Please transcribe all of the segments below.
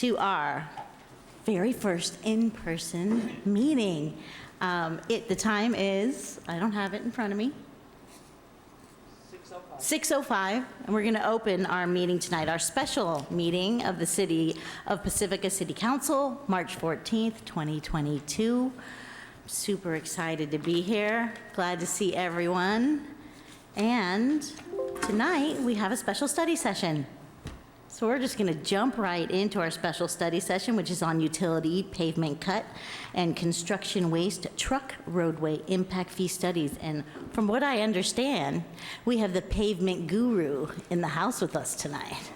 to our very first in-person meeting. The time is, I don't have it in front of me, 6:05, and we're going to open our meeting tonight, our special meeting of the City of Pacifica City Council, March 14th, 2022. Super excited to be here. Glad to see everyone. And tonight we have a special study session. So we're just going to jump right into our special study session, which is on utility pavement cut and construction waste truck roadway impact fee studies. And from what I understand, we have the pavement guru in the house with us tonight.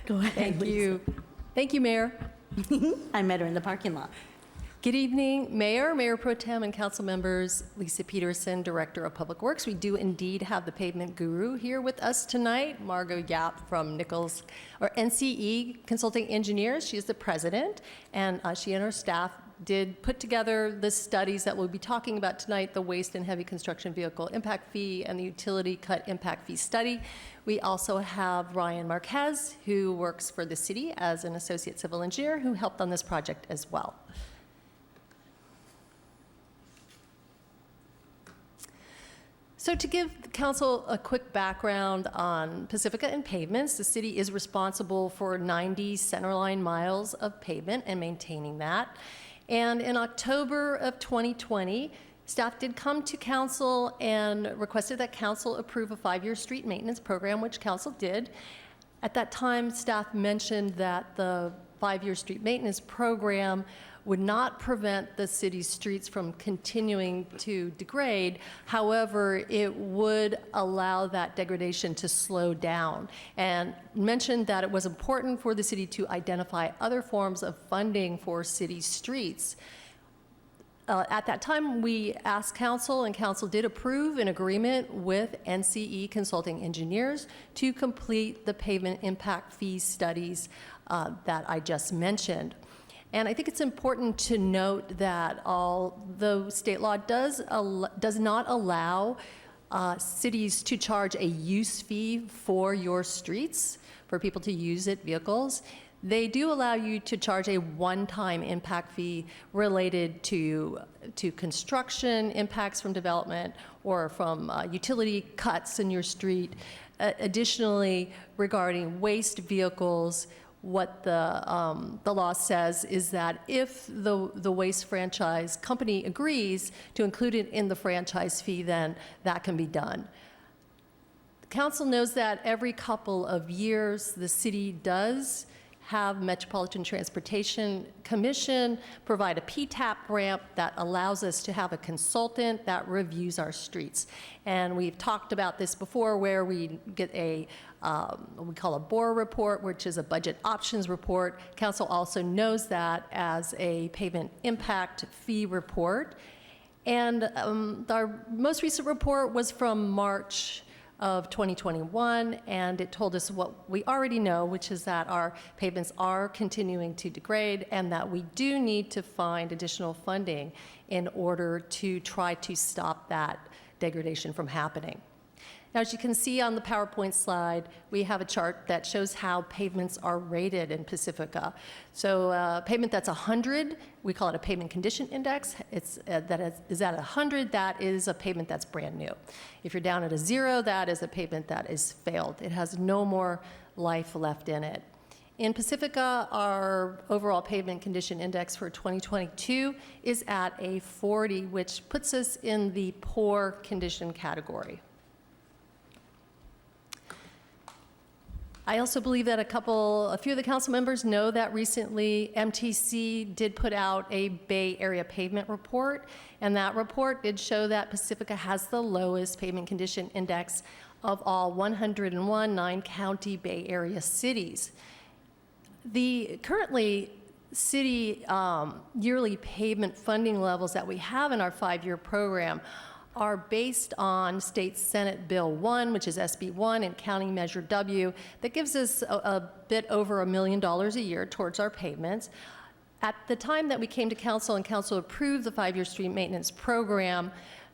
Go ahead. Thank you. Thank you, Mayor. I met her in the parking lot. Good evening, Mayor, Mayor Pro Tem, and council members. Lisa Peterson, Director of Public Works. We do indeed have the pavement guru here with us tonight, Margot Yap from NCE Consulting Engineers. She is the president, and she and her staff did put together the studies that we'll be talking about tonight, the waste and heavy construction vehicle impact fee and the utility cut impact fee study. We also have Ryan Marquez, who works for the city as an associate civil engineer, who helped on this project as well. So to give the council a quick background on Pacifica and pavements, the city is responsible for 90 centerline miles of pavement and maintaining that. And in October of 2020, staff did come to council and requested that council approve a 5-year street maintenance program, which council did. At that time, staff mentioned that the 5-year street maintenance program would not prevent the city's streets from continuing to degrade. However, it would allow that degradation to slow down, and mentioned that it was important for the city to identify other forms of funding for city streets. At that time, we asked council, and council did approve an agreement with NCE Consulting Engineers to complete the pavement impact fee studies that I just mentioned. And I think it's important to note that although state law does not allow cities to charge a use fee for your streets, for people to use it, vehicles, they do allow you to charge a one-time impact fee related to construction impacts from development or from utility cuts in your street. Additionally, regarding waste vehicles, what the law says is that if the waste franchise company agrees to include it in the franchise fee, then that can be done. The council knows that every couple of years the city does have Metropolitan Transportation Commission provide a PTAP ramp that allows us to have a consultant that reviews our streets. And we've talked about this before, where we get what we call a BOR report, which is a budget options report. Council also knows that as a pavement impact fee report. And our most recent report was from March of 2021, and it told us what we already know, which is that our pavements are continuing to degrade and that we do need to find additional funding in order to try to stop that degradation from happening. Now, as you can see on the PowerPoint slide, we have a chart that shows how pavements are rated in Pacifica. So pavement that's 100, we call it a pavement condition index. It's that is at 100, that is a pavement that's brand new. If you're down at a 0, that is a pavement that is failed. It has no more life left in it. In Pacifica, our overall pavement condition index for 2022 is at a 40, which puts us in the poor condition category. I also believe that a few of the council members know that recently MTC did put out a Bay Area pavement report, and that report did show that Pacifica has the lowest pavement condition index of all 101 9-county Bay Area cities. The currently city yearly pavement funding levels that we have in our 5-year program are based on State Senate Bill 1, which is SB 1, and County Measure W, that gives us a bit over $1 million a year towards our pavements. At the time that we came to council and council approved the 5-year street maintenance program,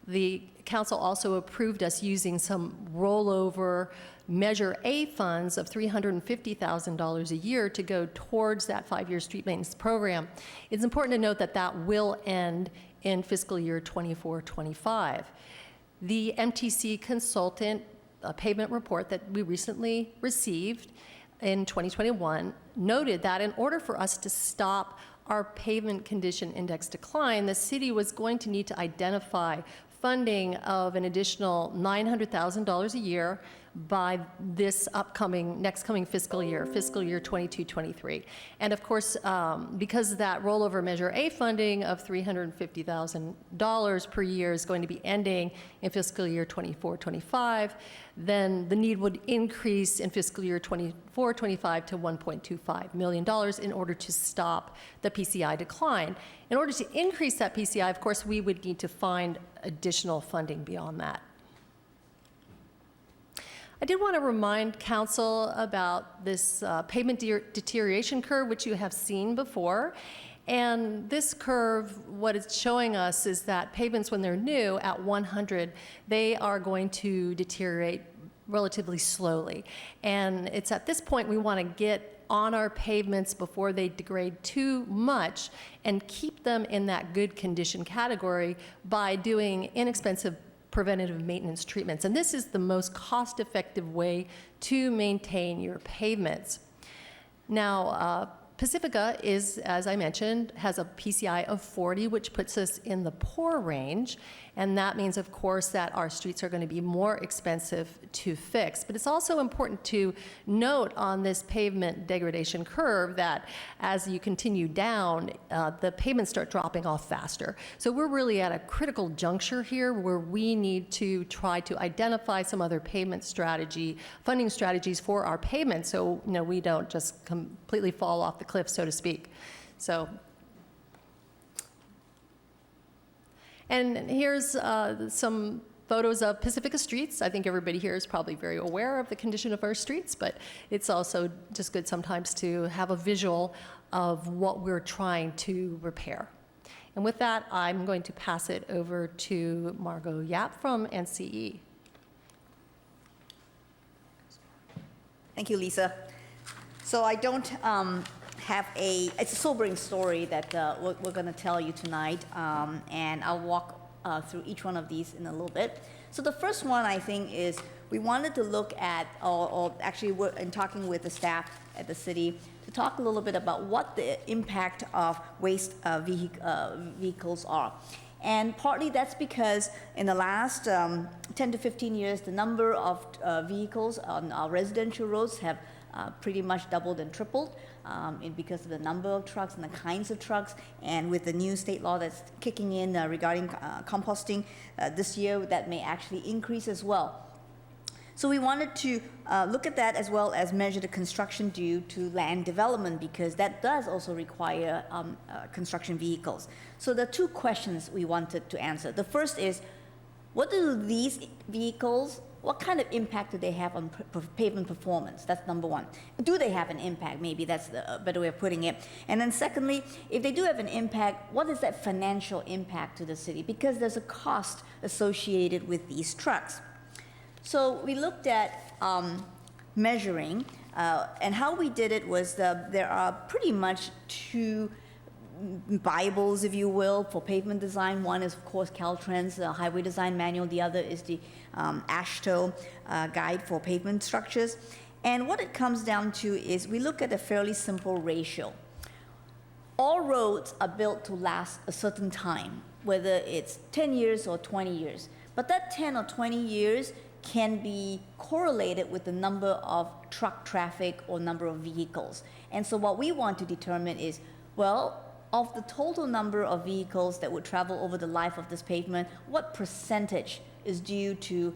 The council also approved us using some rollover Measure A funds of $350,000 a year to go towards that 5-year street maintenance program. It's important to note that that will end in fiscal year 24-25. The MTC consultant pavement report that we recently received in 2021 noted that in order for us to stop our pavement condition index decline, the city was going to need to identify funding of an additional $900,000 a year by this next coming fiscal year 22-23. And of course, because that rollover Measure A funding of $350,000 per year is going to be ending in fiscal year 24-25, then the need would increase in fiscal year 24-25 to $1.25 million in order to stop the PCI decline. In order to increase that PCI, of course, we would need to find additional funding beyond that. I did want to remind council about this pavement deterioration curve, which you have seen before. And this curve, what it's showing us is that pavements, when they're new at 100, they are going to deteriorate relatively slowly. And it's at this point we want to get on our pavements before they degrade too much and keep them in that good condition category by doing inexpensive preventative maintenance treatments. And this is the most cost-effective way to maintain your pavements. Now, Pacifica is, as I mentioned, has a PCI of 40, which puts us in the poor range. And that means, of course, that our streets are going to be more expensive to fix. But it's also important to note on this pavement degradation curve that as you continue down, the pavements start dropping off faster. So we're really at a critical juncture here where we need to try to identify some other pavement funding strategies for our pavements so we don't just completely fall off the cliff, so to speak. And here's some photos of Pacifica streets. I think everybody here is probably very aware of the condition of our streets, but it's also just good sometimes to have a visual of what we're trying to repair. And with that, I'm going to pass it over to Margot Yap from NCE. Thank you, Lisa. So I don't it's a sobering story that we're going to tell you tonight, and I'll walk through each one of these in a little bit. So the first one, I think, is we wanted to look at, or actually we're in talking with the staff at the city, to talk a little bit about what the impact of waste vehicles are. And partly that's because in the last 10 to 15 years, the number of vehicles on our residential roads have pretty much doubled and tripled because of the number of trucks and the kinds of trucks. And with the new state law that's kicking in regarding composting this year, that may actually increase as well. So we wanted to look at that as well as measure the construction due to land development, because that does also require construction vehicles. So the two questions we wanted to answer. The first is, what do these vehicles, what kind of impact do they have on pavement performance? That's number one. Do they have an impact? Maybe that's the better way of putting it. And then secondly, if they do have an impact, what is that financial impact to the city? Because there's a cost associated with these trucks. So we looked at measuring, and how we did it was there are pretty much two Bibles, if you will, for pavement design. One is, of course, Caltrans Highway Design Manual. The other is the AASHTO Guide for Pavement Structures. And what it comes down to is we look at a fairly simple ratio. All roads are built to last a certain time, whether it's 10 years or 20 years. But that 10 or 20 years can be correlated with the number of truck traffic or number of vehicles. And so what we want to determine is, well, of the total number of vehicles that would travel over the life of this pavement, what percentage is due to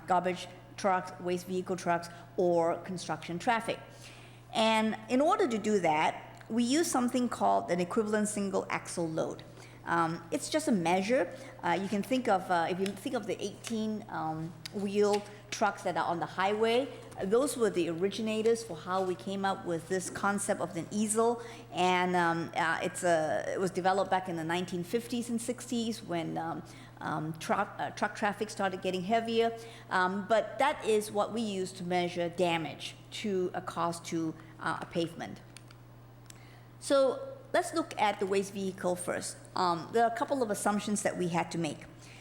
garbage trucks, waste vehicle trucks, or construction traffic? And in order to do that, we use something called an equivalent single axle load. It's just a measure. You can think of, if you think of the 18-wheel trucks that are on the highway, those were the originators for how we came up with this concept of an easel. And it was developed back in the 1950s and 60s when truck traffic started getting heavier. But that is what we use to measure damage to a cost to a pavement. So let's look at the waste vehicle first. There are a couple of assumptions that we had to make.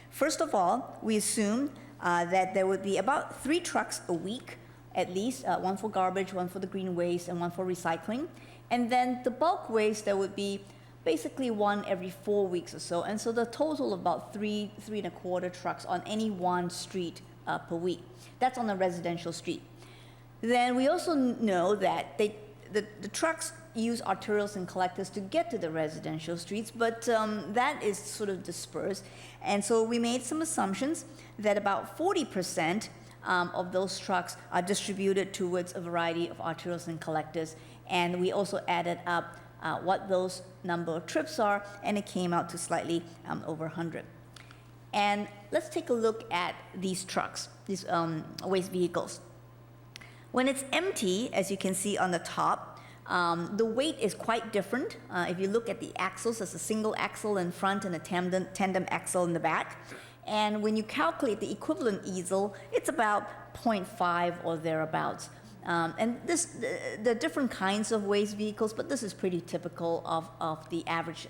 First of all, we assumed that there would be about 3 trucks a week, at least, one for garbage, one for the green waste, and one for recycling. And then the bulk waste, there would be basically one every 4 weeks or so. And so the total of about 3.25 trucks on any one street per week. That's on a residential street. Then we also know that the trucks use arterials and collectors to get to the residential streets, but that is sort of dispersed. And so we made some assumptions that about 40% of those trucks are distributed towards a variety of arterials and collectors. And we also added up what those number of trips are, and it came out to slightly over 100. And let's take a look at these trucks, these waste vehicles. When it's empty, as you can see on the top, the weight is quite different. If you look at the axles, there's a single axle in front and a tandem axle in the back. And when you calculate the equivalent easel, it's about 0.5 or thereabouts. And there are different kinds of waste vehicles, but this is pretty typical of the average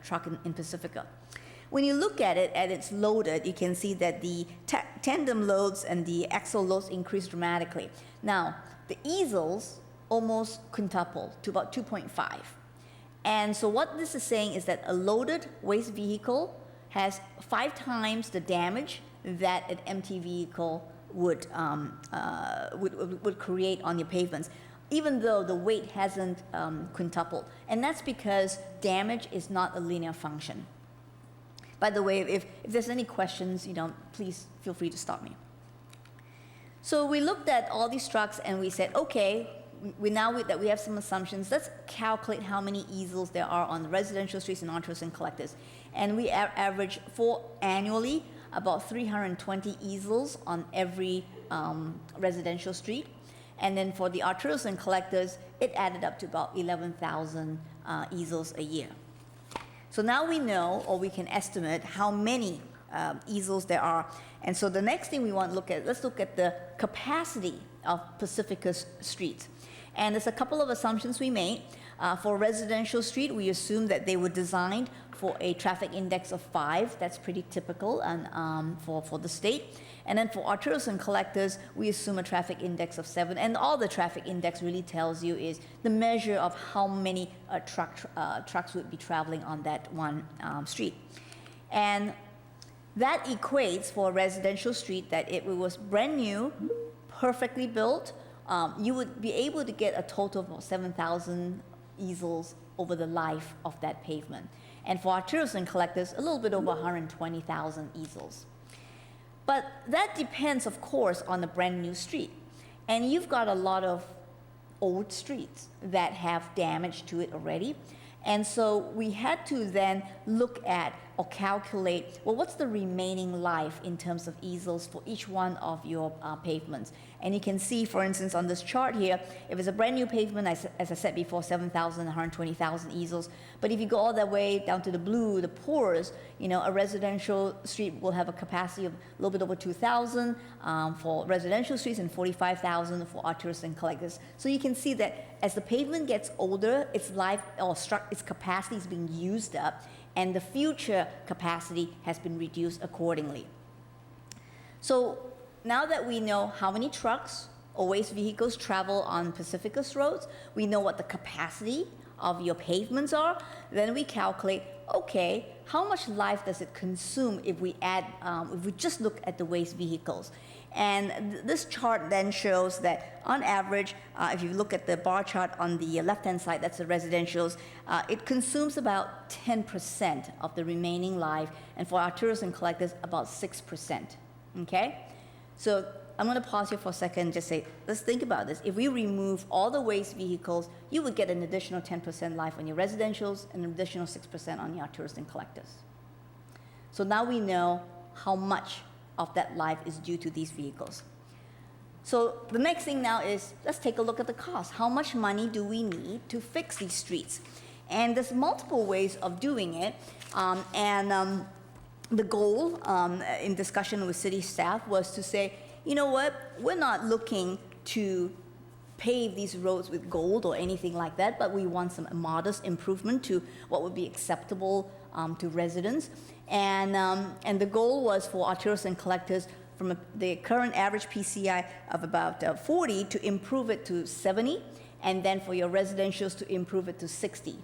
truck in Pacifica. When you look at it and it's loaded, you can see that the tandem loads and the axle loads increase dramatically. Now, the easels almost quintuple to about 2.5. And so what this is saying is that a loaded waste vehicle has 5 times the damage that an empty vehicle would create on your pavements, even though the weight hasn't quintupled. And that's because damage is not a linear function. By the way, if there's any questions, please feel free to stop me. So we looked at all these trucks and we said, okay, that we have some assumptions, let's calculate how many easels there are on the residential streets and arterials and collectors. And we average annually about 320 easels on every residential street. And then for the arterials and collectors, it added up to about 11,000 easels a year. So now we know, or we can estimate, how many easels there are. And so the next thing we want to look at, let's look at the capacity of Pacifica's streets. And there's a couple of assumptions we made. For residential street, we assume that they were designed for a traffic index of 5. That's pretty typical and, for the state. And then for arterials and collectors, we assume a traffic index of 7. And all the traffic index really tells you is the measure of how many trucks would be traveling on that one street. And that equates for a residential street that if it was brand new, perfectly built, you would be able to get a total of 7,000 easels over the life of that pavement. And for arterials and collectors, a little bit over 120,000 easels. But that depends, of course, on the brand new street. And you've got a lot of old streets that have damage to it already. And so we had to then look at or calculate, well, what's the remaining life in terms of easels for each one of your pavements? And you can see, for instance, on this chart here, if it's a brand new pavement, as I said before, 7,000, 120,000 easels. But if you go all the way down to the blue, the poorest, a residential street will have a capacity of a little bit over 2,000 for residential streets and 45,000 for arterials and collectors. So you can see that as the pavement gets older, its life or its capacity is being used up, and the future capacity has been reduced accordingly. So now that we know how many trucks or waste vehicles travel on Pacifica's roads, we know what the capacity of your pavements are, then we calculate, okay, how much life does it consume if we just look at the waste vehicles? And this chart then shows that on average, if you look at the bar chart on the left-hand side, that's the residentials, it consumes about 10% of the remaining life, and for arterials and collectors, about 6%, okay? So I'm going to pause here for a second and just say, let's think about this. If we remove all the waste vehicles, you would get an additional 10% life on your residentials and an additional 6% on your tourists and collectors. So now we know how much of that life is due to these vehicles. So the next thing now is, let's take a look at the cost. How much money do we need to fix these streets? And there's multiple ways of doing it. The goal in discussion with city staff was to say, you know what, we're not looking to pave these roads with gold or anything like that, but we want some modest improvement to what would be acceptable to residents. And the goal was for our tourists and collectors from the current average PCI of about 40 to improve it to 70, and then for your residentials to improve it to 60.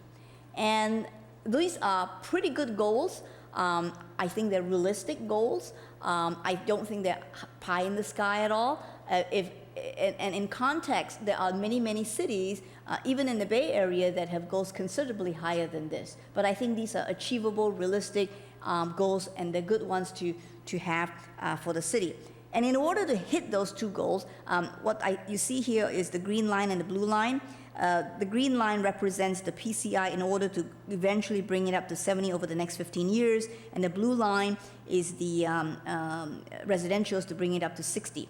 And these are pretty good goals. I think they're realistic goals. I don't think they're pie in the sky at all. And in context, there are many, many cities, even in the Bay Area, that have goals considerably higher than this. But I think these are achievable, realistic goals, and they're good ones to have for the city. And in order to hit those two goals, you see here is the green line and the blue line. The green line represents the PCI in order to eventually bring it up to 70 over the next 15 years, and the blue line is the residentials to bring it up to 60.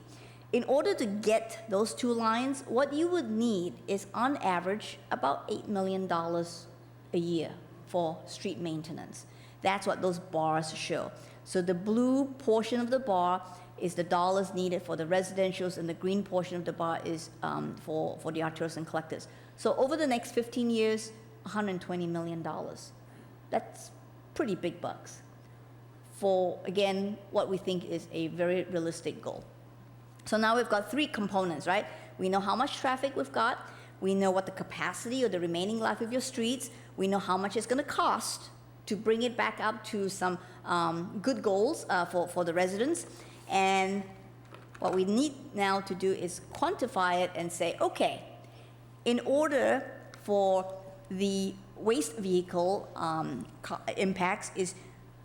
In order to get those two lines, what you would need is, on average, about $8 million a year for street maintenance. That's what those bars show. So the blue portion of the bar is the dollars needed for the residentials, and the green portion of the bar is for the artists and collectors. So over the next 15 years, $120 million. That's pretty big bucks for, again, what we think is a very realistic goal. So now we've got three components, right? We know how much traffic we've got. We know what the capacity or the remaining life of your streets. We know how much it's going to cost to bring it back up to some good goals for the residents. And what we need now to do is quantify it and say, okay, in order for the waste vehicle impacts, is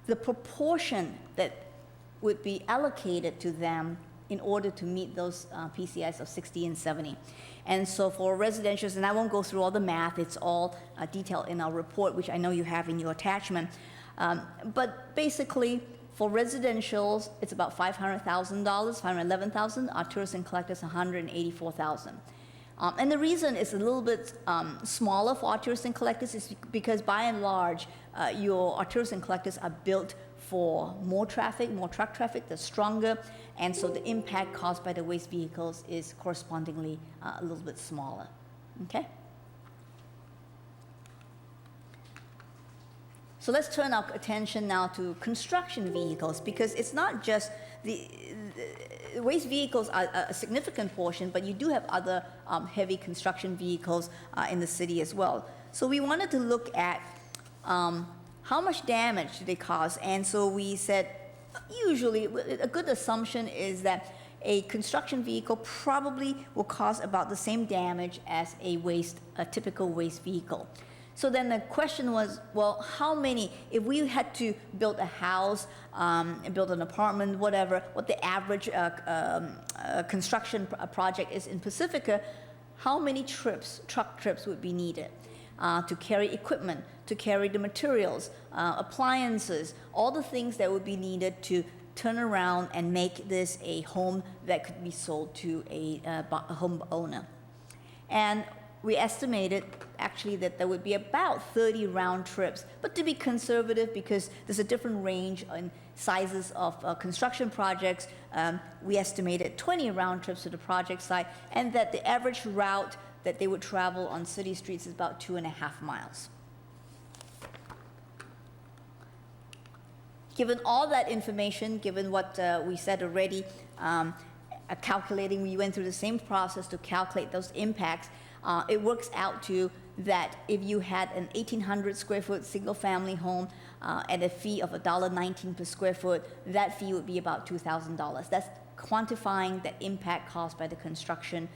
the proportion that would be allocated to them in order to meet those PCIs of 60 and 70. And so for residentials, and I won't go through all the math, it's all detailed in our report, which I know you have in your attachment. But basically, for residentials, it's about $500,000, $511,000. Our tourists and collectors, $184,000. And the reason it's a little bit smaller for our tourists and collectors is because, by and large, our tourists and collectors are built for more traffic, more truck traffic, they're stronger, and so the impact caused by the waste vehicles is correspondingly a little bit smaller. Okay? So let's turn our attention now to construction vehicles, because it's not just the waste vehicles are a significant portion, but you do have other heavy construction vehicles in the city as well. So we wanted to look at how much damage do they cause, and so we said usually a good assumption is that a construction vehicle probably will cause about the same damage as a typical waste vehicle. So then the question was, well, how many, if we had to build a house, build an apartment, whatever, what the average construction project is in Pacifica, how many truck trips would be needed to carry equipment, to carry the materials, appliances, all the things that would be needed to turn around and make this a home that could be sold to a home owner. And we estimated actually that there would be about 30 round trips, but to be conservative, because there's a different range in sizes of construction projects, we estimated 20 round trips to the project site, and that the average route that they would travel on city streets is about 2.5 miles. Given all that information, given what we said already, calculating, we went through the same process to calculate those impacts. It works out to that if you had an 1,800 square foot single family home at a fee of $1.19 per square foot, that fee would be about $2,000. That's quantifying the impact caused by the construction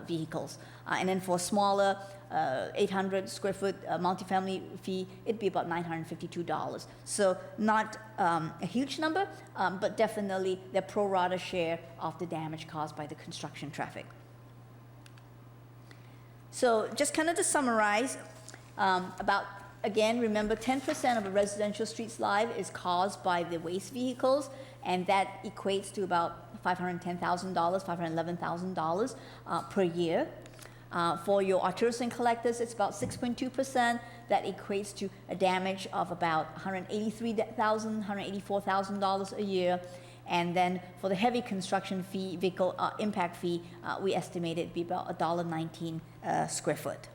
vehicles. And then for smaller 800 square foot multifamily fee, it'd be about $952. So not a huge number, but definitely the pro rata share of the damage caused by the construction traffic. So just kind of to summarize, again, remember 10% of a residential street's life is caused by the waste vehicles, and that equates to about $510,000, $511,000 per year. For your arterials and collectors, it's about 6.2%. That equates to a damage of about $183,000, $184,000 a year. And then for the heavy construction fee, vehicle impact fee, we estimate it to be about $1.19 square foot.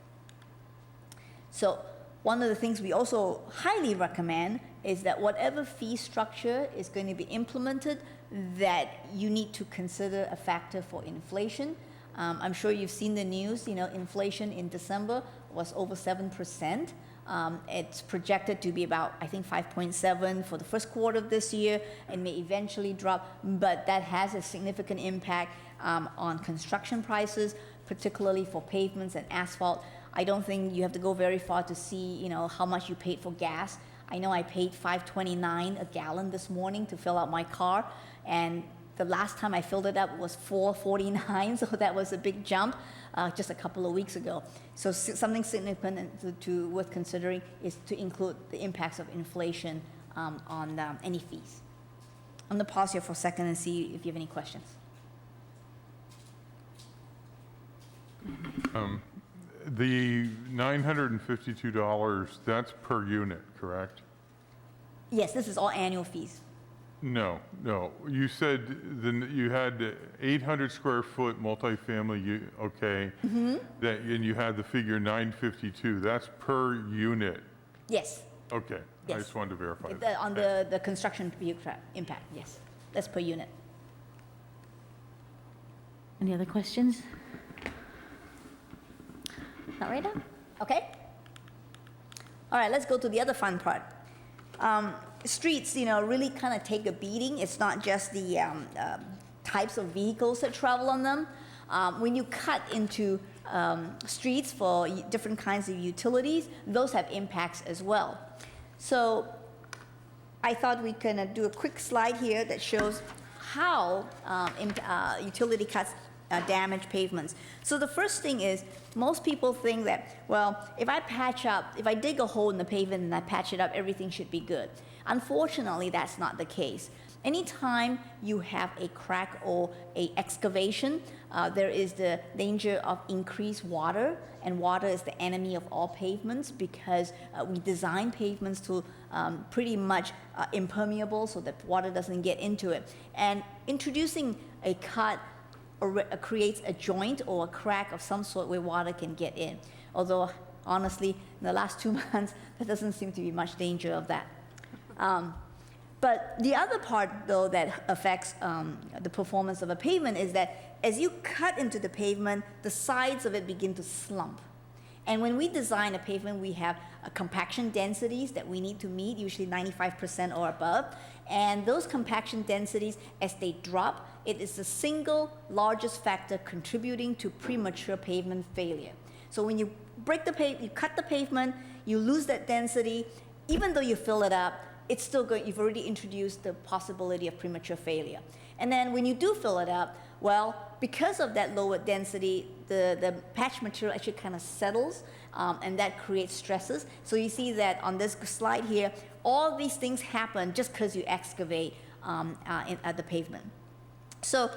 So one of the things we also highly recommend is that whatever fee structure is going to be implemented, that you need to consider a factor for inflation. I'm sure you've seen the news, inflation in December was over 7%. It's projected to be about, I think, 5.7 for the first quarter of this year, and may eventually drop, but that has a significant impact on construction prices, particularly for pavements and asphalt. I don't think you have to go very far to see, how much you paid for gas. I know I paid $5.29 a gallon this morning to fill out my car, and the last time I filled it up was $4.49, so that was a big jump just a couple of weeks ago. So something significant worth considering is to include the impacts of inflation on any fees. I'm going to pause here for a second and see if you have any questions. The $952, that's per unit, correct? Yes, this is all annual fees. No. You said you had 800 square foot multifamily, okay. Mm-hmm. And you had the figure 952. That's per unit. Yes. Okay. Yes. I just wanted to verify that. On the construction impact, yes. That's per unit. Any other questions? Not right now? Okay? All right, let's go to the other fun part. Streets, really kind of take a beating. It's not just the types of vehicles that travel on them. When you cut into streets for different kinds of utilities, those have impacts as well. So I thought we can do a quick slide here that shows how utility cuts damage pavements. So the first thing is, most people think that, well, if I dig a hole in the pavement and I patch it up, everything should be good. Unfortunately, that's not the case. Anytime you have a crack or a excavation, there is the danger of increased water, and water is the enemy of all pavements because we design pavements to pretty much impermeable so that water doesn't get into it. And introducing a cut creates a joint or a crack of some sort where water can get in. Although, honestly, in the last 2 months, there doesn't seem to be much danger of that. But the other part, though, that affects the performance of a pavement is that as you cut into the pavement, the sides of it begin to slump. And when we design a pavement, we have compaction densities that we need to meet, usually 95% or above. And those compaction densities, as they drop, it is the single largest factor contributing to premature pavement failure. So when you you cut the pavement, you lose that density. Even though you fill it up, it's still going. You've already introduced the possibility of premature failure. And then when you do fill it up, well, because of that lower density, the patch material actually kind of settles, and that creates stresses. So you see that on this slide here, all these things happen just because you excavate at the pavement. So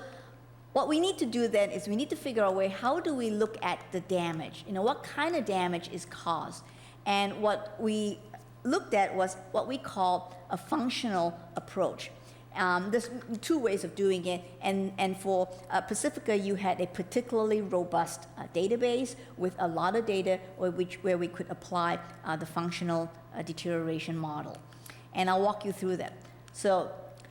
what we need to do then is we need to figure out a way, how do we look at the damage? What kind of damage is caused? And what we looked at was what we call a functional approach. There's two ways of doing it, and for Pacifica, you had a particularly robust database with a lot of data where we could apply the functional deterioration model. And I'll walk you through that. So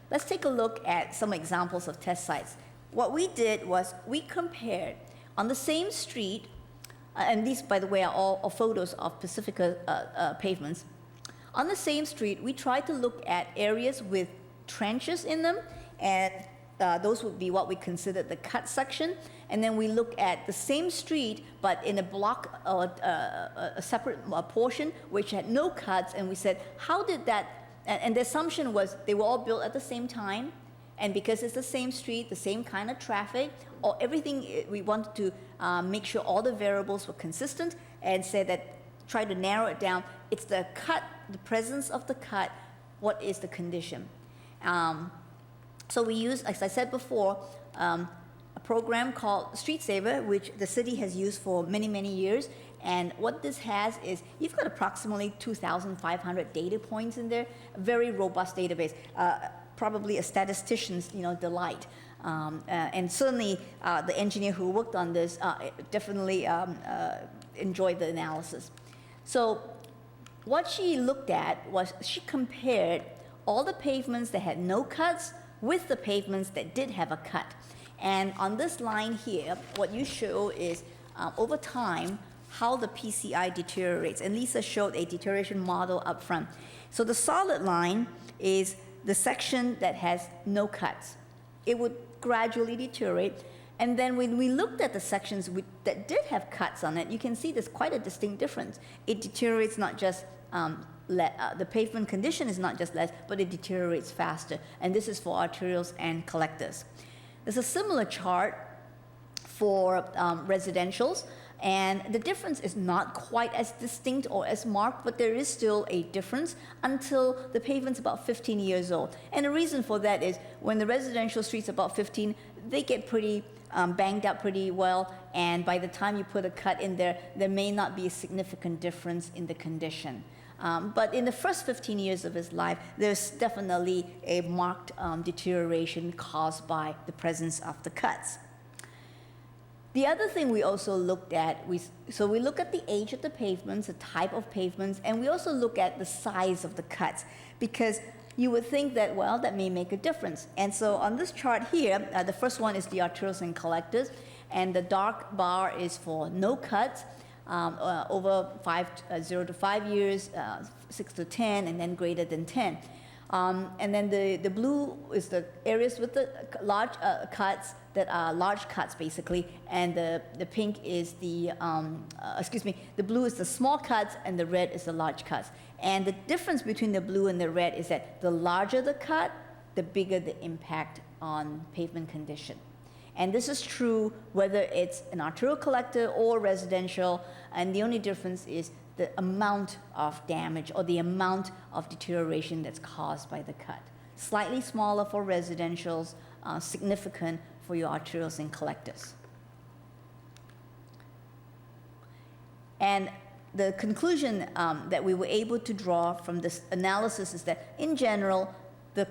let's take a look at some examples of test sites. What we did was we compared on the same street, and these, by the way, are all photos of Pacifica pavements. On the same street, we tried to look at areas with trenches in them and those would be what we consider the cut section. And then we look at the same street, but in a block or a separate portion, which had no cuts. And we said, how did that, and the assumption was they were all built at the same time. And because it's the same street, the same kind of traffic, or everything, we wanted to make sure all the variables were consistent and say that, try to narrow it down. It's the cut, the presence of the cut, what is the condition? So we use, as I said before, a program called Street Saver, which the city has used for many, many years. And what this has is, you've got approximately 2,500 data points in there, a very robust database. Probably a statistician's, delight. And certainly the engineer who worked on this definitely enjoyed the analysis. So what she looked at was she compared all the pavements that had no cuts with the pavements that did have a cut. And on this line here, what you show is over time how the PCI deteriorates. And Lisa showed a deterioration model up front. So the solid line is the section that has no cuts. It would gradually deteriorate. And then when we looked at the sections that did have cuts on it, you can see there's quite a distinct difference. It deteriorates not just, the pavement condition is not just less, but it deteriorates faster. And this is for arterials and collectors. There's a similar chart for residentials. And the difference is not quite as distinct or as marked, but there is still a difference until the pavement's about 15 years old. And the reason for that is when the residential street's about 15, they get pretty banged up pretty well, and by the time you put a cut in there, there may not be a significant difference in the condition. But in the first 15 years of his life, there's definitely a marked deterioration caused by the presence of the cuts. The other thing we also looked at, we look at the age of the pavements, the type of pavements, and we also look at the size of the cuts, because you would think that, well, that may make a difference. And so on this chart here, the first one is the arterials and collectors, and the dark bar is for no cuts, over 0 to 5 years, 6 to 10, and then greater than 10. And then the blue is the areas with the large cuts that are large cuts, basically, and the pink is the blue is the small cuts, and the red is the large cuts. And the difference between the blue and the red is that the larger the cut, the bigger the impact on pavement condition. And this is true whether it's an arterial collector or residential, and the only difference is the amount of damage or the amount of deterioration that's caused by the cut. Slightly smaller for residentials, significant for your arterials and collectors. And the conclusion that we were able to draw from this analysis is that, in general, the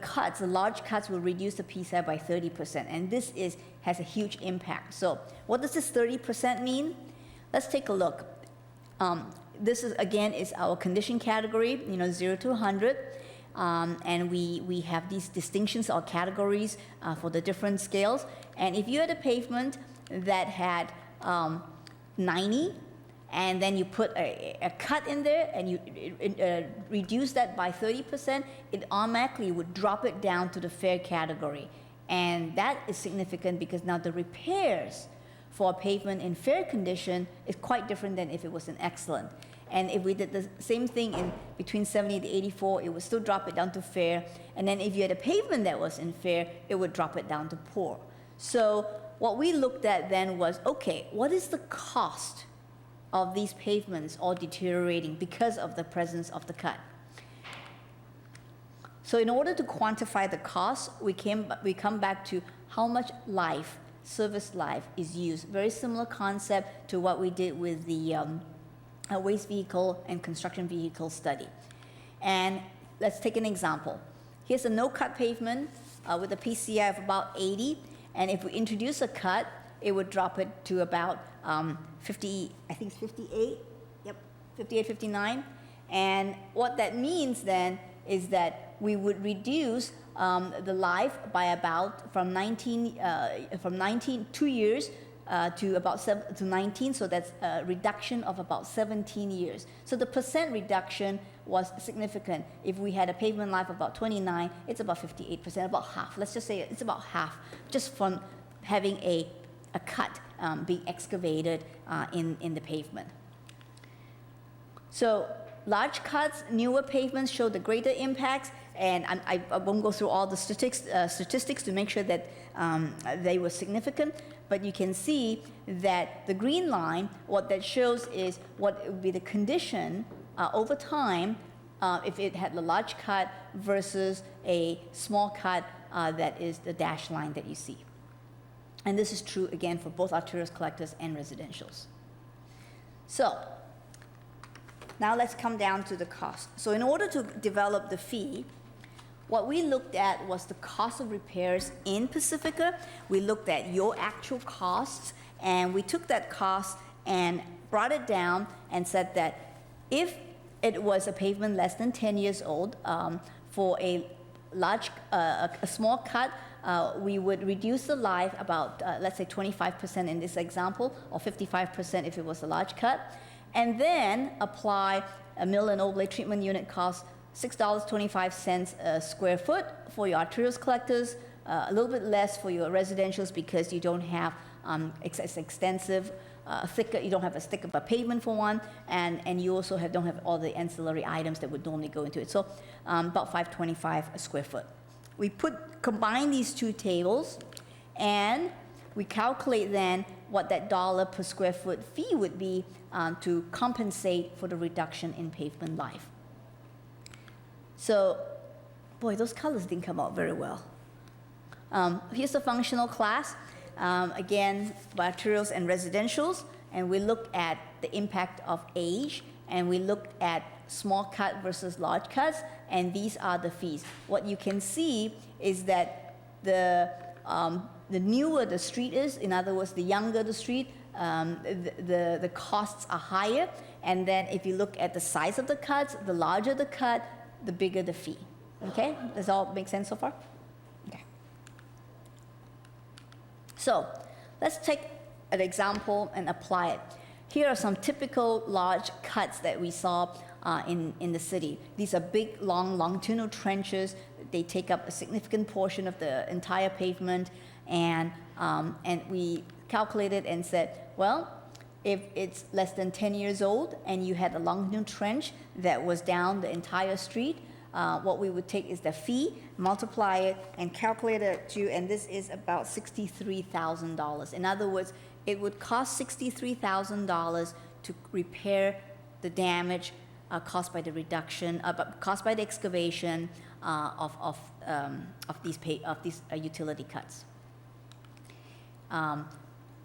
large cuts will reduce the PCI by 30%, and this has a huge impact. So what does this 30% mean? Let's take a look. This is, again, is our condition category, 0 to 100. And we have these distinctions or categories for the different scales. And if you had a pavement that had 90, and then you put a cut in there and you reduce that by 30%, it automatically would drop it down to the fair category. And that is significant because now the repairs for a pavement in fair condition is quite different than if it was in excellent. And if we did the same thing in between 70 to 84, it would still drop it down to fair. And then if you had a pavement that was in fair, it would drop it down to poor. So what we looked at then was, okay, what is the cost of these pavements all deteriorating because of the presence of the cut? So in order to quantify the cost, we come back to how much life, service life, is used. Very similar concept to what we did with the waste vehicle and construction vehicle study. And let's take an example. Here's a no-cut pavement with a PCI of about 80, and if we introduce a cut, it would drop it to about 50, I think it's 58, yep, 58, 59. And what that means then is that we would reduce the life by about from 2 years to about 19, so that's a reduction of about 17 years. So the percent reduction was significant. If we had a pavement life of about 29, it's about 58%, about half. Let's just say it's about half, just from having a cut being excavated in the pavement. So large cuts, newer pavements show the greater impacts, and I won't go through all the statistics to make sure that they were significant, but you can see that the green line, what that shows is what would be the condition over time if it had a large cut versus a small cut that is the dashed line that you see. And this is true, again, for both arterials collectors and residentials. So now let's come down to the cost. So in order to develop the fee, what we looked at was the cost of repairs in Pacifica. We looked at your actual costs, and we took that cost and brought it down and said that if it was a pavement less than 10 years old, for a small cut, we would reduce the life about, let's say 25% in this example, or 55% if it was a large cut, and then apply a mill and overlay treatment unit cost $6.25 a square foot for your arterials collectors, a little bit less for your residentials because you don't have extensive, thicker, you don't have as thick of a pavement for one, and you also don't have all the ancillary items that would normally go into it. So about $5.25 a square foot. We combine these two tables, and we calculate then what that dollar per square foot fee would be to compensate for the reduction in pavement life. So, boy, those colors didn't come out very well. Here's the functional class, again, by arterials and residentials, and we looked at the impact of age, and we looked at small cut versus large cuts, and these are the fees. What you can see is that the newer the street is, in other words, the younger the street, the costs are higher, and then if you look at the size of the cuts, the larger the cut, the bigger the fee. Okay? Does all make sense so far? Okay. So let's take an example and apply it. Here are some typical large cuts that we saw in the city. These are big, long, longitudinal trenches. They take up a significant portion of the entire pavement, and we calculated and said, well, if it's less than 10 years old and you had a longitudinal trench that was down the entire street, what we would take is the fee, multiply it, and calculate it to, and this is about $63,000. In other words, it would cost $63,000 to repair the damage caused by the reduction, caused by the excavation of these utility cuts.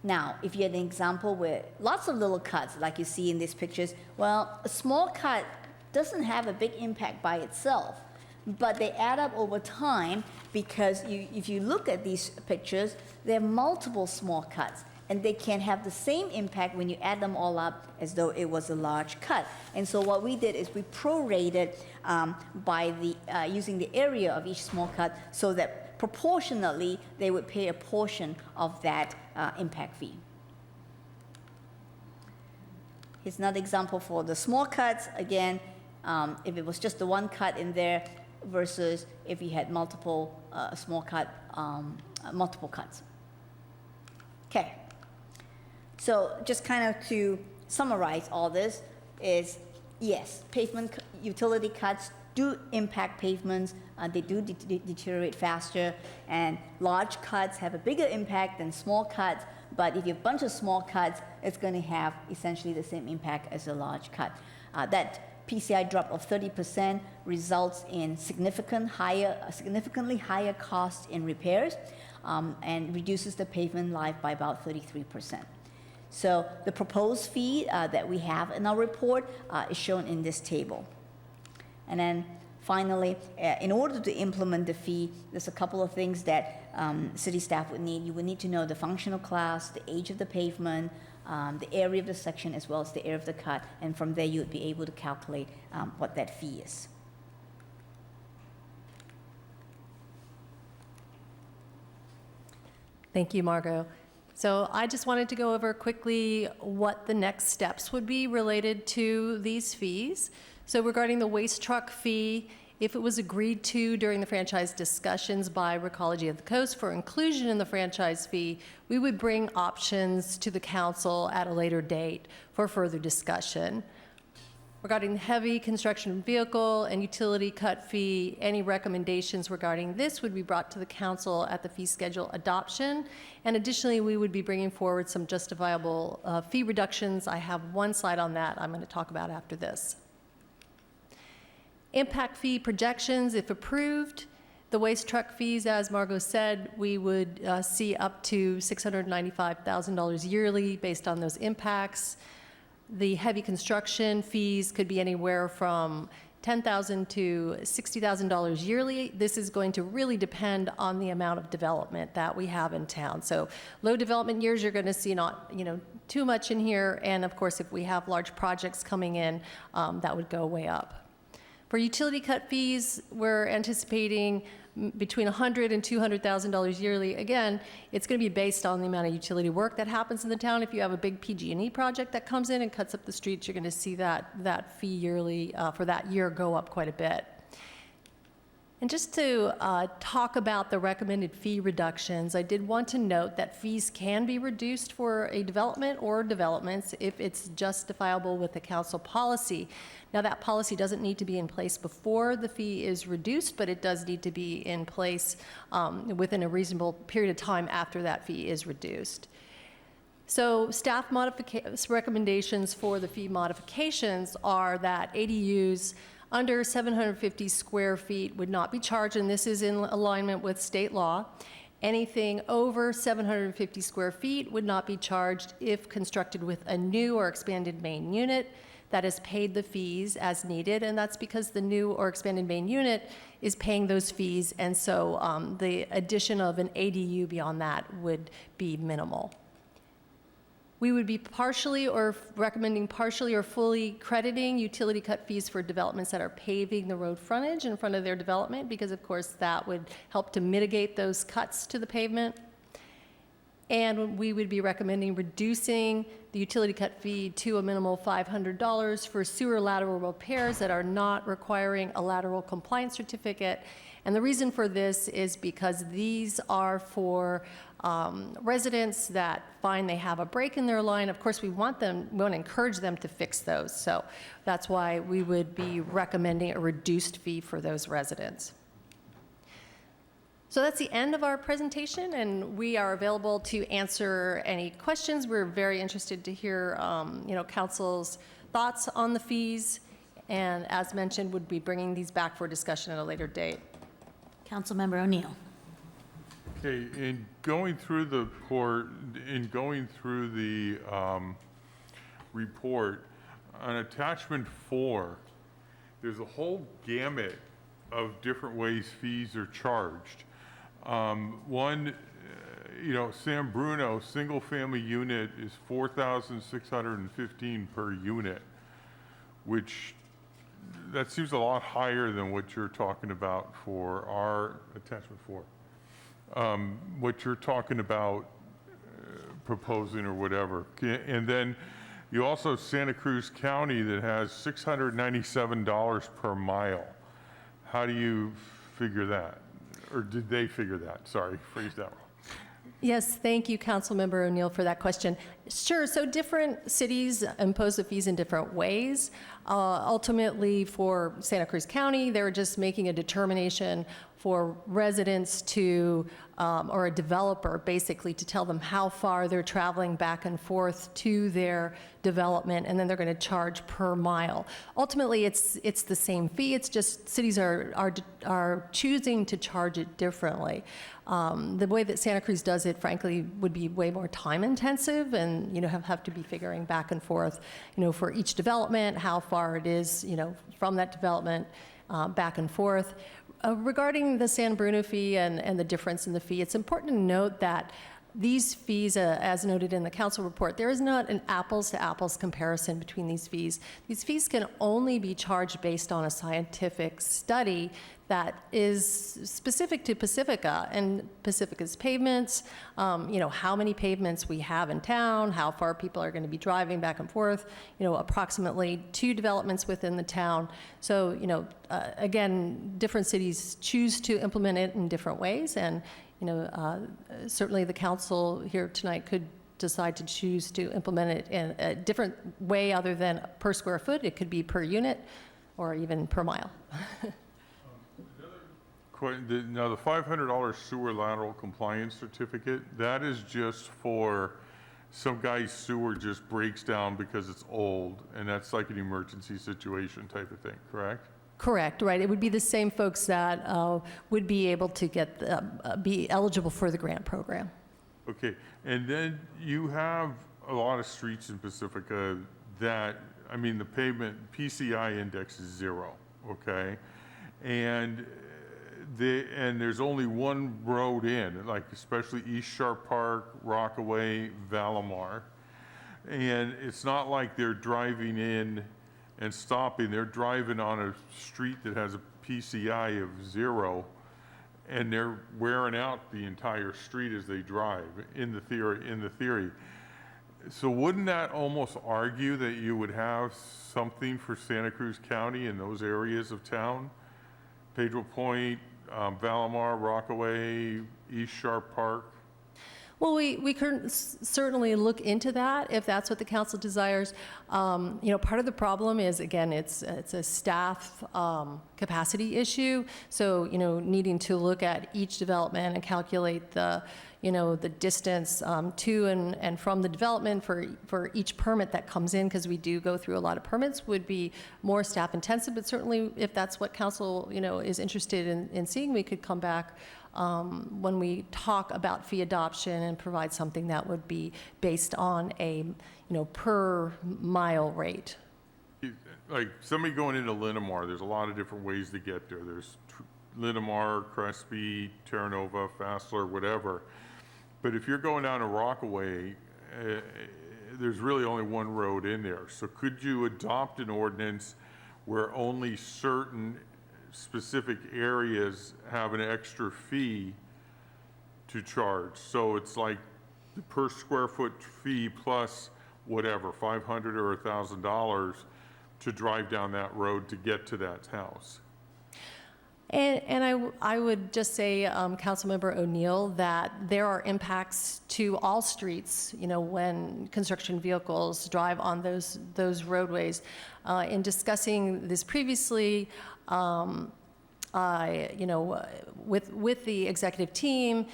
Now, if you had an example where lots of little cuts, like you see in these pictures, well, a small cut doesn't have a big impact by itself, but they add up over time because if you look at these pictures, there are multiple small cuts, and they can have the same impact when you add them all up as though it was a large cut. And so what we did is we prorated by using the area of each small cut so that proportionally they would pay a portion of that impact fee. Here's another example for the small cuts. Again, if it was just the one cut in there versus if you had multiple multiple cuts. Okay. So just kind of to summarize all this is, yes, pavement utility cuts do impact pavements. They do deteriorate faster, and large cuts have a bigger impact than small cuts, but if you have a bunch of small cuts, it's going to have essentially the same impact as a large cut. That PCI drop of 30% results in significantly higher costs in repairs, and reduces the pavement life by about 33%. So the proposed fee that we have in our report is shown in this table. And then finally, in order to implement the fee, there's a couple of things that city staff would need. You would need to know the functional class, the age of the pavement, the area of the section, as well as the area of the cut, and from there you would be able to calculate what that fee is. Thank you, Margot. So I just wanted to go over quickly what the next steps would be related to these fees. So regarding the waste truck fee, if it was agreed to during the franchise discussions by Recology of the Coast for inclusion in the franchise fee, we would bring options to the council at a later date for further discussion. Regarding the heavy construction vehicle and utility cut fee, any recommendations regarding this would be brought to the council at the fee schedule adoption. And additionally, we would be bringing forward some justifiable fee reductions. I have one slide on that I'm going to talk about after this. Impact fee projections, if approved, the waste truck fees, as Margot said, we would see up to $695,000 yearly based on those impacts. The heavy construction fees could be anywhere from $10,000 to $60,000 yearly. This is going to really depend on the amount of development that we have in town. So low development years, you're going to see not, too much in here. And of course, if we have large projects coming in, that would go way up. For utility cut fees, we're anticipating between $100,000 and $200,000 yearly. Again, it's going to be based on the amount of utility work that happens in the town. If you have a big PG&E project that comes in and cuts up the streets, you're going to see that fee yearly for that year go up quite a bit. And just to talk about the recommended fee reductions, I did want to note that fees can be reduced for a development or developments if it's justifiable with the council policy. Now, that policy doesn't need to be in place before the fee is reduced, but it does need to be in place within a reasonable period of time after that fee is reduced. So staff recommendations for the fee modifications are that ADUs under 750 square feet would not be charged, and this is in alignment with state law. Anything over 750 square feet would not be charged if constructed with a new or expanded main unit that has paid the fees as needed, and that's because the new or expanded main unit is paying those fees, and so the addition of an ADU beyond that would be minimal. We would be recommending partially or fully crediting utility cut fees for developments that are paving the road frontage in front of their development, because of course that would help to mitigate those cuts to the pavement. And we would be recommending reducing the utility cut fee to a minimal $500 for sewer lateral repairs that are not requiring a lateral compliance certificate. And the reason for this is because these are for residents that find they have a break in their line. Of course, we want to encourage them to fix those. So that's why we would be recommending a reduced fee for those residents. So that's the end of our presentation, and we are available to answer any questions. We're very interested to hear, council's thoughts on the fees, and as mentioned, would be bringing these back for discussion at a later date. Councilmember O'Neill. Okay, in going through the report, on attachment 4, there's a whole gamut of different ways fees are charged. One, San Bruno, single-family unit is $4,615 per unit, which that seems a lot higher than what you're talking about for our attachment 4. What you're talking about proposing or whatever. And then you also have Santa Cruz County that has $697 per mile. How do you figure that? Or did they figure that? Sorry, phrased that wrong. Yes, thank you, Councilmember O'Neill, for that question. Sure, so different cities impose the fees in different ways. Ultimately, for Santa Cruz County, they're just making a determination for residents to, or a developer basically, to tell them how far they're traveling back and forth to their development, and then they're going to charge per mile. Ultimately, it's the same fee. It's just cities are choosing to charge it differently. The way that Santa Cruz does it, frankly, would be way more time intensive, and have to be figuring back and forth, for each development, how far it is, from that development back and forth. Regarding the San Bruno fee and the difference in the fee, it's important to note that these fees, as noted in the council report, there is not an apples-to-apples comparison between these fees. These fees can only be charged based on a scientific study that is specific to Pacifica and Pacifica's pavements, how many pavements we have in town, how far people are going to be driving back and forth, approximately 2 developments within the town. So, again, different cities choose to implement it in different ways, and, certainly the council here tonight could decide to choose to implement it in a different way other than per square foot. It could be per unit or even per mile. Now, the $500 sewer lateral compliance certificate, that is just for some guy's sewer just breaks down because it's old, and that's like an emergency situation type of thing, correct? Correct, right. It would be the same folks that would be able to be eligible for the grant program. Okay, and then you have a lot of streets in Pacifica that, the pavement PCI index is 0, okay? And there's only one road in, like especially East Sharp Park, Rockaway, Valamar. And it's not like they're driving in and stopping. They're driving on a street that has a PCI of 0, and they're wearing out the entire street as they drive, in the theory. So wouldn't that almost argue that you would have something for Santa Cruz County in those areas of town? Pedro Point, Valamar, Rockaway, East Sharp Park? Well, we could certainly look into that if that's what the council desires. Part of the problem is, again, it's a staff capacity issue. So, needing to look at each development and calculate the distance to and from the development for each permit that comes in, because we do go through a lot of permits, would be more staff intensive. But certainly, if that's what council, is interested in seeing, we could come back when we talk about fee adoption and provide something that would be based on a, per mile rate. Like somebody going into Linamar, there's a lot of different ways to get there. There's Linamar, Crespi, Terra Nova, Fassler, whatever. But if you're going down to Rockaway, there's really only one road in there. So could you adopt an ordinance where only certain specific areas have an extra fee to charge? So it's like the per square foot fee plus whatever, $500 or $1,000 to drive down that road to get to that house. And I would just say, Councilmember O'Neill, that there are impacts to all streets, when construction vehicles drive on those roadways. In discussing this previously, with the executive team,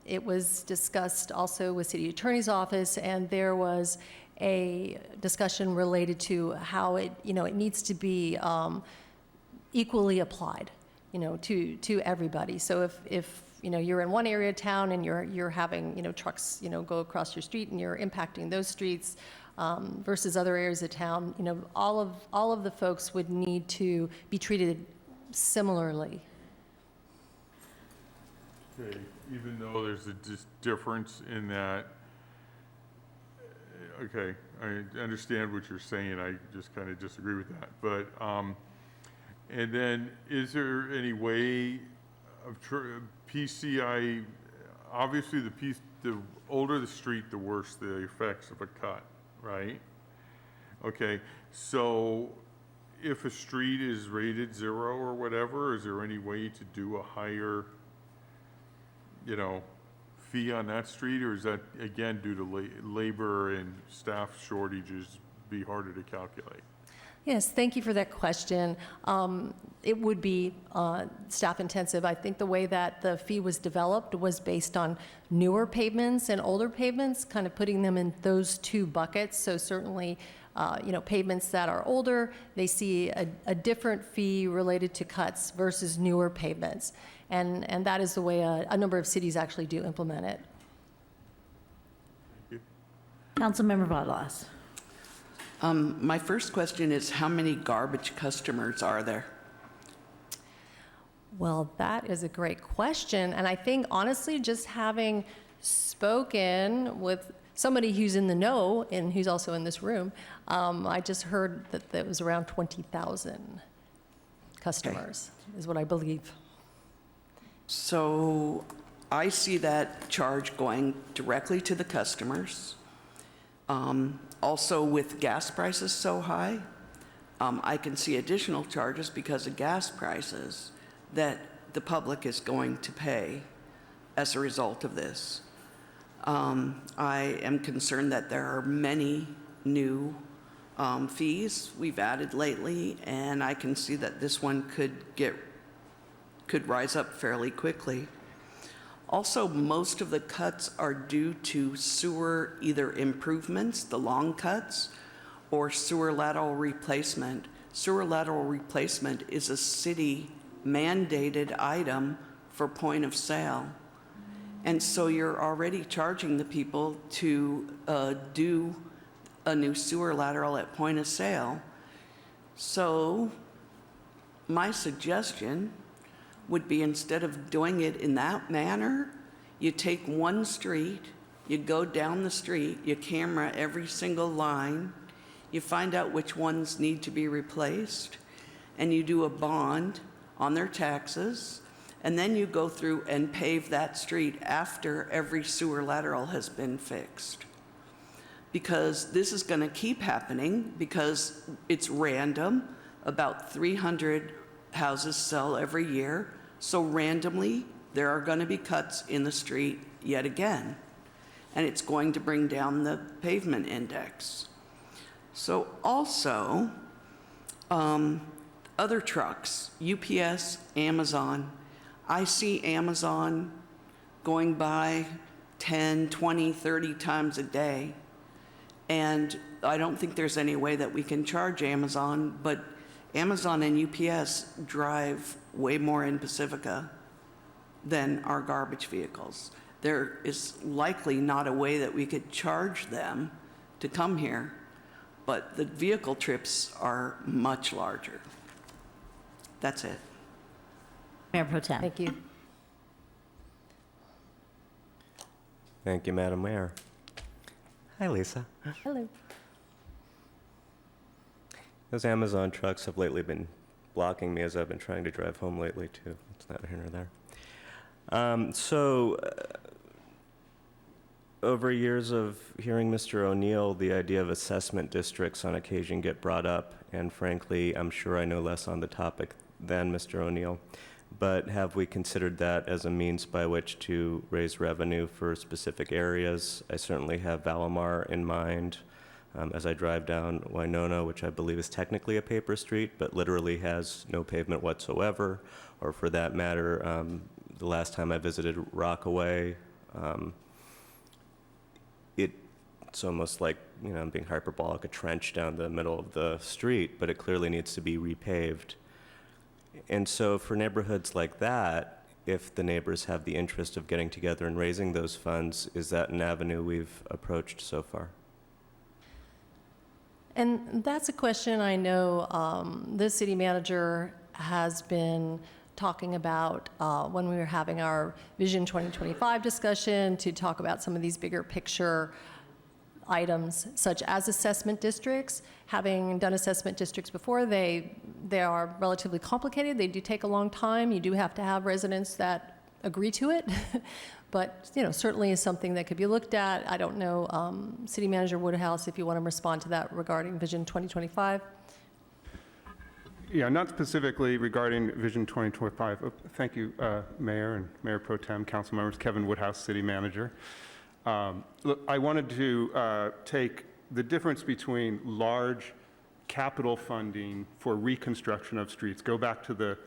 it was discussed also with City Attorney's Office, and there was a discussion related to how it needs to be equally applied, to everybody. So if you're in one area of town and you're having, trucks, go across your street and you're impacting those streets, versus other areas of town, all of the folks would need to be treated similarly. Okay, even though there's a difference in that, okay, I understand what you're saying, I just kind of disagree with that, but, and then is there any way of PCI, obviously the older the street, the worse the effects of a cut, right? Okay, so if a street is rated 0 or whatever, is there any way to do a higher, fee on that street, or is that, again, due to labor and staff shortages, be harder to calculate? Yes, thank you for that question. It would be staff intensive. I think the way that the fee was developed was based on newer pavements and older pavements, kind of putting them in those 2 buckets. So certainly, pavements that are older, they see a different fee related to cuts versus newer pavements. And that is the way a number of cities actually do implement it. Thank you. Councilmember Bottolas. My first question is, how many garbage customers are there? Well, that is a great question. And I think, honestly, just having spoken with somebody who's in the know and who's also in this room, I just heard that there was around 20,000 customers, is what I believe. So I see that charge going directly to the customers. Also, with gas prices so high, I can see additional charges because of gas prices that the public is going to pay as a result of this. I am concerned that there are many new fees we've added lately, and I can see that this one could rise up fairly quickly. Also, most of the cuts are due to sewer either improvements, the long cuts, or sewer lateral replacement. Sewer lateral replacement is a city mandated item for point of sale. And so you're already charging the people to do a new sewer lateral at point of sale. So my suggestion would be, instead of doing it in that manner, you take one street, you go down the street, you camera every single line, you find out which ones need to be replaced, and you do a bond on their taxes, and then you go through and pave that street after every sewer lateral has been fixed. Because this is going to keep happening because it's random. About 300 houses sell every year, so randomly there are going to be cuts in the street yet again, and it's going to bring down the pavement index. So also, other trucks, UPS, Amazon. I see Amazon going by 10, 20, 30 times a day, and I don't think there's any way that we can charge Amazon, but Amazon and UPS drive way more in Pacifica than our garbage vehicles. There is likely not a way that we could charge them to come here, but the vehicle trips are much larger. That's it. Mayor Pro Tem. Thank you. Thank you, Madam Mayor. Hi, Lisa. Hello. Those Amazon trucks have lately been blocking me as I've been trying to drive home lately, too. It's not here nor there. Over years of hearing Mr. O'Neill, the idea of assessment districts on occasion get brought up, and frankly, I'm sure I know less on the topic than Mr. O'Neill. But have we considered that as a means by which to raise revenue for specific areas? I certainly have Valamar in mind. As I drive down Winona, which I believe is technically a paper street, but literally has no pavement whatsoever, or for that matter, the last time I visited Rockaway, it's almost like, I'm being hyperbolic, a trench down the middle of the street, but it clearly needs to be repaved. And so for neighborhoods like that, if the neighbors have the interest of getting together and raising those funds, is that an avenue we've approached so far? And that's a question I know the city manager has been talking about when we were having our Vision 2025 discussion, to talk about some of these bigger picture items, such as assessment districts. Having done assessment districts before, they are relatively complicated. They do take a long time. You do have to have residents that agree to it. But, certainly is something that could be looked at. I don't know, City Manager Woodhouse, if you want to respond to that regarding Vision 2025. Yeah, not specifically regarding Vision 2025. Thank you, Mayor and Mayor Pro Tem, council members. Kevin Woodhouse, City Manager. Look, I wanted to take the difference between large capital funding for reconstruction of streets, go back to the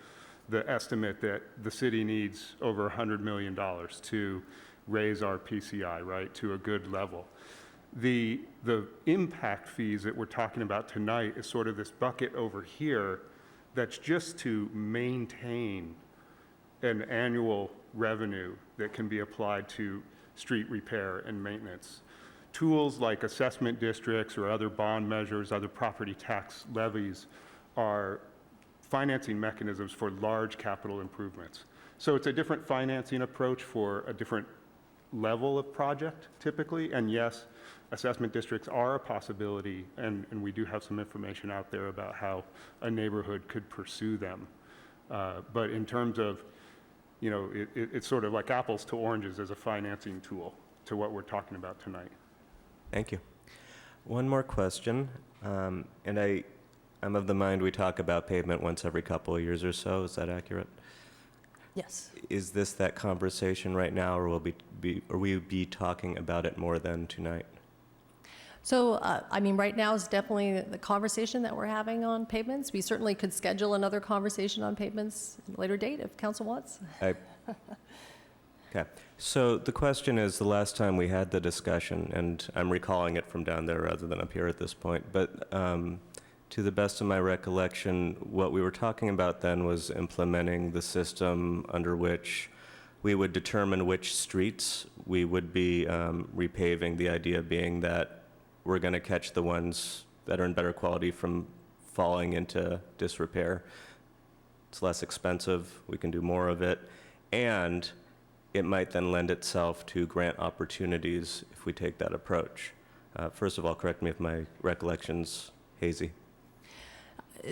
estimate that the city needs over $100 million to raise our PCI, right, to a good level. The impact fees that we're talking about tonight is sort of this bucket over here that's just to maintain an annual revenue that can be applied to street repair and maintenance. Tools like assessment districts or other bond measures, other property tax levies are financing mechanisms for large capital improvements. So it's a different financing approach for a different level of project typically, and yes, assessment districts are a possibility, and we do have some information out there about how a neighborhood could pursue them. But in terms of, it's sort of like apples to oranges as a financing tool to what we're talking about tonight. Thank you. One more question, and I'm of the mind we talk about pavement once every couple of years or so. Is that accurate? Yes. Is this that conversation right now, or will we be talking about it more than tonight? So, right now is definitely the conversation that we're having on pavements. We certainly could schedule another conversation on pavements at a later date if council wants. Okay. So the question is, the last time we had the discussion, and I'm recalling it from down there rather than up here at this point, but to the best of my recollection, what we were talking about then was implementing the system under which we would determine which streets we would be repaving, the idea being that we're going to catch the ones that are in better quality from falling into disrepair. It's less expensive, we can do more of it, and it might then lend itself to grant opportunities if we take that approach. First of all, correct me if my recollection's hazy.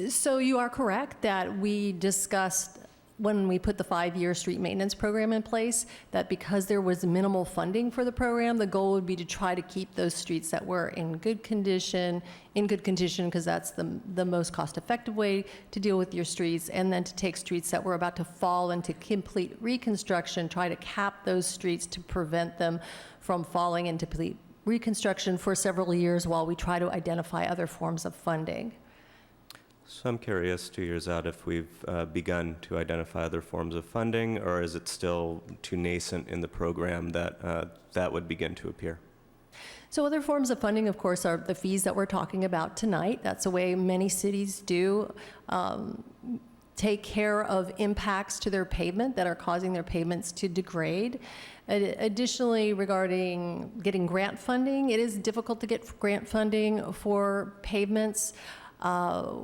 So you are correct that we discussed when we put the 5-year street maintenance program in place, that because there was minimal funding for the program, the goal would be to try to keep those streets that were in good condition, because that's the most cost-effective way to deal with your streets, and then to take streets that were about to fall into complete reconstruction, try to cap those streets to prevent them from falling into complete reconstruction for several years while we try to identify other forms of funding. So I'm curious, 2 years out, if we've begun to identify other forms of funding, or is it still too nascent in the program that that would begin to appear? So other forms of funding, of course, are the fees that we're talking about tonight. That's the way many cities do take care of impacts to their pavement that are causing their pavements to degrade. Additionally, regarding getting grant funding, it is difficult to get grant funding for pavements.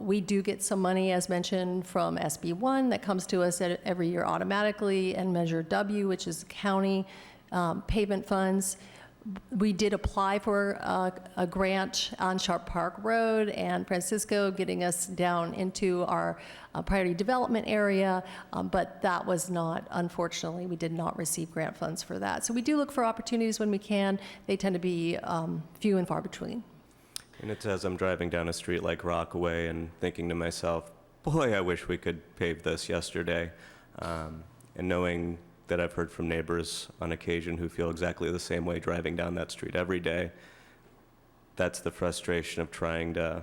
We do get some money, as mentioned, from SB1 that comes to us every year automatically, and Measure W, which is county pavement funds. We did apply for a grant on Sharp Park Road and Francisco, getting us down into our priority development area, but that was not, unfortunately, we did not receive grant funds for that. So we do look for opportunities when we can. They tend to be few and far between. And it's as I'm driving down a street like Rockaway and thinking to myself, boy, I wish we could pave this yesterday. And knowing that I've heard from neighbors on occasion who feel exactly the same way driving down that street every day, that's the frustration of trying to,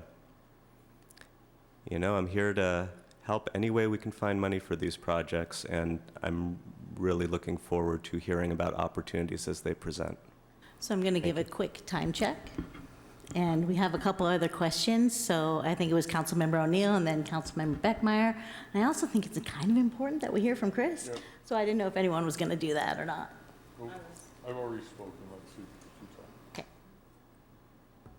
I'm here to help any way we can find money for these projects, and I'm really looking forward to hearing about opportunities as they present. So I'm going to give a quick time check. And we have a couple other questions. So I think it was Councilmember O'Neill and then Councilmember Beckmeyer. And I also think it's kind of important that we hear from Chris. Yep. So I didn't know if anyone was going to do that or not. I've already spoken, let's see. Okay.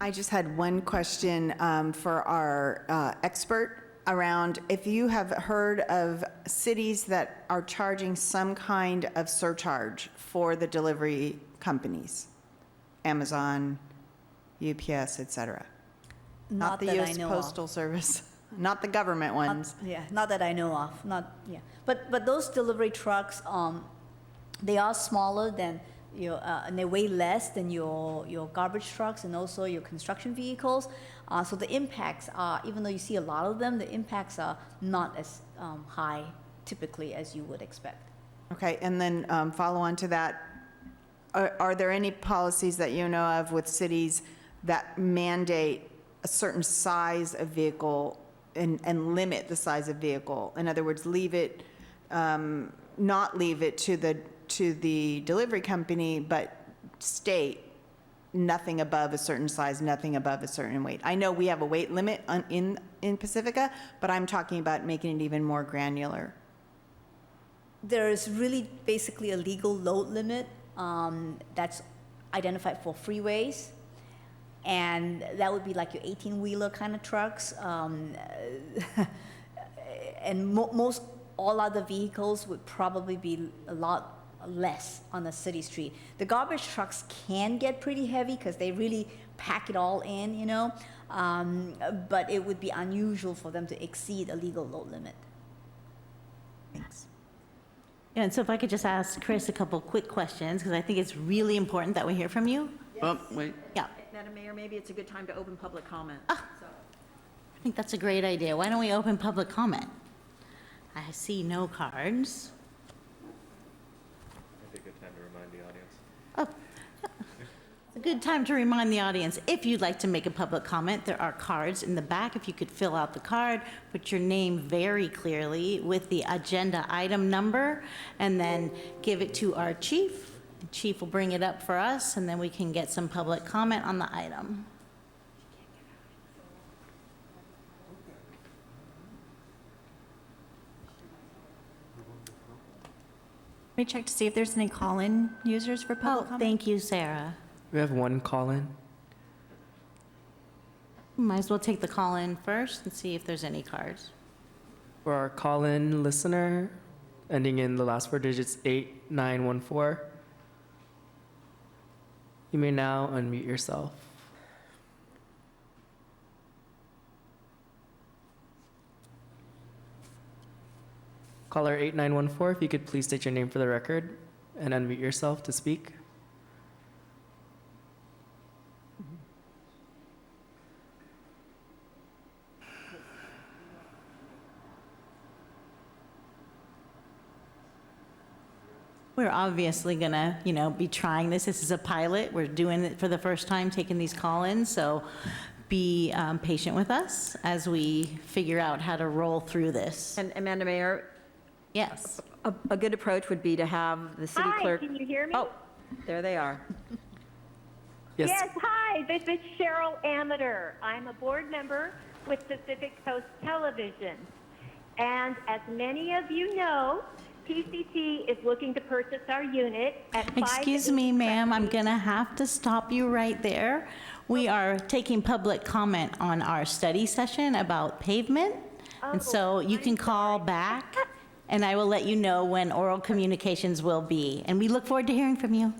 I just had one question for our expert around if you have heard of cities that are charging some kind of surcharge for the delivery companies, Amazon, UPS, et cetera. Not the that I U.S. know Postal Service, not the government ones. Not that I know of, But those delivery trucks, they are smaller than and they weigh less than your garbage trucks and also your construction vehicles. So the impacts are, even though you see a lot of them, the impacts are not as high typically as you would expect. Okay, and then follow on to that, are there any policies that you know of with cities that mandate a certain size of vehicle and limit the size of vehicle? In other words, not leave it to the delivery company, but state nothing above a certain size, nothing above a certain weight. I know we have a weight limit in Pacifica, but I'm talking about making it even more granular. There is really basically a legal load limit that's identified for freeways. And that would be like your 18-wheeler kind of trucks. And most all other vehicles would probably be a lot less on a city street. The garbage trucks can get pretty heavy because they really pack it all in, but it would be unusual for them to exceed a legal load limit. Thanks. And so if I could just ask Chris a couple quick questions, because I think it's really important that we hear from you. Oh, wait. Yeah, Madam Mayor, maybe it's a good time to open public comment. I think that's a great idea. Why don't we open public comment? I see no cards. Might be a good time to remind the audience. Oh, it's a good time to remind the audience, if you'd like to make a public comment, there are cards in the back. If you could fill out the card, put your name very clearly with the agenda item number, and then give it to our chief. Chief will bring it up for us, and then we can get some public comment on the item. Let me check to see if there's any call-in users for Oh, public comment. thank you, Sarah. We have one call-in. Might as well take the call in first and see if there's any cards. For our call-in listener, ending in the last four digits 8914. You may now unmute yourself. Caller 8914, if you could please state your name for the record and unmute yourself to speak. We're obviously gonna, be trying this. This is a pilot. We're doing it for the first time, taking these call-ins, so be patient with us as we figure out how to roll through this. And Madam Mayor, Yes. a good approach would be to have the city clerk. Hi, can you hear me? Oh, there they are. Yes. Yes, hi, this is Cheryl Amateur. I'm a board member with Pacific Coast Television. And as many of you know, PCC is looking to purchase our unit at 5 Excuse me, ma'am, I'm gonna have to stop you right there. We are taking public comment on our study session about pavement, and so you can call back, and I will let you know when oral communications will be. And we look forward to hearing from you.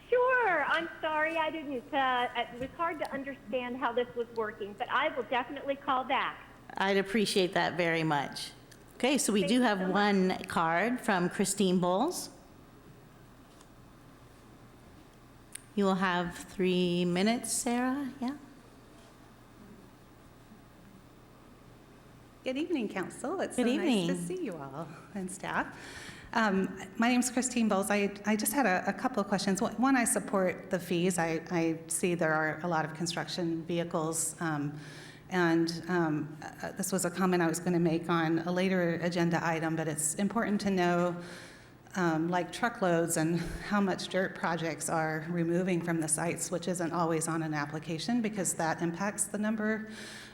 Sure, I'm sorry I didn't, it was hard to understand how this was working, but I will definitely call back. I'd appreciate that very much. Okay, so we do have one card from Christine Bowles. You will have 3 minutes, Sarah, yeah? Good evening, Council. It's Good so evening. nice to see you all and staff. My name's Christine Bowles. I just had a couple of questions. One, I support the fees. I see there are a lot of construction vehicles, and this was a comment I was going to make on a later agenda item, but it's important to know like truckloads and how much dirt projects are removing from the sites, which isn't always on an application because that impacts the number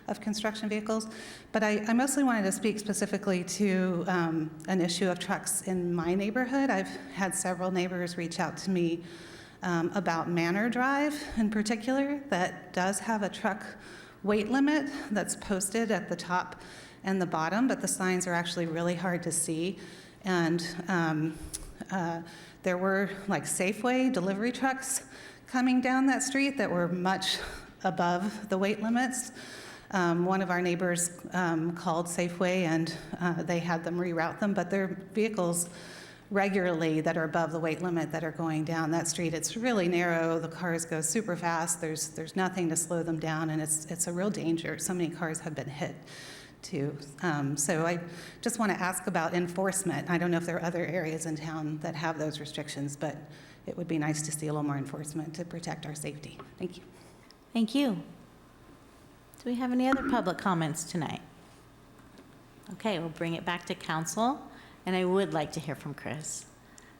of construction vehicles. But I mostly wanted to speak specifically to an issue of trucks in my neighborhood. I've had several neighbors reach out to me about Manor Drive in particular that does have a truck weight limit that's posted at the top and the bottom, but the signs are actually really hard to see. And there were like Safeway delivery trucks coming down that street that were much above the weight limits. One of our neighbors called Safeway and they had them reroute them, but there are vehicles regularly that are above the weight limit that are going down that street. It's really narrow. The cars go super fast. There's nothing to slow them down, and it's a real danger. So many cars have been hit too. So I just want to ask about enforcement. I don't know if there are other areas in town that have those restrictions, but it would be nice to see a little more enforcement to protect our safety. Thank you. Thank you. Do we have any other public comments tonight? Okay, we'll bring it back to council, and I would like to hear from Chris.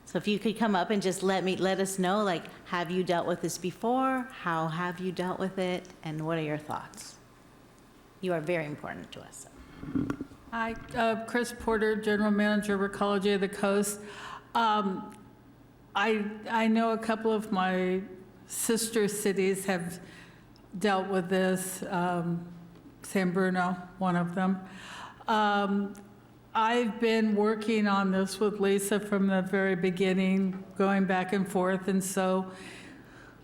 So if you could come up and just let us know, like, have you dealt with this before? How have you dealt with it? And what are your thoughts? You are very important to us. Hi, Chris Porter, General Manager, Recology of the Coast. I know a couple of my sister cities have dealt with this, San Bruno, one of them. I've been working on this with Lisa from the very beginning, going back and forth, and so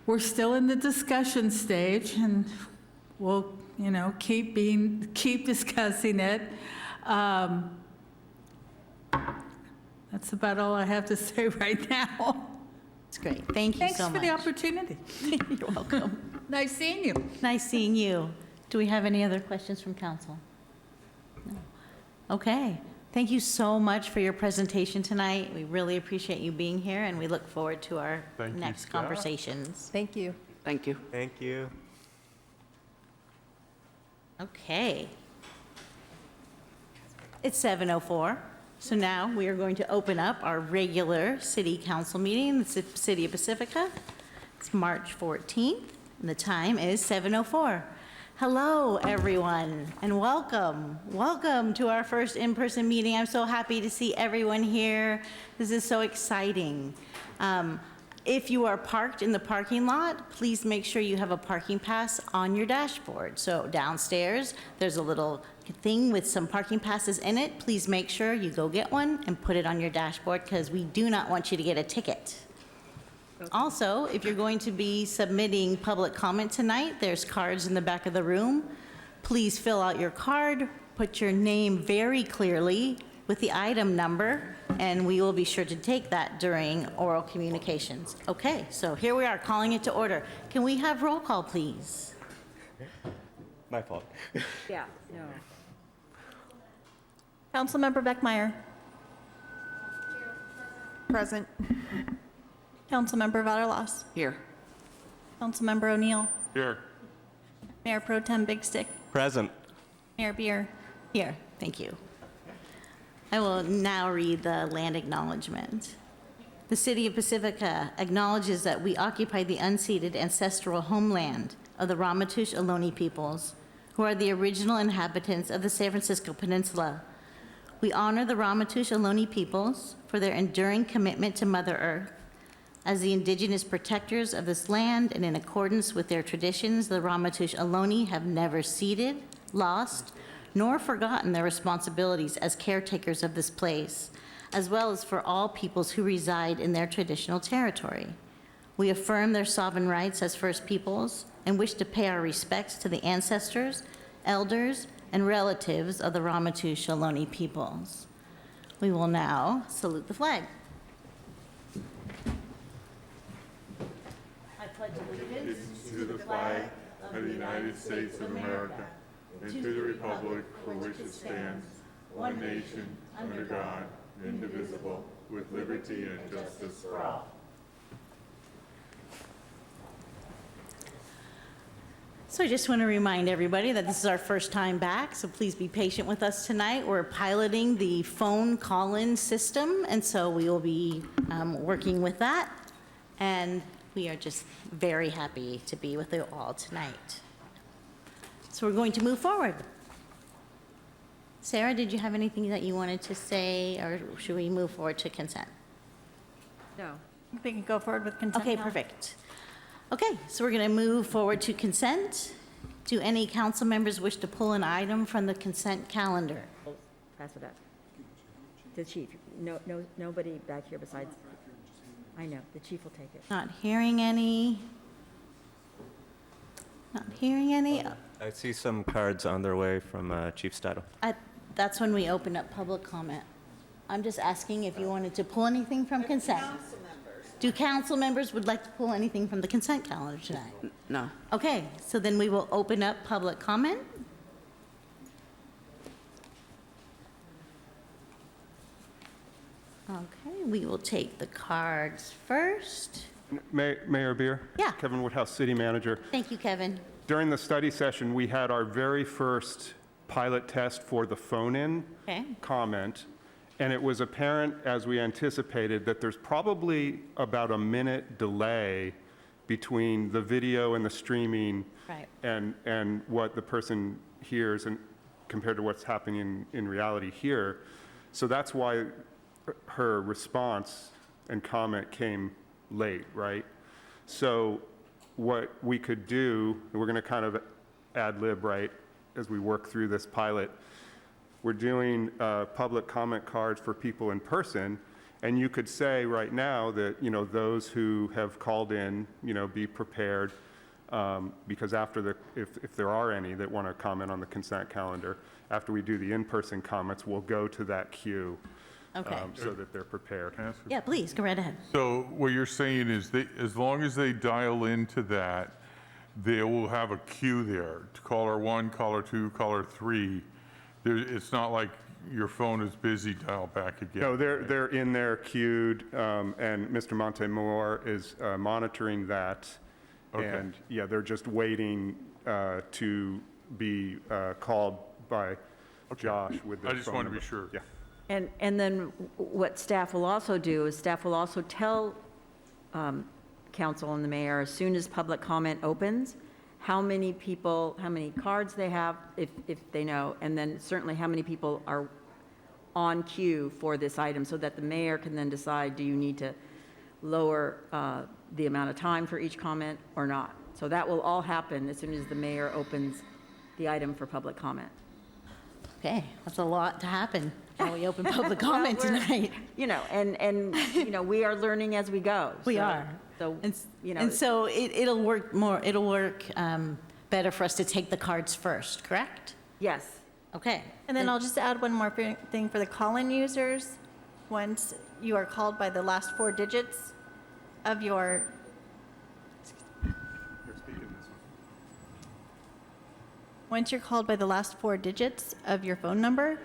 we're still in the discussion stage, and we'll, keep discussing it. That's about all I have to say right now. It's great. Thank you so much. Thanks for the opportunity. You're welcome. Nice seeing you. Nice seeing you. Do we have any other questions from council? No. Okay. Thank you so much for your presentation tonight. We really appreciate you being here, and we look forward to our Thank you, next staff. conversations. Thank you. Thank you. Thank you. Okay. It's 7:04, so now we are going to open up our regular city council meeting in the city of Pacifica. It's March 14th, and the time is 7:04. Hello, everyone, and welcome. Welcome to our first in-person meeting. I'm so happy to see everyone here. This is so exciting. If you are parked in the parking lot, please make sure you have a parking pass on your dashboard. So downstairs, there's a little thing with some parking passes in it. Please make sure you go get one and put it on your dashboard, because we do not want you to get a ticket. Also, if you're going to be submitting public comment tonight, there's cards in the back of the room. Please fill out your card, put your name very clearly with the item number, and we will be sure to take that during oral communications. Okay, so here we are, calling it to order. Can we have roll call, please? My fault. Yeah, no. Councilmember Beckmeyer. Present. Councilmember Vaterlos. Here. Councilmember O'Neill. Here. Mayor Pro Tem Big Stick. Present. Mayor Beer. Here, thank you. I will now read the land acknowledgement. The City of Pacifica acknowledges that we occupy the unceded ancestral homeland of the Ramaytush Ohlone peoples, who are the original inhabitants of the San Francisco Peninsula. We honor the Ramaytush Ohlone peoples for their enduring commitment to Mother Earth. As the indigenous protectors of this land and in accordance with their traditions, the Ramaytush Ohlone have never ceded, lost, nor forgotten their responsibilities as caretakers of this place, as well as for all peoples who reside in their traditional territory. We affirm their sovereign rights as First Peoples and wish to pay our respects to the ancestors, elders, and relatives of the Ramaytush Ohlone peoples. We will now salute the flag. I pledge allegiance To the flag of the United States of America and to the republic for which it stands, one nation, under God, indivisible, with liberty and justice for all. So I just want to remind everybody that this is our first time back, so please be patient with us tonight. We're piloting the phone call-in system, and so we will be working with that. And we are just very happy to be with you all tonight. So we're going to move forward. Sarah, did you have anything that you wanted to say, or should we move forward to consent? No. We can go forward with consent Okay, now. perfect. Okay, so we're going to move forward to consent. Do any council members wish to pull an item from the consent calendar? Pass it up. The chief. No, nobody back here besides, I know, the chief will take it. Not hearing any. Not hearing any. I see some cards on their way from Chief Stidle. That's when we open up public comment. I'm just asking if you wanted to pull anything from consent. Do council members would like to pull anything from the consent calendar tonight? No. Okay, so then we will open up public comment. Okay, we will take the cards first. Mayor Beer? Yeah. Kevin Woodhouse, City Manager. Thank you, Kevin. During the study session, we had our very first pilot test for the phone-in Okay. comment, and it was apparent, as we anticipated, that there's probably about a minute delay between the video and the streaming Right. and what the person hears and compared to what's happening in reality here. So that's why her response and comment came late, right? So what we could do, and we're going to kind of ad lib, right, as we work through this pilot, we're doing public comment cards for people in person, and you could say right now that, you know, those who have called in, you know, be prepared, because after if there are any that want to comment on the consent calendar, after we do the in-person comments, we'll go to that queue. Okay. so that they're prepared. Yeah, please, go right ahead. So what you're saying is as long as they dial into that, they will have a queue there, to caller 1, caller 2, caller 3. It's not like your phone is busy, dial back again. No, they're in there queued, and Mr. Montemor is monitoring that. Okay. And, yeah, they're just waiting to be called by Josh with their I phone just wanted to number. be sure. Yeah. And then what staff will also do is staff will also tell council and the mayor, as soon as public comment opens, how many people, how many cards they have, if they know, and then certainly how many people are on queue for this item, so that the mayor can then decide, do you need to lower the amount of time for each comment or not? So that will all happen as soon as the mayor opens the item for public comment. Okay, that's a lot to happen when we open public comment Well, we're- tonight. You know, and we are learning as we go. We So- are. So, you know. And so it'll work better for us to take the cards first, correct? Yes. Okay. And then I'll just add one more thing for the call-in users. Once you are called by the last 4 digits of your, once you're called by the last 4 digits of your phone number,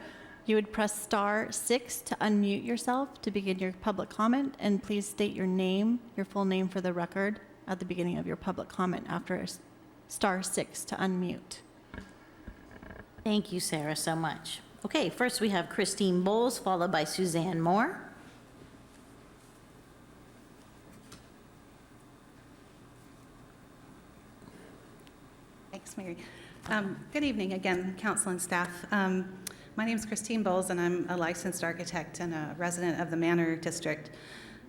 you would press *6 to unmute yourself to begin your public comment, and please state your name, your full name for the record at the beginning of your public comment after *6 to unmute. Thank you, Sarah, so much. Okay, first we have Christine Bowles, followed by Suzanne Moore. Thanks, Mary. Good evening again, council and staff. My name is Christine Bowles, and I'm a licensed architect and a resident of the Manor District.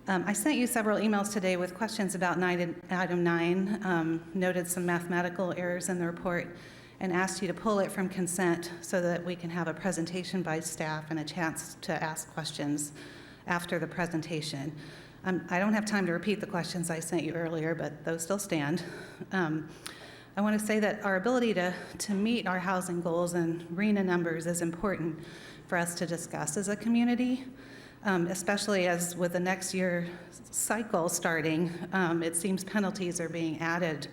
I sent you several emails today with questions about item 9, noted some mathematical errors in the report, and asked you to pull it from consent so that we can have a presentation by staff and a chance to ask questions after the presentation. I don't have time to repeat the questions I sent you earlier, but those still stand. I want to say that our ability to meet our housing goals and RENA numbers is important for us to discuss as a community, especially as with the next year cycle starting, it seems penalties are being added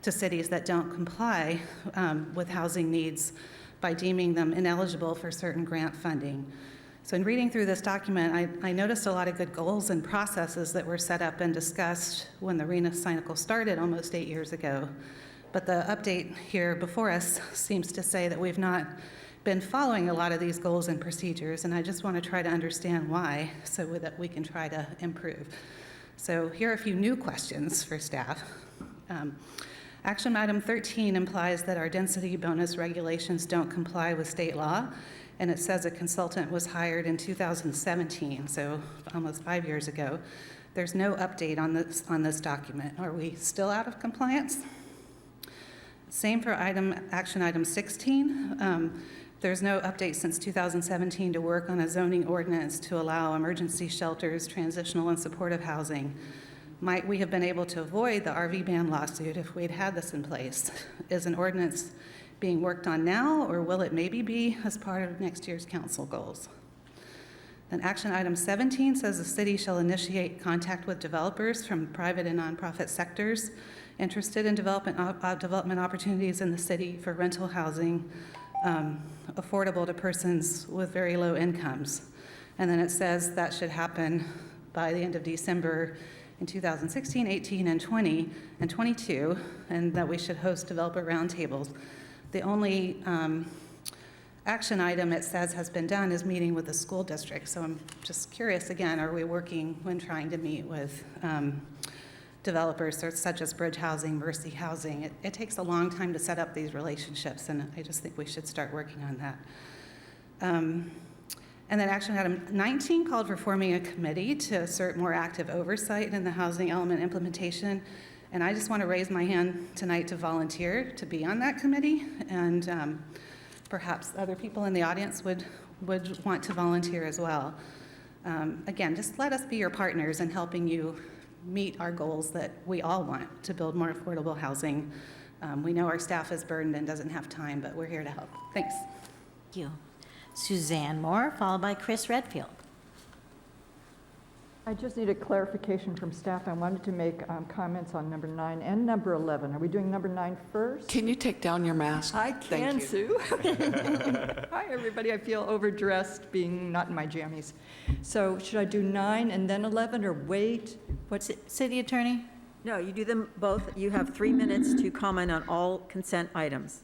to cities that don't comply with housing needs by deeming them ineligible for certain grant funding. So in reading through this document, I noticed a lot of good goals and processes that were set up and discussed when the RENA cycle started almost 8 years ago. But the update here before us seems to say that we've not been following a lot of these goals and procedures, and I just want to try to understand why so that we can try to improve. So here are a few new questions for staff. Action item 13 implies that our density bonus regulations don't comply with state law, and it says a consultant was hired in 2017, so almost 5 years ago. There's no update on this document. Are we still out of compliance? Same for action item 16. There's no update since 2017 to work on a zoning ordinance to allow emergency shelters, transitional and supportive housing. Might we have been able to avoid the RV ban lawsuit if we'd had this in place? Is an ordinance being worked on now, or will it maybe be as part of next year's council goals? Then action item 17 says the city shall initiate contact with developers from private and nonprofit sectors interested in development opportunities in the city for rental housing affordable to persons with very low incomes. And then it says that should happen by the end of December in 2016, 18, and 20, and 22, and that we should host developer roundtables. The only action item it says has been done is meeting with the school district. So I'm just curious, again, are we working when trying to meet with developers such as Bridge Housing, Mercy Housing? It takes a long time to set up these relationships, and I just think we should start working on that. And then action item 19 called for forming a committee to assert more active oversight in the housing element implementation. And I just want to raise my hand tonight to volunteer to be on that committee, and perhaps other people in the audience would want to volunteer as well. Again, just let us be your partners in helping you meet our goals that we all want to build more affordable housing. We know our staff is burdened and doesn't have time, but we're here to help. Thanks. Thank you. Suzanne Moore, followed by Chris Redfield. I just need a clarification from staff. I wanted to make comments on number 9 and number 11. Are we doing number 9 first? Can you take down your mask? I Thank can, you. Sue. Hi, everybody. I feel overdressed being not in my jammies. So should I do 9 and then 11 or wait? What's it? City Attorney? No, you do them both. You have 3 minutes to comment on all consent items.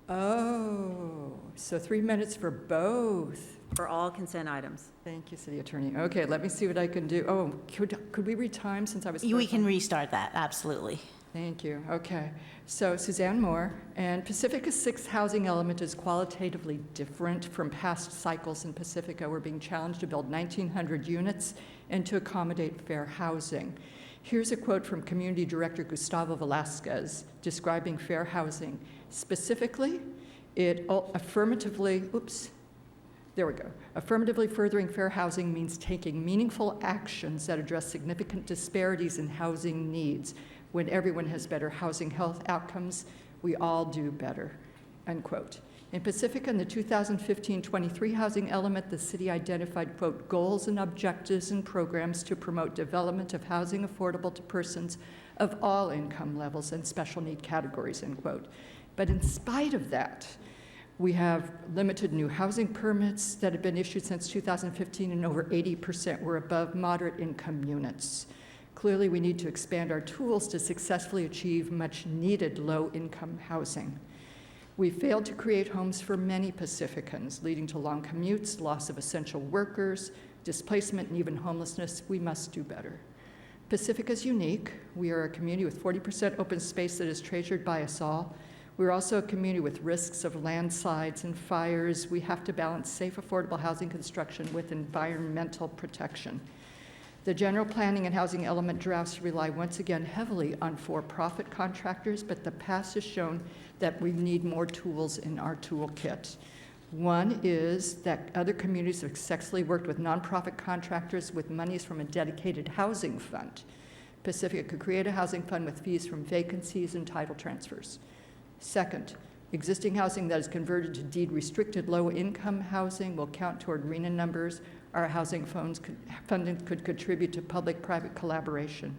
Oh, so 3 minutes for both. For all consent items. Thank you, City Attorney. Okay, let me see what I can do. Oh, could we read time since I was? We can restart that, absolutely. Thank you. Okay. So Suzanne Moore, and Pacifica's 6th housing element is qualitatively different from past cycles in Pacifica. We're being challenged to build 1,900 units and to accommodate fair housing. Here's a quote from Community Director Gustavo Velasquez describing fair housing. Specifically, it affirmatively furthering fair housing means taking meaningful actions that address significant disparities in housing needs. When everyone has better housing health outcomes, we all do better, unquote. In Pacifica, in the 2015-23 housing element, the city identified, quote, goals and objectives and programs to promote development of housing affordable to persons of all income levels and special need categories, end quote. But in spite of that, we have limited new housing permits that have been issued since 2015, and over 80% were above moderate income units. Clearly, we need to expand our tools to successfully achieve much needed low income housing. We failed to create homes for many Pacificans, leading to long commutes, loss of essential workers, displacement, and even homelessness. We must do better. Pacifica is unique. We are a community with 40% open space that is treasured by us all. We're also a community with risks of landslides and fires. We have to balance safe, affordable housing construction with environmental protection. The general planning and housing element drafts rely once again heavily on for-profit contractors, but the past has shown that we need more tools in our toolkit. One is that other communities have successfully worked with nonprofit contractors with monies from a dedicated housing fund. Pacifica could create a housing fund with fees from vacancies and title transfers. Second, existing housing that is converted to deed-restricted low-income housing will count toward RENA numbers. Our housing funding could contribute to public-private collaboration.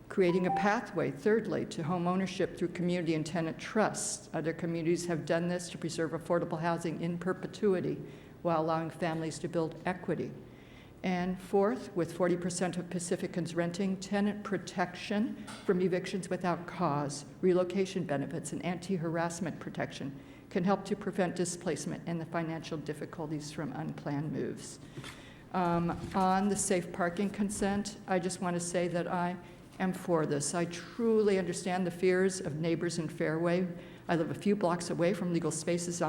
Creating a pathway, thirdly, to home ownership through community and tenant trusts. Other communities have done this to preserve affordable housing in perpetuity while allowing families to build equity. And fourth, with 40% of Pacificans renting, tenant protection from evictions without cause, relocation benefits, and anti-harassment protection can help to prevent displacement and the financial difficulties from unplanned moves. On the safe parking consent, I just want to say that I am for this. I truly understand the fears of neighbors in Fairway. I live a few blocks away from legal spaces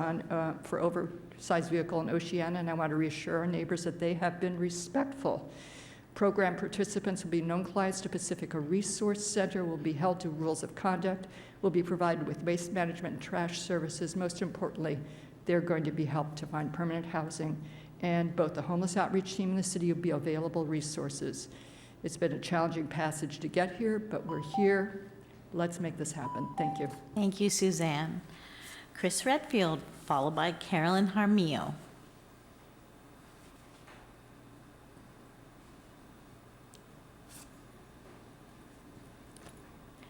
for oversized vehicle in Oceana, and I want to reassure our neighbors that they have been respectful. Program participants will be localized to Pacifica Resource Center, will be held to rules of conduct, will be provided with waste management and trash services. Most importantly, they're going to be helped to find permanent housing, and both the homeless outreach team and the city will be available resources. It's been a challenging passage to get here, but we're here. Let's make this happen. Thank you. Thank you, Suzanne. Chris Redfield, followed by Carolyn Harmillo.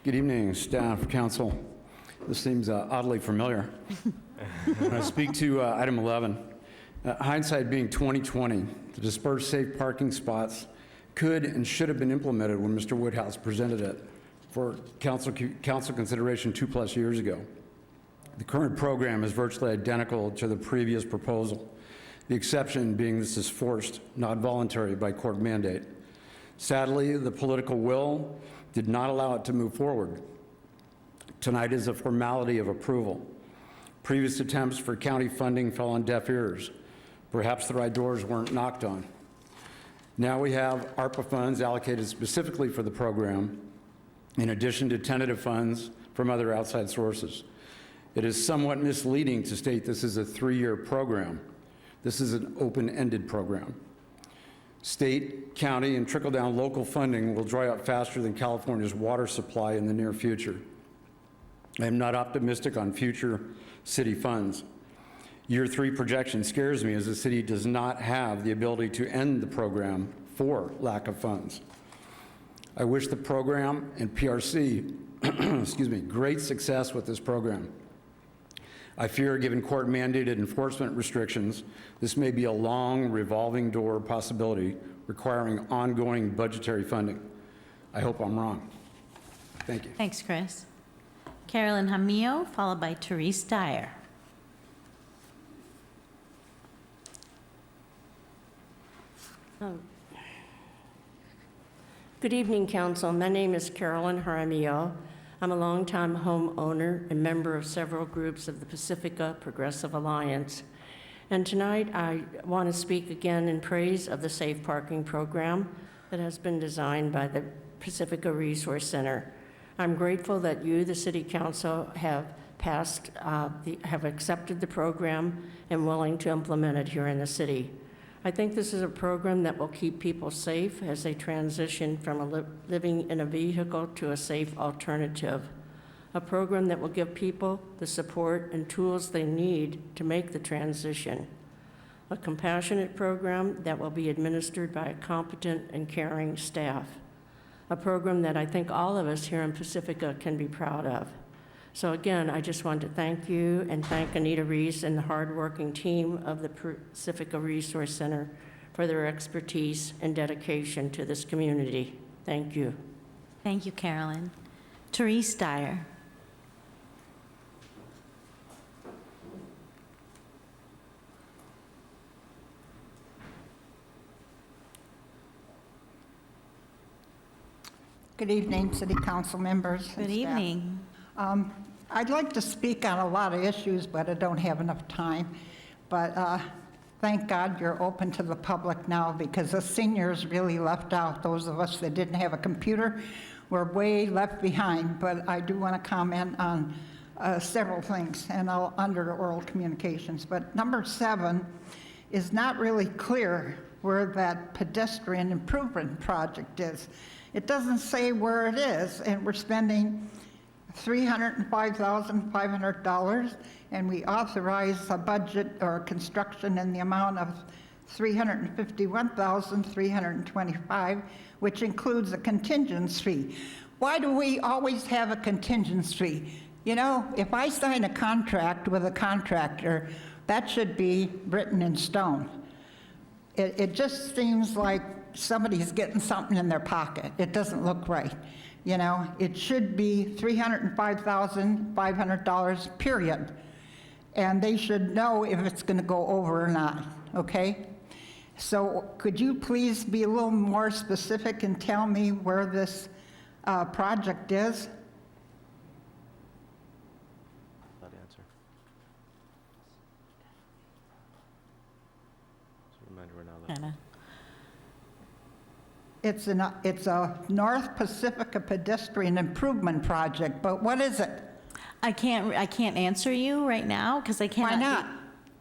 Good evening, staff, council. This seems oddly familiar. When I speak to item 11, hindsight being 2020, the dispersed safe parking spots could and should have been implemented when Mr. Woodhouse presented it for council consideration 2+ years ago. The current program is virtually identical to the previous proposal, the exception being this is forced, not voluntary by court mandate. Sadly, the political will did not allow it to move forward. Tonight is a formality of approval. Previous attempts for county funding fell on deaf ears. Perhaps the right doors weren't knocked on. Now we have ARPA funds allocated specifically for the program, in addition to tentative funds from other outside sources. It is somewhat misleading to state this is a 3-year program. This is an open-ended program. State, county, and trickle-down local funding will dry up faster than California's water supply in the near future. I am not optimistic on future city funds. Year 3 projection scares me as the city does not have the ability to end the program for lack of funds. I wish the program and PRC, excuse me, great success with this program. I fear, given court-mandated enforcement restrictions, this may be a long revolving door possibility requiring ongoing budgetary funding. I hope I'm wrong. Thank you. Thanks, Chris. Carolyn Hamillo, followed by Therese Dyer. Good evening, Council. My name is Carolyn Jaramillo. I'm a longtime homeowner and member of several groups of the Pacifica Progressive Alliance. And tonight, I want to speak again in praise of the Safe Parking Program that has been designed by the Pacifica Resource Center. I'm grateful that you, the City Council, have accepted the program and willing to implement it here in the city. I think this is a program that will keep people safe as they transition from living in a vehicle to a safe alternative. A program that will give people the support and tools they need to make the transition. A compassionate program that will be administered by a competent and caring staff. A program that I think all of us here in Pacifica can be proud of. So again, I just want to thank you and thank Anita Reese and the hardworking team of the Pacifica Resource Center for their expertise and dedication to this community. Thank you. Thank you, Carolyn. Therese Dyer. Good evening, City Council members. and Good staff. evening. I'd like to speak on a lot of issues, but I don't have enough time. But thank God you're open to the public now, because the seniors really left out. Those of us that didn't have a computer were way left behind. But I do want to comment on several things, and under oral communications. But number 7 is not really clear where that pedestrian improvement project is. It doesn't say where it is, and we're spending $305,500, and we authorize a budget or construction in the amount of $351,325, which includes a contingency fee. Why do we always have a contingency fee? You know, if I sign a contract with a contractor, that should be written in stone. It just seems like somebody's getting something in their pocket. It doesn't look right. You know, it should be $305,500, period. And they should know if it's going to go over or not, okay? So could you please be a little more specific and tell me where this project is? That answer. Just a reminder we're now Anna. It's a North Pacifica pedestrian improvement project, but what is it? I can't answer you right now because I can't. Why not?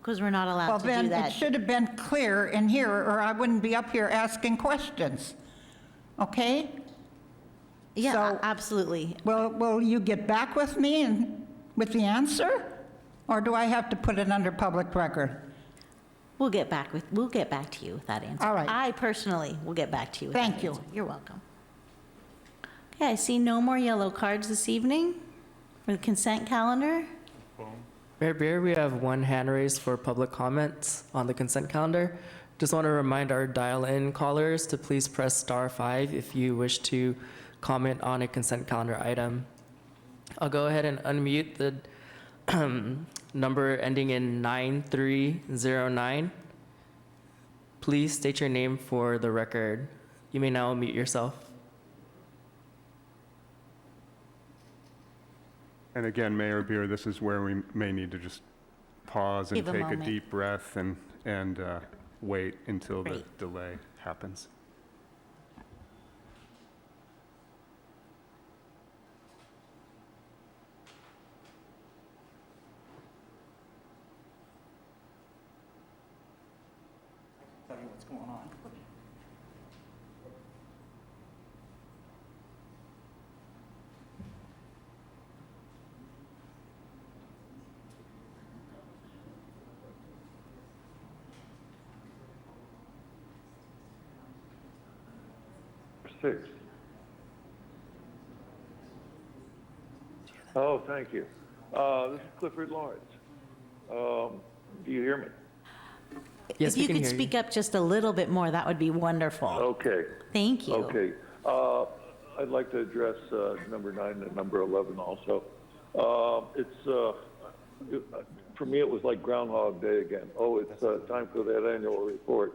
Because we're not allowed Well, to do then that. it should have been clear in here, or I wouldn't be up here asking questions. Okay? Yeah, So- absolutely. Will you get back with me and with the answer? Or do I have to put it under public record? We'll get back to you with that answer. All right. I personally will get back to you with Thank that you. answer. You're welcome. Okay, I see no more yellow cards this evening for the consent calendar. Mayor Beer, we have one hand raised for public comments on the consent calendar. Just want to remind our dial-in callers to please press *5 if you wish to comment on a consent calendar item. I'll go ahead and unmute the number ending in 9309. Please state your name for the record. You may now unmute yourself. And again, Mayor Beer, this is where we may need to just pause and Give a take a moment. deep breath and wait until the Great. delay happens. Tell you what's going on. 6th. Oh, thank you. This is Clifford Lawrence. Do you hear me? Yes, If we you can could hear you. speak up just a little bit more, that would be wonderful. Okay. Thank you. Okay. I'd like to address number 9 and number 11 also. For me, it was like Groundhog Day again. Oh, it's time for that annual report.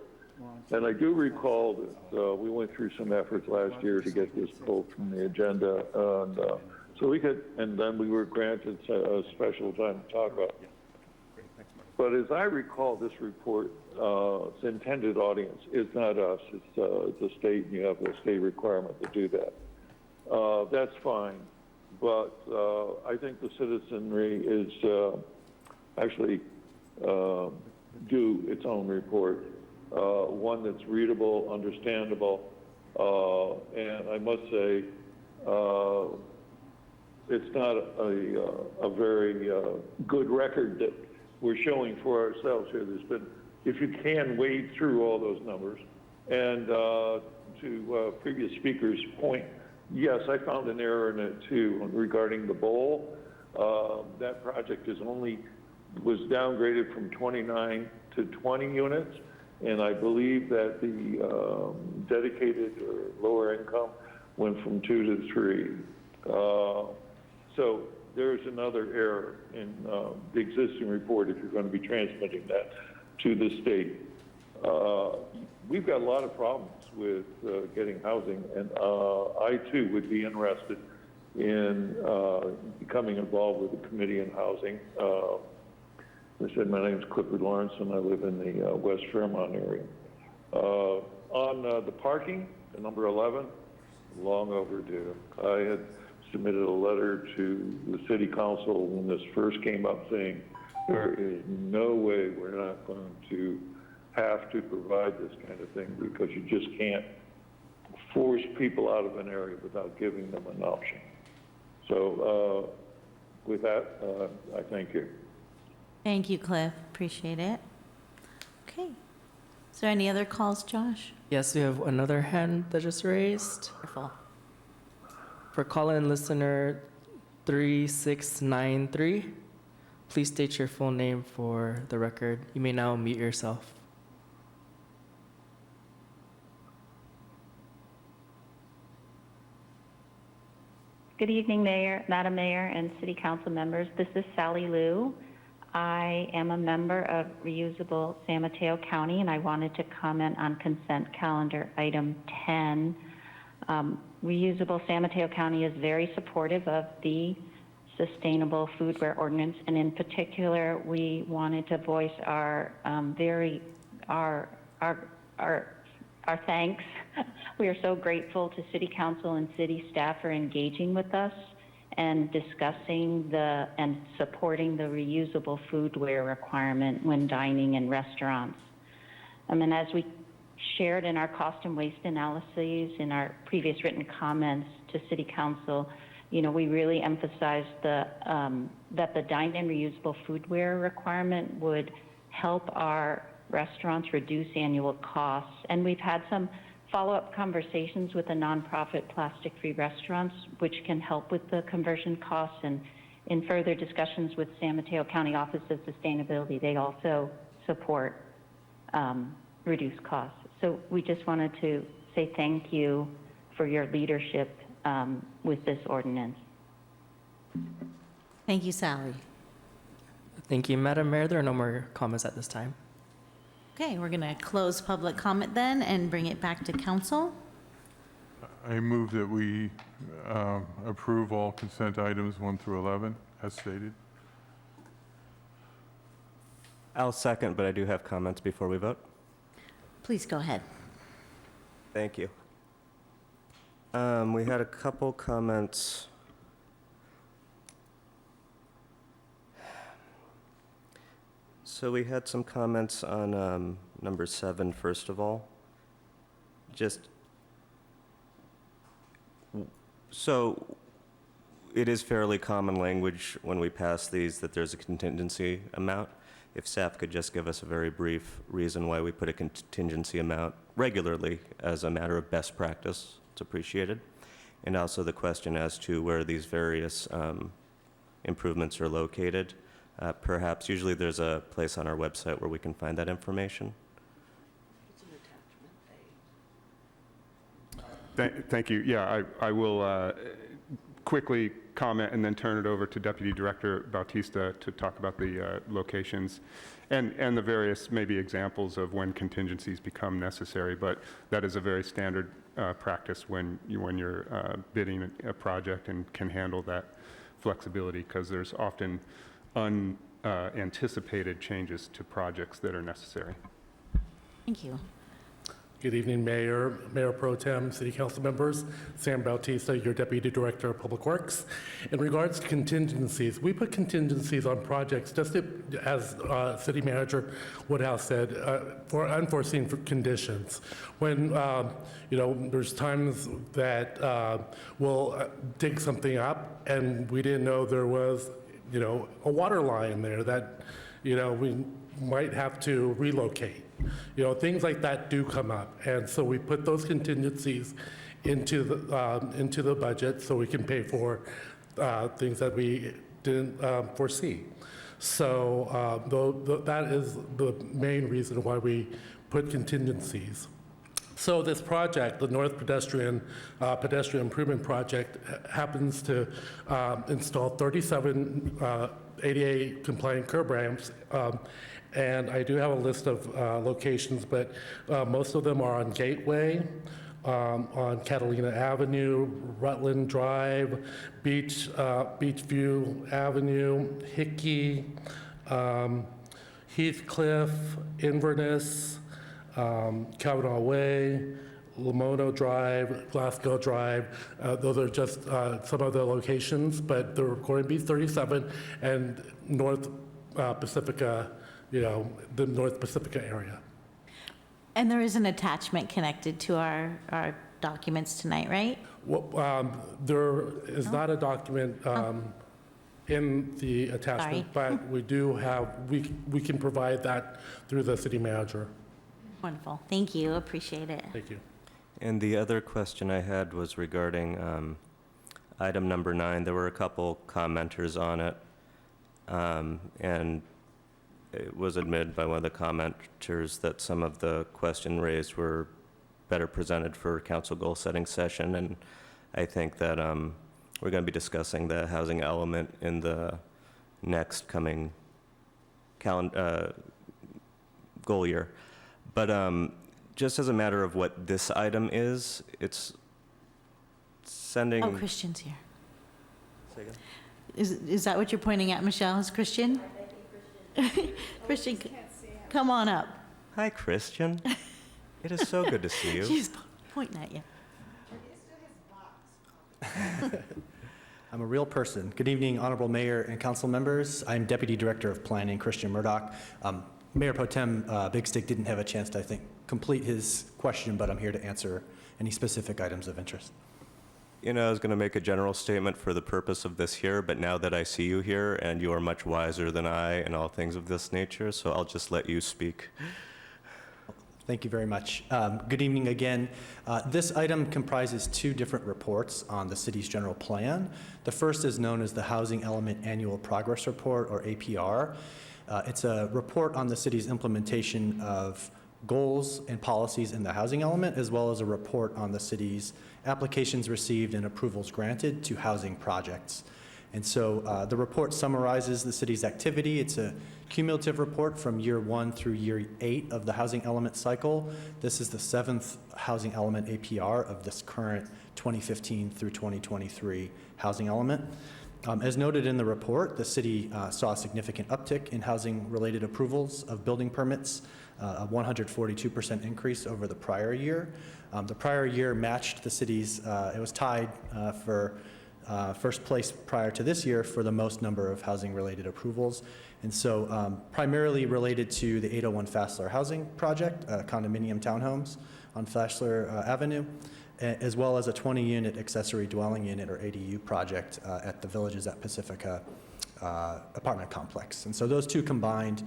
And I do recall that we went through some efforts last year to get this pulled from the agenda. And so we could, and then we were granted a special time to talk about it. But as I recall, this report, its intended audience is not us, it's the state, and you have a state requirement to do that. That's fine, but I think the citizenry is actually do its own report, one that's readable, understandable, and I must say, it's not a very good record that we're showing for ourselves here. There's been, if you can wade through all those numbers, and to previous speakers' point, yes, I found an error in it too regarding the bowl. That project was downgraded from 29 to 20 units, and I believe that the dedicated or lower income went from 2 to 3. So there's another error in the existing report if you're going to be transmitting that to the state. We've got a lot of problems with getting housing, and I too would be interested in becoming involved with the Committee on Housing. As I said, my name is Clifford Lawrence, and I live in the West Fairmont area. On the parking, number 11, long overdue. I had submitted a letter to the City Council when this first came up saying there is no way we're not going to have to provide this kind of thing because you just can't force people out of an area without giving them an option. So with that, I thank you. Thank you, Cliff. Appreciate it. Okay. Is there any other calls, Josh? Yes, we have another hand that just raised. Wonderful. For call-in listener 3693, please state your full name for the record. You may now mute yourself. Good evening, Madam Mayor, and City Council members. This is Sally Liu. I am a member of Reusable San Mateo County, and I wanted to comment on consent calendar item 10. Reusable San Mateo County is very supportive of the Sustainable Foodware Ordinance, and in particular, we wanted to voice our thanks. We are so grateful to City Council and City staff for engaging with us and discussing and supporting the reusable foodware requirement when dining in restaurants. And as we shared in our cost and waste analyses in our previous written comments to City Council, we really emphasized that the dine-in reusable foodware requirement would help our restaurants reduce annual costs. And we've had some follow-up conversations with the nonprofit plastic-free restaurants, which can help with the conversion costs. And in further discussions with San Mateo County Office of Sustainability, they also support reduced costs. So we just wanted to say thank you for your leadership with this ordinance. Thank you, Sally. Thank you, Madam Mayor. There are no more comments at this time. Okay, we're going to close public comment then and bring it back to council. I move that we approve all consent items 1 through 11 as stated. I'll second, but I do have comments before we vote. Please go ahead. Thank you. We had a couple comments. So we had some comments on number 7, first of all. So it is fairly common language when we pass these that there's a contingency amount. If staff could just give us a very brief reason why we put a contingency amount regularly as a matter of best practice It's appreciated. And also the question as to where these various improvements are located. Perhaps, usually there's a place on our website where we can find that information. Thank you. Yeah, I will quickly comment and then turn it over to Deputy Director Bautista to talk about the locations and the various maybe examples of when contingencies become necessary. But that is a very standard practice when you're bidding a project and can handle that flexibility, because there's often unanticipated changes to projects that are necessary. Thank you. Good evening, Mayor, Mayor Pro Tem, City Council members. Sam Bautista, your Deputy Director of Public Works. In regards to contingencies, we put contingencies on projects just as City Manager Woodhouse said, for unforeseen conditions. When, there's times that we'll dig something up and we didn't know there was, a water line there that, we might have to relocate. Things like that do come up, and so we put those contingencies into the budget so we can pay for things that we didn't foresee. So that is the main reason why we put contingencies. So this project, the North Pedestrian Improvement Project, happens to install 37 ADA compliant curb ramps. And I do have a list of locations, but most of them are on Gateway, on Catalina Avenue, Rutland Drive, Beachview Avenue, Hickey, Heathcliff, Inverness, Kavanaugh Way, Lamono Drive, Glasgow Drive. Those are just some of the locations, but there are going to be 37, and North Pacifica, the North Pacifica area. And there is an attachment connected to our documents tonight, right? Well, there is not a document in the attachment, but we do have, we can provide that through the city manager. Wonderful. Thank you. Appreciate it. Thank you. And the other question I had was regarding item number 9. There were a couple commenters on it, and it was admitted by one of the commenters that some of the question raised were better presented for council goal setting session, and I think that we're going to be discussing the housing element in the next coming goal year. But just as a matter of what this item is, it's sending... Oh, Christian's here. Is that what you're pointing at, Michelle? Is Christian? Christian, come on up. Hi, Christian. It is so good to see you. She's pointing at you. I'm a real person. Good evening, Honorable Mayor and Council members. I'm Deputy Director of Planning, Christian Murdoch. Mayor Pro Tem Big Stick didn't have a chance to, I think, complete his question, but I'm here to answer any specific items of interest. I was going to make a general statement for the purpose of this here, but now that I see you here, and you are much wiser than I in all things of this nature, so I'll just let you speak. Thank you very much. Good evening again. This item comprises 2 different reports on the city's general plan. The first is known as the Housing Element Annual Progress Report, or APR. It's a report on the city's implementation of goals and policies in the housing element, as well as a report on the city's applications received and approvals granted to housing projects. And so the report summarizes the city's activity. It's a cumulative report from year 1 through year 8 of the housing element cycle. This is the 7th housing element APR of this current 2015 through 2023 housing element. As noted in the report, the city saw a significant uptick in housing-related approvals of building permits, a 142% increase over the prior year. The prior year matched the city's, it was tied for first place prior to this year for the most number of housing-related approvals. And so primarily related to the 801 Fassler Housing Project, condominium townhomes on Fassler Avenue, as well as a 20-unit accessory dwelling unit, or ADU, project at the Villages at Pacifica apartment complex. And so those 2 combined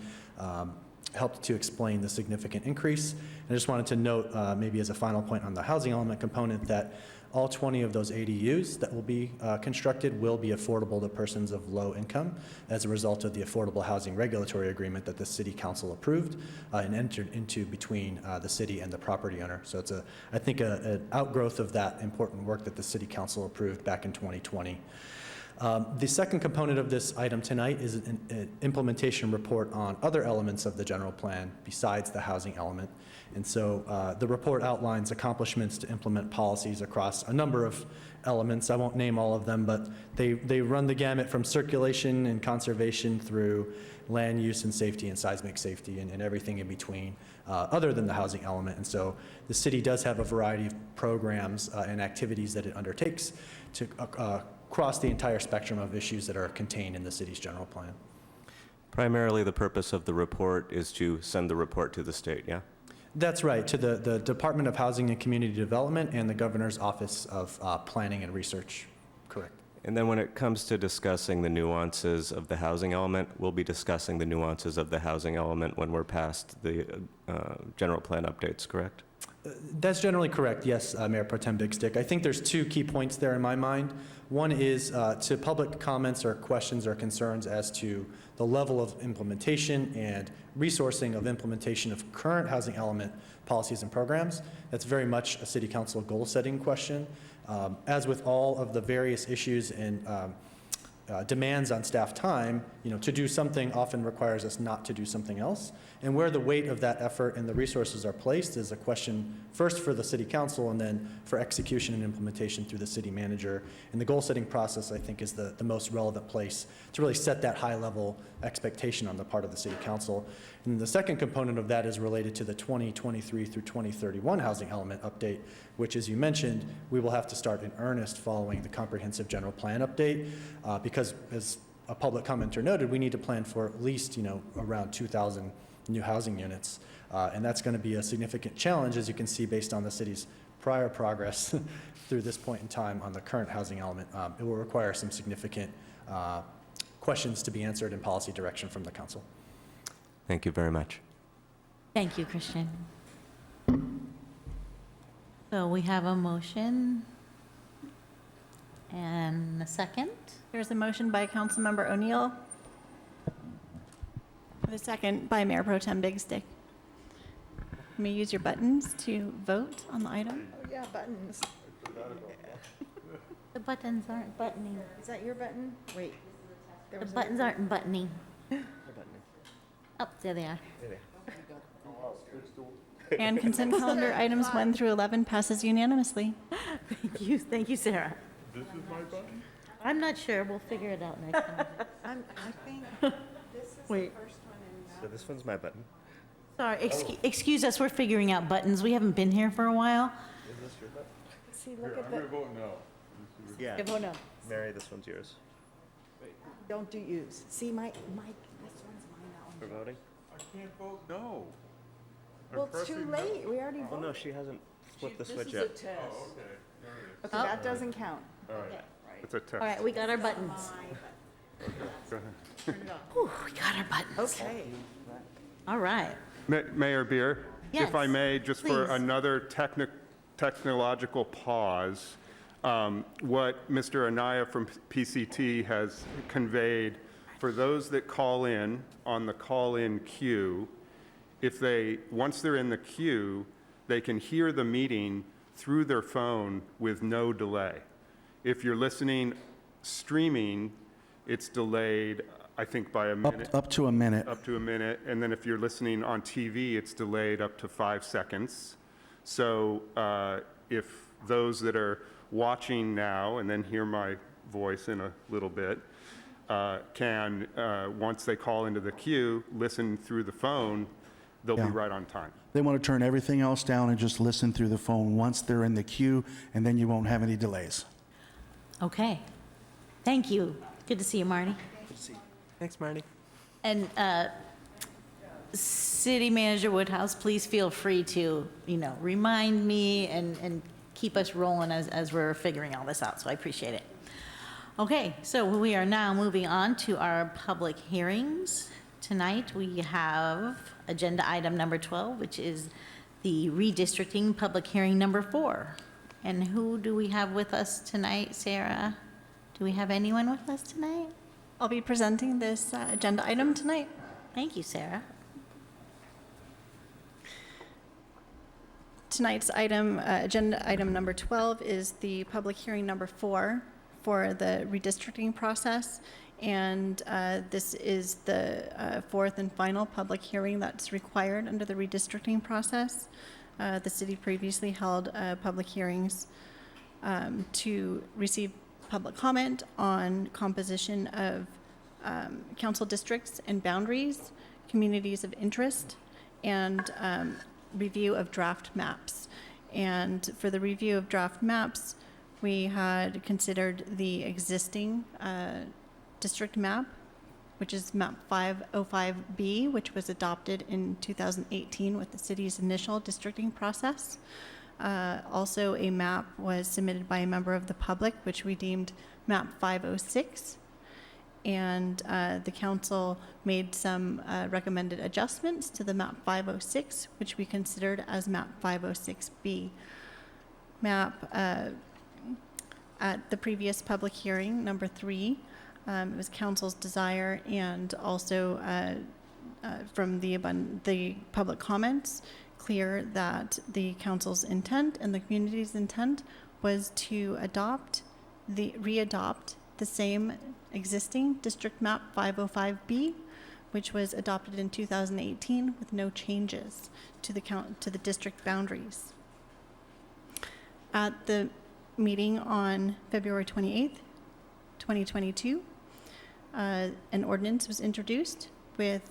helped to explain the significant increase. And I just wanted to note, maybe as a final point on the housing element component, that All 20 of those ADUs that will be constructed will be affordable to persons of low income as a result of the Affordable Housing Regulatory Agreement that the City Council approved and entered into between the city and the property owner. So it's, I think, an outgrowth of that important work that the City Council approved back in 2020. The second component of this item tonight is an implementation report on other elements of the general plan besides the housing element. And so the report outlines accomplishments to implement policies across a number of elements. I won't name all of them, but they run the gamut from circulation and conservation through land use and safety and seismic safety and everything in between, other than the housing element. And so the city does have a variety of programs and activities that it undertakes to across the entire spectrum of issues that are contained in the city's general plan. Primarily, the purpose of the report is to send the report to the state, yeah? That's right, to the Department of Housing and Community Development and the Governor's Office of Planning and Research, correct. And then when it comes to discussing the nuances of the housing element, we'll be discussing the nuances of the housing element when we're past the general plan updates, correct? That's generally correct, yes, Mayor Pro Tem Big Stick. I think there's two key points there in my mind. One is to public comments or questions or concerns as to the level of implementation and resourcing of implementation of current housing element policies and programs. That's very much a City Council goal-setting question. As with all of the various issues and demands on staff time, to do something often requires us not to do something else. And where the weight of that effort and the resources are placed is a question first for the City Council and then for execution and implementation through the city manager. And the goal-setting process, I think, is the most relevant place to really set that high-level expectation on the part of the City Council. And the second component of that is related to the 2023 through 2031 housing element update, which, as you mentioned, we will have to start in earnest following the comprehensive general plan update, because as a public commenter noted, we need to plan for at least, around 2,000 new housing units. And that's going to be a significant challenge, as you can see, based on the city's prior progress through this point in time on the current housing element. It will require some significant questions to be answered in policy direction from the council. Thank you very much. Thank you, Christian. So we have a motion and a second. There's a motion by Councilmember O'Neill. The second by Mayor Pro Tem Big Stick. You may use your buttons to vote on the item. Oh, yeah, buttons. The buttons aren't buttoning. Is that your button? Wait. The buttons aren't buttoning. Oh, there they are. And consent calendar items 1 through 11 passes unanimously. Thank you, Sarah. This is my button? I'm not sure, we'll figure it out next time. I think this is Wait. the first one in So this one's my button. Sorry, excuse us, we're figuring out buttons. We haven't been here for a while. Is this your button? See, Here, look I'm at gonna the, vote no. Yeah. Oh, no. Mary, this one's yours. don't do use. See, Mike, this one's mine, that For one's. voting? I can't vote no. I'm Well, it's too pressing no. late, we already Oh, no, voted. she hasn't flipped the This switch is yet. a test. Oh, okay. There it is. Okay, that doesn't count. All right. It's a test. All right, we got our buttons. Go ahead. Whew, we got our buttons. Okay. All right. Mayor Beer, if I Yes, may, just for please. another technological pause, what Mr. Anaya from PCT has conveyed, for those that call in on the call-in queue, once they're in the queue, they can hear the meeting through their phone with no delay. If you're listening streaming, it's delayed, I think, by a minute. Up to a minute. Up to a minute. And then if you're listening on TV, it's delayed up to 5 seconds. So if those that are watching now and then hear my voice in a little bit can, once they call into the queue, listen through the phone, they'll be right on time. They want to turn everything else down and just listen through the phone once they're in the queue, and then you won't have any delays. Okay. Thank you. Good to see you, Marty. Good to see you. Thanks, Marty. And City Manager Woodhouse, please feel free to, remind me and keep us rolling as we're figuring all this out, so I appreciate it. Okay, so we are now moving on to our public hearings. Tonight, we have agenda item number 12, which is the redistricting public hearing number 4. And who do we have with us tonight, Sarah? Do we have anyone with us tonight? I'll be presenting this agenda item tonight. Thank you, Sarah. Tonight's item, agenda item number 12, is the public hearing number 4 for the redistricting process. And this is the fourth and final public hearing that's required under the redistricting process. The city previously held public hearings to receive public comment on composition of council districts and boundaries, communities of interest, and review of draft maps. And for the review of draft maps, we had considered the existing district map, which is map 505B, which was adopted in 2018 with the city's initial districting process. Also, a map was submitted by a member of the public, which we deemed map 506. And the council made some recommended adjustments to the map 506, which we considered as map 506B. Map at the previous public hearing, number 3, it was council's desire, and also from the public comments, clear that the council's intent and the community's intent was to readopt the same existing district map 505B, which was adopted in 2018 with no changes to the district boundaries. At the meeting on February 28th, 2022, an ordinance was introduced with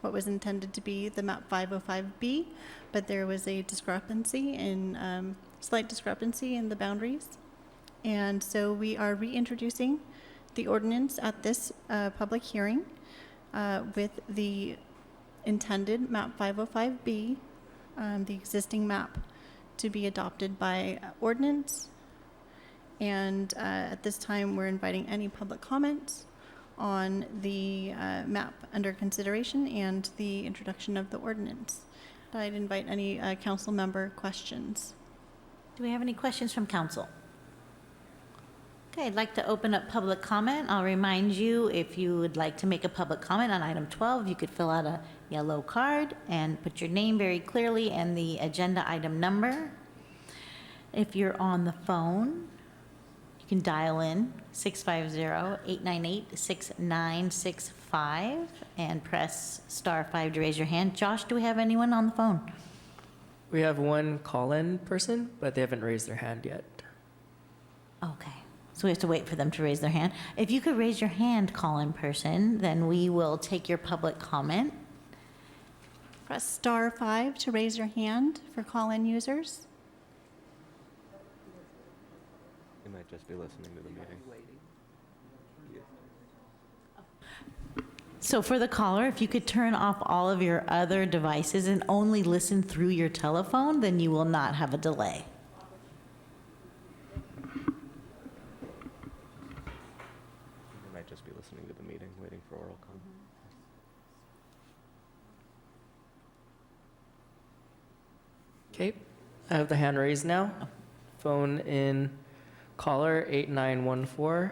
what was intended to be the map 505B, but there was a slight discrepancy in the boundaries. And so we are reintroducing the ordinance at this public hearing with the intended map 505B, the existing map, to be adopted by ordinance. And at this time, we're inviting any public comments on the map under consideration and the introduction of the ordinance. I'd invite any council member questions. Do we have any questions from council? Okay, I'd like to open up public comment. I'll remind you, if you would like to make a public comment on item 12, you could fill out a yellow card and put your name very clearly and the agenda item number. If you're on the phone, you can dial in 650-898-6965 and press *5 to raise your hand. Josh, do we have anyone on the phone? We have one call-in person, but they haven't raised their hand yet. Okay, so we have to wait for them to raise their hand. If you could raise your hand, call-in person, then we will take your public comment. Press *5 to raise your hand for call-in users. They might just be listening to the meeting. So for the caller, if you could turn off all of your other devices and only listen through your telephone, then you will not have a delay. They might just be listening to the meeting, waiting for oral comment. Okay, I have the hand raised now. Phone in caller 8914.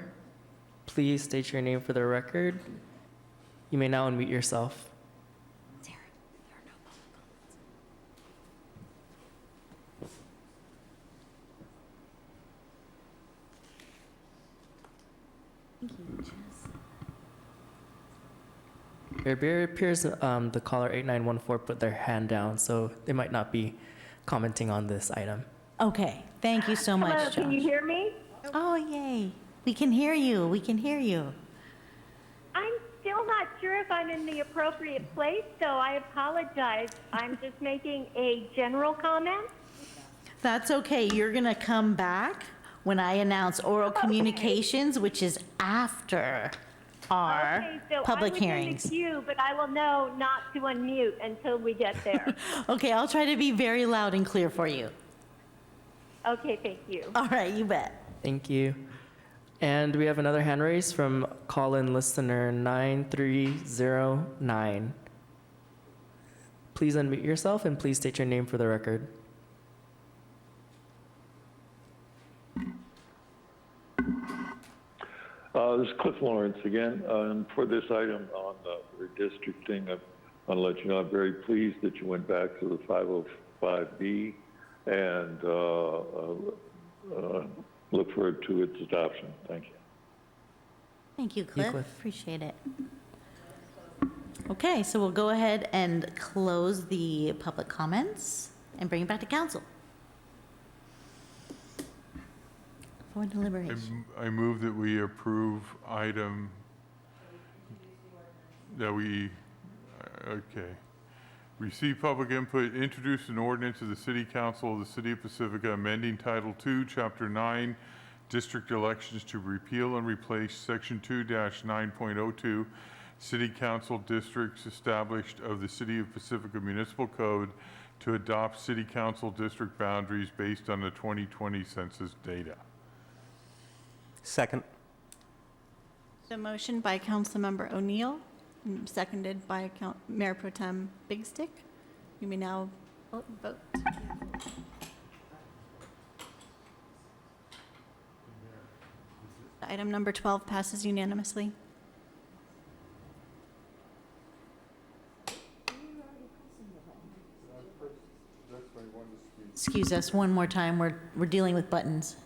Please state your name for the record. You may now unmute yourself. Sarah, there are no public comments. Thank you, It appears the caller 8914 put their hand down, so they might not be commenting on this item. Okay, thank you so much, Hello, Josh. can you hear me? Oh, yay. We can hear you. We can hear you. I'm still not sure if I'm in the appropriate place, so I apologize. I'm just making a general comment. That's okay. You're going to come back when I announce oral communications, which is after our Okay, so public I was hearings. in the queue, but I will know not to unmute until we get there. Okay, I'll try to be very loud and clear for you. Okay, thank you. All right, you bet. Thank you. And we have another hand raise from call-in listener 9309. Please unmute yourself and please state your name for the record. This is Cliff Lawrence again. And for this item on redistricting, I want to let you know I'm very pleased that you went back to the 505B and look forward to its adoption. Thank you. Thank you, Cliff. Appreciate it. Okay, so we'll go ahead and close the public comments and bring it back to council for deliberation. I move that we approve item that we, okay. Receive public input, introduce an ordinance of the City Council of the City of Pacifica amending Title II, Chapter 9, District Elections to repeal and replace Section 2-9.02, City Council Districts established of the City of Pacifica Municipal Code to adopt City Council district boundaries based on the 2020 census data. Second. The motion by Councilmember O'Neill, seconded by Mayor Pro Tem Big Stick. You may now vote. Item number 12 passes unanimously. Excuse us one more time. We're dealing with buttons.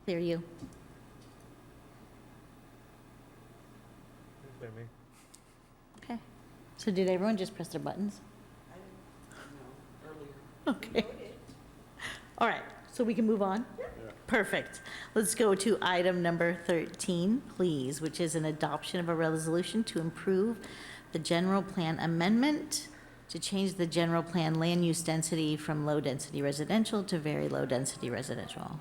Clear you. Okay. So did everyone just press their buttons? Okay. All right, so we can move on? Perfect. Let's go to item number 13, please, which is an adoption of a resolution to improve the general plan amendment to change the general plan land use density from low-density residential to very low-density residential.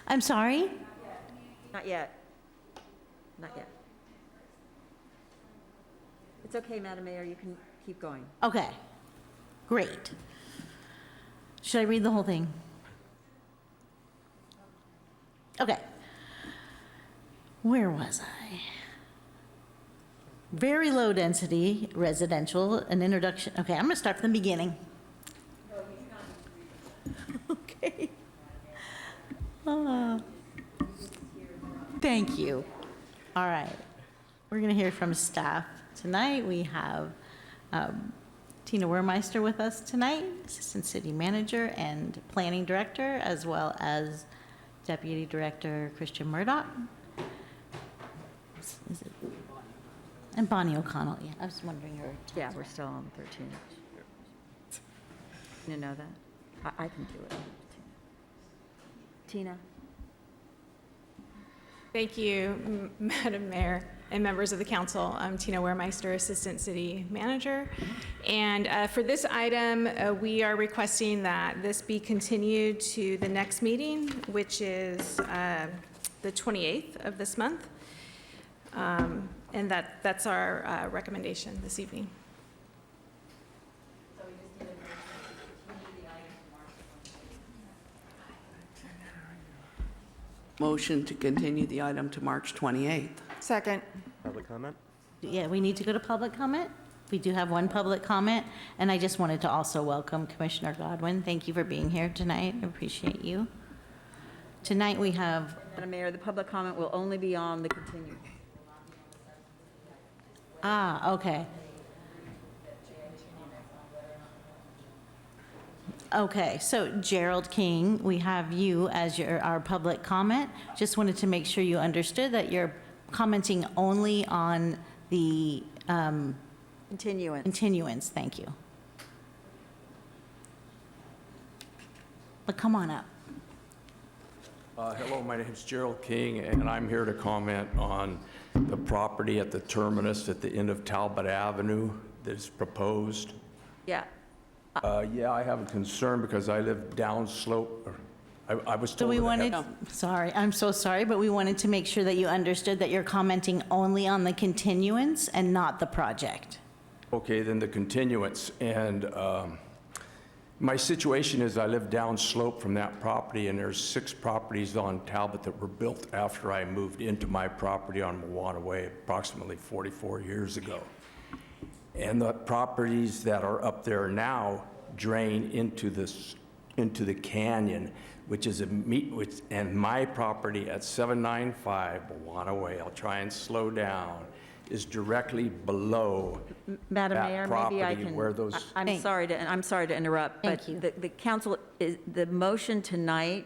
I'm sorry? Not yet. Not yet. It's okay, Madam Mayor, you can keep going. Okay, great. Should I read the whole thing? Okay. Where was I? Very low density residential, an introduction. Okay, I'm gonna start from the beginning. Okay. Thank you. All right. We're gonna hear from staff tonight. We have Tina Wermeister with us tonight, Assistant City Manager and Planning Director, as well as Deputy Director Christian Murdoch. Is it? And Bonnie O'Connell, yeah, I was wondering her. Yeah, we're still on 13. You know that? I can do it. Tina? Thank you, Madam Mayor and members of the council. I'm Tina Wermeister, Assistant City Manager. And for this item, we are requesting that this be continued to the next meeting, which is the 28th of this month. And that's our recommendation this evening. Motion to continue the item to March 28th. Second. Public comment? Yeah, we need to go to public comment. We do have one public comment, and I just wanted to also welcome Commissioner Godwin. Thank you for being here tonight. I appreciate you. Tonight we have. Madam Mayor, the public comment will only be on the continued. Ah, okay. Okay, so Gerald King, we have you as our public comment. Just wanted to make sure you understood that you're commenting only on the continuance. Thank you. But come on up. Hello, my name is Gerald King, and I'm here to comment on the property at the terminus at the end of Talbot Avenue that is proposed. Yeah. Yeah, I have a concern because I live downslope. I was So told we that I wanted, have- sorry, I'm so sorry, but we wanted to make sure that you understood that you're commenting only on the continuance and not the project. Okay, then the continuance. And my situation is I live downslope from that property, and there's 6 properties on Talbot that were built after I moved into my property on Moana Way approximately 44 years ago. And the properties that are up there now drain into the canyon, which is and my property at 795 Bawana Way, I'll try and slow down, is directly below Madam that Mayor, maybe I property can. where those. I'm sorry to interrupt, but Thank you. the council, the motion tonight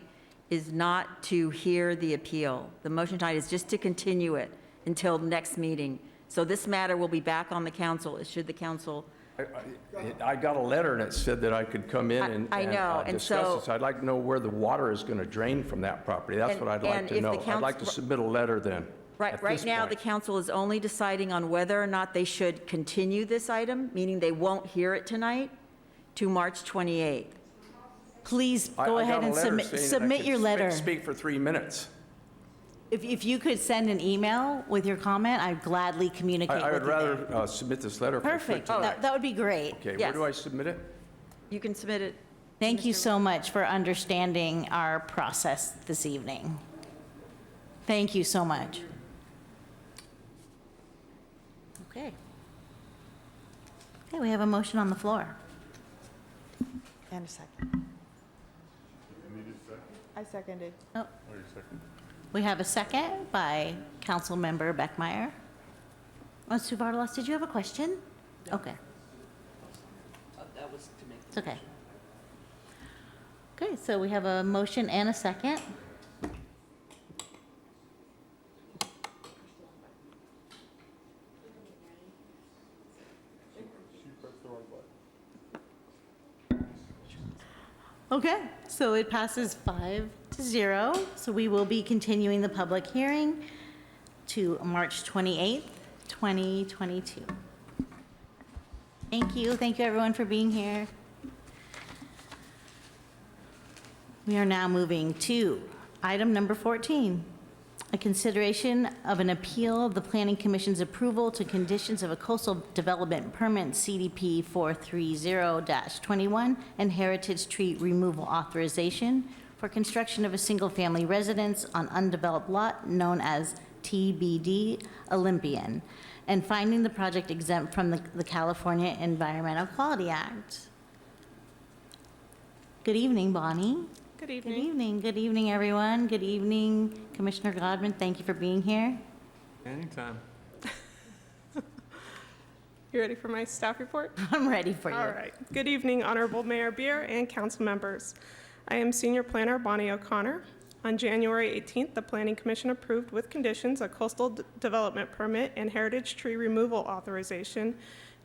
is not to hear the appeal. The motion tonight is just to continue it until next meeting. So this matter will be back on the council, should the council. I got a letter and it said that I could come in and I know, and discuss so- this. I'd like to know where the water is going to drain from that property. That's And- what I'd like and to if the know. I'd like to council- submit a letter then. Right this now, point. the council is only deciding on whether or not they should continue this item, meaning they won't hear it tonight, to March 28th. Please I go got ahead a and letter saying that I submit could your letter. Speak for 3 minutes. If you could send an email with your comment, I'd gladly communicate I with would you rather there. submit this letter. Perfect. For That would be great. Okay, Yes. where do I submit it? You can submit it. Thank you so much for understanding our process this evening. Thank you so much. Okay. Okay, we have a motion on the floor. And a second. I seconded. Oh. We have a second by Councilmember Beckmeyer. Mr. Vardalos, did you have a question? Okay. That was to make. It's okay. Okay, so we have a motion and a second. Okay, so it passes 5-0. So we will be continuing the public hearing to March 28th, 2022. Thank you. Thank you, everyone, for being here. We are now moving to item number 14, a consideration of an appeal of the Planning Commission's approval to conditions of a coastal development permit CDP 430-21 and heritage tree removal authorization for construction of a single-family residence on undeveloped lot known as TBD Olympian, and finding the project exempt from the California Environmental Quality Act. Good evening, Bonnie. Good evening. Good evening. Good evening, everyone. Good evening, Commissioner Godwin. Thank you for being here. Anytime. You ready for my staff report? I'm ready for you. All right. Good evening, Honorable Mayor Beer and council members. I am Senior Planner Bonnie O'Connor. On January 18th, the Planning Commission approved with conditions a coastal development permit and heritage tree removal authorization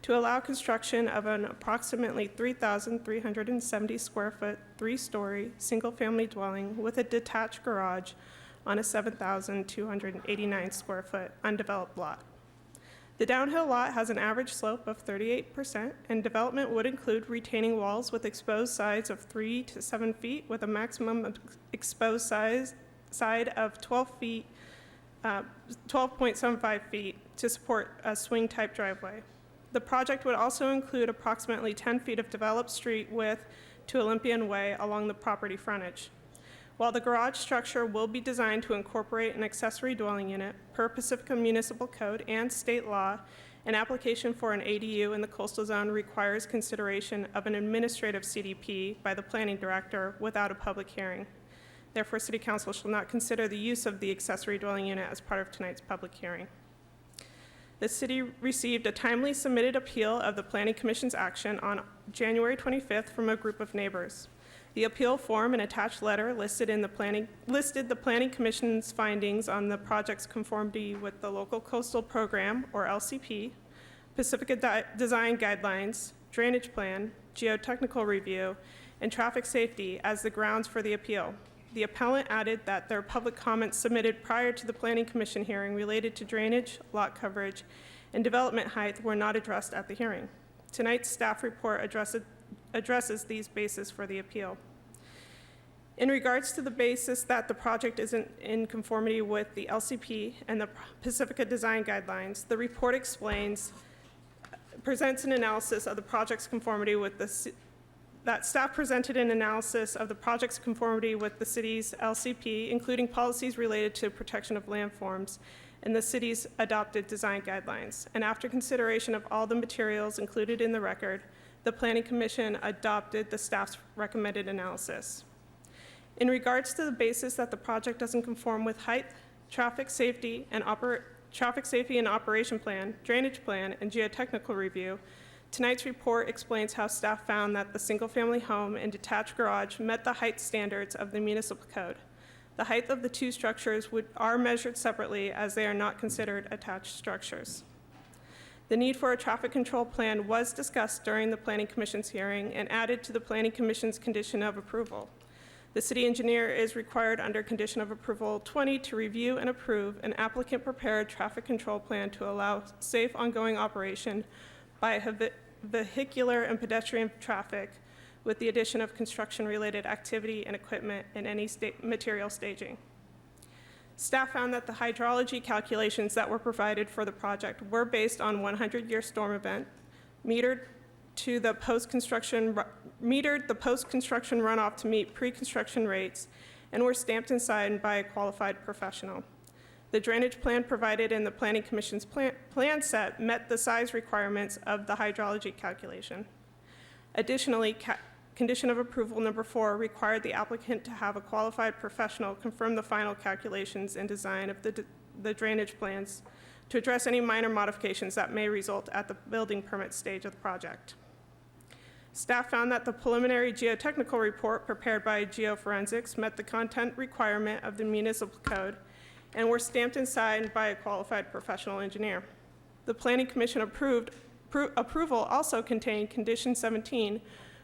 to allow construction of an approximately 3,370 square foot, 3-story, single-family dwelling with a detached garage on a 7,289 square foot undeveloped lot. The downhill lot has an average slope of 38%, and development would include retaining walls with exposed sides of 3 to 7 feet with a maximum exposed side of 12.75 feet to support a swing-type driveway. The project would also include approximately 10 feet of developed street width to Olympian Way along the property frontage. While the garage structure will be designed to incorporate an accessory dwelling unit per Pacifica Municipal Code and state law, an application for an ADU in the coastal zone requires consideration of an administrative CDP by the planning director without a public hearing. Therefore, City Council shall not consider the use of the accessory dwelling unit as part of tonight's public hearing. The city received a timely submitted appeal of the Planning Commission's action on January 25th from a group of neighbors. The appeal form and attached letter listed the Planning Commission's findings on the project's conformity with the Local Coastal Program, or LCP, Pacifica Design Guidelines, Drainage Plan, Geotechnical Review, and Traffic Safety as the grounds for the appeal. The appellant added that their public comments submitted prior to the Planning Commission hearing related to drainage, lot coverage, and development height were not addressed at the hearing. Tonight's staff report addresses these bases for the appeal. In regards to the basis that the project isn't in conformity with the LCP and the Pacifica Design Guidelines, the report presents an analysis of the project's conformity with that staff presented an analysis of the project's conformity with the city's LCP, including policies related to protection of landforms and the city's adopted design guidelines. And after consideration of all the materials included in the record, the Planning Commission adopted the staff's recommended analysis. In regards to the basis that the project doesn't conform with height, traffic safety and operation plan, drainage plan, and geotechnical review, tonight's report explains how staff found that the single-family home and detached garage met the height standards of the municipal code. The height of the two structures are measured separately as they are not considered attached structures. The need for a traffic control plan was discussed during the Planning Commission's hearing and added to the Planning Commission's condition of approval. The city engineer is required under condition of approval 20 to review and approve an applicant-prepared traffic control plan to allow safe ongoing operation by vehicular and pedestrian traffic with the addition of construction-related activity and equipment and any material staging. Staff found that the hydrology calculations that were provided for the project were based on 100-year storm event, metered the post-construction runoff to meet pre-construction rates, and were stamped and signed by a qualified professional. The drainage plan provided in the Planning Commission's plan set met the size requirements of the hydrology calculation. Additionally, condition of approval number 4 required the applicant to have a qualified professional confirm the final calculations and design of the drainage plans to address any minor modifications that may result at the building permit stage of the project. Staff found that the preliminary geotechnical report prepared by Geoforensics met the content requirement of the municipal code and were stamped and signed by a qualified professional engineer. The Planning Commission approval also contained condition 17,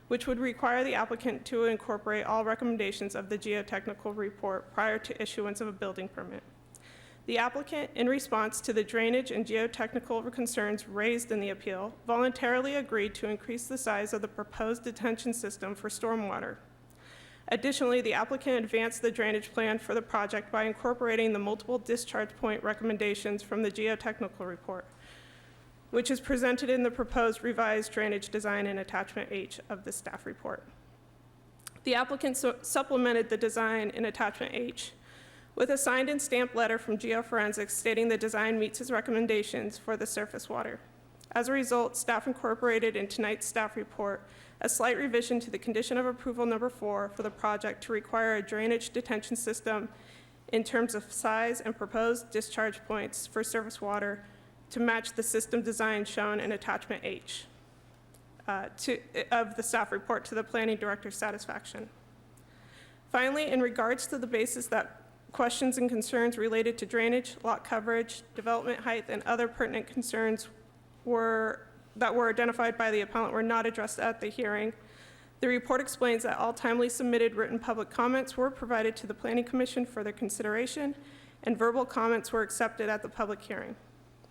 which would require the applicant to incorporate all recommendations of the geotechnical report prior to issuance of a building permit. The applicant, in response to the drainage and geotechnical concerns raised in the appeal, voluntarily agreed to increase the size of the proposed detention system for stormwater. Additionally, the applicant advanced the drainage plan for the project by incorporating the multiple discharge point recommendations from the geotechnical report, which is presented in the proposed revised drainage design in attachment H of the staff report. The applicant supplemented the design in attachment H with a signed and stamped letter from Geoforensics stating the design meets its recommendations for the surface water. As a result, staff incorporated in tonight's staff report a slight revision to the condition of approval number 4 for the project to require a drainage detention system in terms of size and proposed discharge points for surface water to match the system design shown in attachment H of the staff report to the planning director's satisfaction. Finally, in regards to the basis that questions and concerns related to drainage, lot coverage, development height, and other pertinent concerns that were identified by the appellant were not addressed at the hearing, the report explains that all timely submitted written public comments were provided to the Planning Commission for their consideration, and verbal comments were accepted at the public hearing.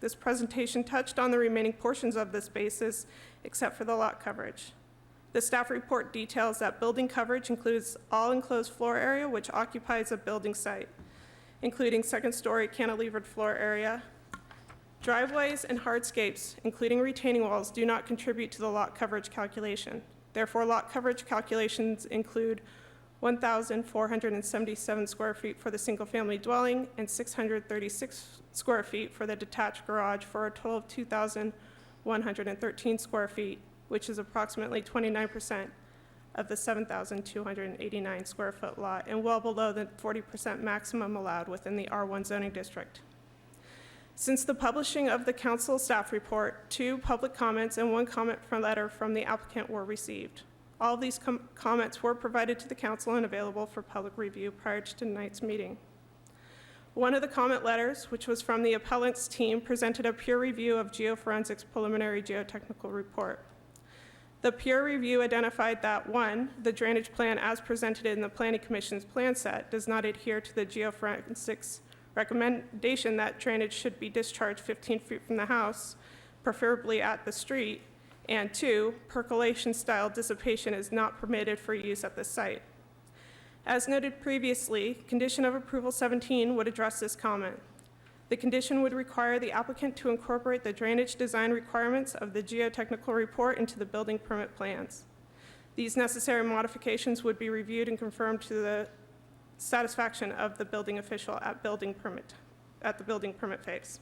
This presentation touched on the remaining portions of this basis, except for the lot coverage. The staff report details that building coverage includes all enclosed floor area which occupies a building site, including second-story cantilevered floor area. Driveways and hardscapes, including retaining walls, do not contribute to the lot coverage calculation. Therefore, lot coverage calculations include 1,477 square feet for the single-family dwelling and 636 square feet for the detached garage, for a total of 2,113 square feet, which is approximately 29% of the 7,289 square foot lot and well below the 40% maximum allowed within the R1 zoning district. Since the publishing of the council staff report, 2 public comments and 1 comment letter from the applicant were received. All of these comments were provided to the council and available for public review prior to tonight's meeting. One of the comment letters, which was from the appellant's team, presented a peer review of Geoforensics' preliminary geotechnical report. The peer review identified that 1, the drainage plan as presented in the Planning Commission's plan set does not adhere to the Geoforensics recommendation that drainage should be discharged 15 feet from the house, preferably at the street, and 2, percolation-style dissipation is not permitted for use at this site. As noted previously, condition of approval 17 would address this comment. The condition would require the applicant to incorporate the drainage design requirements of the geotechnical report into the building permit plans. These necessary modifications would be reviewed and confirmed to the satisfaction of the building official at the building permit phase.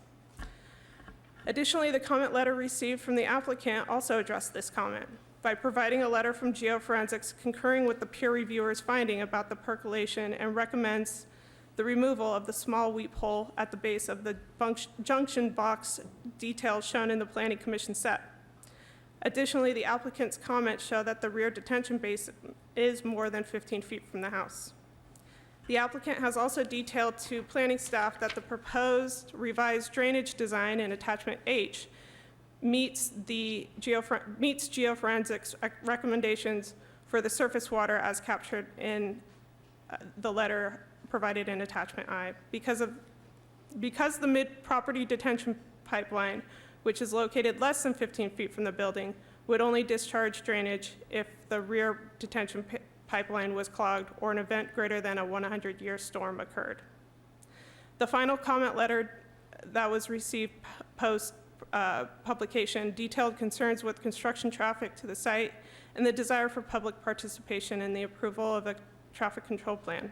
Additionally, the comment letter received from the applicant also addressed this comment. by providing a letter from Geoforensics concurring with the peer reviewer's finding about the percolation and recommends the removal of the small weep hole at the base of the junction box details shown in the Planning Commission set. Additionally, the applicant's comments show that the rear detention basin is more than 15 feet from the house. The applicant has also detailed to planning staff that the proposed revised drainage design in attachment H meets Geoforensics recommendations for the surface water as captured in the letter provided in attachment I. Because the mid-property detention pipeline, which is located less than 15 feet from the building, would only discharge drainage if the rear detention pipeline was clogged or an event greater than a 100-year storm occurred. The final comment letter that was received post publication detailed concerns with construction traffic to the site and the desire for public participation in the approval of a traffic control plan.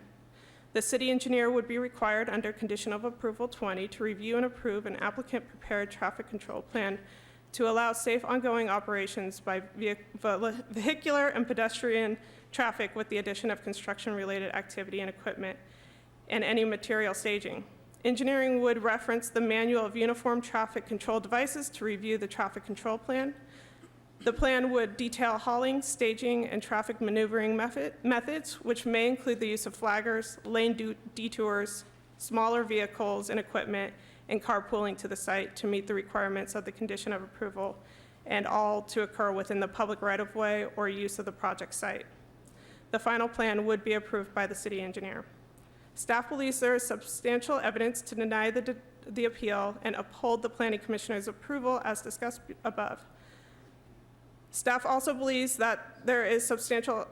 The city engineer would be required under condition of approval 20 to review and approve an applicant-prepared traffic control plan to allow safe ongoing operations by vehicular and pedestrian traffic with the addition of construction-related activity and equipment and any material staging. Engineering would reference the Manual of Uniform Traffic Control Devices to review the traffic control plan. The plan would detail hauling, staging, and traffic maneuvering methods, which may include the use of flaggers, lane detours, smaller vehicles and equipment, and carpooling to the site to meet the requirements of the condition of approval, and all to occur within the public right-of-way or use of the project site. The final plan would be approved by the city engineer. Staff believes there is substantial evidence to deny the appeal and uphold the Planning Commissioner's approval as discussed above. Staff also believes that there is substantial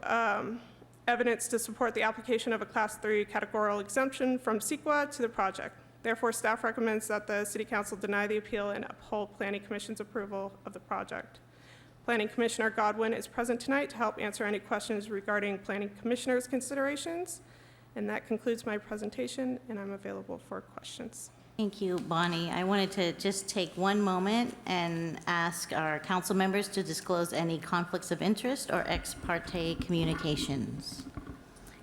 evidence to support the application of a Class 3 categorical exemption from CEQA to the project. Therefore, staff recommends that the City Council deny the appeal and uphold Planning Commission's approval of the project. Planning Commissioner Godwin is present tonight to help answer any questions regarding Planning Commissioner's considerations. And that concludes my presentation, and I'm available for questions. Thank you, Bonnie. I wanted to just take one moment and ask our council members to disclose any conflicts of interest or ex parte communications.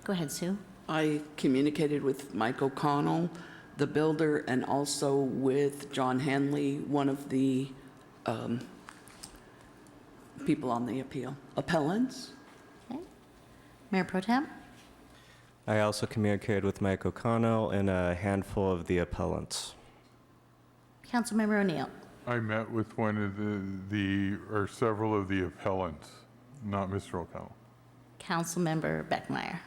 Go ahead, Sue. I communicated with Mike O'Connell, the builder, and also with John Hanley, one of the people on the appeal. Appellants? Okay. Mayor Pro Tem? I also communicated with Mike O'Connell and a handful of the appellants. Councilmember O'Neill? I met with one of or several of the appellants, not Mr. O'Connell. Councilmember Beckmeyer?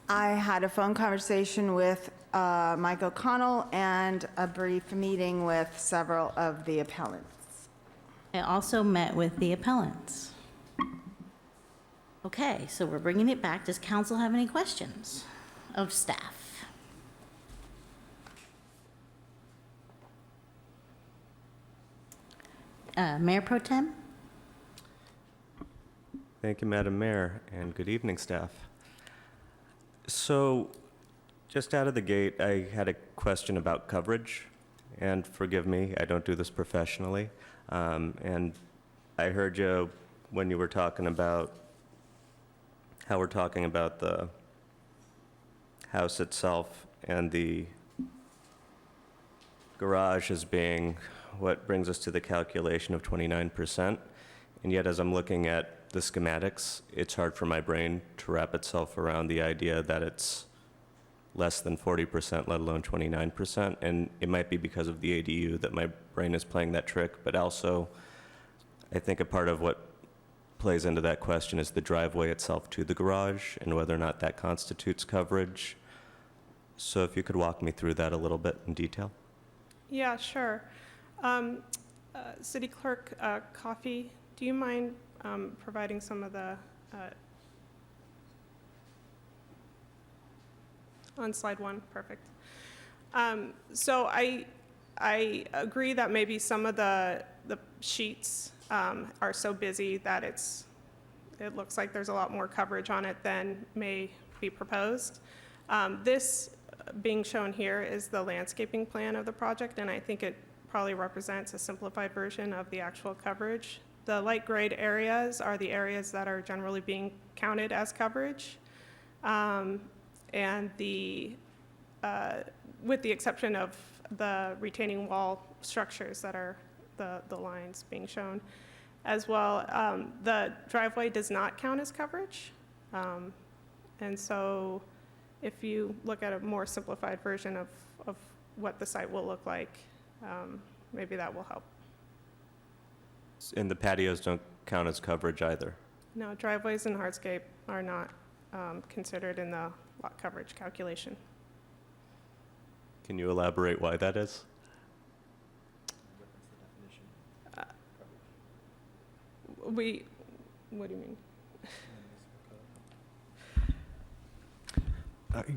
I had a phone conversation with Mike O'Connell and a brief meeting with several of the appellants. I also met with the appellants. Okay, so we're bringing it back. Does council have any questions of staff? Mayor Pro Tem? Thank you, Madam Mayor, and good evening, staff. So, just out of the gate, I had a question about coverage, and forgive me, I don't do this professionally. And I heard you when you were talking about how we're talking about the house itself and the garage as being what brings us to the calculation of 29%. And yet, as I'm looking at the schematics, it's hard for my brain to wrap itself around the idea that it's less than 40%, let alone 29%. And it might be because of the ADU that my brain is playing that trick, but also I think a part of what plays into that question is the driveway itself to the garage and whether or not that constitutes coverage. So if you could walk me through that a little bit in detail. Yeah, sure. City Clerk Coffey, do you mind providing some of the, on slide 1, perfect. So I agree that maybe some of the sheets are so busy that it looks like there's a lot more coverage on it than may be proposed. This being shown here is the landscaping plan of the project, and I think it probably represents a simplified version of the actual coverage The light grayed areas are the areas that are generally being counted as coverage. And with the exception of the retaining wall structures that are the lines being shown. As well, the driveway does not count as coverage. And so if you look at a more simplified version of what the site will look like, maybe that will help. And the patios don't count as coverage either. No, driveways and hardscape are not considered in the lot coverage calculation. Can you elaborate why that is? What do you mean?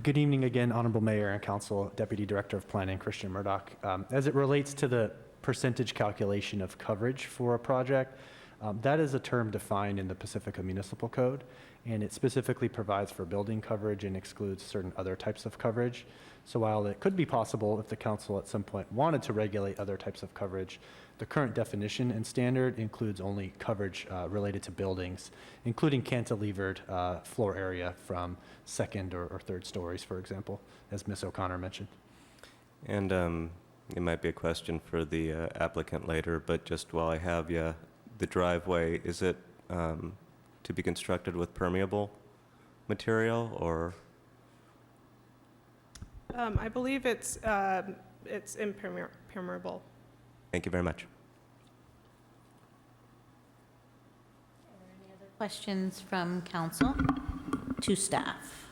Good evening again, Honorable Mayor and Council, Deputy Director of Planning, Christian Murdoch. As it relates to the percentage calculation of coverage for a project, that is a term defined in the Pacifica Municipal Code, and it specifically provides for building coverage and excludes certain other types of coverage. So while it could be possible if the council at some point wanted to regulate other types of coverage, the current definition and standard includes only coverage related to buildings, including cantilevered floor area from second or third stories, for example, as Ms. O'Connor mentioned. And it might be a question for the applicant later, but just while I have you, the driveway, is it to be constructed with permeable material or? I believe it's impermeable. Thank you very much. Any other questions from council to staff?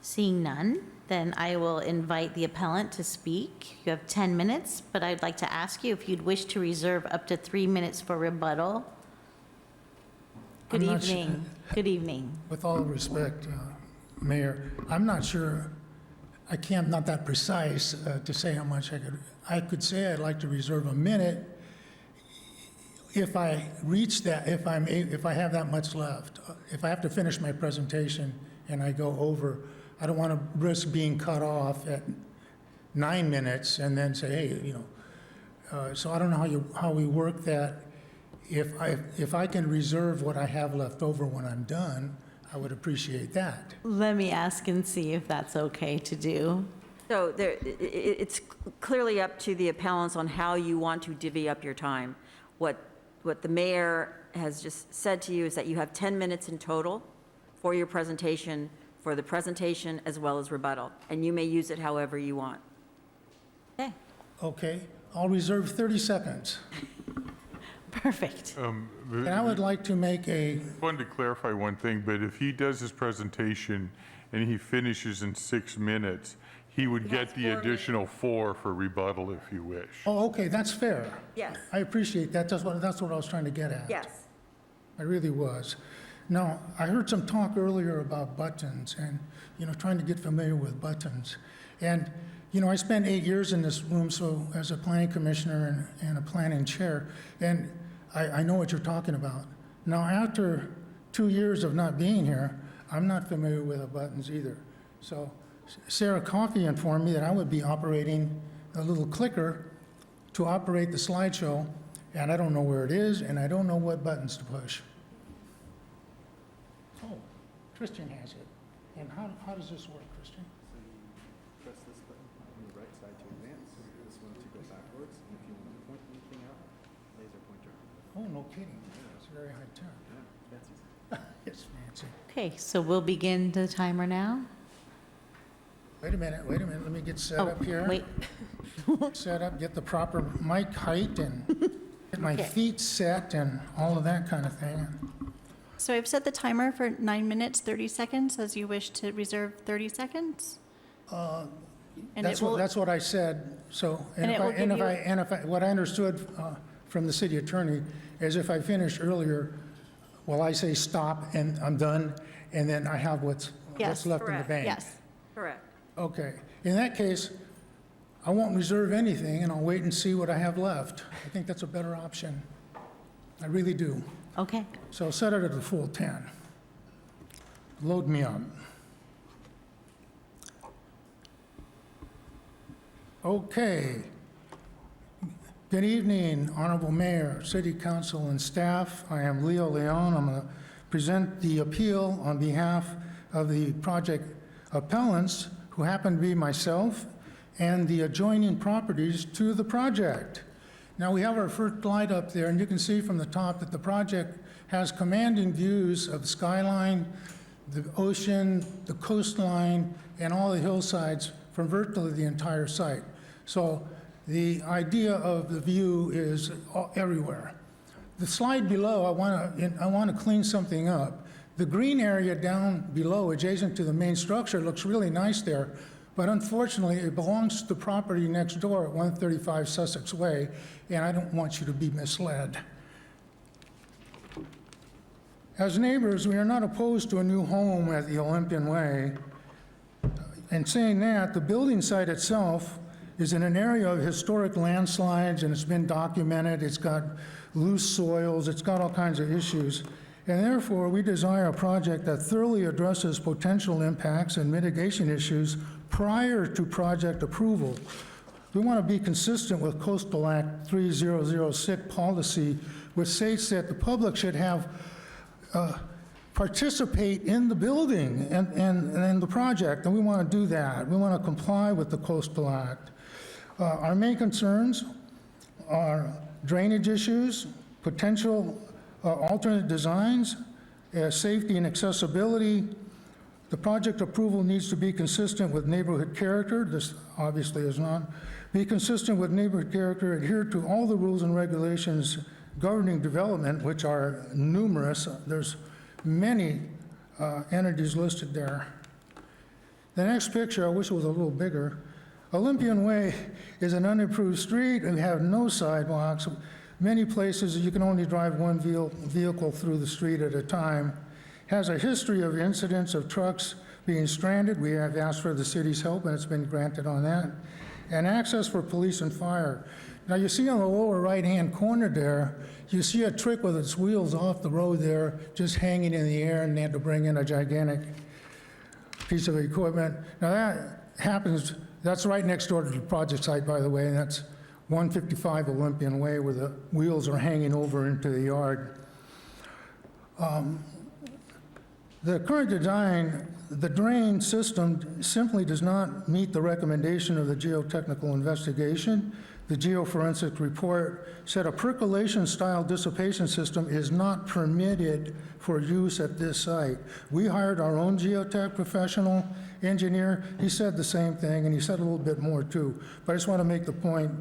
Seeing none, then I will invite the appellant to speak. You have 10 minutes, but I'd like to ask you if you'd wish to reserve up to 3 minutes for rebuttal. Good evening. Good evening. With all respect, Mayor, I'm not sure, I'm not that precise to say how much I could say I'd like to reserve a minute if I reach that, if I have that much left. If I have to finish my presentation and I go over, I don't want to risk being cut off at 9 minutes and then say, hey, so I don't know how we work that. If I can reserve what I have left over when I'm done, I would appreciate that. Let me ask and see if that's okay to do. So it's clearly up to the appellants on how you want to divvy up your time. What the mayor has just said to you is that you have 10 minutes in total for your presentation, for the presentation as well as rebuttal, and you may use it however you want. Okay. Okay, I'll reserve 30 seconds. Perfect. And I would like to make I wanted to clarify one thing, but if he does his presentation and he finishes in 6 minutes, he would get the additional 4 for rebuttal if you wish. Oh, okay, that's fair. Yes. I appreciate that. That's what I was trying to get at. Yes. I really was. Now, I heard some talk earlier about buttons and, trying to get familiar with buttons. And, I spent 8 years in this room, so as a planning commissioner and a planning chair, and I know what you're talking about. Now, after 2 years of not being here, I'm not familiar with the buttons either. So Sarah Coffey informed me that I would be operating a little clicker to operate the slideshow, and I don't know where it is, and I don't know what buttons to push. Oh, Christian has it. And how does this work, Christian? So you press this button on the right side to advance, this one to go backwards, and if you want to point anything out, laser pointer. Oh, no kidding. It's very high tech. Yeah, fancy. It's fancy. Okay, so we'll begin the timer now. Wait a minute, let me get set up here. Wait. Set up, get the proper mic height and get my Okay. feet set and all of that kind of thing. So I've set the timer for 9 minutes, 30 seconds, as you wish to reserve 30 seconds. And That's what I said, so, And it will give you- what I understood from the city attorney is if I finish earlier, well, I say stop and I'm done, and then I have what's Yes, left in the bank. Yes. Correct. Okay, in that case, I won't reserve anything and I'll wait and see what I have left. I think that's a better option. I really do. Okay. So set it at a full 10. Load me up. Okay. Good evening, Honorable Mayor, City Council, and staff. I am Leo Leon. I'm going to present the appeal on behalf of the project appellants, who happen to be myself, and the adjoining properties to the project. Now, we have our first slide up there, and you can see from the top that the project has commanding views of the skyline, the ocean, the coastline, and all the hillsides from virtually the entire site. So the idea of the view is everywhere. The slide below, I want to clean something up. The green area down below, adjacent to the main structure, looks really nice there, but unfortunately, it belongs to the property next door at 135 Sussex Way, and I don't want you to be misled. As neighbors, we are not opposed to a new home at the Olympian Way. And saying that, the building site itself is in an area of historic landslides, and it's been documented. It's got loose soils, it's got all kinds of issues. And therefore, we desire a project that thoroughly addresses potential impacts and mitigation issues prior to project approval. We want to be consistent with Coastal Act 3006 policy, which states that the public should have participate in the building and the project, and we want to do that. We want to comply with the Coastal Act. Our main concerns are drainage issues, potential alternate designs, safety and accessibility. The project approval needs to be consistent with neighborhood character. This obviously is not. Be consistent with neighborhood character, adhere to all the rules and regulations governing development, which are numerous. There's many entities listed there. The next picture, I wish it was a little bigger. Olympian Way is an unimproved street and have no sidewalks. Many places you can only drive one vehicle through the street at a time. Has a history of incidents of trucks being stranded. We have asked for the city's help, and it's been granted on that. And access for police and fire. Now, you see on the lower right-hand corner there, you see a trick with its wheels off the road there, just hanging in the air, and they had to bring in a gigantic piece of equipment. Now, that happens, that's right next door to the project site, by the way, and that's 155 Olympian Way, where the wheels are hanging over into the yard. The current design, the drain system simply does not meet the recommendation of the geotechnical investigation. The geoforensic report said a percolation-style dissipation system is not permitted for use at this site. We hired our own geotech professional engineer. He said the same thing, and he said a little bit more too. But I just want to make the point,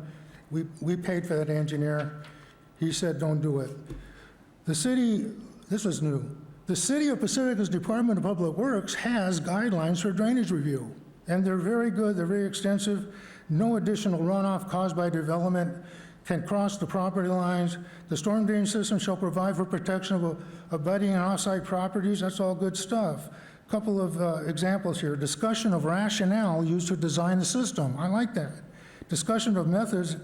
we paid for that engineer. He said don't do it. The city, this was new, the City of Pacifica's Department of Public Works has guidelines for drainage review, and they're very good, they're very extensive. No additional runoff caused by development can cross the property lines. The storm drain system shall provide for protection of abutting and off-site properties. That's all good stuff. A couple of examples here. Discussion of rationale used to design the system. I like that. Discussion of methods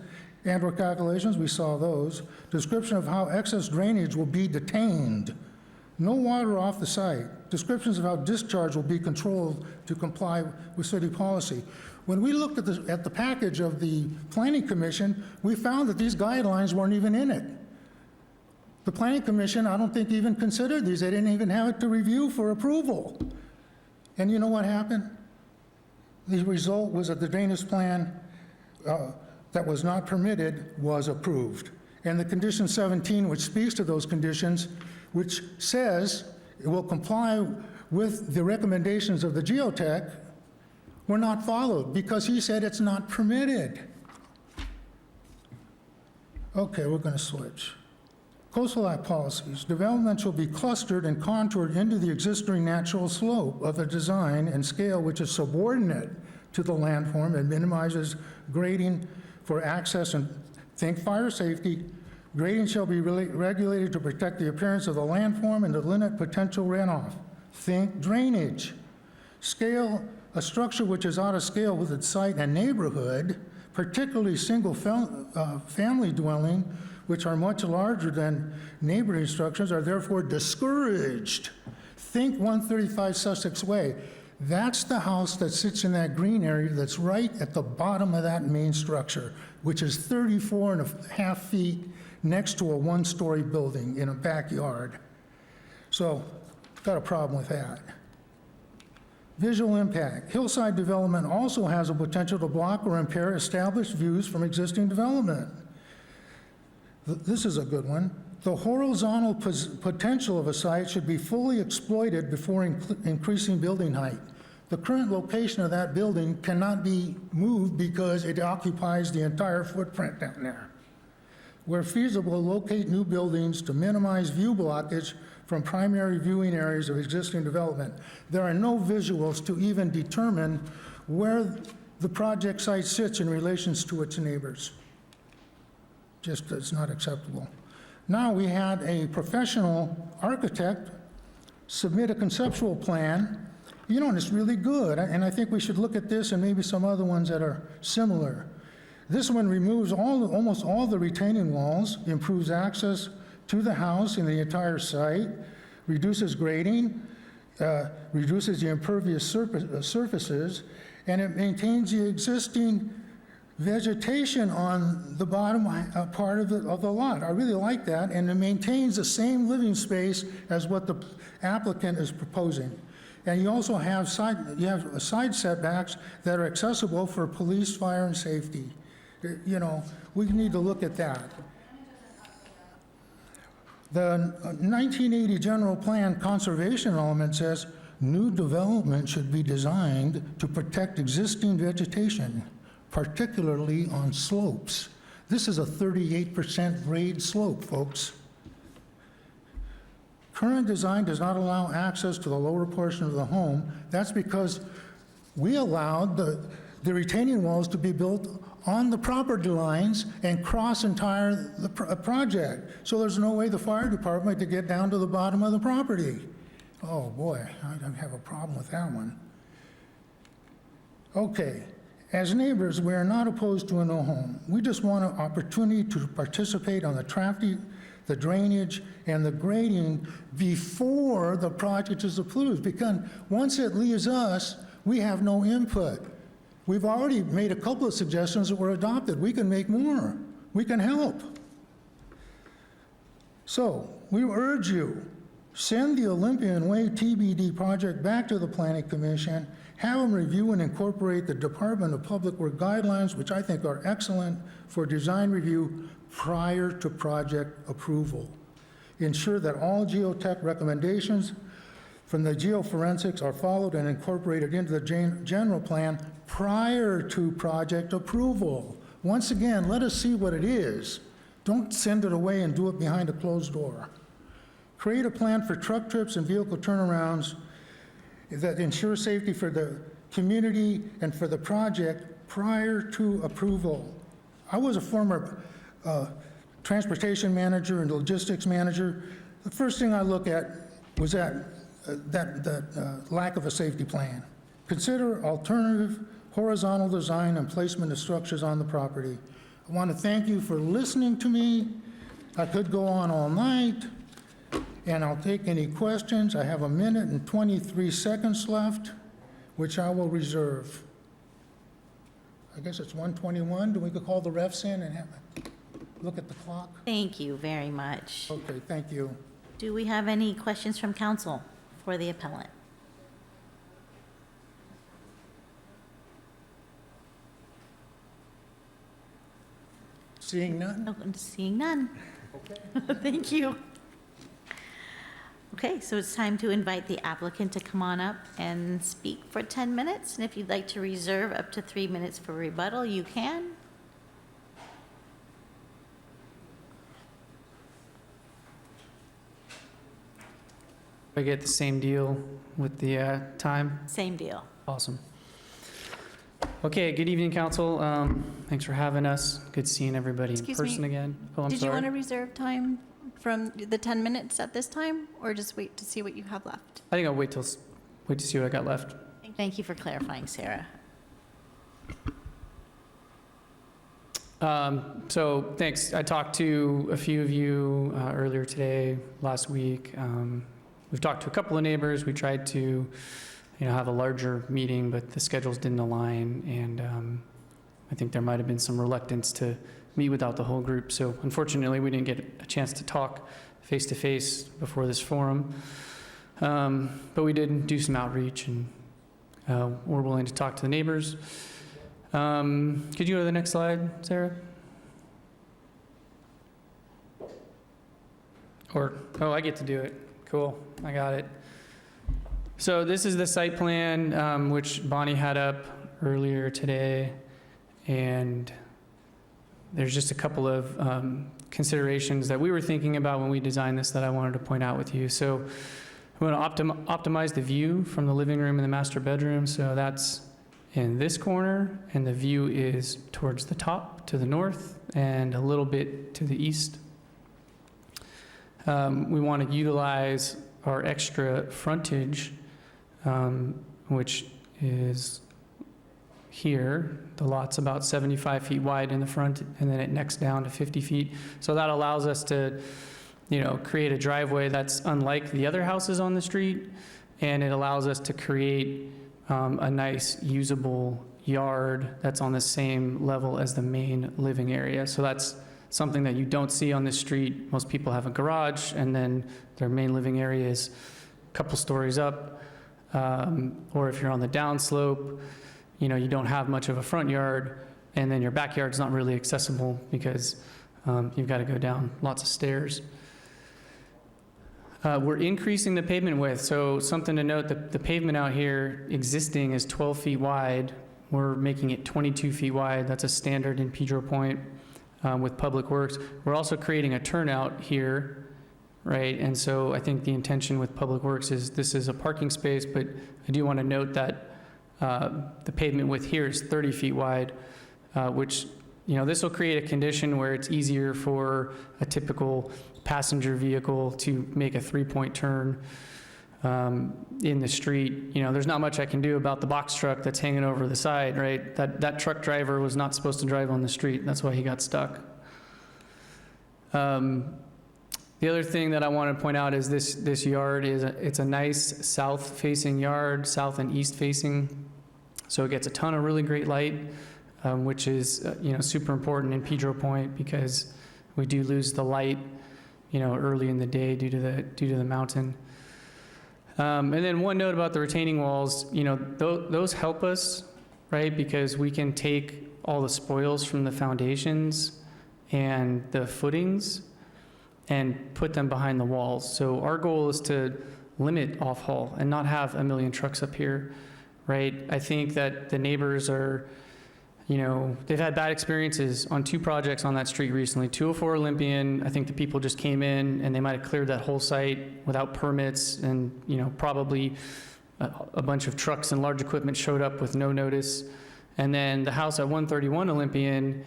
and/or calculations. We saw those. Description of how excess drainage will be detained. No water off the site. Descriptions of how discharge will be controlled to comply with city policy. When we looked at the package of the Planning Commission, we found that these guidelines weren't even in it. The Planning Commission, I don't think, even considered these. They didn't even have it to review for approval. And you know what happened? The result was that the drainage plan that was not permitted was approved. And the condition 17, which speaks to those conditions, which says it will comply with the recommendations of the geotech, were not followed because he said it's not permitted. Okay, we're going to switch. Coastal Act policies. Development shall be clustered and contoured into the existing natural slope of a design and scale which is subordinate to the landform and minimizes grading for access and think fire safety. Grading shall be regulated to protect the appearance of the landform and to limit potential runoff. Think drainage. Scale, a structure which is out of scale with its site and neighborhood, particularly single family dwelling, which are much larger than neighboring structures, are therefore discouraged. Think 135 Sussex Way. That's the house that sits in that green area that's right at the bottom of that main structure, which is 34.5 feet next to a one-story building in a backyard. So, got a problem with that. Visual impact. Hillside development also has a potential to block or impair established views from existing development. This is a good one. The horizontal potential of a site should be fully exploited before increasing building height. The current location of that building cannot be moved because it occupies the entire footprint down there. Where feasible, locate new buildings to minimize view blockage from primary viewing areas of existing development. There are no visuals to even determine where the project site sits in relation to its neighbors. Just, it's not acceptable. Now we had a professional architect submit a conceptual plan, you know, and it's really good, and I think we should look at this and maybe some other ones that are similar. This one removes almost all the retaining walls, improves access to the house and the entire site, reduces grading, reduces the impervious surfaces, and it maintains the existing vegetation on the bottom part of the lot. I really like that, and it maintains the same living space as what the applicant is proposing. And you also have side setbacks that are accessible for police, fire, and safety. You know, we need to look at that. The 1980 general plan conservation element says new development should be designed to protect existing vegetation, particularly on slopes. This is a 38% grade slope, folks. Current design does not allow access to the lower portion of the home. That's because we allowed the retaining walls to be built on the property lines and cross the project. So there's no way the fire department could get down to the bottom of the property. Oh boy, I have a problem with that one. Okay. As neighbors, we are not opposed to a no home. We just want an opportunity to participate on the traffic, the drainage, and the grading before the project is approved, because once it leaves us, we have no input. We've already made a couple of suggestions that were adopted. We can make more. We can help. So, we urge you, send the Olympian Way TBD project back to the Planning Commission, have them review and incorporate the Department of Public Works guidelines, which I think are excellent, for design review prior to project approval. Ensure that all geotech recommendations from the geoforensics are followed and incorporated into the general plan prior to project approval. Once again, let us see what it is. Don't send it away and do it behind a closed door. Create a plan for truck trips and vehicle turnarounds that ensure safety for the community and for the project prior to approval. I was a former transportation manager and logistics manager. The first thing I look at was that lack of a safety plan. Consider alternative horizontal design and placement of structures on the property. I want to thank you for listening to me. I could go on all night, and I'll take any questions. I have 1 minute and 23 seconds left, which I will reserve. I guess it's 1:21. Do we could call the refs in and have a look at the clock? Thank you very much. Okay, thank you. Do we have any questions from council for the appellant? Seeing none? No, seeing none. Okay. Thank you. Okay, so it's time to invite the applicant to come on up and speak for 10 minutes. And if you'd like to reserve up to 3 minutes for rebuttal, you can. I get the same deal with the time? Same deal. Awesome. Okay, good evening, council. Thanks for having us. Good seeing everybody Excuse in person me. again. Oh, I'm Did sorry. you want to reserve time from the 10 minutes at this time, or just wait to see what you have left? I think I'll wait to see what I got left. Thank you for clarifying, Sarah. So thanks. I talked to a few of you earlier today, last week. We've talked to a couple of neighbors. We tried to have a larger meeting, but the schedules didn't align, and I think there might have been some reluctance to meet without the whole group. So unfortunately, we didn't get a chance to talk face-to-face before this forum. But we did do some outreach, and we're willing to talk to the neighbors. Could you go to the next slide, Sarah? Oh, I get to do it. Cool, I got it. So this is the site plan, which Bonnie had up earlier today. And there's just a couple of considerations that we were thinking about when we designed this that I wanted to point out with you. So we want to optimize the view from the living room and the master bedroom. So that's in this corner, and the view is towards the top to the north and a little bit to the east. We want to utilize our extra frontage, which is here. The lot's about 75 feet wide in the front, and then it necks down to 50 feet. So that allows us to, create a driveway that's unlike the other houses on the street, and it allows us to create a nice usable yard that's on the same level as the main living area. So that's something that you don't see on the street. Most people have a garage, and then their main living area is a couple stories up. Or if you're on the downslope, you don't have much of a front yard, and then your backyard's not really accessible because you've got to go down lots of stairs. We're increasing the pavement width, so something to note, the pavement out here existing is 12 feet wide. We're making it 22 feet wide. That's a standard in Pedro Point with Public Works. We're also creating a turnout here, right? And so I think the intention with Public Works is this is a parking space, but I do want to note that the pavement width here is 30 feet wide, which, this will create a condition where it's easier for a typical passenger vehicle to make a 3-point turn in the street. There's not much I can do about the box truck that's hanging over the side, right? That truck driver was not supposed to drive on the street. That's why he got stuck. The other thing that I want to point out is this yard it's a nice south-facing yard, south and east-facing. So it gets a ton of really great light, which is super important in Pedro Point because we do lose the light, early in the day due to the mountain. And then one note about the retaining walls, those help us, right? Because we can take all the spoils from the foundations and the footings and put them behind the walls. So our goal is to limit off-haul and not have a million trucks up here, right? I think that the neighbors are, they've had bad experiences on 2 projects on that street recently. 204 Olympian, I think the people just came in and they might have cleared that whole site without permits, and, probably a bunch of trucks and large equipment showed up with no notice. And then the house at 131 Olympian,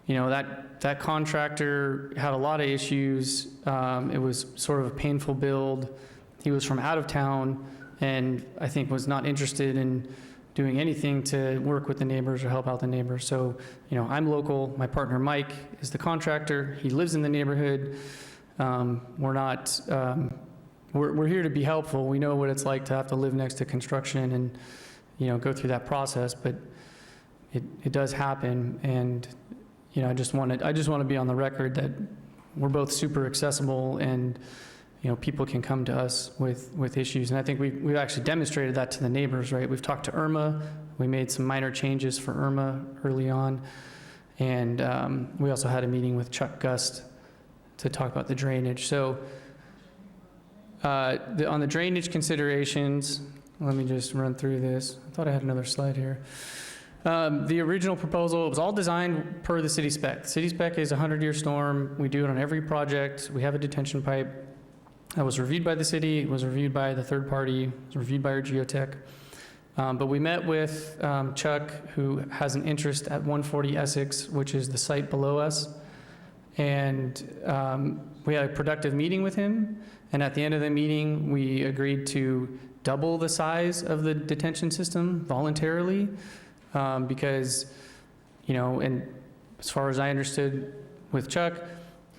that contractor had a lot of issues. It was sort of a painful build. He was from out of town and I think was not interested in doing anything to work with the neighbors or help out the neighbors. So, I'm local. My partner Mike is the contractor. He lives in the neighborhood. We're not, we're here to be helpful. We know what it's like to have to live next to construction and, go through that process, but it does happen. And, I just want to be on the record that we're both super accessible, and people can come to us with issues. And I think we've actually demonstrated that to the neighbors, right? We've talked to Irma. We made some minor changes for Irma early on. And we also had a meeting with Chuck Gust to talk about the drainage. So on the drainage considerations, let me just run through this. I thought I had another slide here. The original proposal, it was all designed per the city spec. The city spec is a 100-year storm. We do it on every project. We have a detention pipe. That was reviewed by the city. It was reviewed by the third party. It was reviewed by our geotech. But we met with Chuck, who has an interest at 140 Essex, which is the site below us. And we had a productive meeting with him. And at the end of the meeting, we agreed to double the size of the detention system voluntarily. Because, and as far as I understood with Chuck,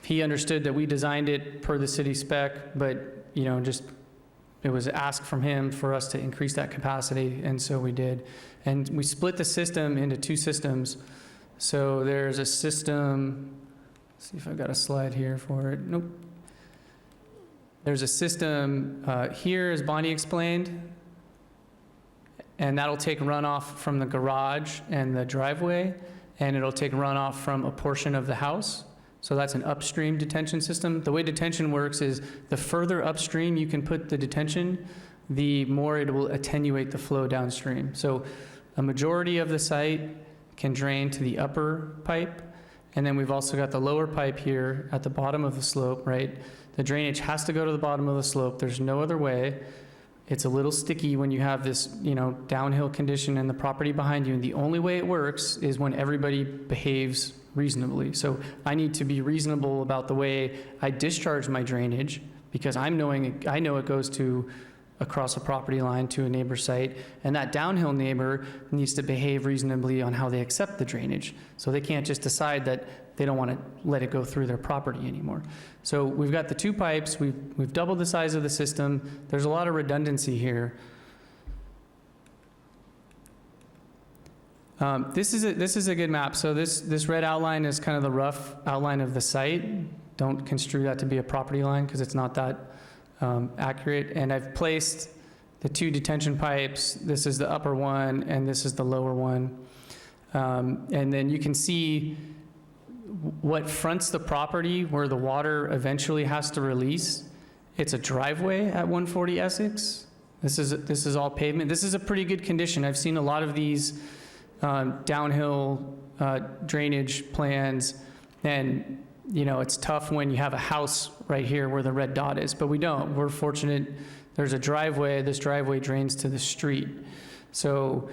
he understood that we designed it per the city spec, but, just it was asked from him for us to increase that capacity, and so we did. And we split the system into 2 systems. So there's a system, let's see if I've got a slide here for it. Nope. There's a system here, as Bonnie explained, and that'll take runoff from the garage and the driveway, and it'll take runoff from a portion of the house. So that's an upstream detention system. The way detention works is the further upstream you can put the detention, the more it will attenuate the flow downstream. So a majority of the site can drain to the upper pipe, and then we've also got the lower pipe here at the bottom of the slope, right? The drainage has to go to the bottom of the slope. There's no other way. It's a little sticky when you have this, downhill condition in the property behind you, and the only way it works is when everybody behaves reasonably. So I need to be reasonable about the way I discharge my drainage, because I know it goes to across a property line to a neighbor's site, and that downhill neighbor needs to behave reasonably on how they accept the drainage. So they can't just decide that they don't want to let it go through their property anymore. So we've got the 2 pipes, we've doubled the size of the system. There's a lot of redundancy here. This is a good map. So this red outline is kind of the rough outline of the site. Don't construe that to be a property line, because it's not that accurate. And I've placed the 2 detention pipes. This is the upper one, and this is the lower one. And then you can see what fronts the property where the water eventually has to release. It's a driveway at 140 Essex. This is all pavement. This is a pretty good condition. I've seen a lot of these downhill drainage plans, and it's tough when you have a house right here where the red dot is, but we don't. We're fortunate there's a driveway. This driveway drains to the street. So,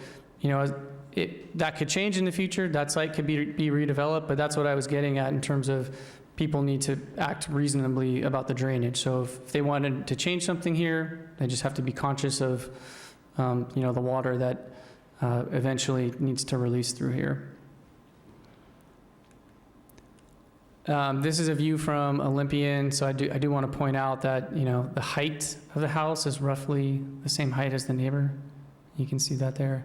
that could change in the future. That site could be redeveloped, but that's what I was getting at in terms of people need to act reasonably about the drainage. So if they wanted to change something here, they just have to be conscious of, the water that eventually needs to release through here. This is a view from Olympian, so I do want to point out that, the height of the house is roughly the same height as the neighbor. You can see that there.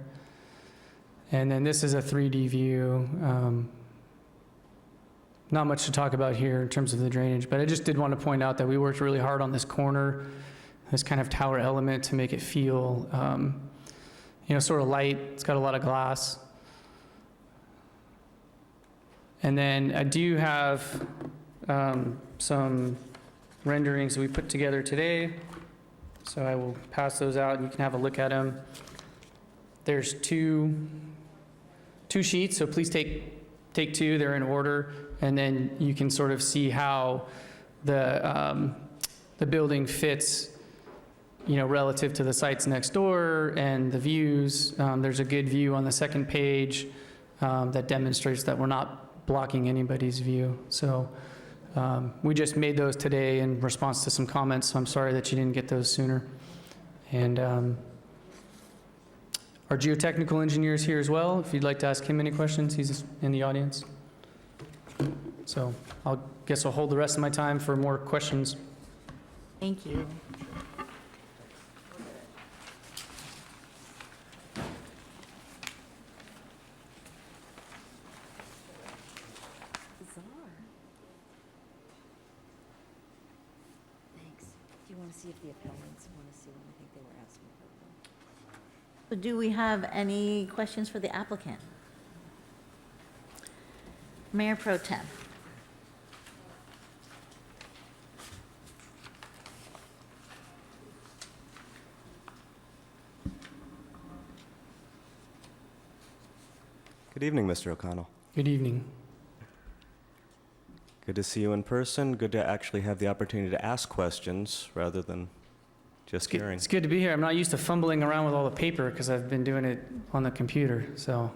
And then this is a 3D view. Not much to talk about here in terms of the drainage, but I just did want to point out that we worked really hard on this corner, this kind of tower element, to make it feel, sort of light. It's got a lot of glass. And then I do have some renderings that we put together today, so I will pass those out and you can have a look at them. There's two sheets, so please take 2. They're in order, and then you can sort of see how the building fits, relative to the sites next door and the views. There's a good view on the second page that demonstrates that we're not blocking anybody's view. So we just made those today in response to some comments, so I'm sorry that you didn't get those sooner. And our geotechnical engineer is here as well. If you'd like to ask him any questions, he's in the audience. So guess I'll hold the rest of my time for more questions. Thank you. Thanks. Do you want to see if the appellants want to see them? I think they were asking for them. So do we have any questions for the applicant? Mayor Pro Tem. Good evening, Mr. O'Connell. Good evening. Good to see you in person. Good to actually have the opportunity to ask questions rather than just hearing. It's good to be here. I'm not used to fumbling around with all the paper because I've been doing it on the computer, so.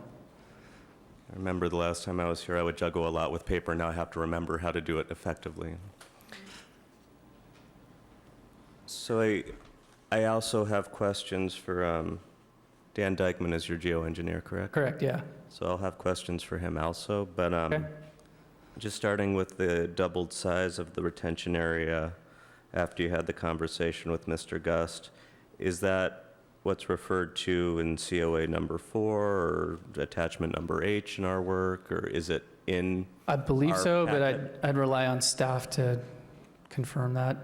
I remember the last time I was here, I would juggle a lot with paper. Now I have to remember how to do it effectively. So I also have questions for Dan Dykeman is your geoengineer, correct? Correct, yeah. So I'll have questions for him also, but Okay. just starting with the doubled size of the retention area after you had the conversation with Mr. Gust. Is that what's referred to in COA number 4 or attachment number H in our work, or is it in I believe our so, but packet? I'd rely on staff to confirm that.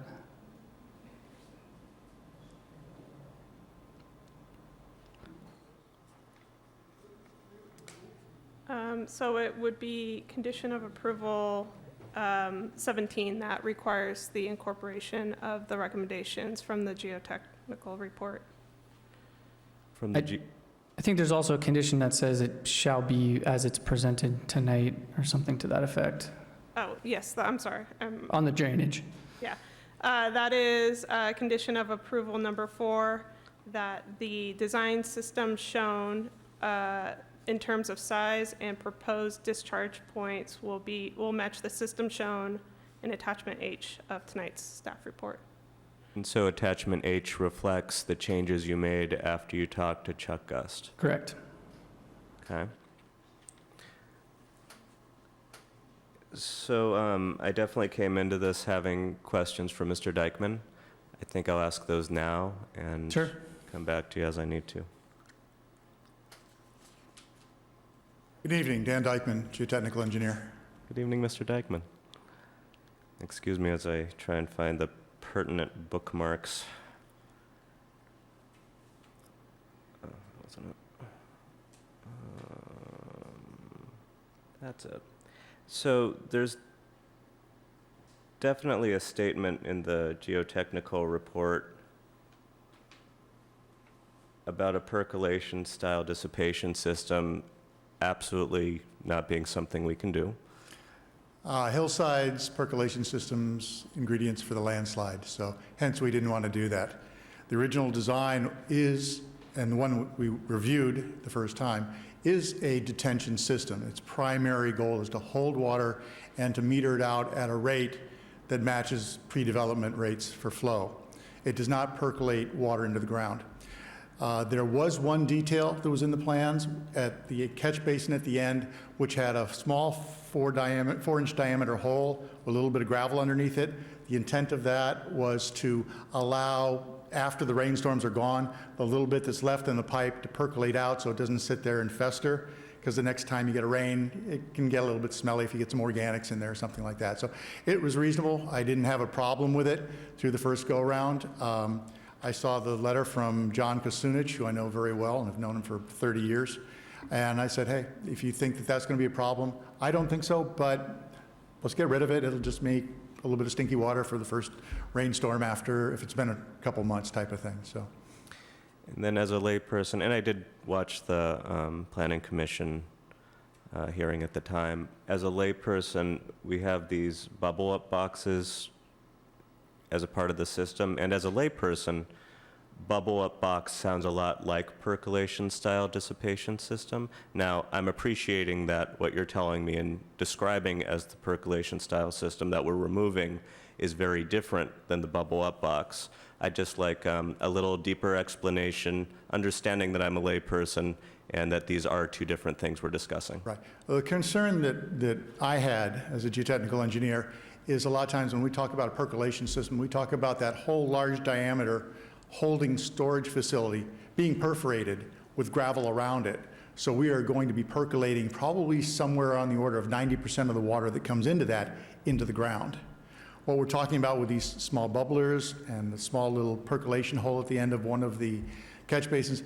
So it would be condition of approval 17 that requires the incorporation of the recommendations from the geotechnical report. From the I think there's also a condition that says it shall be as it's presented tonight, or something to that effect, Oh, yes, I'm sorry. on the drainage. Yeah, that is condition of approval number 4, that the design system shown in terms of size and proposed discharge points will match the system shown in attachment H of tonight's staff report. And so attachment H reflects the changes you made after you talked to Chuck Gust. Correct. Okay. So I definitely came into this having questions for Mr. Dykeman. I think I'll ask those now and Sure. come back to you as I need to. Good evening, Dan Dykeman, geotechnical engineer. Good evening, Mr. Dykeman. Excuse me as I try and find the pertinent bookmarks. Wasn't it? That's it. So there's definitely a statement in the geotechnical report about a percolation style dissipation system absolutely not being something we can do. Hillsides, percolation systems, ingredients for the landslide, so hence we didn't want to do that. The original design is, and the one we reviewed the first time, is a detention system. Its primary goal is to hold water and to meter it out at a rate that matches pre-development rates for flow. It does not percolate water into the ground. There was one detail that was in the plans at the catch basin at the end, which had a small 4-inch diameter hole with a little bit of gravel underneath it. The intent of that was to allow, after the rainstorms are gone, the little bit that's left in the pipe to percolate out so it doesn't sit there and fester, because the next time you get a rain, it can get a little bit smelly if you get some organics in there or something like that. So it was reasonable. I didn't have a problem with it through the first go-around. I saw the letter from John Kosunich, who I know very well and have known him for 30 years. And I said, hey, if you think that that's going to be a problem, I don't think so, but let's get rid of it. It'll just make a little bit of stinky water for the first rainstorm after, if it's been a couple months type of thing. So. And then as a layperson, and I did watch the Planning Commission hearing at the time, as a layperson, we have these bubble-up boxes as a part of the system, and as a layperson, bubble-up box sounds a lot like percolation-style dissipation system. Now, I'm appreciating that what you're telling me and describing as the percolation-style system that we're removing is very different than the bubble-up box. I'd just like a little deeper explanation, understanding that I'm a layperson and that these are two different things we're discussing. Right. Well, the concern that I had as a geotechnical engineer is a lot of times when we talk about a percolation system, we talk about that whole large diameter holding storage facility being perforated with gravel around it. So we are going to be percolating probably somewhere on the order of 90% of the water that comes into that into the ground. What we're talking about with these small bubblers and the small little percolation hole at the end of one of the catch basins,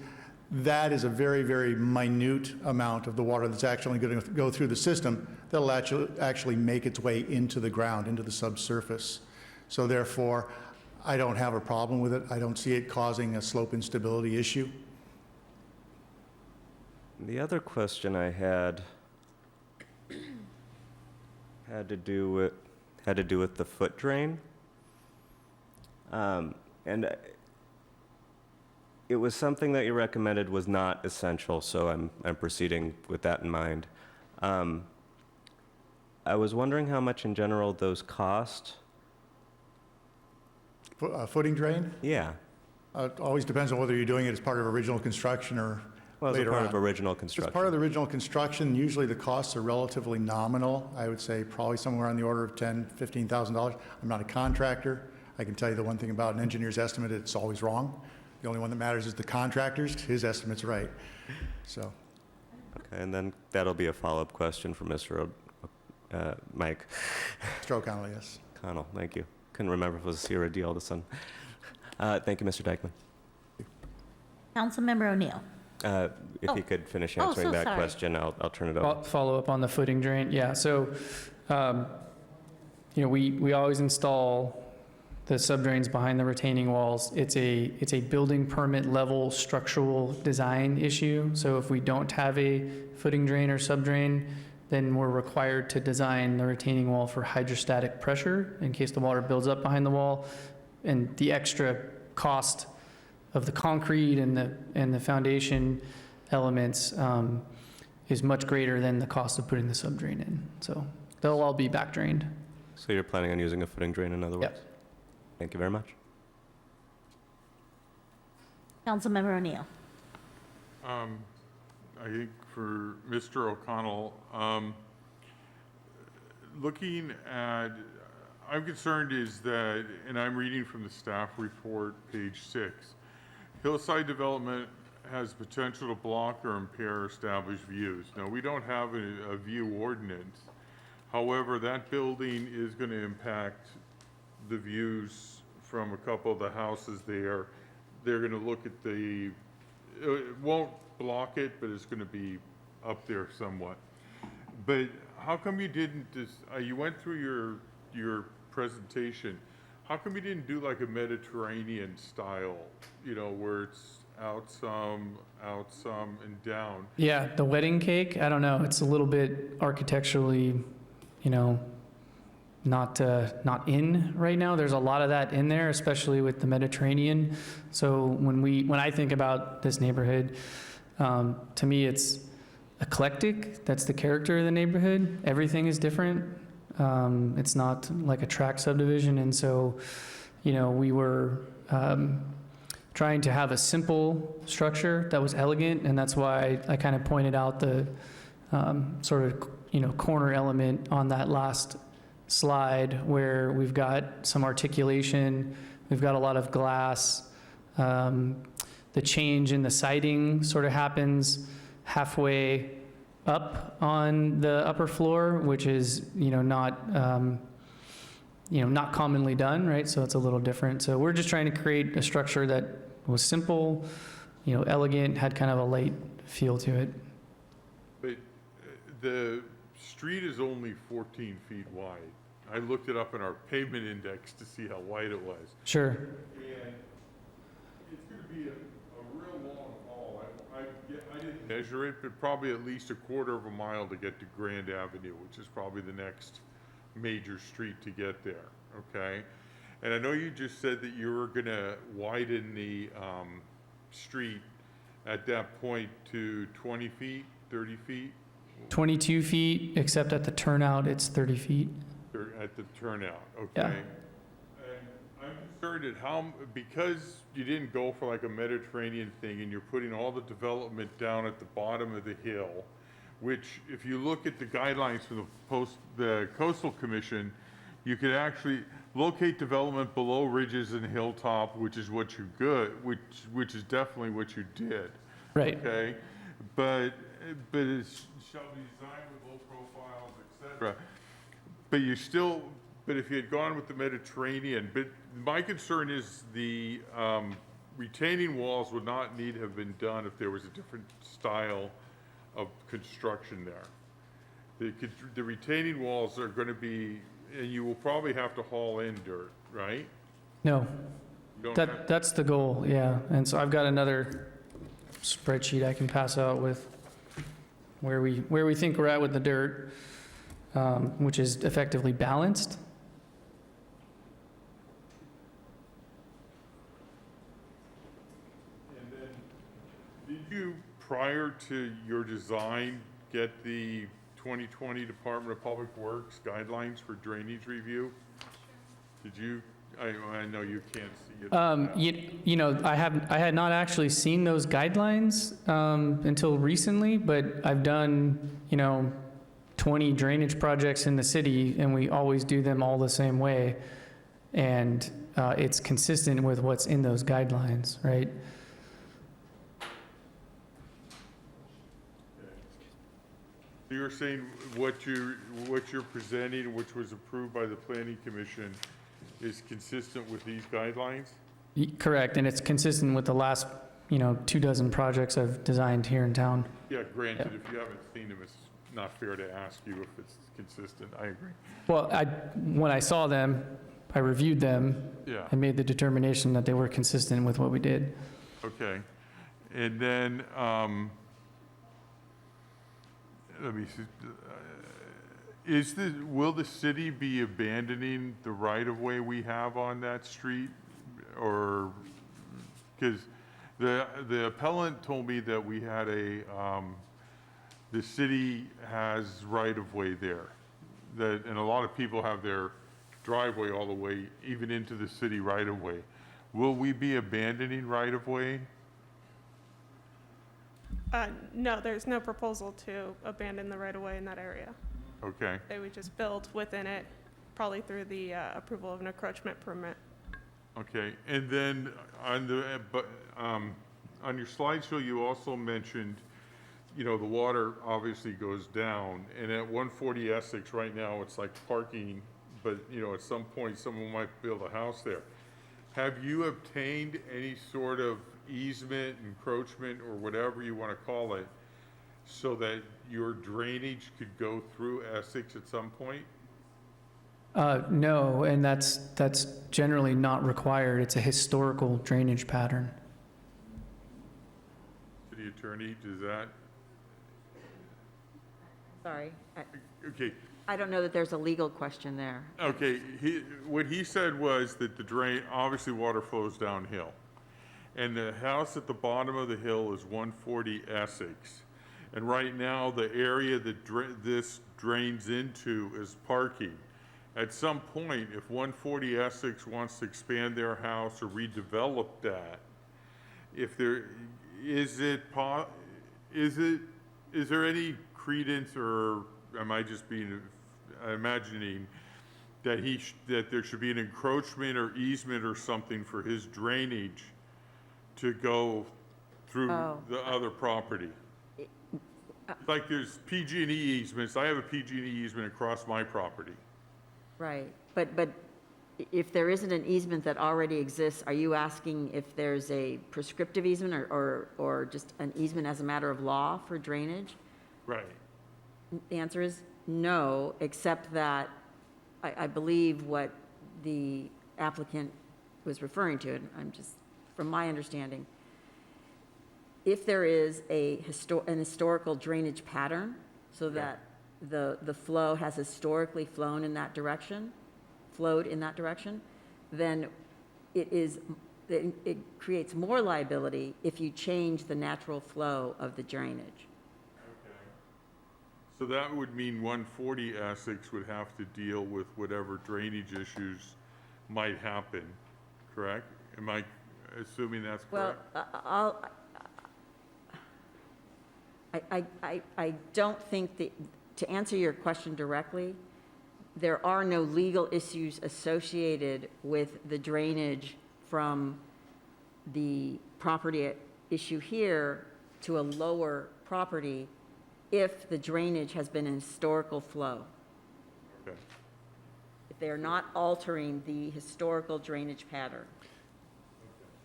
that is a very, very minute amount of the water that's actually going to go through the system that'll actually make its way into the ground, into the subsurface. So therefore, I don't have a problem with it. I don't see it causing a slope instability issue. The other question I had to do with the foot drain. And it was something that you recommended was not essential, so I'm proceeding with that in mind. I was wondering how much in general those cost. Footing drain? Yeah. It always depends on whether you're doing it as part of original construction or Well, as a later part on. of original construction. As part of the original construction, usually the costs are relatively nominal. I would say probably somewhere on the order of $10,000, $15,000. I'm not a contractor. I can tell you the one thing about an engineer's estimate, it's always wrong. The only one that matters is the contractor's, his estimate's right. So, Okay, and then that'll be a follow-up question for Mr. Mike. Mr. O'Connell, yes. Connell, thank you. Couldn't remember if it was C or a D all of a sudden. Thank you, Mr. Dykeman. Councilmember O'Neill. If you could finish Oh, answering so that sorry. question, I'll turn it over. Follow up on the footing drain. Yeah, so, we always install the subdrains behind the retaining walls. It's a building permit level structural design issue. So if we don't have a footing drain or subdrain, then we're required to design the retaining wall for hydrostatic pressure in case the water builds up behind the wall. And the extra cost of the concrete and the foundation elements is much greater than the cost of putting the subdrain in. So they'll all be back drained. So you're planning on using a footing drain, in other words? Yep. Thank you very much. Councilmember O'Neill. I think for Mr. O'Connell, looking at, I'm concerned is that, and I'm reading from the staff report, page 6, hillside development has potential to block or impair established views. Now, we don't have a view ordinance. However, that building is going to impact the views from a couple of the houses there. They're going to look at it won't block it, but it's going to be up there somewhat. But how come you didn't you went through your presentation, how come you didn't do like a Mediterranean style, where it's out some, and down? Yeah, the wedding cake, I don't know, it's a little bit architecturally, not in right now. There's a lot of that in there, especially with the Mediterranean. So when I think about this neighborhood, to me it's eclectic. That's the character of the neighborhood. Everything is different. It's not like a tract subdivision, and so, we were trying to have a simple structure that was elegant, and that's why I kind of pointed out the sort of corner element on that last slide where we've got some articulation, we've got a lot of glass. The change in the siding sort of happens halfway up on the upper floor, which is not commonly done, right? So it's a little different. So we're just trying to create a structure that was simple, elegant, had kind of a light feel to it. But the street is only 14 feet wide. I looked it up in our pavement index to see how wide it was. Sure. And it's going to be a real long haul. I didn't measure it, but probably at least a quarter of a mile to get to Grand Avenue, which is probably the next major street to get there, okay? And I know you just said that you were going to widen the street at that point to 20 feet, 30 feet? 22 feet, except at the turnout, it's 30 feet. At the turnout, okay? Yeah. And I'm concerned at because you didn't go for like a Mediterranean thing and you're putting all the development down at the bottom of the hill, which if you look at the guidelines from the Coastal Commission, you could actually locate development below ridges and hilltop, which is what you which is definitely what you did. Right. Okay? But it shall be designed with low profiles, et cetera. But if you had gone with the Mediterranean, but my concern is the retaining walls would not need to have been done if there was a different style of construction there. The retaining walls are going to be, and you will probably have to haul in dirt, right? No, You don't have- that's the goal, yeah. And so I've got another spreadsheet I can pass out with where we think we're at with the dirt, which is effectively balanced. And then, did you, prior to your design, get the 2020 Department of Public Works guidelines for drainage review? Did you? I know you can't see it. I had not actually seen those guidelines until recently, but I've done 20 drainage projects in the city, and we always do them all the same way. And it's consistent with what's in those guidelines, right? So you're saying what you're presenting, which was approved by the Planning Commission, is consistent with these guidelines? Correct, and it's consistent with the last, 24 projects I've designed here in town. Yeah, granted, if you haven't seen them, it's not fair to ask you if it's consistent. I agree. Well, when I saw them, I reviewed them. Yeah. I made the determination that they were consistent with what we did. Okay. And then, let me see. Will the city be abandoning the right-of-way we have on that street? Or, because the appellant told me that we had the city has right-of-way there. And a lot of people have their driveway all the way, even into the city right-of-way. Will we be abandoning right-of-way? No, there's no proposal to abandon the right-of-way in that area. Okay. They would just build within it, probably through the approval of an encroachment permit. Okay, and then on your slideshow, you also mentioned, the water obviously goes down, and at 140 Essex right now, it's like parking, but, at some point, someone might build a house there. Have you obtained any sort of easement, encroachment, or whatever you want to call it, so that your drainage could go through Essex at some point? No, and that's generally not required. It's a historical drainage pattern. City attorney, does that? Sorry. Okay. I don't know that there's a legal question there. Okay, what he said was that the drain, obviously water flows downhill. And the house at the bottom of the hill is 140 Essex. And right now, the area that this drains into is parking. At some point, if 140 Essex wants to expand their house or redevelop that, is there any credence, or am I just imagining that there should be an encroachment or easement or something for his drainage to go through the other property? Like there's PG&E easements. I have a PG&E easement across my property. Right, but if there isn't an easement that already exists, are you asking if there's a prescriptive easement or just an easement as a matter of law for drainage? Right. The answer is no, except that I believe what the applicant was referring to, and I'm just, from my understanding, if there is an historical drainage pattern, so that the flow has historically flowed in that direction, then it creates more liability if you change the natural flow of the drainage. So that would mean 140 Essex would have to deal with whatever drainage issues might happen, correct? Am I assuming that's correct? Well, I don't think that, to answer your question directly, there are no legal issues associated with the drainage from the property at issue here to a lower property if the drainage has been in historical flow. Okay. If they are not altering the historical drainage pattern.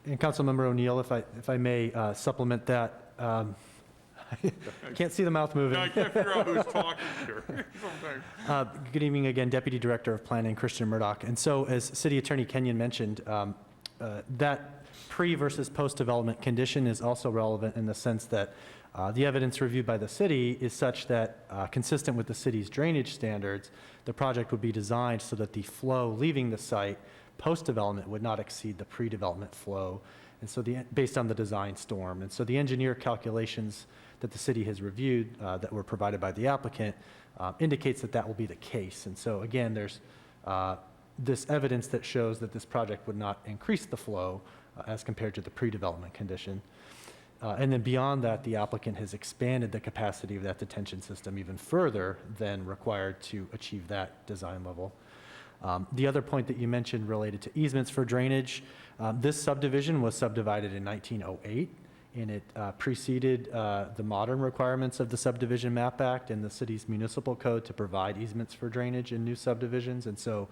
And Councilmember O'Neill, if I may supplement that, I can't see the mouth moving. No, I can't figure out who's talking here. Good evening again, Deputy Director of Planning, Christian Murdoch. And so, as City Attorney Kenyon mentioned, that pre versus post-development condition is also relevant in the sense that the evidence reviewed by the city is such that, consistent with the city's drainage standards, the project would be designed so that the flow leaving the site post-development would not exceed the pre-development flow, and so based on the design storm. And so the engineer calculations that the city has reviewed that were provided by the applicant indicates that that will be the case. And so again, there's this evidence that shows that this project would not increase the flow as compared to the pre-development condition. And then beyond that, the applicant has expanded the capacity of that detention system even further than required to achieve that design level. The other point that you mentioned related to easements for drainage, this subdivision was subdivided in 1908, and it preceded the modern requirements of the Subdivision Map Act and the city's municipal code to provide easements for drainage in new subdivisions. And so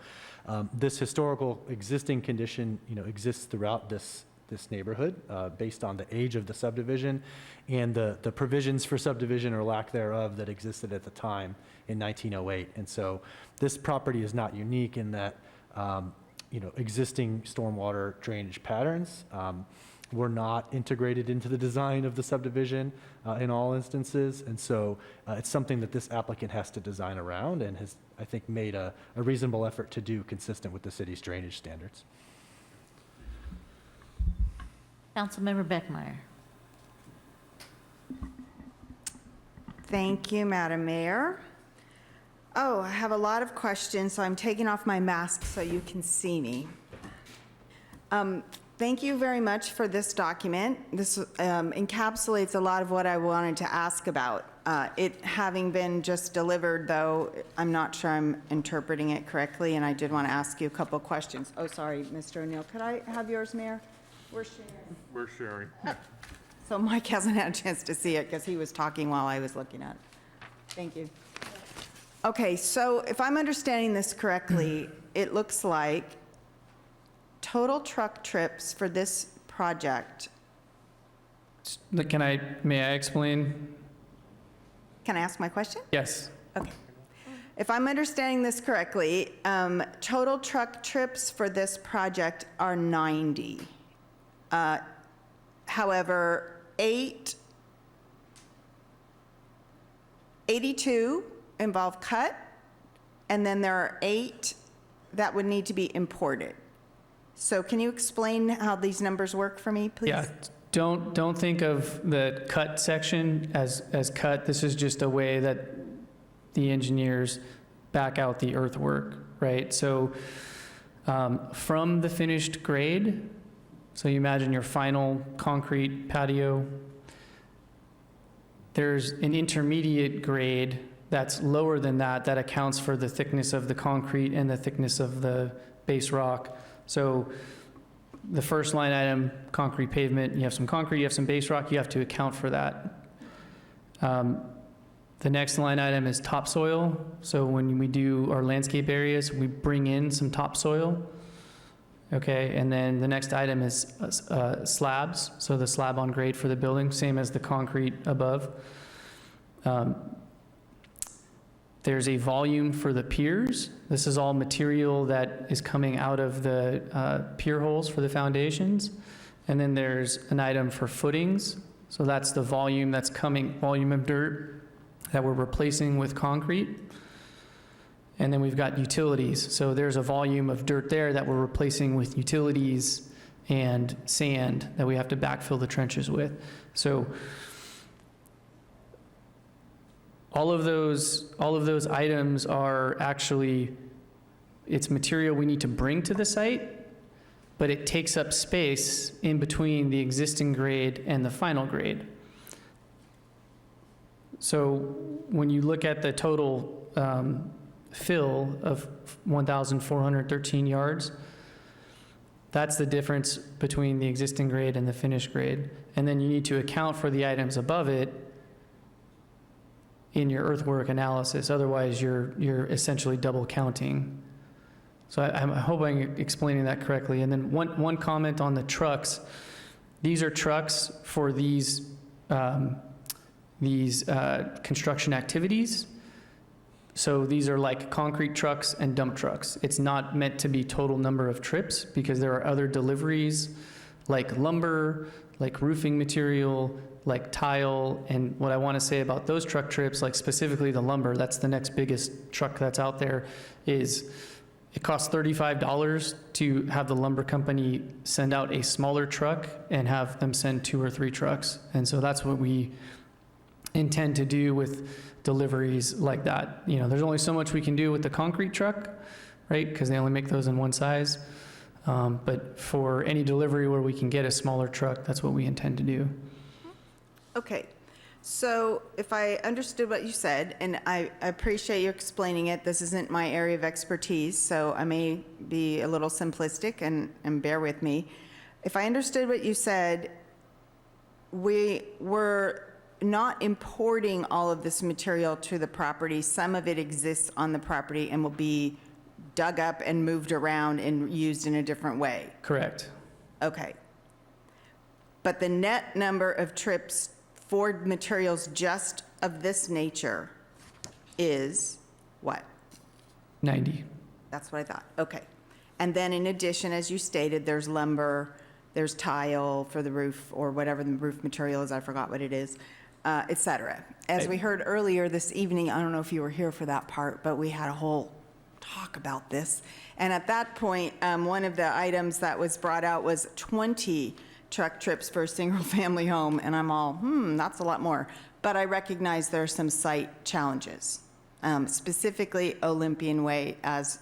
this historical existing condition, exists throughout this neighborhood based on the age of the subdivision and the provisions for subdivision or lack thereof that existed at the time in 1908. And so this property is not unique in that, existing stormwater drainage patterns were not integrated into the design of the subdivision in all instances. And so it's something that this applicant has to design around and has, I think, made a reasonable effort to do consistent with the city's drainage standards. Councilmember Beckmeyer. Thank you, Madam Mayor. Oh, I have a lot of questions, so I'm taking off my mask so you can see me. Thank you very much for this document. This encapsulates a lot of what I wanted to ask about. It having been just delivered, though, I'm not sure I'm interpreting it correctly, and I did want to ask you a couple questions. Oh, sorry, Mr. O'Neill. Could I have yours, Mayor? We're sharing. We're sharing. So Mike hasn't had a chance to see it because he was talking while I was looking at it. Thank you. Okay, so if I'm understanding this correctly, it looks like total truck trips for this project. May I explain? Can I ask my question? Yes. Okay. If I'm understanding this correctly, total truck trips for this project are 90. However, 82 involve cut, and then there are 8 that would need to be imported. So can you explain how these numbers work for me, please? Yeah, don't think of the cut section as cut. This is just a way that the engineers back out the earthwork, right? So from the finished grade, so you imagine your final concrete patio, there's an intermediate grade that's lower than that accounts for the thickness of the concrete and the thickness of the base rock. So the first line item, concrete pavement, you have some concrete, you have some base rock, you have to account for that. The next line item is topsoil. So when we do our landscape areas, we bring in some topsoil. Okay, and then the next item is slabs. So the slab on grade for the building, same as the concrete above. There's a volume for the piers. This is all material that is coming out of the pier holes for the foundations. And then there's an item for footings. So that's the volume that's coming, volume of dirt that we're replacing with concrete. And then we've got utilities. So there's a volume of dirt there that we're replacing with utilities and sand that we have to backfill the trenches with. So all of those items are actually, it's material we need to bring to the site, but it takes up space in between the existing grade and the final grade. So when you look at the total fill of 1,413 yards, that's the difference between the existing grade and the finished grade. And then you need to account for the items above it in your earthwork analysis. Otherwise, you're essentially double counting. So I hope I'm explaining that correctly. And then one comment on the trucks. These are trucks for these construction activities. So these are like concrete trucks and dump trucks. It's not meant to be total number of trips because there are other deliveries like lumber, like roofing material, like tile. And what I want to say about those truck trips, like specifically the lumber, that's the next biggest truck that's out there, is it costs $35 to have the lumber company send out a smaller truck and have them send 2 or 3 trucks. And so that's what we intend to do with deliveries like that. You know, there's only so much we can do with the concrete truck, right? Because they only make those in one size. But for any delivery where we can get a smaller truck, that's what we intend to do. Okay. So if I understood what you said, and I appreciate you explaining it, this isn't my area of expertise, so I may be a little simplistic, and bear with me. If I understood what you said, we were not importing all of this material to the property. Some of it exists on the property and will be dug up and moved around and used in a different way. Correct. Okay. But the net number of trips for materials just of this nature is what? 90. That's what I thought. Okay. And then in addition, as you stated, there's lumber, there's tile for the roof or whatever the roof material is, I forgot what it is, et cetera. As we heard earlier this evening, I don't know if you were here for that part, but we had a whole talk about this. And at that point, one of the items that was brought out was 20 truck trips for a single-family home, and I'm all, that's a lot more. But I recognize there are some site challenges, specifically Olympian Way, as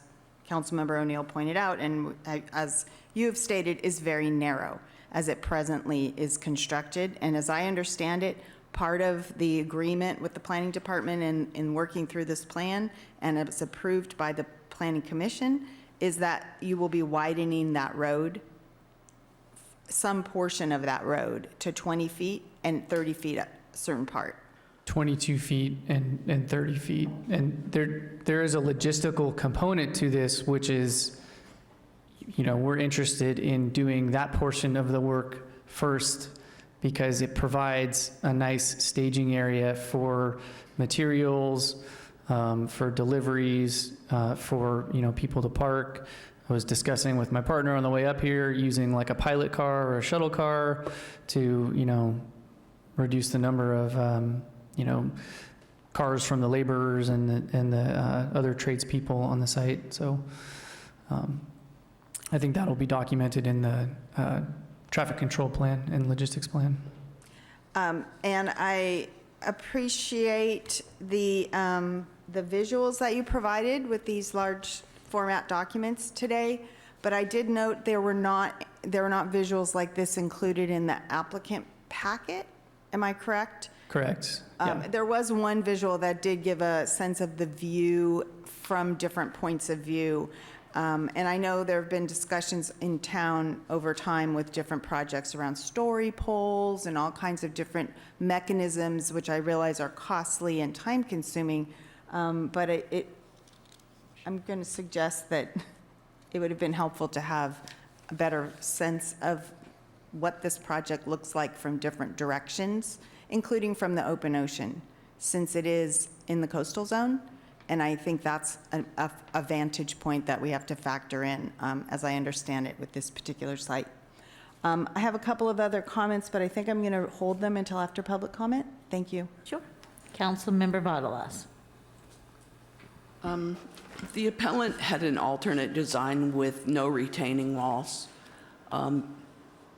Councilmember O'Neill pointed out, and as you have stated, is very narrow as it presently is constructed. And as I understand it, part of the agreement with the Planning Department in working through this plan, and it's approved by the Planning Commission, is that you will be widening that road, some portion of that road, to 20 feet and 30 feet a certain part. 22 feet and 30 feet. And there is a logistical component to this, which is, we're interested in doing that portion of the work first because it provides a nice staging area for materials, for deliveries, for, people to park. I was discussing with my partner on the way up here using like a pilot car or a shuttle car to, reduce the number of, cars from the laborers and the other tradespeople on the site. So I think that'll be documented in the traffic control plan and logistics plan. And I appreciate the visuals that you provided with these large format documents today, but I did note there were not visuals like this included in the applicant packet. Am I correct? Correct. Yeah. There was one visual that did give a sense of the view from different points of view. And I know there have been discussions in town over time with different projects around story poles and all kinds of different mechanisms, which I realize are costly and time consuming. But I'm going to suggest that it would have been helpful to have a better sense of what this project looks like from different directions, including from the open ocean, since it is in the coastal zone. And I think that's a vantage point that we have to factor in, as I understand it, with this particular site. I have a couple of other comments, but I think I'm going to hold them until after public comment. Thank you. Sure. Councilmember Vadalas. The appellant had an alternate design with no retaining walls.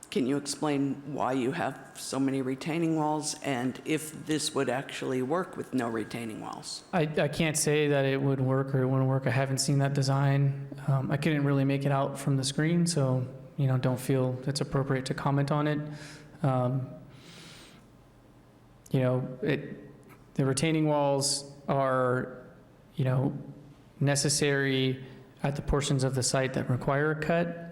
Can you explain why you have so many retaining walls and if this would actually work with no retaining walls? I can't say that it would work or it wouldn't work. I haven't seen that design. I couldn't really make it out from the screen, so don't feel it's appropriate to comment on it. The retaining walls are, necessary at the portions of the site that require a cut.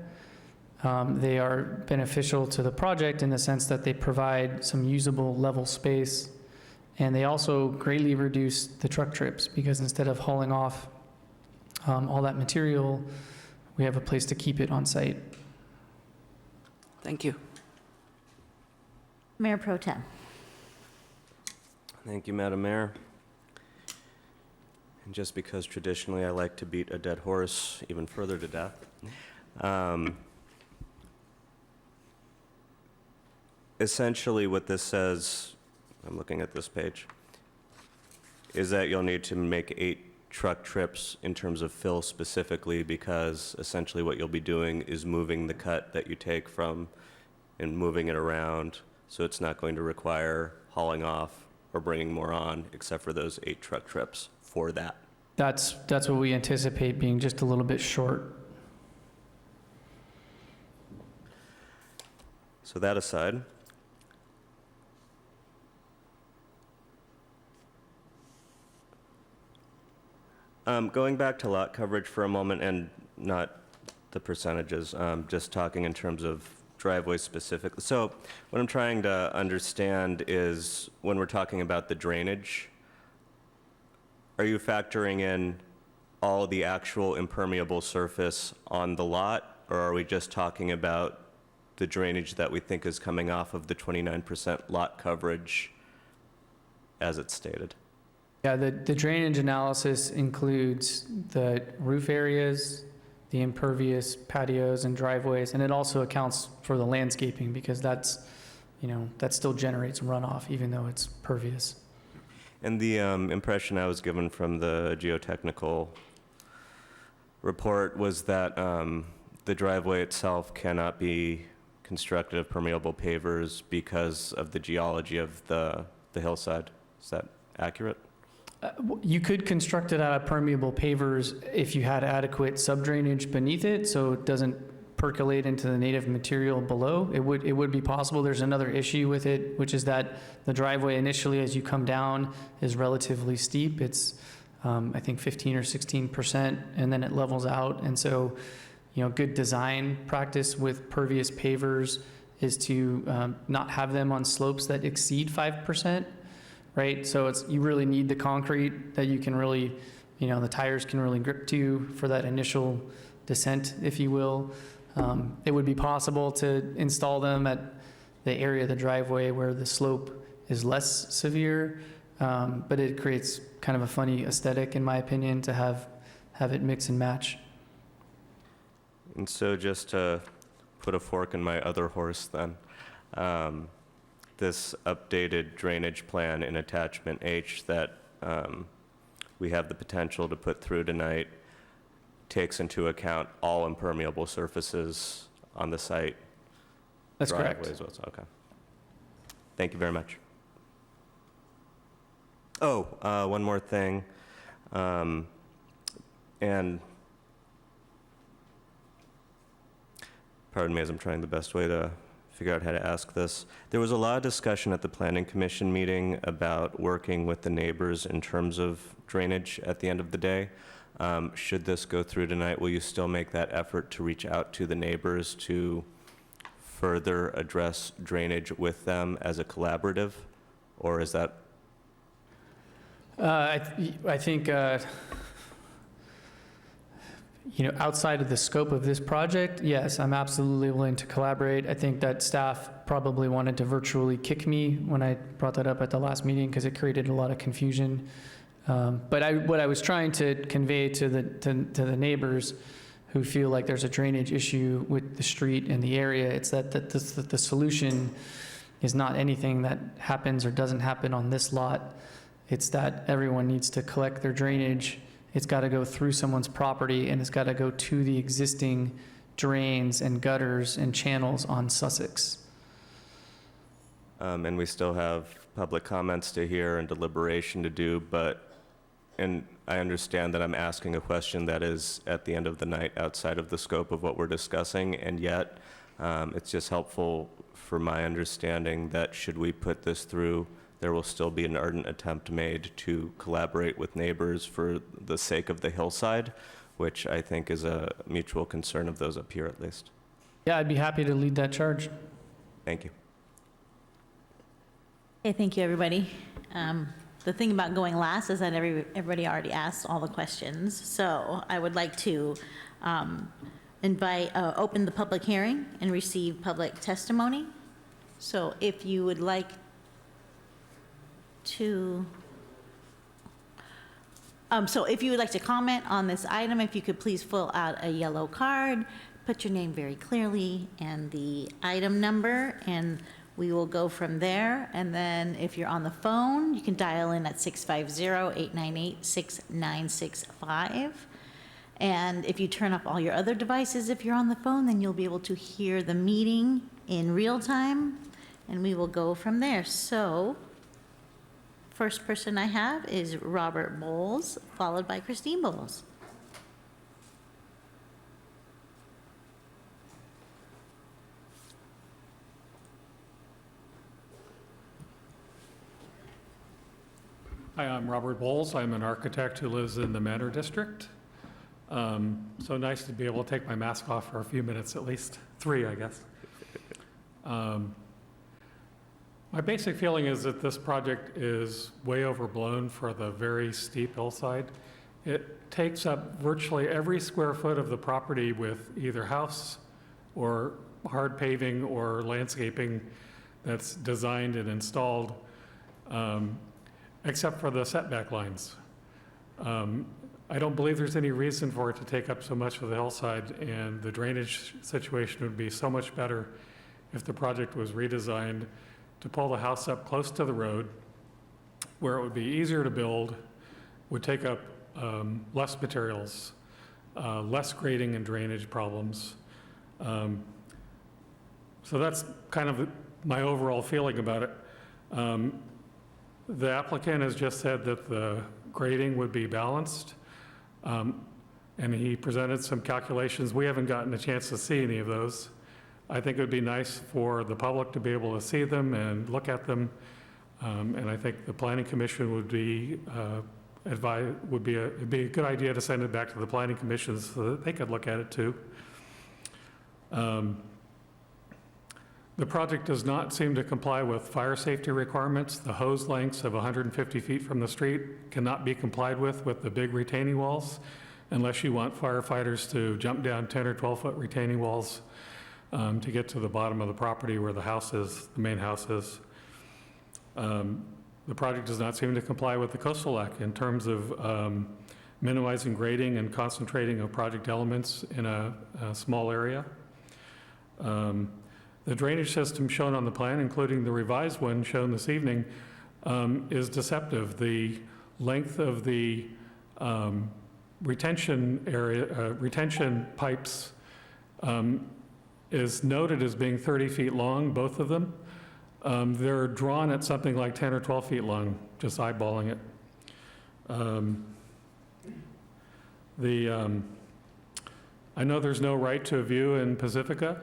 They are beneficial to the project in the sense that they provide some usable level space, and they also greatly reduce the truck trips because instead of hauling off all that material, we have a place to keep it on site. Thank you. Mayor Pro Tem. Thank you, Madam Mayor. And just because traditionally I like to beat a dead horse even further to death, essentially what this says, I'm looking at this page, is that you'll need to make 8 truck trips in terms of fill specifically because essentially what you'll be doing is moving the cut that you take from and moving it around, so it's not going to require hauling off or bringing more on except for those 8 truck trips for that. That's what we anticipate being just a little bit short. So that aside, Going back to lot coverage for a moment, and not the percentages, just talking in terms of driveways specifically. So what I'm trying to understand is when we're talking about the drainage, are you factoring in all the actual impermeable surface on the lot, or are we just talking about the drainage that we think is coming off of the 29% lot coverage as it's stated? Yeah, the drainage analysis includes the roof areas, the impervious patios and driveways, and it also accounts for the landscaping because that's, that still generates runoff even though it's pervious. And the impression I was given from the geotechnical report was that the driveway itself cannot be constructed of permeable pavers because of the geology of the hillside. Is that accurate? You could construct it out of permeable pavers if you had adequate subdrainage beneath it, so it doesn't percolate into the native material below. It would be possible. There's another issue with it, which is that the driveway initially, as you come down, is relatively steep. It's, I think, 15 or 16%, and then it levels out. And so, good design practice with pervious pavers is to not have them on slopes that exceed 5%. Right, so you really need the concrete that you can really, the tires can really grip to for that initial descent, if you will. It would be possible to install them at the area of the driveway where the slope is less severe, but it creates kind of a funny aesthetic, in my opinion, to have it mix and match. And so just to put a fork in my other horse then, this updated drainage plan in attachment H that we have the potential to put through tonight takes into account all impermeable surfaces on the site. That's correct. Driveways, okay. Thank you very much. Oh, one more thing. And pardon me as I'm trying the best way to figure out how to ask this. There was a lot of discussion at the Planning Commission meeting about working with the neighbors in terms of drainage at the end of the day. Should this go through tonight, will you still make that effort to reach out to the neighbors to further address drainage with them as a collaborative? Or is that? I think, outside of the scope of this project, yes, I'm absolutely willing to collaborate. I think that staff probably wanted to virtually kick me when I brought that up at the last meeting because it created a lot of confusion. But what I was trying to convey to the neighbors who feel like there's a drainage issue with the street and the area, it's that the solution is not anything that happens or doesn't happen on this lot. It's that everyone needs to collect their drainage. It's got to go through someone's property, and it's got to go to the existing drains and gutters and channels on Sussex. And we still have public comments to hear and deliberation to do, and I understand that I'm asking a question that is at the end of the night outside of the scope of what we're discussing, and yet it's just helpful for my understanding that should we put this through, there will still be an ardent attempt made to collaborate with neighbors for the sake of the hillside, which I think is a mutual concern of those up here at least. Yeah, I'd be happy to lead that charge. Thank you. Okay, thank you, everybody. The thing about going last is that everybody already asked all the questions. So I would like to open the public hearing and receive public testimony. So if you would like to, comment on this item, if you could please fill out a yellow card, put your name very clearly and the item number, and we will go from there. And then if you're on the phone, you can dial in at 650-898-6965. And if you turn off all your other devices, if you're on the phone, then you'll be able to hear the meeting in real time, and we will go from there. So first person I have is Robert Bowles, followed by Christine Bowles. Hi, I'm Robert Bowles. I'm an architect who lives in the Manor District. So nice to be able to take my mask off for a few minutes at least. 3, I guess. My basic feeling is that this project is way overblown for the very steep hillside. It takes up virtually every square foot of the property with either house or hard paving or landscaping that's designed and installed, except for the setback lines. I don't believe there's any reason for it to take up so much of the hillside, and the drainage situation would be so much better if the project was redesigned to pull the house up close to the road, where it would be easier to build, would take up less materials, less grading and drainage problems. So that's kind of my overall feeling about it. The applicant has just said that the grading would be balanced, and he presented some calculations. We haven't gotten a chance to see any of those. I think it would be nice for the public to be able to see them and look at them, and I think the Planning Commission would be it'd be a good idea to send it back to the Planning Commission so that they could look at it too. The project does not seem to comply with fire safety requirements. The hose lengths of 150 feet from the street cannot be complied with the big retaining walls, unless you want firefighters to jump down 10 or 12-foot retaining walls to get to the bottom of the property where the house is, the main house is. The project does not seem to comply with the Coastal Act in terms of minimizing grading and concentrating of project elements in a small area. The drainage system shown on the plan, including the revised one shown this evening, is deceptive. The length of the retention pipes is noted as being 30 feet long, both of them. They're drawn at something like 10 or 12 feet long, just eyeballing it. I know there's no right to a view in Pacifica,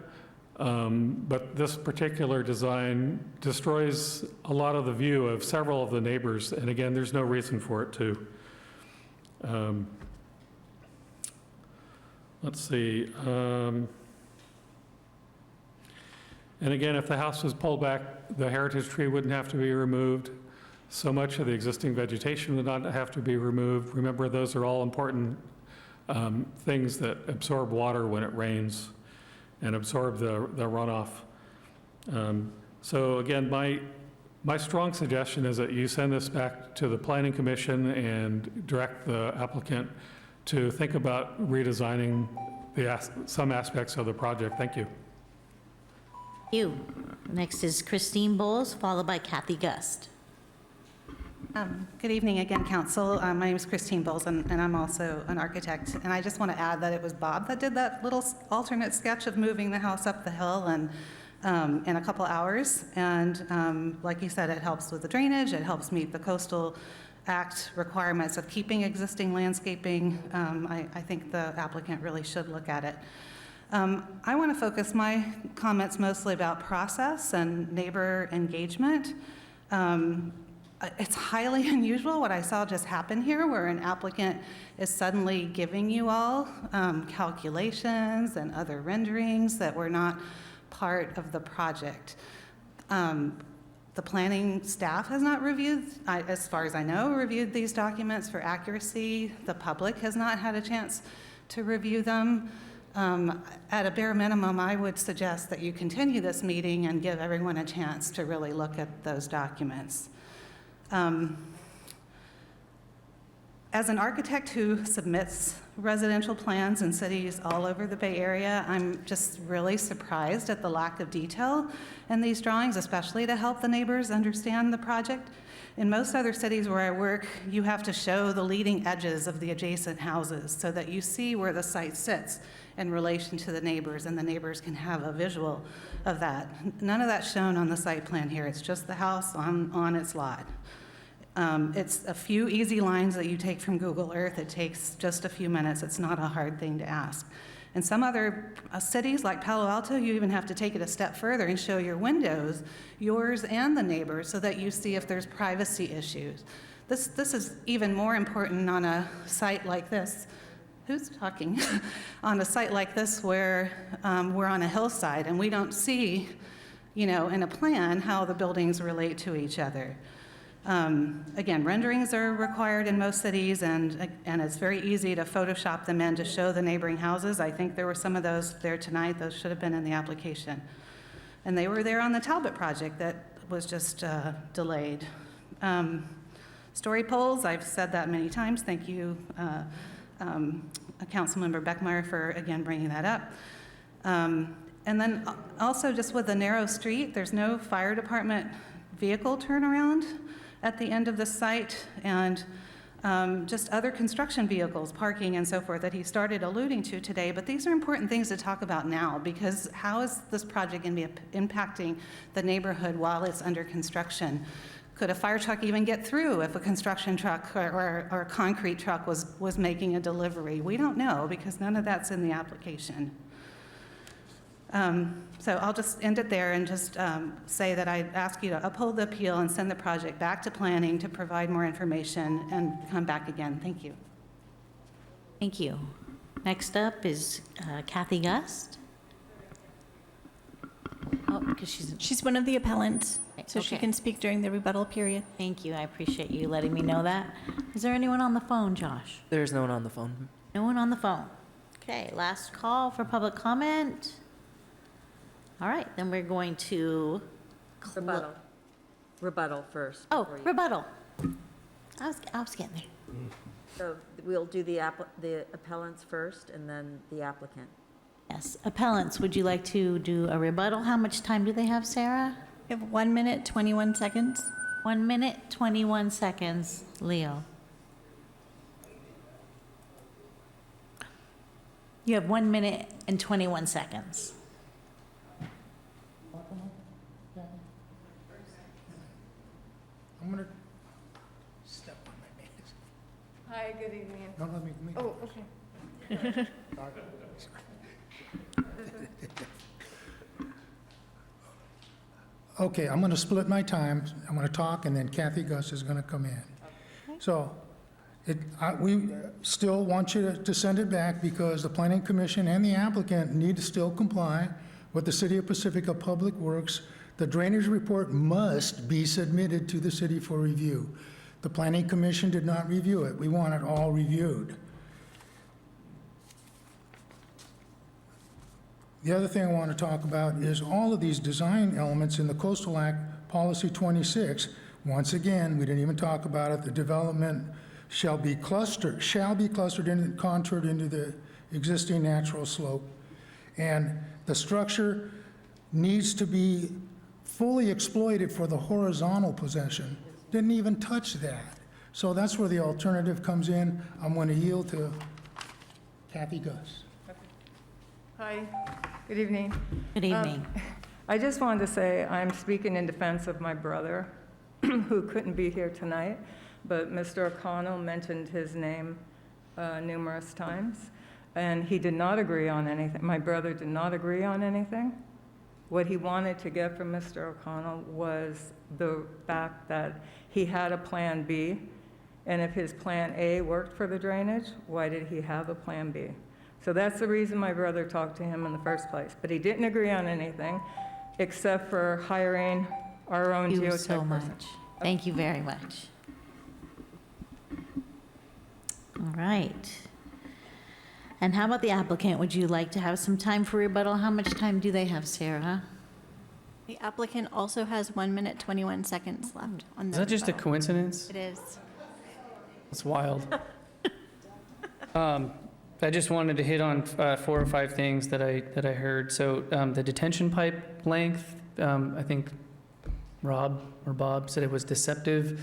but this particular design destroys a lot of the view of several of the neighbors, and again, there's no reason for it to. Let's see. And again, if the house was pulled back, the heritage tree wouldn't have to be removed. So much of the existing vegetation would not have to be removed. Remember, those are all important things that absorb water when it rains and absorb the runoff. So again, my strong suggestion is that you send this back to the Planning Commission and direct the applicant to think about redesigning some aspects of the project. Thank you. Thank you. Next is Christine Bowles, followed by Kathy Gust. Good evening again, Council. My name is Christine Bowles, and I'm also an architect. And I just want to add that it was Bob that did that little alternate sketch of moving the house up the hill and in a couple hours. And like you said, it helps with the drainage. It helps meet the Coastal Act requirements of keeping existing landscaping. I think the applicant really should look at it. I want to focus my comments mostly about process and neighbor engagement. It's highly unusual what I saw just happen here, where an applicant is suddenly giving you all calculations and other renderings that were not part of the project. The planning staff has not reviewed, as far as I know, reviewed these documents for accuracy. The public has not had a chance to review them. At a bare minimum, I would suggest that you continue this meeting and give everyone a chance to really look at those documents. As an architect who submits residential plans in cities all over the Bay Area, I'm just really surprised at the lack of detail in these drawings, especially to help the neighbors understand the project. In most other cities where I work, you have to show the leading edges of the adjacent houses so that you see where the site sits in relation to the neighbors, and the neighbors can have a visual of that. None of that's shown on the site plan here. It's just the house on its lot. It's a few easy lines that you take from Google Earth. It takes just a few minutes. It's not a hard thing to ask. In some other cities like Palo Alto, you even have to take it a step further and show your windows, yours and the neighbors, so that you see if there's privacy issues. this is even more important on a site like this. Who's talking? On a site like this where we're on a hillside and we don't see, in a plan how the buildings relate to each other. Again, renderings are required in most cities, and it's very easy to Photoshop them in to show the neighboring houses. I think there were some of those there tonight. Those should have been in the application. And they were there on the Talbot project that was just delayed. Story poles, I've said that many times. Thank you, Councilmember Beckmeyer, for, again, bringing that up. And then also just with the narrow street, there's no fire department vehicle turnaround at the end of the site, and just other construction vehicles, parking and so forth that he started alluding to today. But these are important things to talk about now, because how is this project going to be impacting the neighborhood while it's under construction? Could a fire truck even get through if a construction truck or a concrete truck was making a delivery? We don't know, because none of that's in the application. So I'll just end it there and just say that I ask you to uphold the appeal and send the project back to planning to provide more information and come back again. Thank you. Thank you. Next up is Kathy Gust. Oh, because She's one of the appellants, so she okay. can speak during the rebuttal period. Thank you. I appreciate you letting me know that. Is there anyone on the phone, Josh? There's no one on the phone. No one on the phone. Okay, last call for public comment. All right, then we're going to... Rebuttal first. Oh, before you- rebuttal. I was getting there. So we'll do the appellants first and then the applicant. Yes, appellants, would you like to do a rebuttal? How much time do they have, Sarah? You have 1 minute, 21 seconds. 1 minute, 21 seconds. Leo. You have 1 minute and 21 seconds. I'm going to step on my minutes. Hi, good evening. Don't let me. Oh, okay. Okay, I'm going to split my time. I'm going to talk, and then Kathy Gus is going to come in. So we still want you to send it back, because the Planning Commission and the applicant need to still comply with the City of Pacifica Public Works. The drainage report must be submitted to the city for review. The Planning Commission did not review it. We want it all reviewed. The other thing I want to talk about is all of these design elements in the Coastal Act Policy 26. Once again, we didn't even talk about it. The development shall be clustered and contoured into the existing natural slope. And the structure needs to be fully exploited for the horizontal possession. Didn't even touch that. So that's where the alternative comes in. I'm going to yield to Kathy Gus. Hi, good evening. Good evening. I just wanted to say I'm speaking in defense of my brother, who couldn't be here tonight, but Mr. O'Connell mentioned his name numerous times, and he did not agree on anything. My brother did not agree on anything. What he wanted to get from Mr. O'Connell was the fact that he had a Plan B, and if his Plan A worked for the drainage, why did he have a Plan B? So that's the reason my brother talked to him in the first place. But he didn't agree on anything except for hiring our own Thank you geotech so person. much. Thank you very much. All right. And how about the applicant? Would you like to have some time for rebuttal? How much time do they have, Sarah? The applicant also has 1 minute, 21 seconds left on Is the that just a rebuttal. coincidence? It is. It's wild. I just wanted to hit on 4 or 5 things that I heard. So the detention pipe length, I think Rob or Bob said it was deceptive.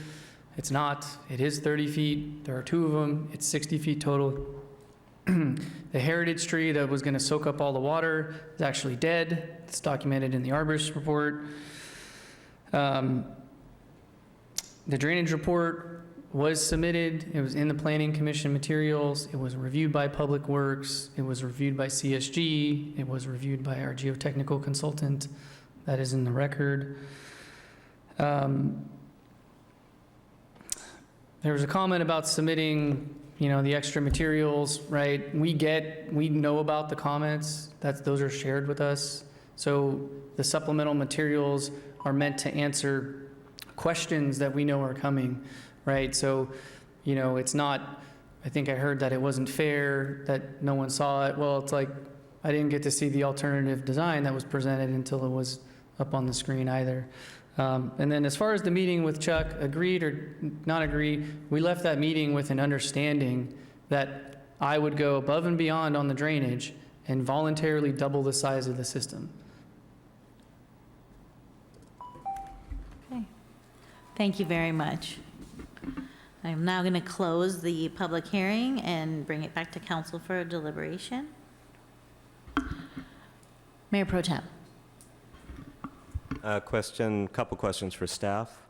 It's not. It is 30 feet. There are 2 of them. It's 60 feet total. The heritage tree that was going to soak up all the water is actually dead. It's documented in the arborist report. The drainage report was submitted. It was in the Planning Commission materials. It was reviewed by Public Works. It was reviewed by CSG. It was reviewed by our geotechnical consultant. That is in the record. there was a comment about submitting, the extra materials, right? We know about the comments, those are shared with us. So the supplemental materials are meant to answer questions that we know are coming, right? So, it's not, I think I heard that it wasn't fair, that no one saw it. Well, it's like, I didn't get to see the alternative design that was presented until it was up on the screen either. And then as far as the meeting with Chuck, agreed or not agree, we left that meeting with an understanding that I would go above and beyond on the drainage and voluntarily double the size of the system. Okay. Thank you very much. I am now going to close the public hearing and bring it back to council for deliberation. Mayor Pro Tem. Couple questions for staff.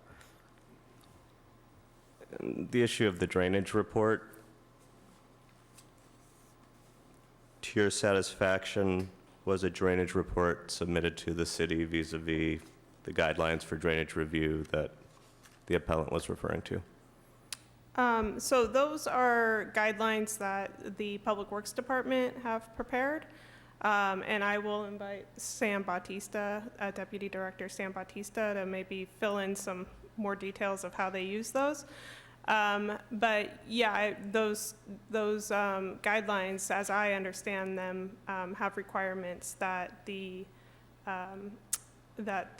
The issue of the drainage report. To your satisfaction, was a drainage report submitted to the city vis-a-vis the guidelines for drainage review that the appellant was referring to? So those are guidelines that the Public Works Department have prepared. And I will invite Sam Bautista, Deputy Director Sam Bautista, to maybe fill in some more details of how they use those. But yeah, those guidelines, as I understand them, have requirements that the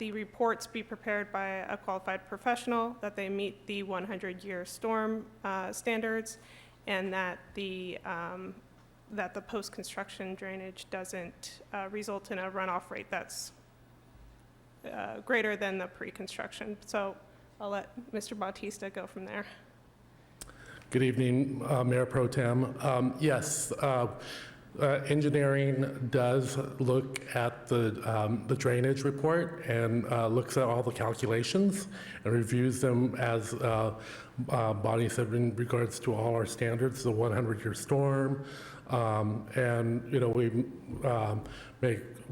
reports be prepared by a qualified professional, that they meet the 100-year storm standards, and that the post-construction drainage doesn't result in a runoff rate that's greater than the pre-construction. So I'll let Mr. Bautista go from there. Good evening, Mayor Pro Tem. Yes, engineering does look at the drainage report and looks at all the calculations and reviews them as Bonnie said in regards to all our standards, the 100-year storm. And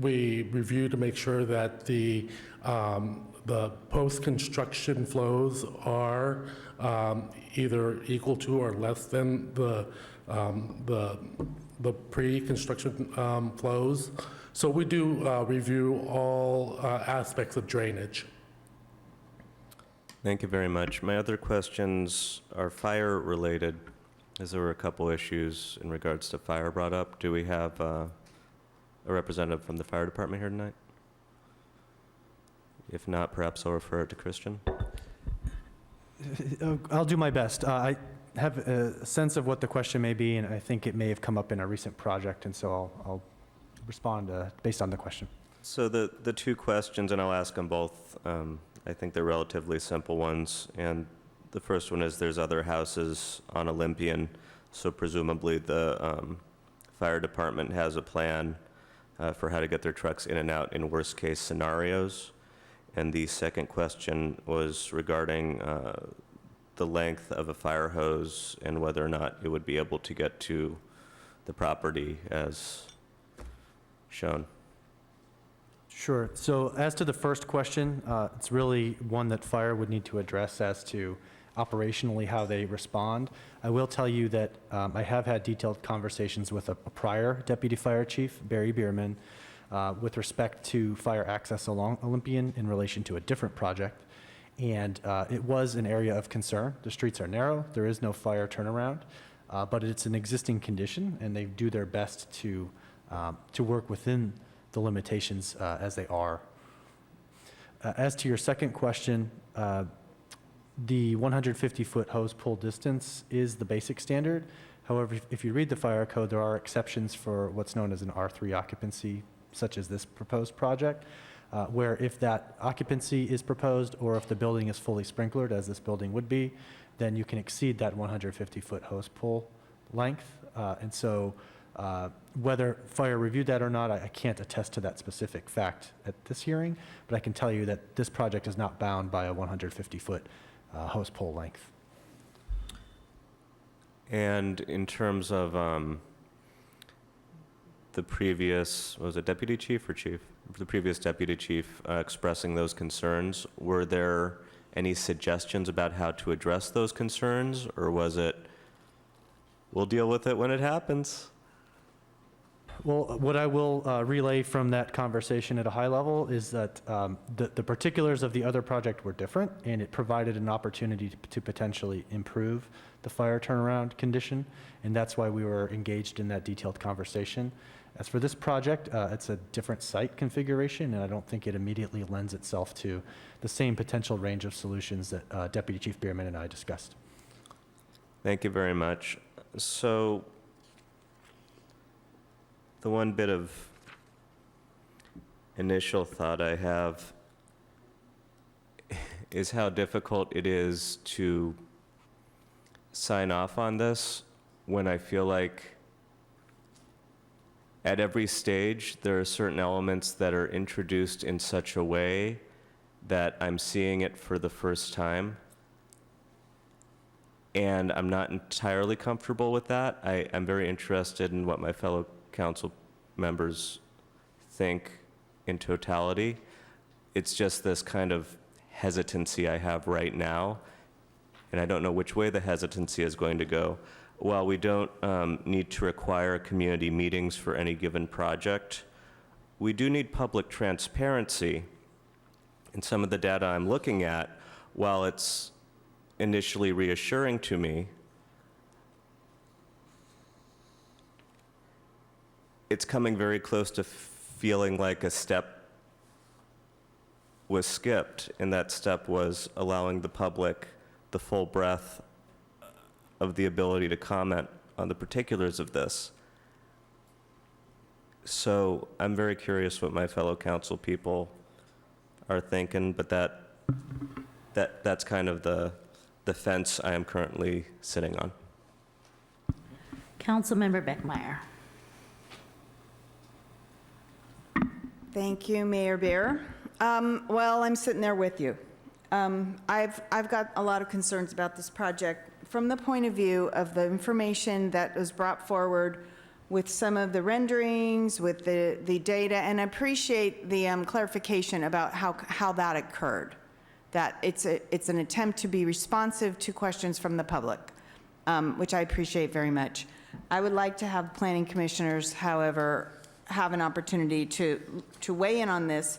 we review to make sure that the post-construction flows are either equal to or less than the pre-construction flows. So we do review all aspects of drainage. Thank you very much. My other questions are fire related, as there were a couple issues in regards to fire brought up. Do we have a representative from the fire department here tonight? If not, perhaps I'll refer it to Christian. I'll do my best. I have a sense of what the question may be, and I think it may have come up in a recent project, and so I'll respond based on the question. So the two questions, and I'll ask them both. I think they're relatively simple ones. And the first one is, there's other houses on Olympian, so presumably the fire department has a plan for how to get their trucks in and out in worst case scenarios. And the second question was regarding the length of a fire hose and whether or not it would be able to get to the property as shown. Sure. So as to the first question, it's really one that fire would need to address as to operationally how they respond. I will tell you that I have had detailed conversations with a prior deputy fire chief, Barry Bierman, with respect to fire access along Olympian in relation to a different project. And it was an area of concern. The streets are narrow, there is no fire turnaround, but it's an existing condition, and they do their best to work within the limitations as they are. As to your second question, the 150-foot hose pull distance is the basic standard. However, if you read the fire code, there are exceptions for what's known as an R3 occupancy, such as this proposed project, where if that occupancy is proposed or if the building is fully sprinklered, as this building would be, then you can exceed that 150-foot hose pull length. And so whether fire reviewed that or not, I can't attest to that specific fact at this hearing, but I can tell you that this project is not bound by a 150-foot hose pull length. And in terms of the previous, was it deputy chief or chief? The previous deputy chief expressing those concerns, were there any suggestions about how to address those concerns, or was it, we'll deal with it when it happens? Well, what I will relay from that conversation at a high level is that the particulars of the other project were different, and it provided an opportunity to potentially improve the fire turnaround condition, and that's why we were engaged in that detailed conversation. As for this project, it's a different site configuration, and I don't think it immediately lends itself to the same potential range of solutions that Deputy Chief Bierman and I discussed. Thank you very much. So, the one bit of initial thought I have is how difficult it is to sign off on this when I feel like at every stage there are certain elements that are introduced in such a way that I'm seeing it for the first time. And I'm not entirely comfortable with that. I'm very interested in what my fellow council members think in totality. It's just this kind of hesitancy I have right now, and I don't know which way the hesitancy is going to go. While we don't need to require community meetings for any given project, we do need public transparency. And some of the data I'm looking at, while it's initially reassuring to me, it's coming very close to feeling like a step was skipped, and that step was allowing the public the full breadth of the ability to comment on the particulars of this. So I'm very curious what my fellow council people are thinking, but that's kind of the fence I am currently sitting on. Councilmember Beckmeyer. Thank you, Mayor Bear. Well, I'm sitting there with you. I've got a lot of concerns about this project from the point of view of the information that was brought forward with some of the renderings, with the data, and I appreciate the clarification about how that occurred, that it's an attempt to be responsive to questions from the public, which I appreciate very much. I would like to have planning commissioners, however, have an opportunity to weigh in on this.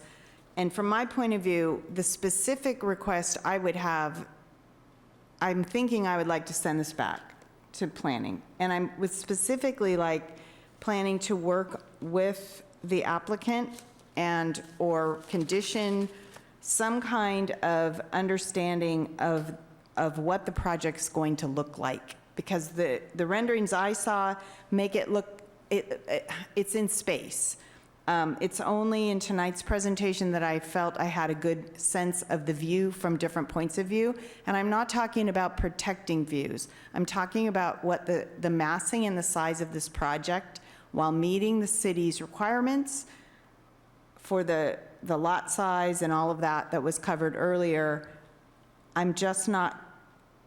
And from my point of view, the specific request I would have, I'm thinking I would like to send this back to planning. And I would specifically like planning to work with the applicant and or condition some kind of understanding of what the project's going to look like. Because the renderings I saw make it look, it's in space. It's only in tonight's presentation that I felt I had a good sense of the view from different points of view. And I'm not talking about protecting views. I'm talking about what the massing and the size of this project, while meeting the city's requirements for the lot size and all of that was covered earlier. I'm just not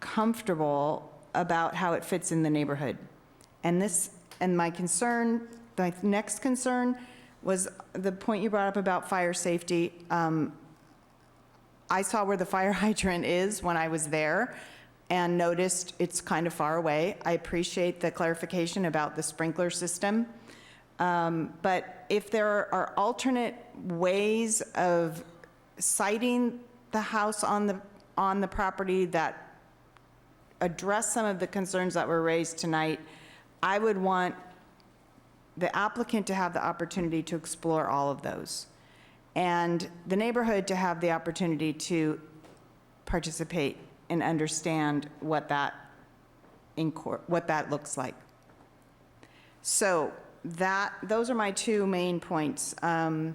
comfortable about how it fits in the neighborhood. And my concern, my next concern, was the point you brought up about fire safety. I saw where the fire hydrant is when I was there and noticed it's kind of far away. I appreciate the clarification about the sprinkler system. But if there are alternate ways of siting the house on the property that address some of the concerns that were raised tonight, I would want the applicant to have the opportunity to explore all of those, and the neighborhood to have the opportunity to participate and understand what that looks like. So those are my two main points. The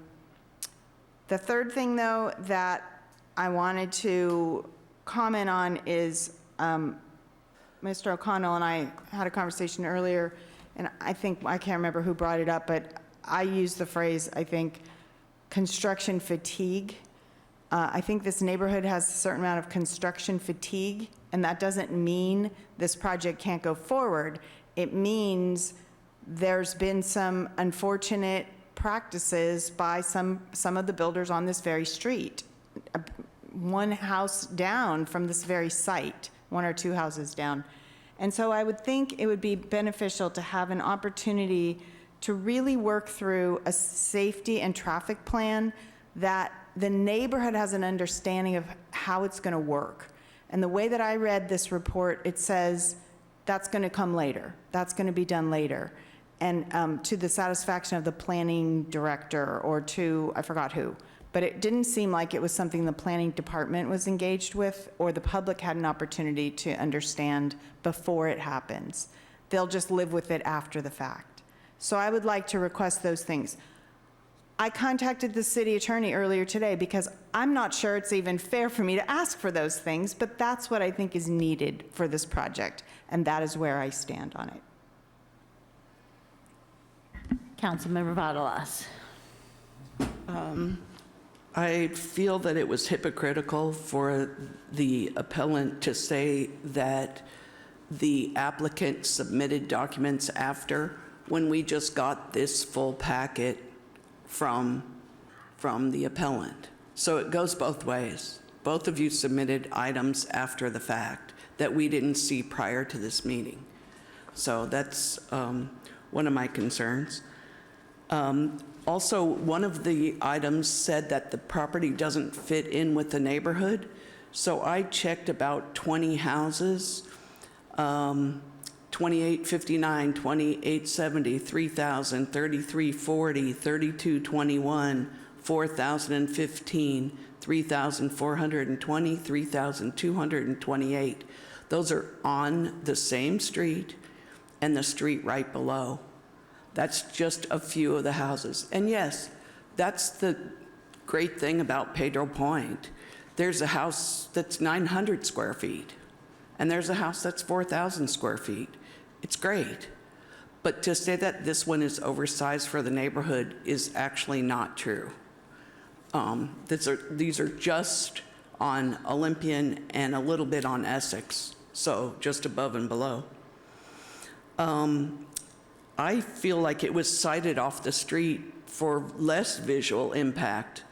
third thing, though, that I wanted to comment on is Mr. O'Connell and I had a conversation earlier, and I can't remember who brought it up, but I used the phrase, I think, construction fatigue. I think this neighborhood has a certain amount of construction fatigue, and that doesn't mean this project can't go forward. It means there's been some unfortunate practices by some of the builders on this very street. one house down from this very site, one or two houses down. And so I would think it would be beneficial to have an opportunity to really work through a safety and traffic plan that the neighborhood has an understanding of how it's going to work. And the way that I read this report, it says that's going to come later. That's going to be done later. And to the satisfaction of the planning director or to, I forgot who. But it didn't seem like it was something the planning department was engaged with or the public had an opportunity to understand before it happens. They'll just live with it after the fact. So I would like to request those things. I contacted the city attorney earlier today because I'm not sure it's even fair for me to ask for those things, but that's what I think is needed for this project, and that is where I stand on it. Councilmember Vadalas. I feel that it was hypocritical for the appellant to say that the applicant submitted documents after, when we just got this full packet from the appellant. So it goes both ways. Both of you submitted items after the fact that we didn't see prior to this meeting. So that's one of my concerns. Also, one of the items said that the property doesn't fit in with the neighborhood. So I checked about 20 houses, 2859, 2870, 3000, 3340, 3221, 4015, 3420, 3228. Those are on the same street and the street right below. That's just a few of the houses. And yes, that's the great thing about Pedro Point. There's a house that's 900 square feet, and there's a house that's 4,000 square feet. It's great. But to say that this one is oversized for the neighborhood is actually not true. These are just on Olympian and a little bit on Essex, so just above and below. I feel like it was sited off the street for less visual impact.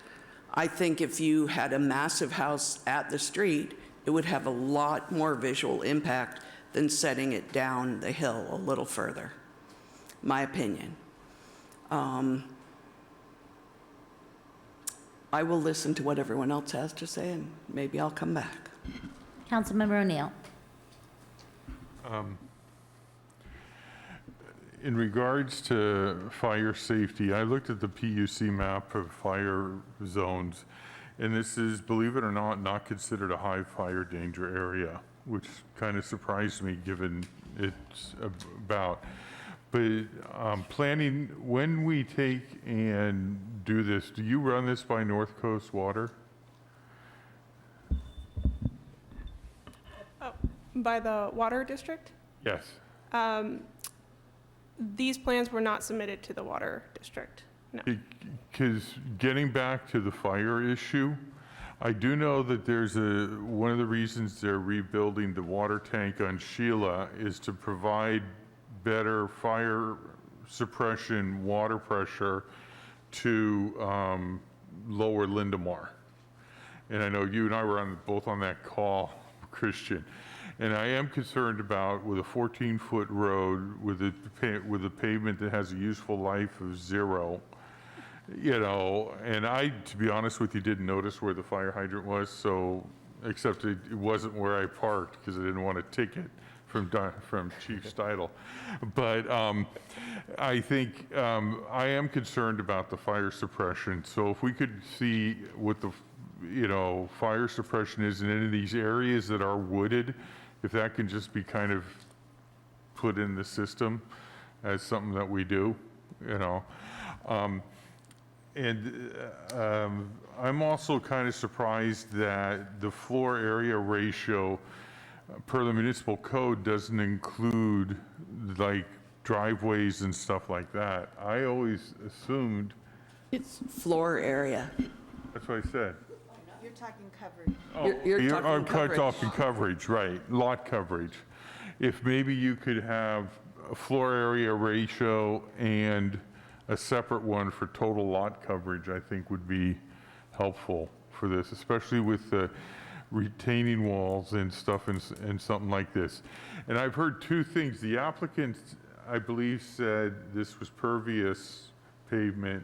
I think if you had a massive house at the street, it would have a lot more visual impact than setting it down the hill a little further, my opinion. I will listen to what everyone else has to say, and maybe I'll come back. Councilmember O'Neill. In regards to fire safety, I looked at the PUC map of fire zones, and this is, believe it or not considered a high fire danger area, which kind of surprised me given it's about. But planning, when we take and do this, do you run this by North Coast Water? Oh, by the water district? Yes. These plans were not submitted to the water district, no. Because getting back to the fire issue, I do know that there's one of the reasons they're rebuilding the water tank on Sheila is to provide better fire suppression water pressure to lower Lindemar. And I know you and I were both on that call, Christian. And I am concerned about with a 14-foot road with a pavement that has a useful life of 0, you know, and I, to be honest with you, didn't notice where the fire hydrant was, so, except it wasn't where I parked because I didn't want a ticket from Chief Steidle. But I think I am concerned about the fire suppression. So if we could see what the, you know, fire suppression is in any of these areas that are wooded, if that can just be kind of put in the system as something that we do, you know. I'm also kind of surprised that the floor area ratio per the municipal code doesn't include like driveways and stuff like that. I always assumed. It's floor area. That's what I said. You're talking coverage. You're talking coverage. Talking coverage, right, lot coverage. If maybe you could have a floor area ratio and a separate one for total lot coverage, I think would be helpful for this, especially with the retaining walls and stuff and something like this. And I've heard two things. The applicant, I believe, said this was pervious pavement,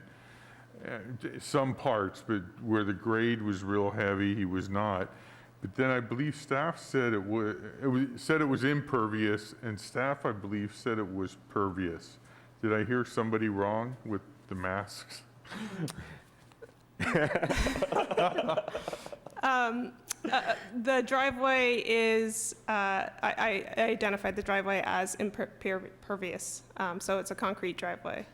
some parts, but where the grade was real heavy, he was not. But then I believe staff said it was impervious, and staff, I believe, said it was pervious. Did I hear somebody wrong with the masks? The driveway is, I identified the driveway as impervious, so it's a concrete driveway.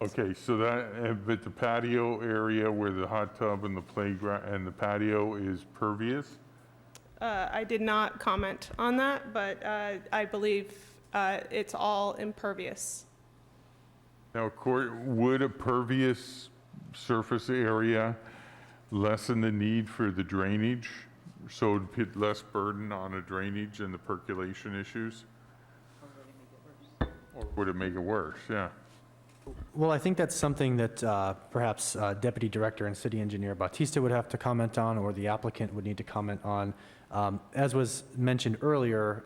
Okay, so that, but the patio area where the hot tub and the playground and the patio is pervious? I did not comment on that, but I believe it's all impervious. Now, would a pervious surface area lessen the need for the drainage? So it'd put less burden on a drainage and the percolation issues? Or would it make it worse? Yeah. Well, I think that's something that perhaps Deputy Director and City Engineer Bautista would have to comment on, or the applicant would need to comment on. As was mentioned earlier,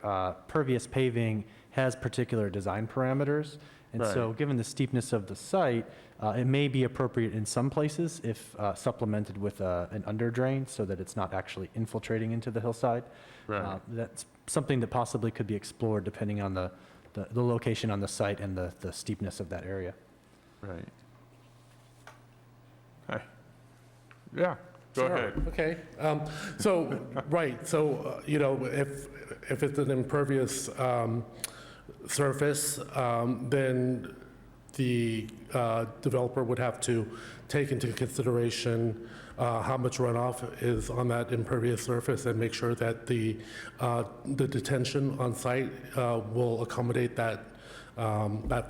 pervious paving has particular design parameters. And so given the steepness of the site, it may be appropriate in some places if supplemented with an under drain so that it's not actually infiltrating into the hillside. Right. That's something that possibly could be explored depending on the location on the site and the steepness of that area. Right. Hi. Yeah, go ahead. Okay. You know, if it's an impervious surface, then the developer would have to take into consideration how much runoff is on that impervious surface and make sure that the detention on site will accommodate that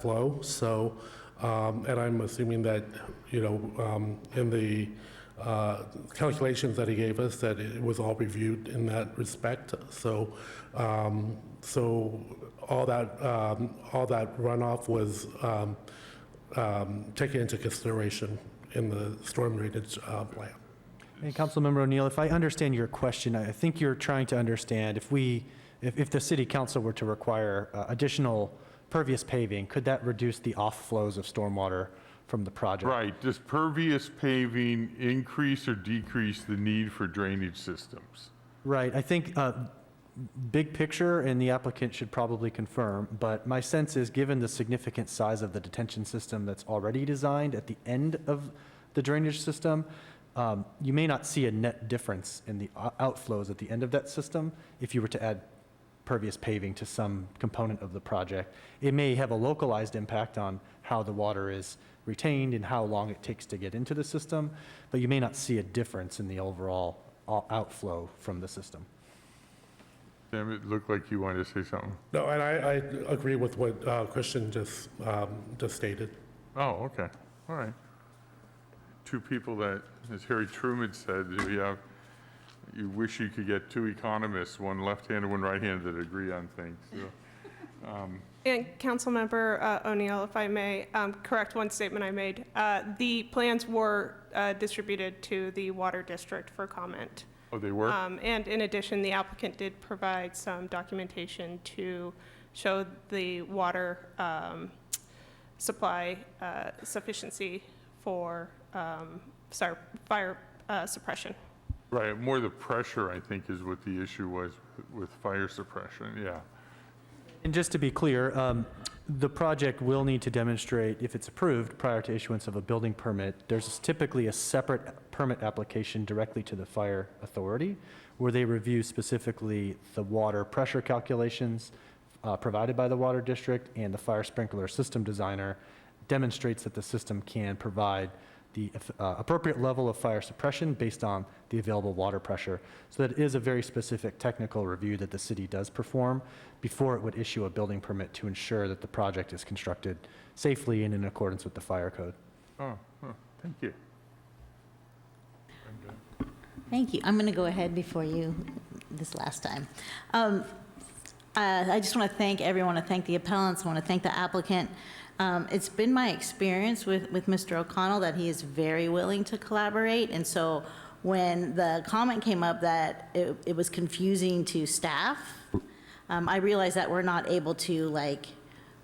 flow. So, and I'm assuming that, you know, in the calculations that he gave us, that it was all reviewed in that respect. So, all that runoff was taken into consideration in the storm drainage plan. And Councilmember O'Neill, if I understand your question, I think you're trying to understand if the City Council were to require additional pervious paving, could that reduce the off flows of stormwater from the project? Right. Does pervious paving increase or decrease the need for drainage systems? Right. I think big picture, and the applicant should probably confirm, but my sense is given the significant size of the detention system that's already designed at the end of the drainage system, you may not see a net difference in the outflows at the end of that system if you were to add pervious paving to some component of the project. It may have a localized impact on how the water is retained and how long it takes to get into the system, but you may not see a difference in the overall outflow from the system. Sam, it looked like you wanted to say something. No, and I agree with what Christian just stated. Oh, okay. All right. Two people that, as Harry Truman said, you wish you could get two economists, one left-handed, one right-handed, that agree on things. So, And Councilmember O'Neill, if I may, correct one statement I made. The plans were distributed to the Water District for comment. Oh, they were? And in addition, the applicant did provide some documentation to show the water supply sufficiency for fire suppression. Right, more the pressure, I think, is what the issue was with fire suppression, yeah. And just to be clear, the project will need to demonstrate, if it's approved prior to issuance of a building permit, there's typically a separate permit application directly to the fire authority where they review specifically the water pressure calculations provided by the water district, and the fire sprinkler system designer demonstrates that the system can provide the appropriate level of fire suppression based on the available water pressure. So that is a very specific technical review that the city does perform before it would issue a building permit to ensure that the project is constructed safely and in accordance with the fire code. Oh, thank you. Thank you. I'm going to go ahead before you this last time. I just want to thank everyone. I want to thank the appellants. I want to thank the applicant. It's been my experience with Mr. O'Connell that he is very willing to collaborate, and so when the comment came up that it was confusing to staff, I realized that we're not able to like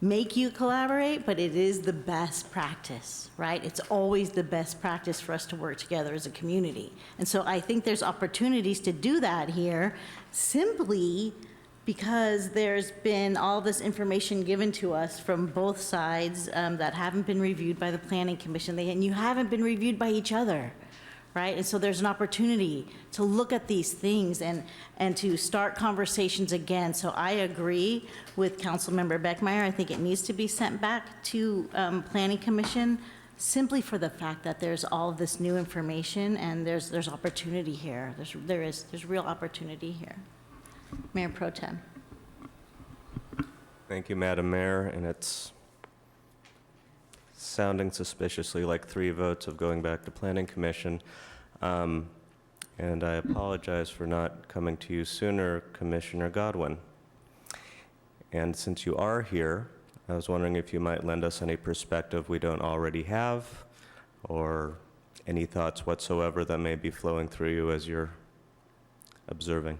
make you collaborate, but it is the best practice, right? It's always the best practice for us to work together as a community. And so I think there's opportunities to do that here simply because there's been all this information given to us from both sides that haven't been reviewed by the Planning Commission, and you haven't been reviewed by each other, right? And so there's an opportunity to look at these things and to start conversations again. So I agree with Councilmember Beckmeyer. I think it needs to be sent back to Planning Commission simply for the fact that there's all of this new information and there's opportunity here. There's real opportunity here. Mayor Pro Tem. Thank you, Madam Mayor, and it's sounding suspiciously like 3 votes of going back to Planning Commission. And I apologize for not coming to you sooner, Commissioner Godwin. And since you are here, I was wondering if you might lend us any perspective we don't already have, or any thoughts whatsoever that may be flowing through you as you're observing.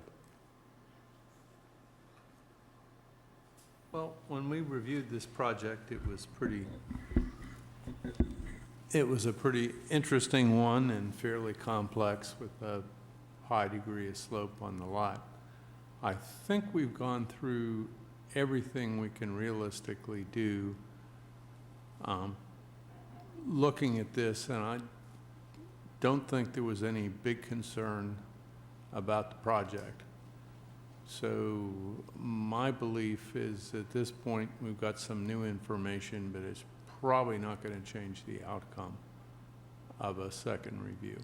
Well, when we reviewed this project, it was a pretty interesting one and fairly complex with a high degree of slope on the lot. I think we've gone through everything we can realistically do looking at this, and I don't think there was any big concern about the project. So my belief is at this point we've got some new information, but it's probably not going to change the outcome of a second review.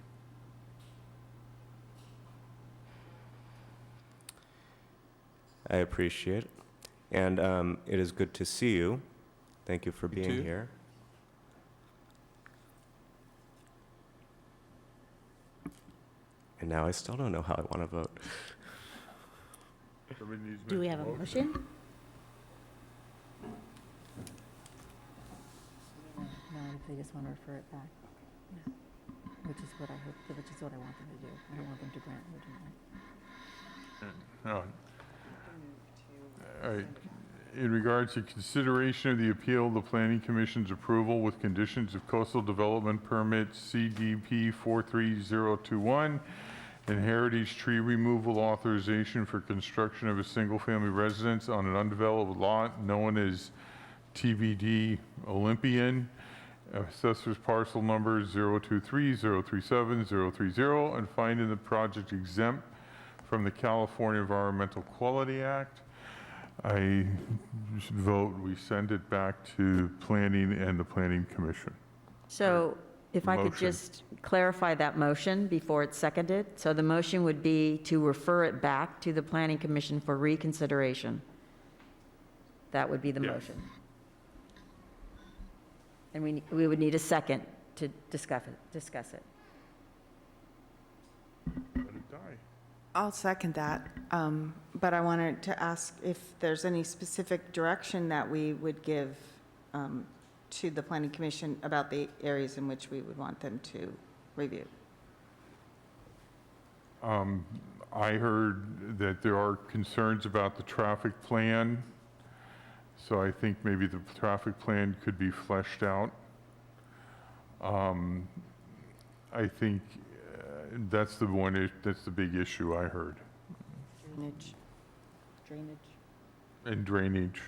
I appreciate it. And it is good to see you. Thank you for being too. here. And now I still don't know how I want to vote. Do we have a motion? No, they just want to refer it back, which is what I hope, which is what I want them to do. I don't want them to grant or deny. All right. In regards to consideration of the appeal, the Planning Commission's approval with conditions of coastal development permit CDP 43021 and heritage tree removal authorization for construction of a single-family residence on an undeveloped lot known as TBD Olympian, assessor's parcel number 023-037-030, and finding the project exempt from the California Environmental Quality Act. I should vote we send it back to Planning and the Planning Commission. So if I could Motion. just clarify that motion before it's seconded. So the motion would be to refer it back to the Planning Commission for reconsideration. That would be the Yes. motion. And we would need a second to discuss it. Let it die. I'll second that, but I wanted to ask if there's any specific direction that we would give to the Planning Commission about the areas in which we would want them to review. I heard that there are concerns about the traffic plan, so I think maybe the traffic plan could be fleshed out. I think that's the big issue I heard. Drainage. And drainage.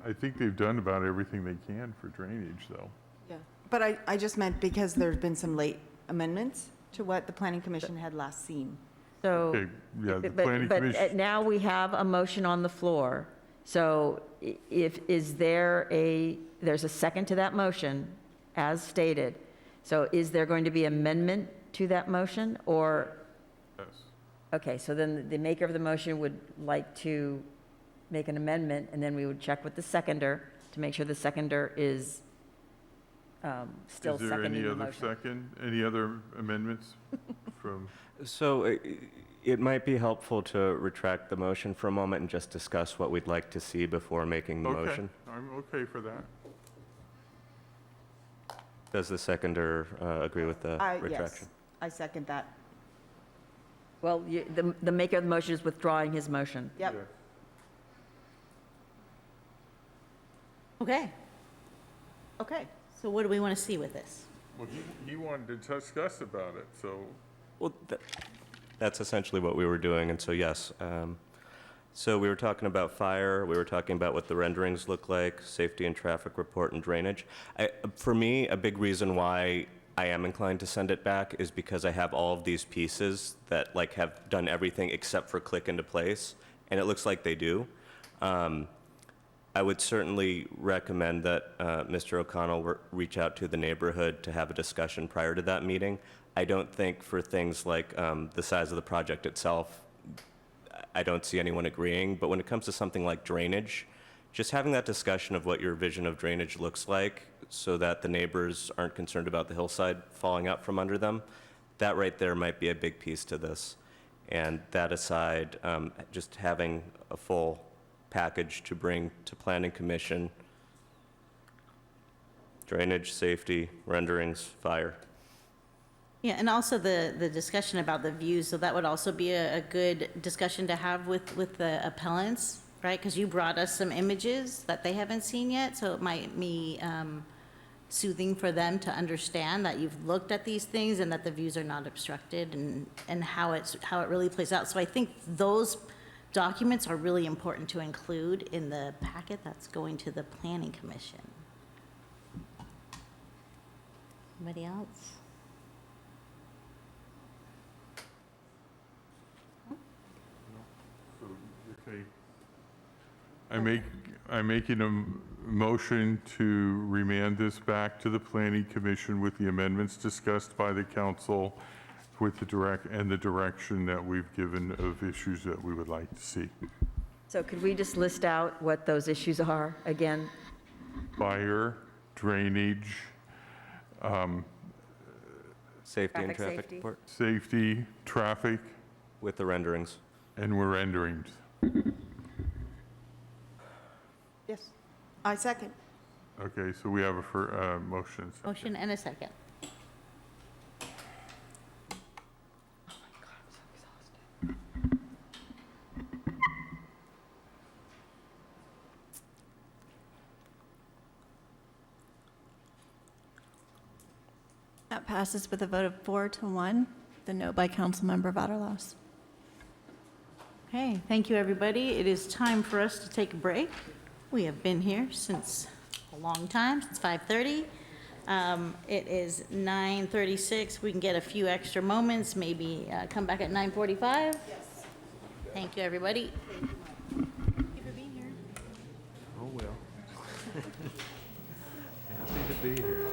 I think they've done about everything they can for drainage, though. Yeah. But I just meant because there's been some late amendments to what the Planning Commission had last seen. So, Okay, yeah, the Planning but Commission. now we have a motion on the floor. So there's a second to that motion as stated. So is there going to be amendment to that motion or? Yes. Okay, so then the maker of the motion would like to make an amendment, and then we would check with the seconder to make sure the seconder is still Is there seconding any the other motion. any other amendments from? So it might be helpful to retract the motion for a moment and just discuss what we'd like to see before making the motion. I'm okay for that. Does the seconder agree with the retraction? Yes, I second that. Well, the maker of the motion is withdrawing his motion. Yep. Okay. Okay, so what do we want to see with this? Well, he wanted to discuss about it, so. Well, that's essentially what we were doing, and so yes. So we were talking about fire, we were talking about what the renderings look like, safety and traffic report, and drainage. For me, a big reason why I am inclined to send it back is because I have all of these pieces that like have done everything except for click into place, and it looks like they do. I would certainly recommend that Mr. O'Connell reach out to the neighborhood to have a discussion prior to that meeting. I don't think for things like the size of the project itself, I don't see anyone agreeing, but when it comes to something like drainage, just having that discussion of what your vision of drainage looks like so that the neighbors aren't concerned about the hillside falling out from under them, that right there might be a big piece to this. And that aside, just having a full package to bring to Planning Commission, drainage, safety, renderings, fire. Yeah, and also the discussion about the views, so that would also be a good discussion to have with the appellants, right? Because you brought us some images that they haven't seen yet, so it might be soothing for them to understand that you've looked at these things and that the views are not obstructed and how it really plays out. So I think those documents are really important to include in the packet that's going to the Planning Commission. Anybody else? Okay. I'm making a motion to remand this back to the Planning Commission with the amendments discussed by the council with the direction that we've given of issues that we would like to see. So could we just list out what those issues are again? Fire, drainage, Safety and Traffic traffic safety. report safety, traffic, with the renderings. and we're renderings. Yes. I second. Okay, so we have a motion. Motion and a second. That passes with a vote of 4-1, the no by Councilmember Vaterlos. Okay, thank you, everybody. It is time for us to take a break. We have been here since a long time, since 5:30. It is 9:36. We can get a few extra moments, maybe come back at 9:45. Yes. Thank you, everybody. Thank you for being here. Oh, well. Happy to be here.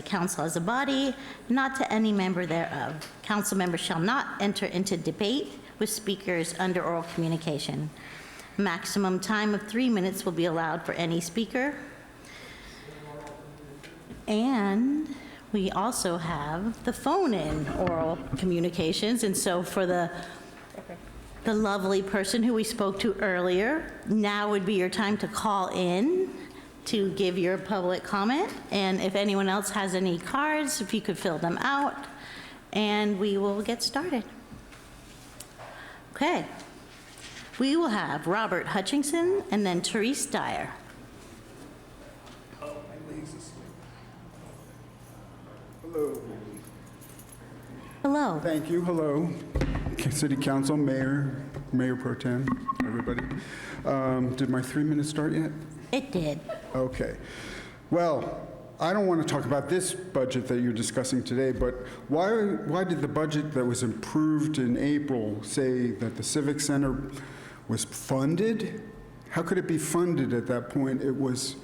to council as a body, not to any member thereof. Council members shall not enter into debate with speakers under oral communication. Maximum time of 3 minutes will be allowed for any speaker. And we also have the phone-in oral communications, and so for the lovely person who we spoke to earlier, now would be your time to call in to give your public comment, and if anyone else has any cards, if you could fill them out, and we will get started. Okay. We will have Robert Hutchinson and then Therese Dyer. Hello. Hello. Thank you. Hello. City Council, Mayor Pro Tem, everybody. Did my 3 minutes start yet? It did. Okay. Well, I don't want to talk about this budget that you're discussing today, but why did the budget that was approved in April say that the Civic Center was funded? How could it be funded at that point? It was,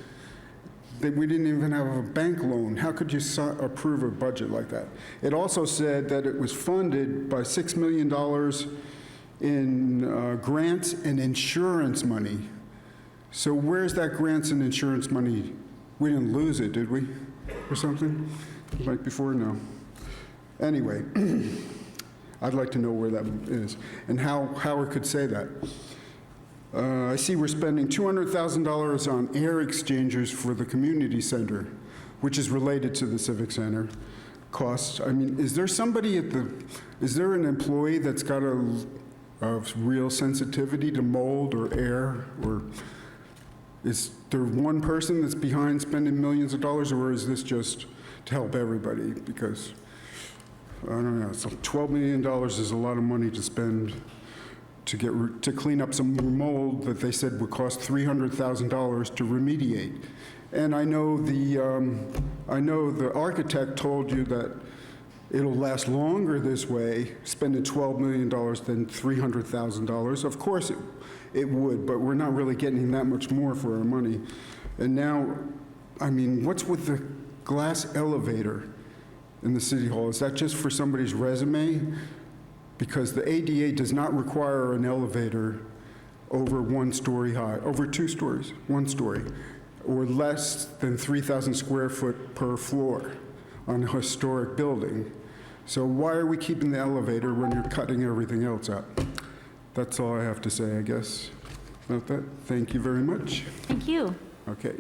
that we didn't even have a bank loan. How could you approve a budget like that? It also said that it was funded by $6 million in grants and insurance money. So where's that grants and insurance money? We didn't lose it, did we? Or something? Like before? No. Anyway, I'd like to know where that is and how Howard could say that. I see we're spending $200,000 on air exchangers for the community center, which is related to the Civic Center costs. I mean, is there somebody is there an employee that's got a real sensitivity to mold or air? Or is there one person that's behind spending millions of dollars, or is this just to help everybody? Because, I don't know, so $12 million is a lot of money to spend to clean up some mold that they said would cost $300,000 to remediate. And I know the architect told you that it'll last longer this way, spending $12 million than $300,000. Of course it would, but we're not really getting that much more for our money. And now, I mean, what's with the glass elevator in the City Hall? Is that just for somebody's resume? Because the ADA does not require an elevator over 1 story high, over 2 stories, 1 story, or less than 3,000 square foot per floor on a historic building. So why are we keeping the elevator when you're cutting everything else out? That's all I have to say, I guess. About that. Thank you very much. Thank you. Okay.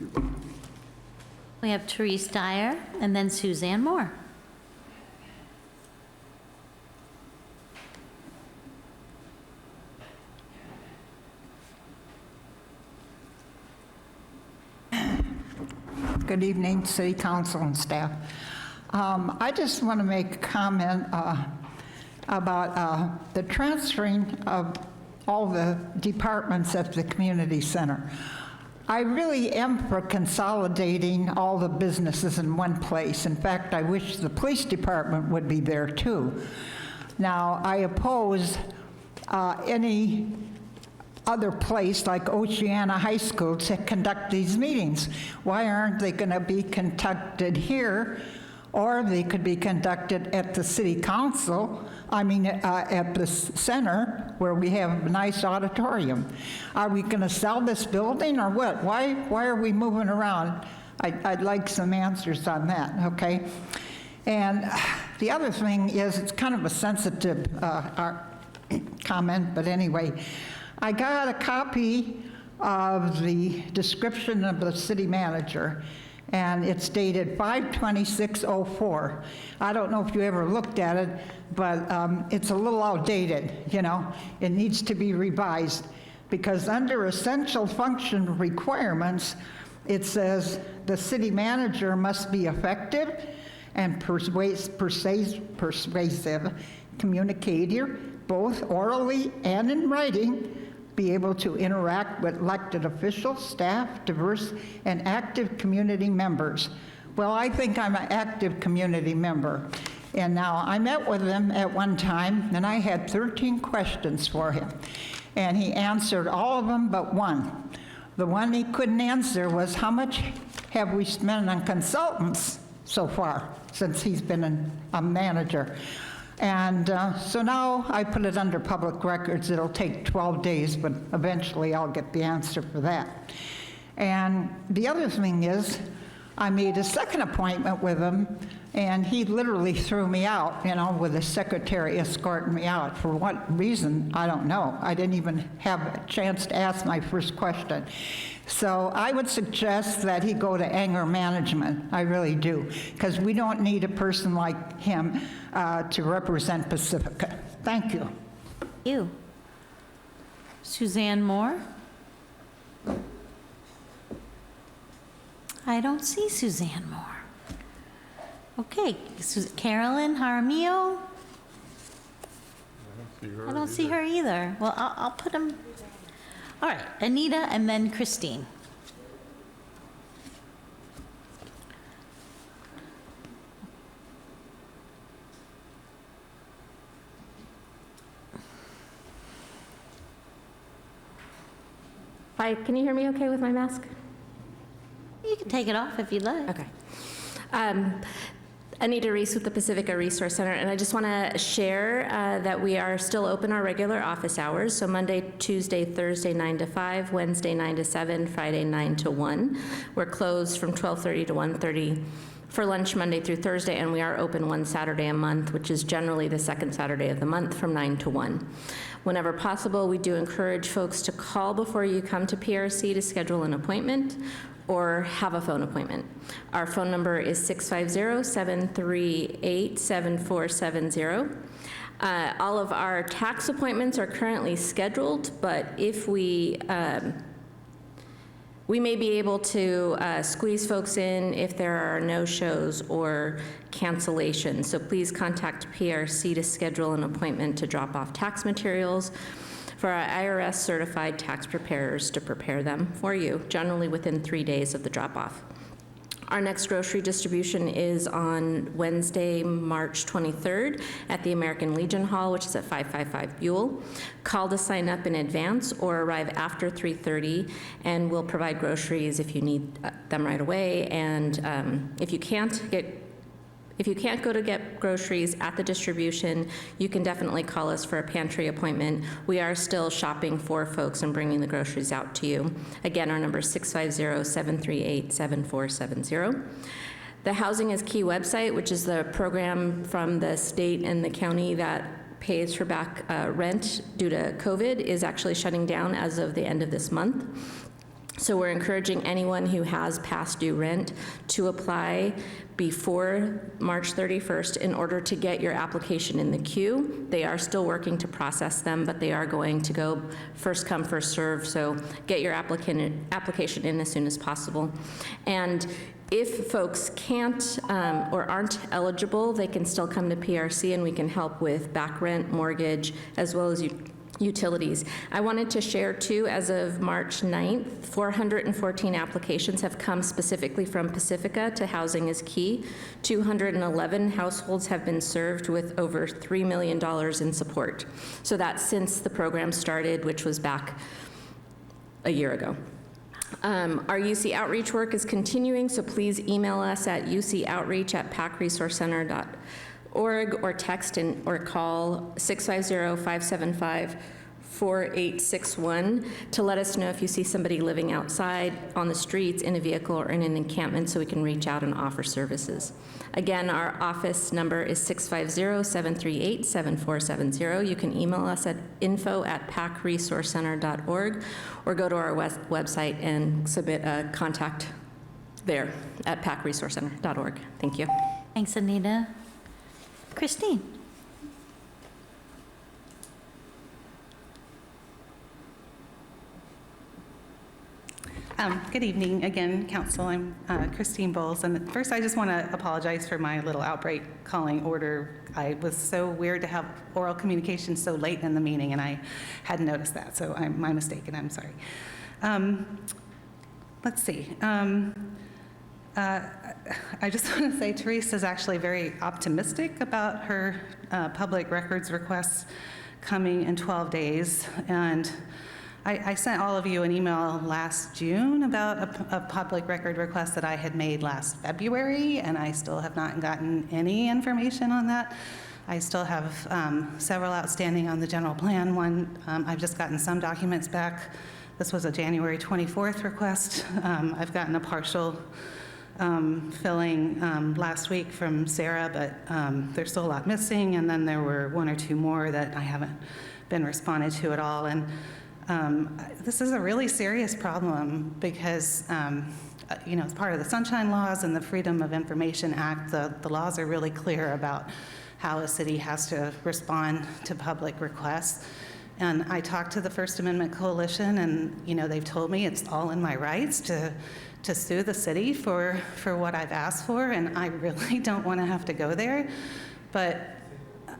We have Therese Dyer and then Suzanne Moore. Good evening, City Council and staff. I just want to make a comment about the transferring of all the departments at the community center. I really am for consolidating all the businesses in one place. In fact, I wish the police department would be there too. Now, I oppose any other place like Oceana High School to conduct these meetings. Why aren't they going to be conducted here? Or they could be conducted at the city council, at the center where we have a nice auditorium. Are we going to sell this building or what? Why are we moving around? I'd like some answers on that, okay? And the other thing is, it's kind of a sensitive comment, but anyway, I got a copy of the description of the city manager, and it's dated 5/26/04. I don't know if you ever looked at it, but it's a little outdated, you know. It needs to be revised, because under essential function requirements, it says the city manager must be effective and persuasive communicator, both orally and in writing, be able to interact with elected officials, staff, diverse and active community members. Well, I think I'm an active community member. And now I met with him at one time, and I had 13 questions for him. And he answered all of them but one. The one he couldn't answer was, how much have we spent on consultants so far, since he's been a manager. And so now I put it under public records. It'll take 12 days, but eventually I'll get the answer for that. And the other thing is, I made a second appointment with him, and he literally threw me out, you know, with his secretary escorting me out. For what reason, I don't know. I didn't even have a chance to ask my first question. So I would suggest that he go to anger management. I really do, because we don't need a person like him to represent Pacifica. Thank you. Thank you. Suzanne Moore? I don't see Suzanne Moore. Okay, Carolyn Jaramillo? I don't see her either. Well, I'll put them. All right, Anita and then Christine. Hi, can you hear me okay with my mask? You can take it off if you'd like. Okay. Anita Reese with the Pacifica Resource Center, and I just want to share that we are still open our regular office hours, so Monday, Tuesday, Thursday 9 to 5, Wednesday 9 to 7, Friday 9 to 1. We're closed from 12:30 to 1:30 for lunch Monday through Thursday, and we are open one Saturday a month, which is generally the second Saturday of the month from 9 to 1. Whenever possible, we do encourage folks to call before you come to PRC to schedule an appointment or have a phone appointment. Our phone number is 650-738-7470. All of our tax appointments are currently scheduled, but if we may be able to squeeze folks in if there are no-shows or cancellations. So please contact PRC to schedule an appointment to drop off tax materials for our IRS certified tax preparers to prepare them for you, generally within 3 days of the drop-off. Our next grocery distribution is on Wednesday, March 23rd at the American Legion Hall, which is at 555 Buell. Call to sign up in advance or arrive after 3:30, and we'll provide groceries if you need them right away. And if you can't go to get groceries at the distribution, you can definitely call us for a pantry appointment. We are still shopping for folks and bringing the groceries out to you. Again, our number is 650-738-7470. The Housing is Key website, which is the program from the state and the county that pays for back rent due to COVID, is actually shutting down as of the end of this month. So we're encouraging anyone who has past due rent to apply before March 31st in order to get your application in the queue. They are still working to process them, but they are going to go first come, first serve. So get your application in as soon as possible. And if folks can't or aren't eligible, they can still come to PRC and we can help with back rent, mortgage, as well as utilities. I wanted to share too, as of March 9th, 414 applications have come specifically from Pacifica to Housing is Key. 211 households have been served with over $3 million in support. So that's since the program started, which was back a year ago. Our UC outreach work is continuing, so please email us at ucoutreach@pacresourcecenter.org or text or call 650-575-4861 to let us know if you see somebody living outside, on the streets, in a vehicle, or in an encampment, so we can reach out and offer services. Again, our office number is 650-738-7470. You can email us at info@pacresourcecenter.org or go to our website and submit a contact there at pacresourcecenter.org. Thank you. Thanks, Anita. Christine. Good evening again, Council. I'm Christine Bowles, and first I just want to apologize for my little outbreak calling order. I was so weird to have oral communication so late in the meeting, and I hadn't noticed that, so my mistake, and I'm sorry. Let's see. I just want to say Teresa is actually very optimistic about her public records requests coming in 12 days, and I sent all of you an email last June about a public record request that I had made last February, and I still have not gotten any information on that. I still have several outstanding on the general plan. One, I've just gotten some documents back. This was a January 24th request. I've gotten a partial filling last week from Sarah, but there's still a lot missing, and then there were one or two more that I haven't been responded to at all. And this is a really serious problem because, it's part of the Sunshine Laws and the Freedom of Information Act. The laws are really clear about how a city has to respond to public requests. And I talked to the First Amendment Coalition, and, they've told me it's all in my rights to sue the city for what I've asked for, and I really don't want to have to go there. But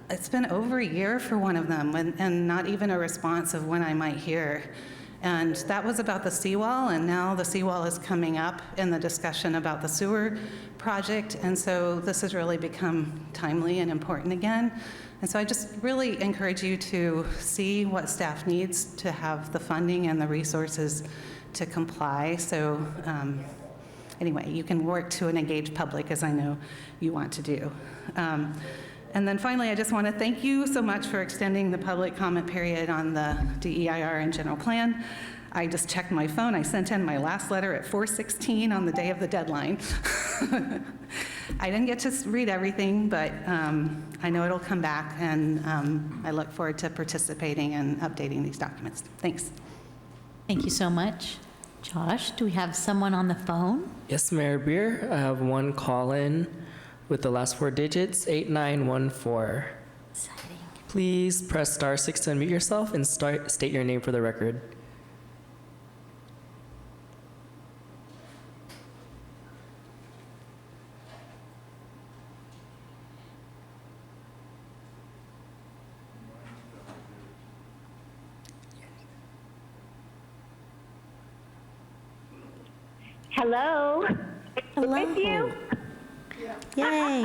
it's been over a year for one of them, and not even a response of when I might hear. And that was about the seawall, and now the seawall is coming up in the discussion about the sewer project, and so this has really become timely and important again. And so I just really encourage you to see what staff needs to have the funding and the resources to comply. So anyway, you can work to an engaged public, as I know you want to do. And then finally, I just want to thank you so much for extending the public comment period on the DEIR and general plan. I just checked my phone. I sent in my last letter at 4:16 on the day of the deadline. I didn't get to read everything, but I know it'll come back, and I look forward to participating and updating these documents. Thanks. Thank you so much. Josh, do we have someone on the phone? Yes, Mayor Beer, I have one call-in with the last 4 digits, 8914. Exciting. Please press star 6 to unmute yourself and state your name for the record. Hello. Hello. With you? Yay.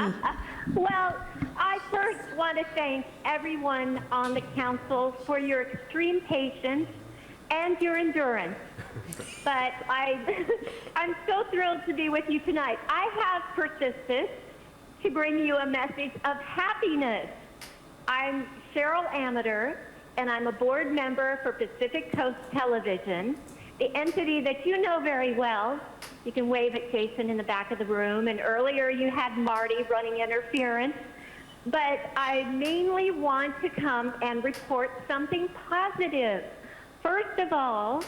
Well, I first want to thank everyone on the council for your extreme patience and your endurance. But I'm so thrilled to be with you tonight. I have persisted to bring you a message of happiness. I'm Cheryl Amater, and I'm a board member for Pacific Coast Television, the entity that you know very well. You can wave at Jason in the back of the room, and earlier you had Marty running interference. But I mainly want to come and report something positive. First of all,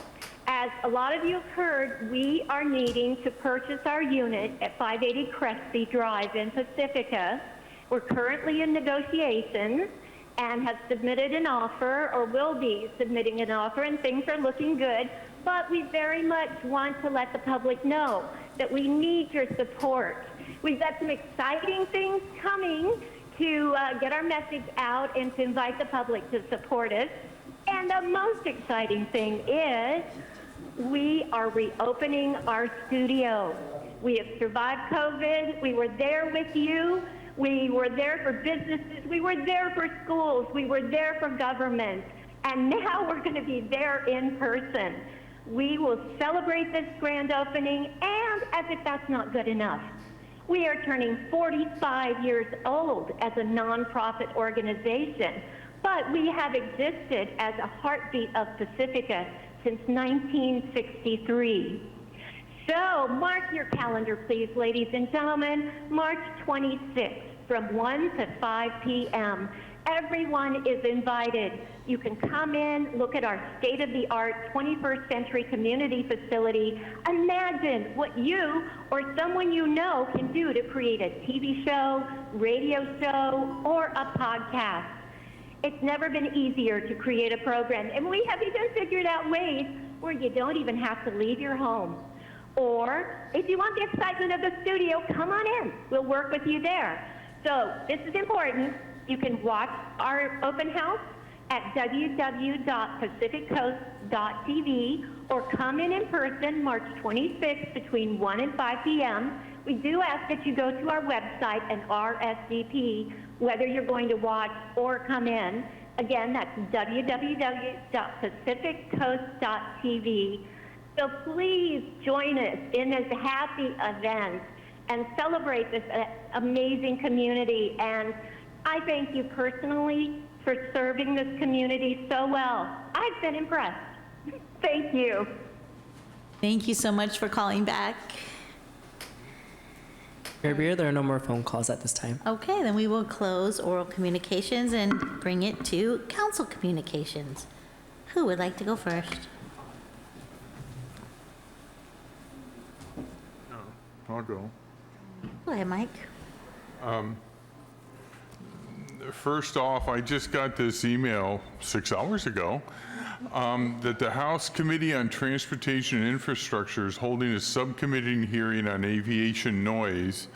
as a lot of you have heard, we are needing to purchase our unit at 580 Crespi Drive in Pacifica. We're currently in negotiations and have submitted an offer, or will be submitting an offer, and things are looking good. But we very much want to let the public know that we need your support. We've got some exciting things coming to get our message out and to invite the public to support us. And the most exciting thing is we are reopening our studio. We have survived COVID. We were there with you. We were there for businesses. We were there for schools. We were there for government. And now we're going to be there in person. We will celebrate this grand opening, and as if that's not good enough, we are turning 45 years old as a nonprofit organization, but we have existed as a heartbeat of Pacifica since 1963. So mark your calendar, please, ladies and gentlemen, March 26th from 1 to 5 p.m. Everyone is invited. You can come in, look at our state-of-the-art 21st century community facility. Imagine what you or someone you know can do to create a TV show, radio show, or a podcast. It's never been easier to create a program, and we have even figured out ways where you don't even have to leave your home. Or if you want the excitement of the studio, come on in. We'll work with you there. So this is important. You can watch our open house at www.pacificcoast.tv or come in person March 26th between 1 and 5 p.m. We do ask that you go to our website and RSVP whether you're going to watch or come in. Again, that's www.pacificcoast.tv. So please join us in this happy event and celebrate this amazing community. And I thank you personally for serving this community so well. I've been impressed. Thank you. Thank you so much for calling back. Mayor Beer, there are no more phone calls at this time. Okay, then we will close oral communications and bring it to council communications. Who would like to go first? I'll go. Go ahead, Mike. First off, I just got this email 6 hours ago that the House Committee on Transportation and Infrastructure is holding a subcommittee hearing on aviation noise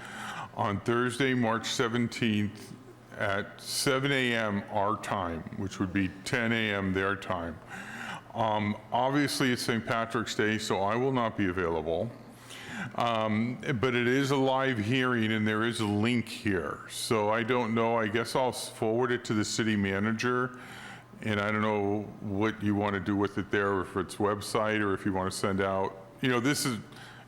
on Thursday, March 17th at 7 a.m. our time, which would be 10 a.m. their time. Obviously, it's St. Patrick's Day, so I will not be available. But it is a live hearing and there is a link here. So I don't know, I guess I'll forward it to the city manager. And I don't know what you want to do with it there, if it's website or if you want to send out, you know, this is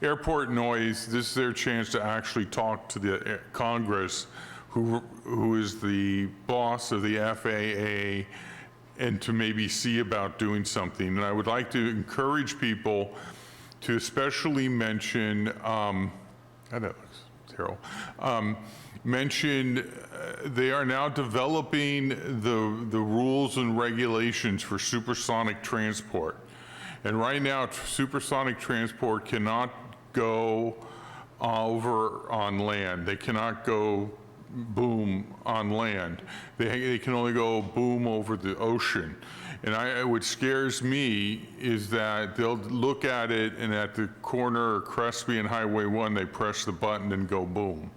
airport noise. This is their chance to actually talk to the Congress, who is the boss of the FAA, and to maybe see about doing something. And I would like to encourage people to especially mention, that looks terrible, mention they are now developing the rules and regulations for supersonic transport. And right now, supersonic transport cannot go over on land. They cannot go boom on land. They can only go boom over the ocean. And what scares me is that they'll look at it and at the corner of Crespi and Highway 1, they press the button and go boom,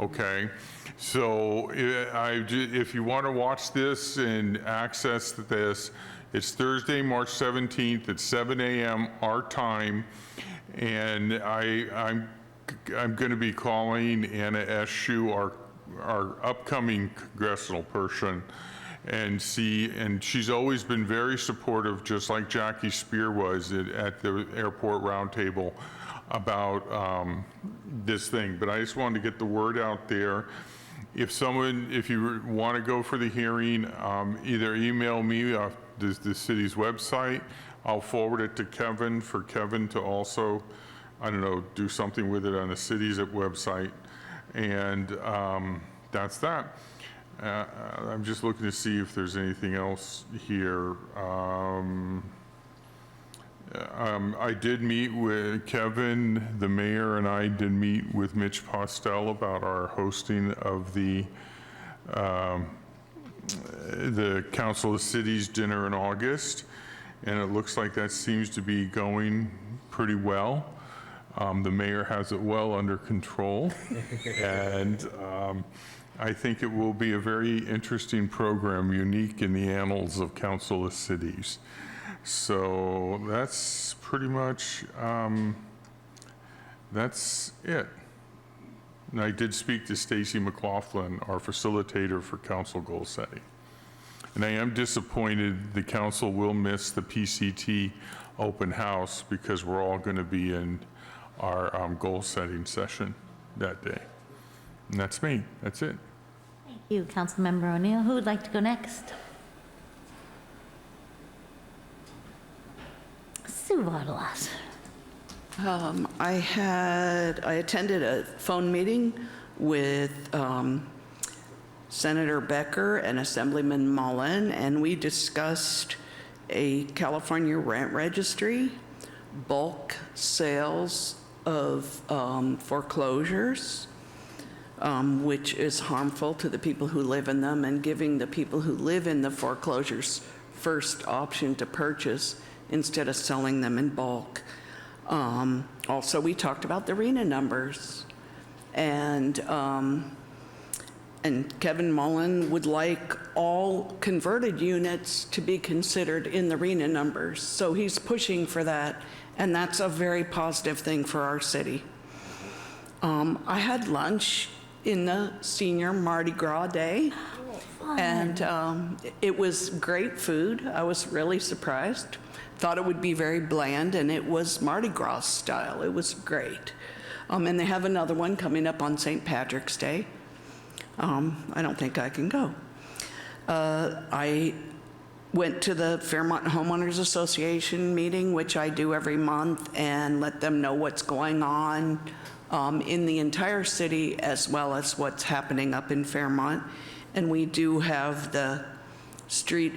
okay? So if you want to watch this and access this, it's Thursday, March 17th at 7 a.m. our time. And I'm going to be calling Anna Eshu, our upcoming congressional person, and she's always been very supportive, just like Jackie Spear was at the airport roundtable about this thing. But I just wanted to get the word out there. If you want to go for the hearing, either email me off the city's website. I'll forward it to Kevin for Kevin to also, I don't know, do something with it on the city's website. And that's that. I'm just looking to see if there's anything else here. I did meet with Kevin, the mayor, and I did meet with Mitch Postel about our hosting of the Council of Cities dinner in August, and it looks like that seems to be going pretty well. The mayor has it well under control, and I think it will be a very interesting program, unique in the annals of Council of Cities. So that's pretty much, that's it. And I did speak to Stacy McLaughlin, our facilitator for council goal setting. And I am disappointed the council will miss the PCT open house because we're all going to be in our goal setting session that day. And that's me. That's it. Thank you, Councilmember O'Neill. Who would like to go next? Sue Vadelas. I attended a phone meeting with Senator Becker and Assemblyman Mullen, and we discussed a California rent registry, bulk sales of foreclosures, which is harmful to the people who live in them, and giving the people who live in the foreclosures first option to purchase instead of selling them in bulk. Also, we talked about the RENA numbers, and Kevin Mullen would like all converted units to be considered in the RENA numbers. So he's pushing for that, and that's a very positive thing for our city. I had lunch in the senior Mardi Gras day. And it was great food. I was really surprised. Thought it would be very bland, and it was Mardi Gras style. It was great. And they have another one coming up on St. Patrick's Day. I don't think I can go. I went to the Fairmont Homeowners Association meeting, which I do every month, and let them know what's going on in the entire city, as well as what's happening up in Fairmont. And we do have the street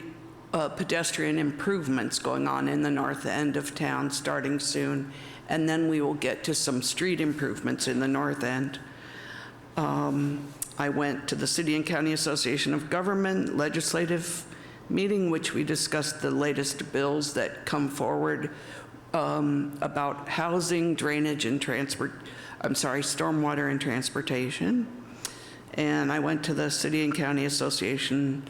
pedestrian improvements going on in the north end of town starting soon. And then we will get to some street improvements in the north end. I went to the City and County Association of Government legislative meeting, which we discussed the latest bills that come forward about housing, drainage, and stormwater and transportation. And I went to the City and County Association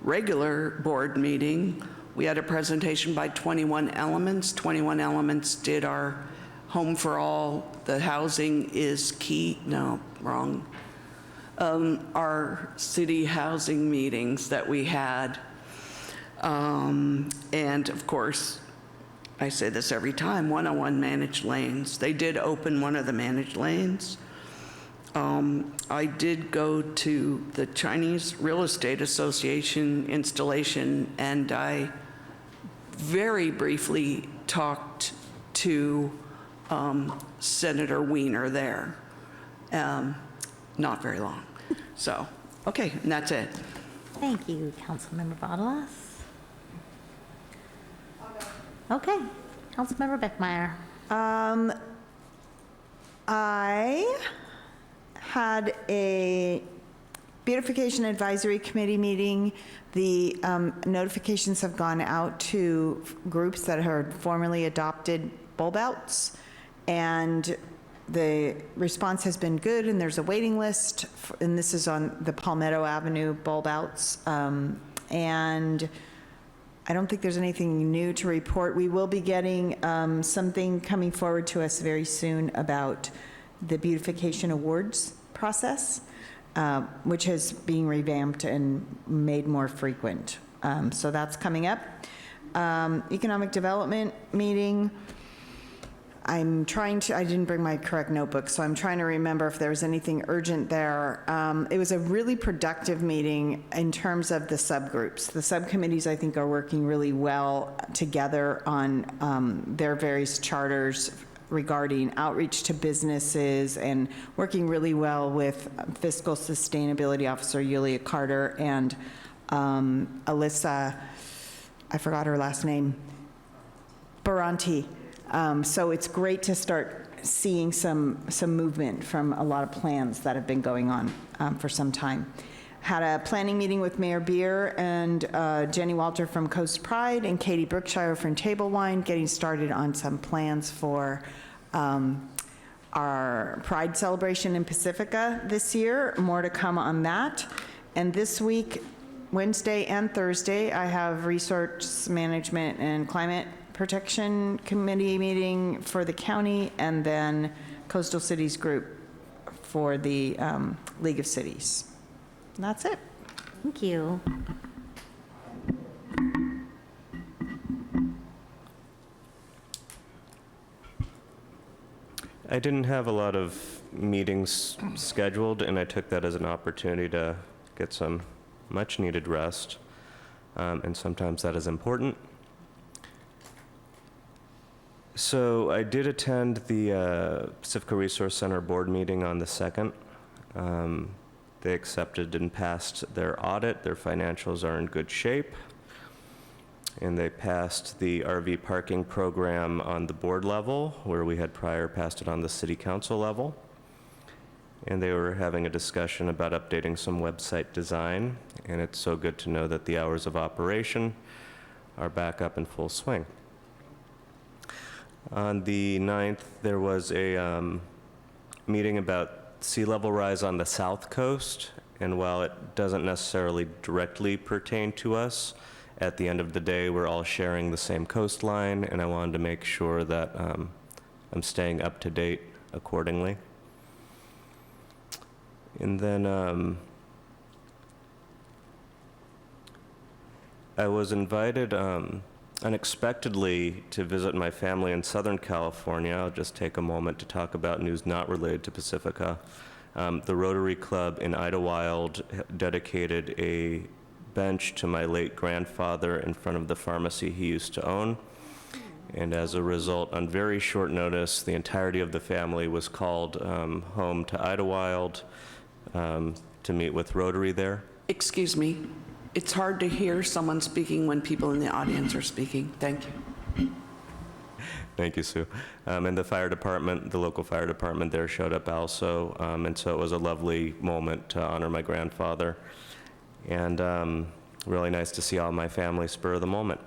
regular board meeting. We had a presentation by 21 Elements. 21 Elements did our Home for All, the housing is key, no, wrong. Our city housing meetings that we had. And of course, I say this every time, 101 managed lanes. They did open one of the managed lanes. I did go to the Chinese Real Estate Association installation, and I very briefly talked to Senator Wiener there. Not very long. So, okay, and that's it. Thank you, Councilmember Badalas. Okay, Councilmember Beckmeyer. I had a Beautification Advisory Committee meeting. The notifications have gone out to groups that have formally adopted bulb outs, and the response has been good, and there's a waiting list, and this is on the Palmetto Avenue bulb outs. And I don't think there's anything new to report. We will be getting something coming forward to us very soon about the beautification awards process, which is being revamped and made more frequent. So that's coming up. Economic development meeting. I didn't bring my correct notebook, so I'm trying to remember if there was anything urgent there. It was a really productive meeting in terms of the subgroups. The subcommittees, I think, are working really well together on their various charters regarding outreach to businesses, and working really well with Fiscal Sustainability Officer Yulia Carter and Alyssa, I forgot her last name, Baranti. So it's great to start seeing some movement from a lot of plans that have been going on for some time. Had a planning meeting with Mayor Beer and Jenny Walter from Coast Pride and Katie Brookshire from Table Wine, getting started on some plans for our Pride celebration in Pacifica this year. More to come on that. And this week, Wednesday and Thursday, I have Resource Management and Climate Protection Committee meeting for the county, and then Coastal Cities Group for the League of Cities. And that's it. Thank you. I didn't have a lot of meetings scheduled, and I took that as an opportunity to get some much-needed rest, and sometimes that is important. So I did attend the Pacifica Resource Center board meeting on the 2nd. They accepted and passed their audit. Their financials are in good shape. And they passed the RV parking program on the board level, where we had prior passed it on the city council level. And they were having a discussion about updating some website design. And it's so good to know that the hours of operation are back up in full swing. On the 9th, there was a meeting about sea level rise on the south coast, and while it doesn't necessarily directly pertain to us, at the end of the day, we're all sharing the same coastline, and I wanted to make sure that I'm staying up to date accordingly. And then I was invited unexpectedly to visit my family in Southern California. I'll just take a moment to talk about news not related to Pacifica. The Rotary Club in Idlewild dedicated a bench to my late grandfather in front of the pharmacy he used to own. And as a result, on very short notice, the entirety of the family was called home to Idlewild to meet with Rotary there. Excuse me, it's hard to hear someone speaking when people in the audience are speaking. Thank you. Thank you, Sue. And the fire department, the local fire department there showed up also, and so it was a lovely moment to honor my grandfather. And really nice to see all my family spur of the moment.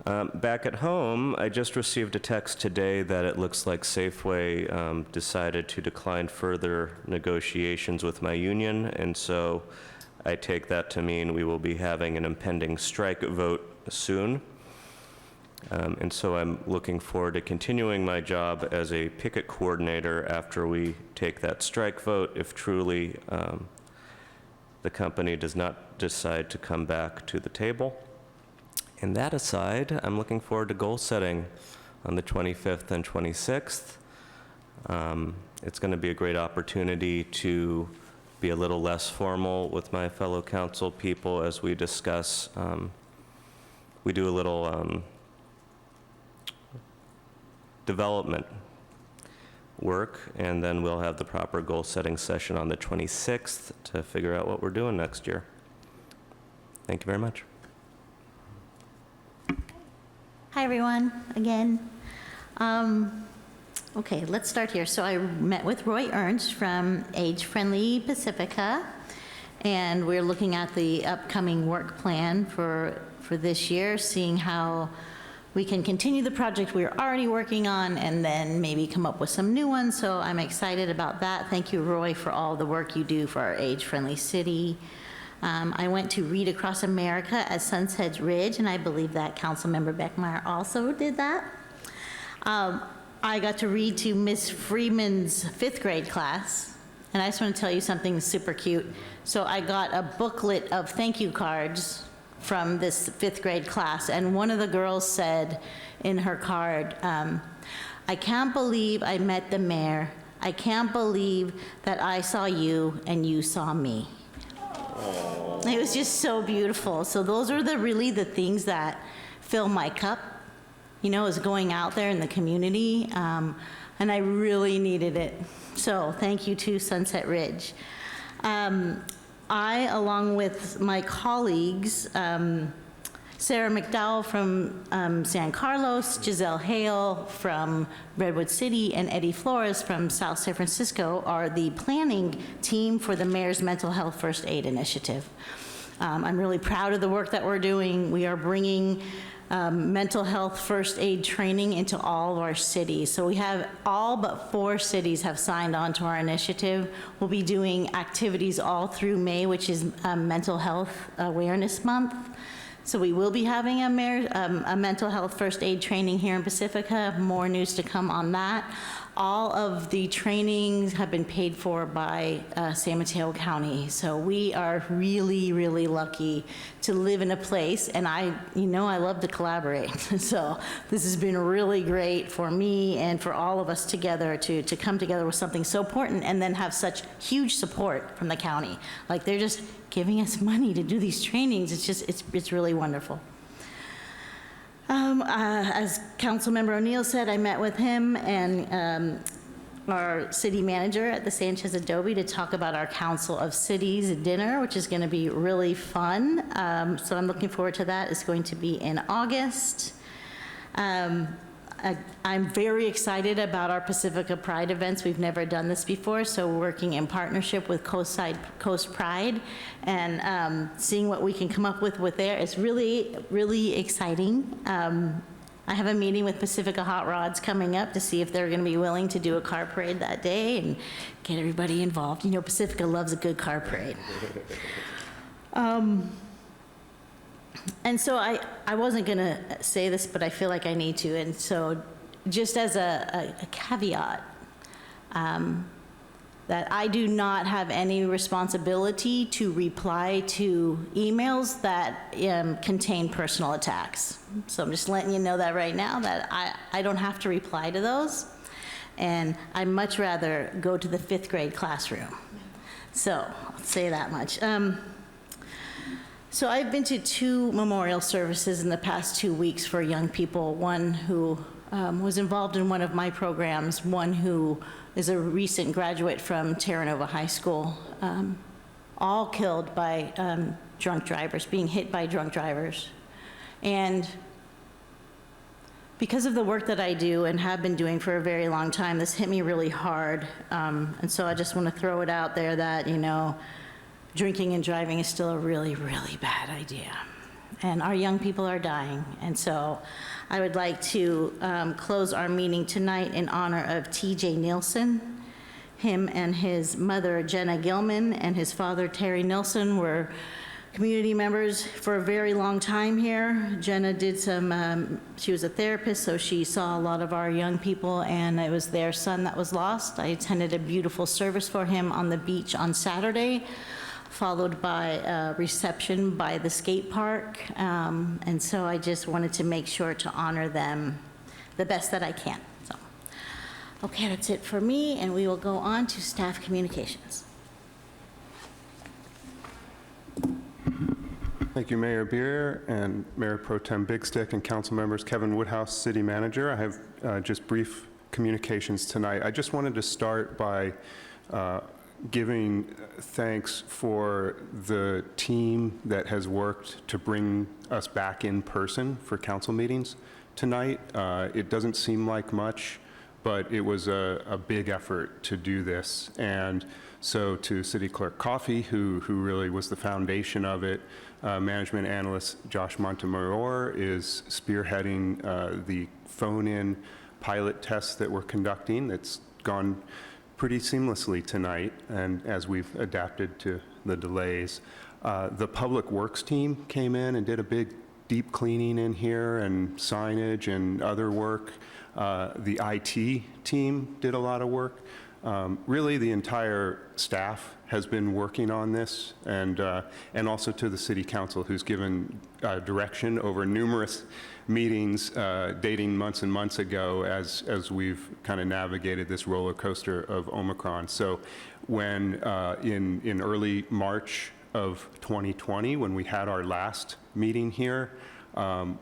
Back at home, I just received a text today that it looks like Safeway decided to decline further negotiations with my union, and so I take that to mean we will be having an impending strike vote soon. And so I'm looking forward to continuing my job as a picket coordinator after we take that strike vote, if truly the company does not decide to come back to the table. And that aside, I'm looking forward to goal setting on the 25th and 26th. It's going to be a great opportunity to be a little less formal with my fellow council people as we discuss. We do a little development work, and then we'll have the proper goal setting session on the 26th to figure out what we're doing next year. Thank you very much. Hi, everyone, again. Okay, let's start here. So I met with Roy Ernst from Age Friendly Pacifica, and we're looking at the upcoming work plan for this year, seeing how we can continue the project we're already working on and then maybe come up with some new ones. So I'm excited about that. Thank you, Roy, for all the work you do for our age-friendly city. I went to Read Across America at Sunset Ridge, and I believe that Councilmember Beckmeyer also did that. I got to read to Miss Freeman's 5th grade class, and I just want to tell you something super cute. So I got a booklet of thank you cards from this 5th grade class, and one of the girls said in her card, I can't believe I met the mayor. I can't believe that I saw you and you saw me. It was just so beautiful. So those are really the things that fill my cup, you know, is going out there in the community, and I really needed it. So thank you to Sunset Ridge. I, along with my colleagues, Sarah McDowell from San Carlos, Giselle Hale from Redwood City, and Eddie Flores from South San Francisco are the planning team for the Mayor's Mental Health First Aid Initiative. I'm really proud of the work that we're doing. We are bringing mental health first aid training into all of our cities. So we have all but 4 cities have signed on to our initiative. We'll be doing activities all through May, which is Mental Health Awareness Month. So we will be having a mental health first aid training here in Pacifica. More news to come on that. All of the trainings have been paid for by San Mateo County. So we are really, really lucky to live in a place, and I love to collaborate. So this has been really great for me and for all of us together to come together with something so important and then have such huge support from the county. Like, they're just giving us money to do these trainings. It's really wonderful. As Councilmember O'Neill said, I met with him and our city manager at the Sanchez Adobe to talk about our Council of Cities dinner, which is going to be really fun. So I'm looking forward to that. It's going to be in August. I'm very excited about our Pacifica Pride events. We've never done this before, so we're working in partnership with Coast Pride and seeing what we can come up with there. It's really, really exciting. I have a meeting with Pacifica Hot Rods coming up to see if they're going to be willing to do a car parade that day and get everybody involved. You know, Pacifica loves a good car parade. And so I wasn't going to say this, but I feel like I need to. And so just as a caveat, that I do not have any responsibility to reply to emails that contain personal attacks. So I'm just letting you know that right now, that I don't have to reply to those, and I'd much rather go to the 5th grade classroom. So I'll say that much. So I've been to 2 memorial services in the past 2 weeks for young people, one who was involved in one of my programs, one who is a recent graduate from Terra Nova High School, all killed by drunk drivers, being hit by drunk drivers. And because of the work that I do and have been doing for a very long time, this hit me really hard. And so I just want to throw it out there that, you know, drinking and driving is still a really, really bad idea. And our young people are dying. And so I would like to close our meeting tonight in honor of T.J. Nielsen. Him and his mother, Jenna Gilman, and his father, Terry Nielsen, were community members for a very long time here. Jenna did some, she was a therapist, so she saw a lot of our young people, and it was their son that was lost. I attended a beautiful service for him on the beach on Saturday, followed by a reception by the skate park. And so I just wanted to make sure to honor them the best that I can. So, okay, that's it for me, and we will go on to staff communications. Thank you, Mayor Beer and Mayor Pro Tem Big Stick and council members. Kevin Woodhouse, City Manager. I have just brief communications tonight. I just wanted to start by giving thanks for the team that has worked to bring us back in person for council meetings tonight. It doesn't seem like much, but it was a big effort to do this. And so to City Clerk Coffey, who really was the foundation of it, management analyst Josh Montemayor is spearheading the phone-in pilot tests that we're conducting. It's gone pretty seamlessly tonight, and as we've adapted to the delays. The Public Works team came in and did a big deep cleaning in here and signage and other work. The IT team did a lot of work. Really, the entire staff has been working on this, and also to the City Council, who's given direction over numerous meetings dating months and months ago as we've kind of navigated this roller coaster of Omicron. So when in early March of 2020, when we had our last meeting here,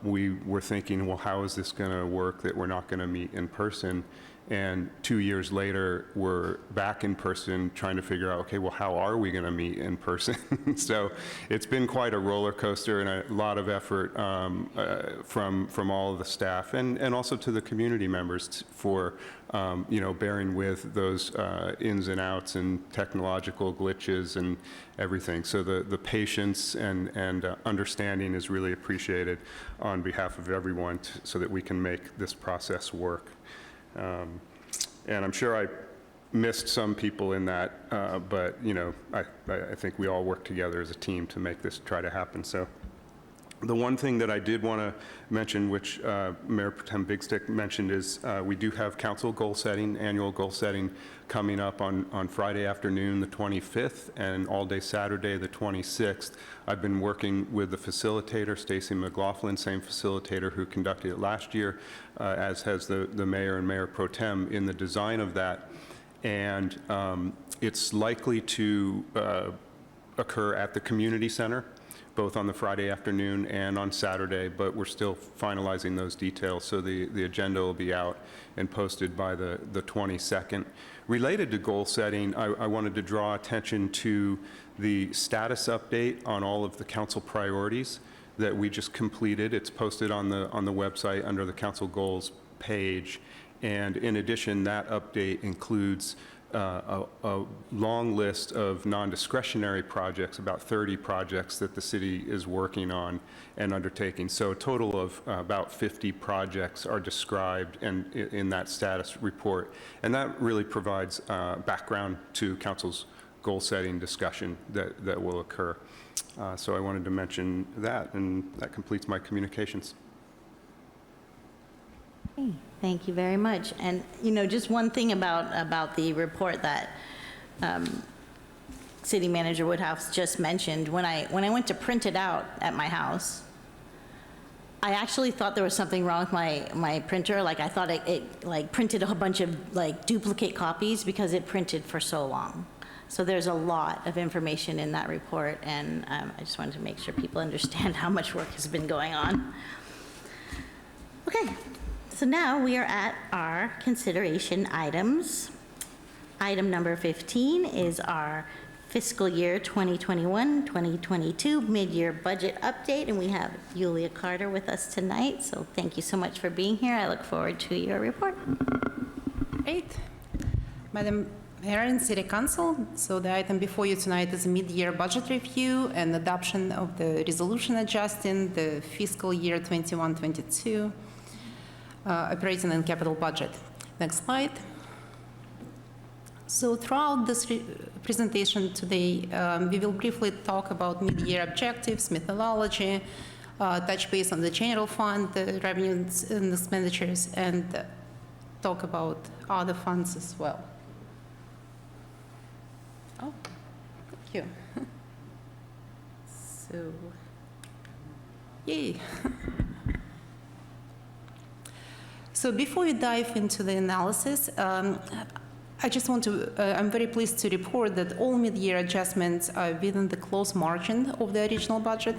we were thinking, well, how is this going to work that we're not going to meet in person? And 2 years later, we're back in person trying to figure out, okay, well, how are we going to meet in person? So it's been quite a roller coaster and a lot of effort from all of the staff and also to the community members for bearing with those ins and outs and technological glitches and everything. So the patience and understanding is really appreciated on behalf of everyone so that we can make this process work. And I'm sure I missed some people in that, but I think we all work together as a team to make this try to happen. So the one thing that I did want to mention, which Mayor Pro Tem Big Stick mentioned, is we do have council goal setting, annual goal setting coming up on Friday afternoon, the 25th, and all day Saturday, the 26th. I've been working with the facilitator, Stacy McLaughlin, same facilitator who conducted it last year, as has the mayor and Mayor Pro Tem in the design of that. And it's likely to occur at the community center, both on the Friday afternoon and on Saturday, but we're still finalizing those details. So the agenda will be out and posted by the 22nd. Related to goal setting, I wanted to draw attention to the status update on all of the council priorities that we just completed. It's posted on the website under the council goals page. And in addition, that update includes a long list of non-discretionary projects, about 30 projects that the city is working on and undertaking. So a total of about 50 projects are described in that status report. And that really provides background to council's goal-setting discussion that will occur. So I wanted to mention that, and that completes my communications. Thank you very much. And just one thing about the report that City Manager Woodhouse just mentioned, when I went to print it out at my house, I actually thought there was something wrong with my printer. Like, I thought it like printed a bunch of like duplicate copies because it printed for so long. So there's a lot of information in that report, and I just wanted to make sure people understand how much work has been going on. Okay, so now we are at our consideration items. Item number 15 is our fiscal year 2021-2022 mid-year budget update, and we have Julia Carter with us tonight. So thank you so much for being here. I look forward to your report. Great. Madam Mayor and City Council, so the item before you tonight is a mid-year budget review and adoption of the resolution adjusting the fiscal year 21-22 operating and capital budget. Next slide. So throughout this presentation today, we will briefly talk about mid-year objectives, methodology, touch base on the general fund, the revenues and expenditures, and talk about other funds as well. Oh, thank you. So, yay. So before we dive into the analysis, I just want to, I'm very pleased to report that all mid-year adjustments are within the close margin of the original budget.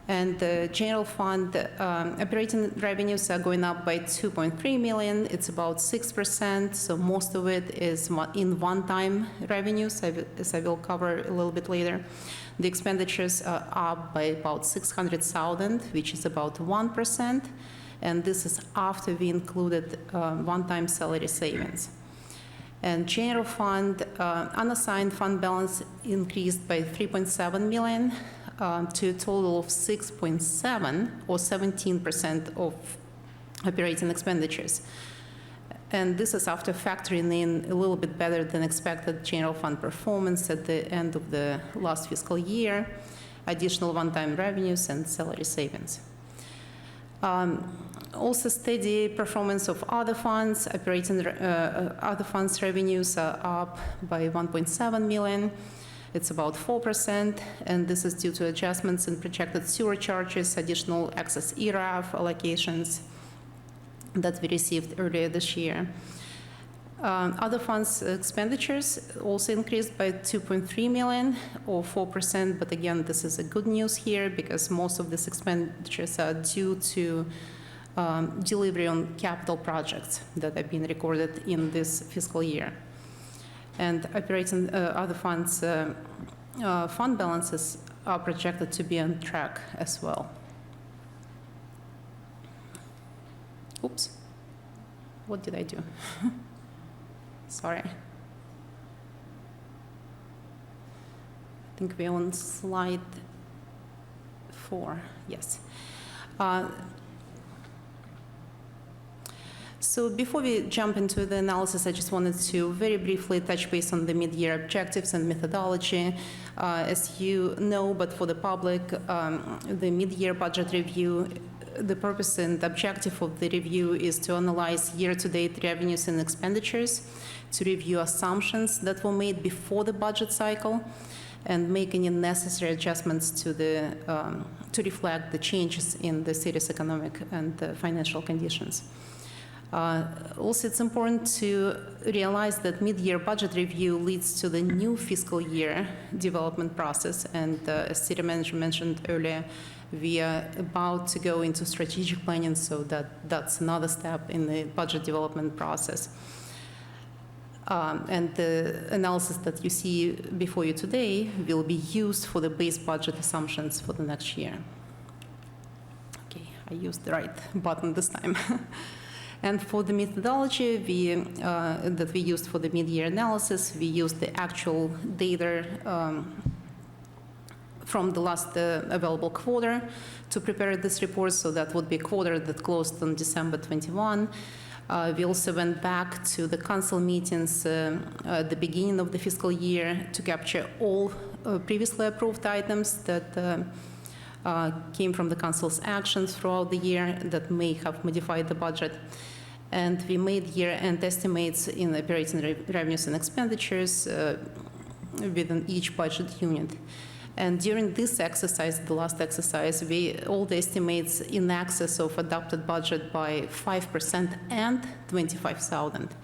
And the general fund operating revenues are going up by 2.3 million. It's about 6%, so most of it is in one-time revenues, as I will cover a little bit later. The expenditures are up by about 600,000, which is about 1%, and this is after we included one-time salary savings. And general fund, unassigned fund balance increased by 3.7 million to a total of 6.7 or 17% of operating expenditures. And this is after factoring in a little bit better than expected general fund performance at the end of the last fiscal year, additional one-time revenues and salary savings. Also steady performance of other funds. Operating other funds revenues are up by 1.7 million. It's about 4%, and this is due to adjustments in projected sewer charges, additional excess ERAF allocations that we received earlier this year. Other funds expenditures also increased by 2.3 million or 4%, but again, this is a good news here because most of these expenditures are due to delivery on capital projects that have been recorded in this fiscal year. And operating other funds, fund balances are projected to be on track as well. Oops, what did I do? Sorry. I think we're on slide 4, yes. So before we jump into the analysis, I just wanted to very briefly touch base on the mid-year objectives and methodology. As you know, but for the public, the mid-year budget review, the purpose and objective of the review is to analyze year-to-date revenues and expenditures, to review assumptions that were made before the budget cycle, and make any necessary adjustments to the to reflect the changes in the city's economic and financial conditions. Also, it's important to realize that mid-year budget review leads to the new fiscal year development process, and as City Manager mentioned earlier, we are about to go into strategic planning, so that's another step in the budget development process. And the analysis that you see before you today will be used for the base budget assumptions for the next year. Okay, I used the right button this time. And for the methodology that we used for the mid-year analysis, we used the actual data from the last available quarter to prepare this report, so that would be a quarter that closed on December 21. We also went back to the council meetings at the beginning of the fiscal year to capture all previously approved items that came from the council's actions throughout the year that may have modified the budget. And we made year-end estimates in operating revenues and expenditures within each budget unit. And during this exercise, the last exercise, all the estimates in excess of adopted budget by 5% and 25,000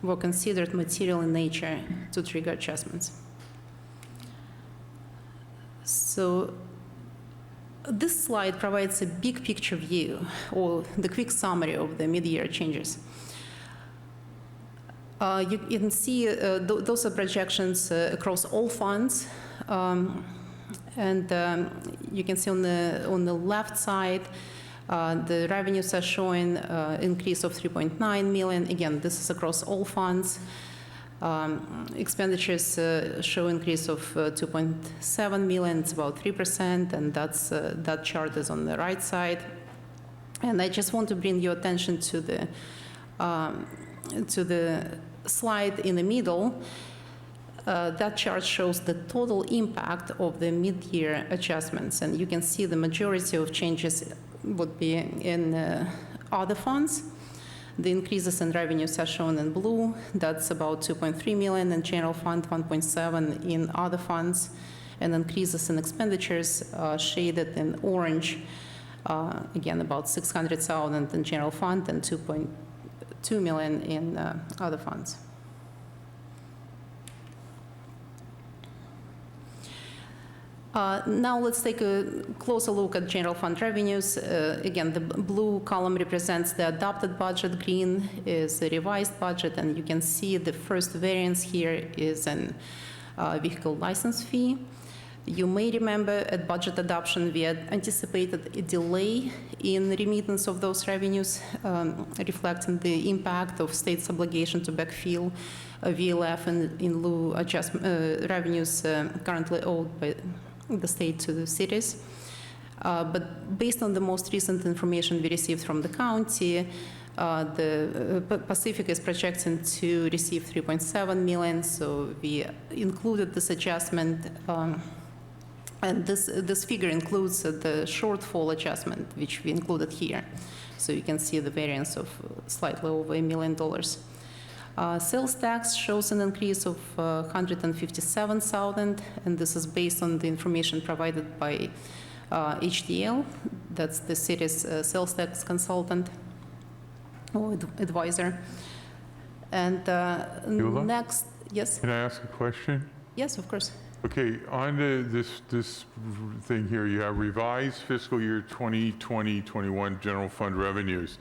were considered material in nature to trigger adjustments. So this slide provides a big picture view or the quick summary of the mid-year changes. You can see those are projections across all funds. You can see on the left side, the revenues are showing increase of 3.9 million. Again, this is across all funds. Expenditures show increase of 2.7 million. It's about 3%, and that chart is on the right side. And I just want to bring your attention to the slide in the middle. That chart shows the total impact of the mid-year adjustments, and you can see the majority of changes would be in other funds. The increases in revenues are shown in blue. That's about 2.3 million in general fund, 1.7 in other funds, and increases in expenditures shaded in orange. Again, about 600,000 in general fund and 2.2 million in other funds. Now let's take a closer look at general fund revenues. Again, the blue column represents the adopted budget, green is the revised budget, and you can see the first variance here is an vehicle license fee. You may remember at budget adoption we had anticipated a delay in remittance of those revenues, reflecting the impact of state's obligation to backfill VLF and in lieu revenues currently owed by the state to the cities. But based on the most recent information we received from the county, the Pacifica is projecting to receive 3.7 million, so we included this adjustment. And this figure includes the shortfall adjustment, which we included here. So you can see the variance of slightly over $1 million. Sales tax shows an increase of 157,000, and this is based on the information provided by HDL, that's the city's sales tax consultant or advisor. And next, yes? Can I ask a question? Yes, of course. Okay, on this thing here, you have revised fiscal year 2020-21 general fund revenues.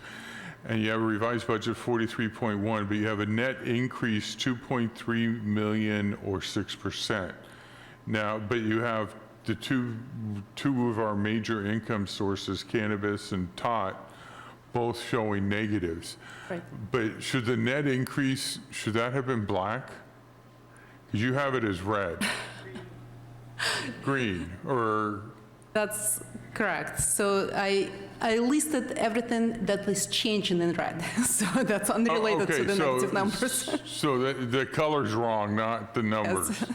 And you have a revised budget 43.1, but you have a net increase 2.3 million or 6%. Now, but you have the two of our major income sources, cannabis and tot, both showing negatives. Right. But should the net increase, should that have been black? Because you have it as red. Green, or? That's correct. So I listed everything that is changing in red. So that's unrelated to the negative numbers. So the color's wrong, not the numbers. Yes.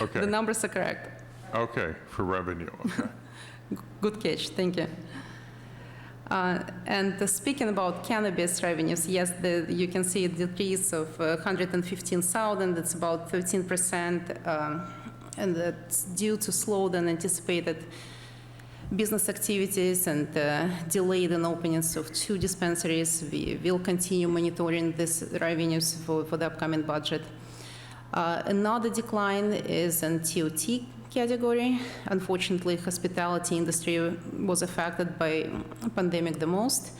Okay. The numbers are correct. Okay, for revenue, okay. Good catch, thank you. And speaking about cannabis revenues, yes, you can see a decrease of 115,000. That's about 13%, and that's due to slower than anticipated business activities and delayed in openings of 2 dispensaries. We will continue monitoring these revenues for the upcoming budget. Another decline is in TOT category. Unfortunately, hospitality industry was affected by pandemic the most.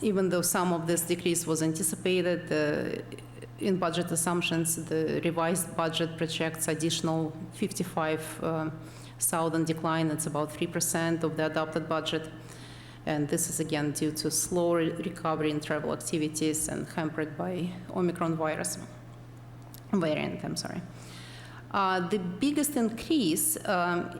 Even though some of this decrease was anticipated, in budget assumptions, the revised budget projects additional 55,000 decline. It's about 3% of the adopted budget. And this is again due to slow recovery in travel activities and hampered by Omicron variant, I'm sorry. The biggest increase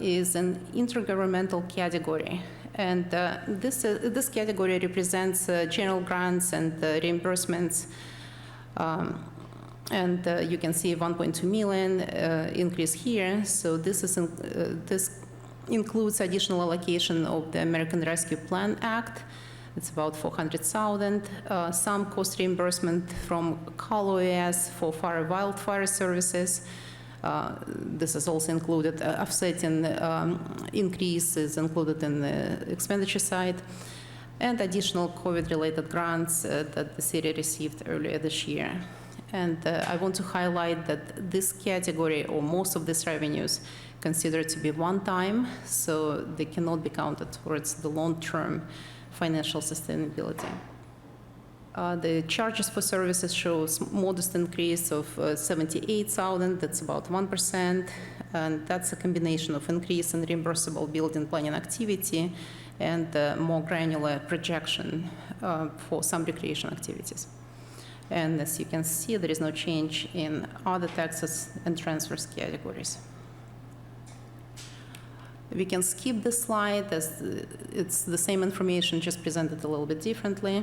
is in intergovernmental category. And this category represents general grants and reimbursements. You can see 1.2 million increase here. So this includes additional allocation of the American Rescue Plan Act It's about 400,000. Some cost reimbursement from Cal OAS for wildfire services. This is also included. Offsetting increases included in the expenditure side, and additional COVID-related grants that the city received earlier this year. And I want to highlight that this category, or most of these revenues, considered to be one-time, so they cannot be counted towards the long-term financial sustainability. The charges for services shows modest increase of 78,000. That's about 1%, and that's a combination of increase in reimbursable building planning activity and more granular projection for some recreation activities. And as you can see, there is no change in other taxes and transfers categories. We can skip this slide, as it's the same information, just presented a little bit differently.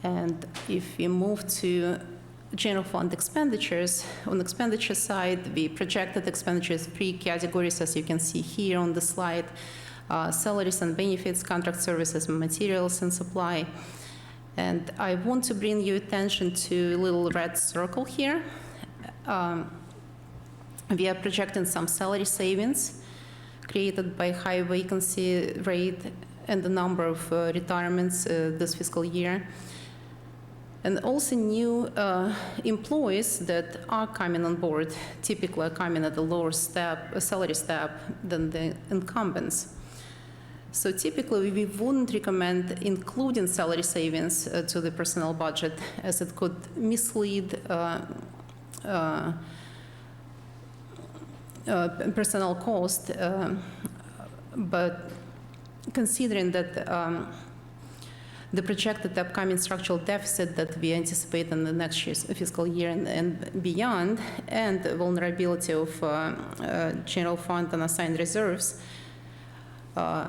And if we move to general fund expenditures, on the expenditure side, we projected expenditures 3 categories, as you can see here on the slide: salaries and benefits, contract services, materials and supply. And I want to bring your attention to a little red circle here. We are projecting some salary savings created by high vacancy rate and the number of retirements this fiscal year. And also new employees that are coming on board typically are coming at a lower salary step than the incumbents. So typically we wouldn't recommend including salary savings to the personnel budget, as it could mislead personnel cost, but considering that the projected upcoming structural deficit that we anticipate in the next year's fiscal year and beyond, and the vulnerability of general fund and assigned reserves,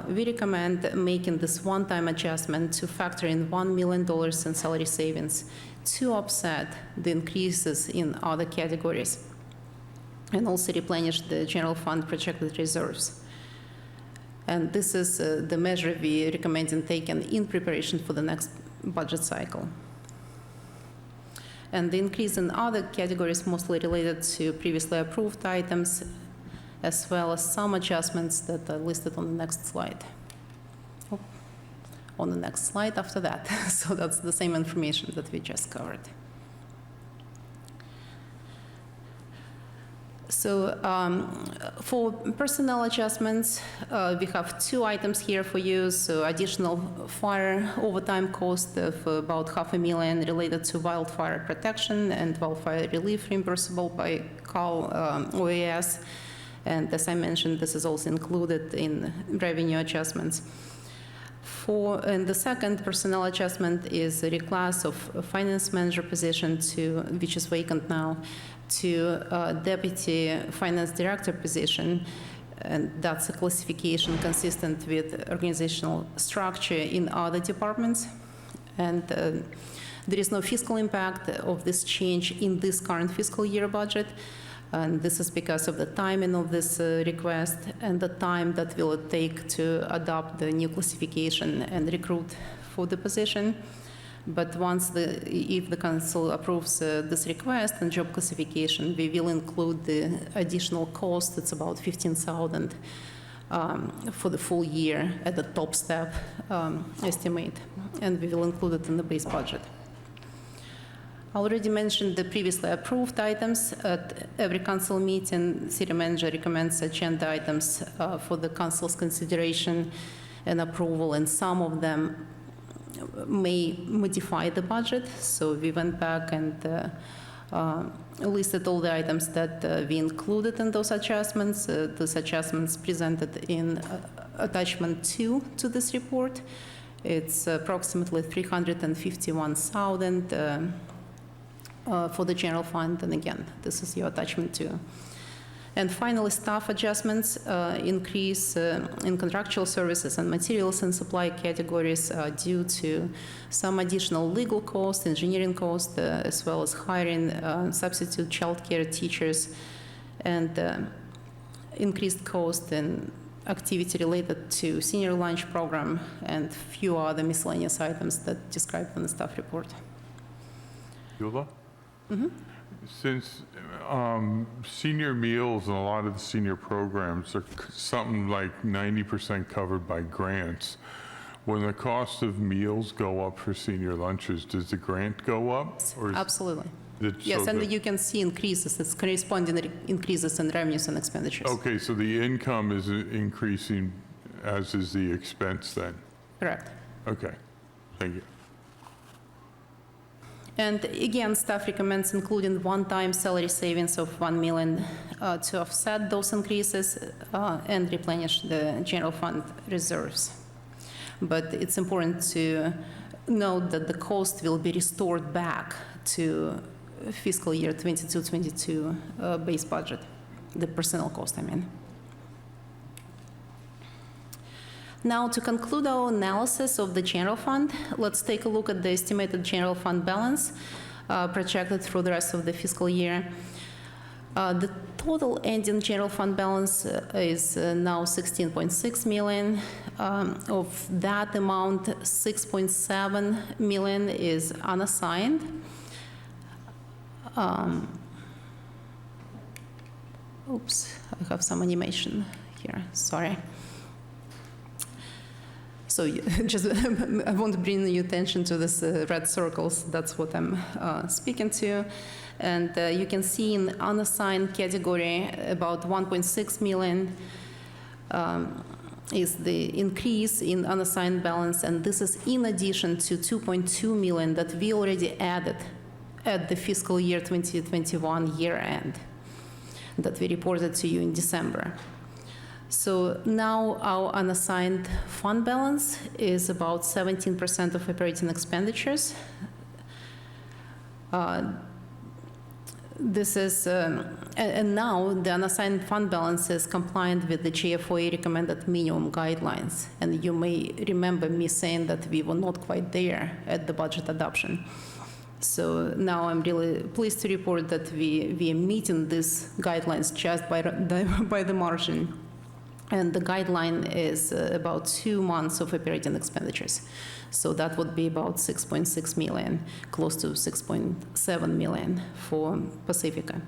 we recommend making this one-time adjustment to factor in $1 million in salary savings to offset the increases in other categories, and also replenish the general fund projected reserves. And this is the measure we recommend taking in preparation for the next budget cycle. And the increase in other categories mostly related to previously approved items, as well as some adjustments that are listed on the next slide. Oh, on the next slide after that. So that's the same information that we just covered. So for personnel adjustments, we have 2 items here for you. So additional fire overtime cost of about $500,000 related to wildfire protection and wildfire relief reimbursable by Cal OAS. And as I mentioned, this is also included in revenue adjustments. And the second personnel adjustment is a reclass of a finance manager position which is vacant now, to deputy finance director position, and that's a classification consistent with organizational structure in other departments. And there is no fiscal impact of this change in this current fiscal year budget, and this is because of the timing of this request and the time that will take to adopt the new classification and recruit for the position. But if the council approves this request and job classification, we will include the additional cost. It's about $15,000 for the full year at the top step estimate, and we will include it in the base budget. I already mentioned the previously approved items. At every council meeting, city manager recommends agenda items for the council's consideration and approval, and some of them may modify the budget. So we went back and listed all the items that we included in those adjustments. Those adjustments presented in attachment 2 to this report. It's approximately $351,000 for the general fund, and again, this is your attachment 2. And finally, staff adjustments increase in contractual services and materials and supply categories due to some additional legal costs, engineering costs, as well as hiring substitute childcare teachers, and increased cost in activity related to senior lunch program and few other miscellaneous items that described in the staff report. Beulah? Since senior meals and a lot of the senior programs are something like 90% covered by grants, when the cost of meals go up for senior lunches, does the grant go up? Or is Absolutely. it Yes, so and that- you can see increases, it's corresponding increases in revenues and expenditures. Okay, so the income is increasing, as is the expense then? Correct. Okay, thank you. And again, staff recommends including one-time salary savings of $1 million to offset those increases and replenish the general fund reserves. But it's important to note that the cost will be restored back to fiscal year 22-22 base budget, the personnel cost, I mean. Now, to conclude our analysis of the general fund, let's take a look at the estimated general fund balance projected through the rest of the fiscal year. The total ending general fund balance is now 16.6 million. Of that amount, 6.7 million is unassigned. Oops, I have some animation here, sorry. So just, I want to bring your attention to this red circles. That's what I'm speaking to. And you can see in unassigned category, about 1.6 million is the increase in unassigned balance. And this is in addition to 2.2 million that we already added at the fiscal year 2021 year end that we reported to you in December. So now our unassigned fund balance is about 17% of operating expenditures. This is, and now the unassigned fund balance is compliant with the GFOA recommended minimum guidelines. And you may remember me saying that we were not quite there at the budget adoption. So now I'm really pleased to report that we are meeting these guidelines just by the margin. And the guideline is about 2 months of operating expenditures. So that would be about 6.6 million, close to 6.7 million for Pacifica.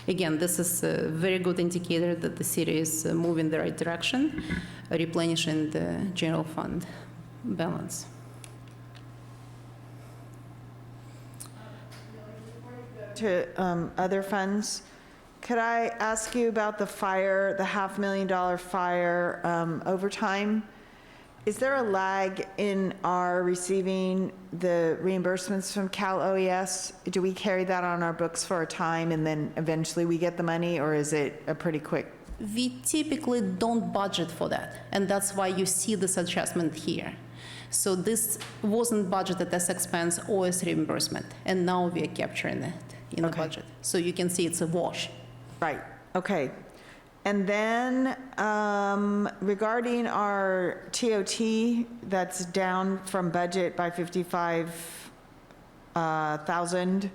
Again, this is a very good indicator that the city is moving in the right direction, replenishing the general fund balance. To other funds, could I ask you about the fire, the $500,000 fire overtime? Is there a lag in our receiving the reimbursements from Cal OES? Do we carry that on our books for a time and then eventually we get the money, or is it a pretty quick? We typically don't budget for that, and that's why you see this adjustment here. So this wasn't budgeted as expense or as reimbursement, and now we are capturing it in the budget. So you can see it's a wash. Right, okay. And then regarding our TOT, that's down from budget by 55,000,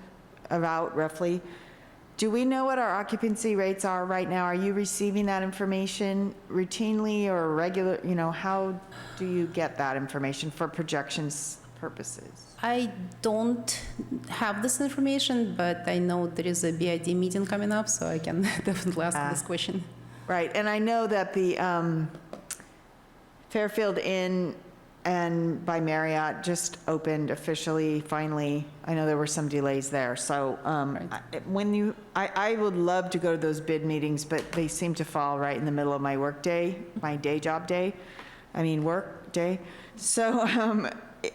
about roughly. Do we know what our occupancy rates are right now? Are you receiving that information routinely or regular? You know, how do you get that information for projections purposes? I don't have this information, but I know there is a BID meeting coming up, so I can definitely ask this question. Right, and I know that the Fairfield Inn and by Marriott just opened officially, finally. I know there were some delays there, so I would love to go to those bid meetings, but they seem to fall right in the middle of my work day, my day job day, work day. So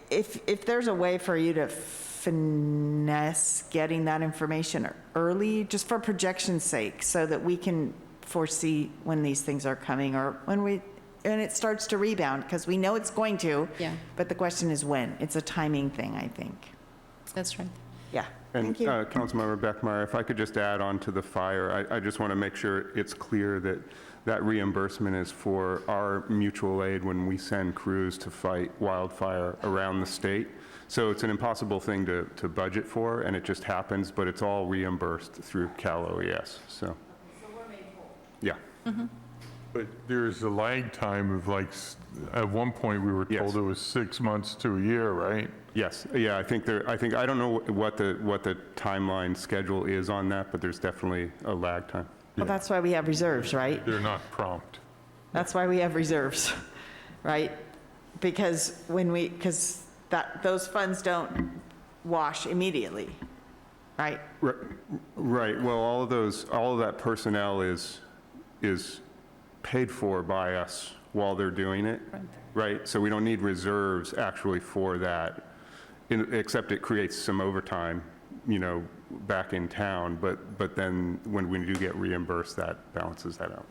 if there's a way for you to finesse getting that information early, just for projection's sake, so that we can foresee when these things are coming or when it starts to rebound, because we know it's going to. Yeah. But the question is when. It's a timing thing, I think. That's right. Yeah. And Thank you. Councilmember Beckmeyer, if I could just add on to the fire, I just want to make sure it's clear that that reimbursement is for our mutual aid when we send crews to fight wildfire around the state. So it's an impossible thing to budget for, and it just happens, but it's all reimbursed through Cal OES. So we're made whole. Yeah. Mm-hmm. But there's a lag time of like, at one point, we were told Yes. it was 6 months to a year, right? Yes, yeah, I think I don't know what the timeline schedule is on that, but there's definitely a lag time. Well, that's why we have reserves, right? They're not prompt. That's why we have reserves, right? Because those funds don't wash immediately, right? Right, well, all of that personnel is paid for by us while they're doing it, right? So we don't need reserves actually for that, except it creates some overtime, back in town, but then when we do get reimbursed, that balances that out.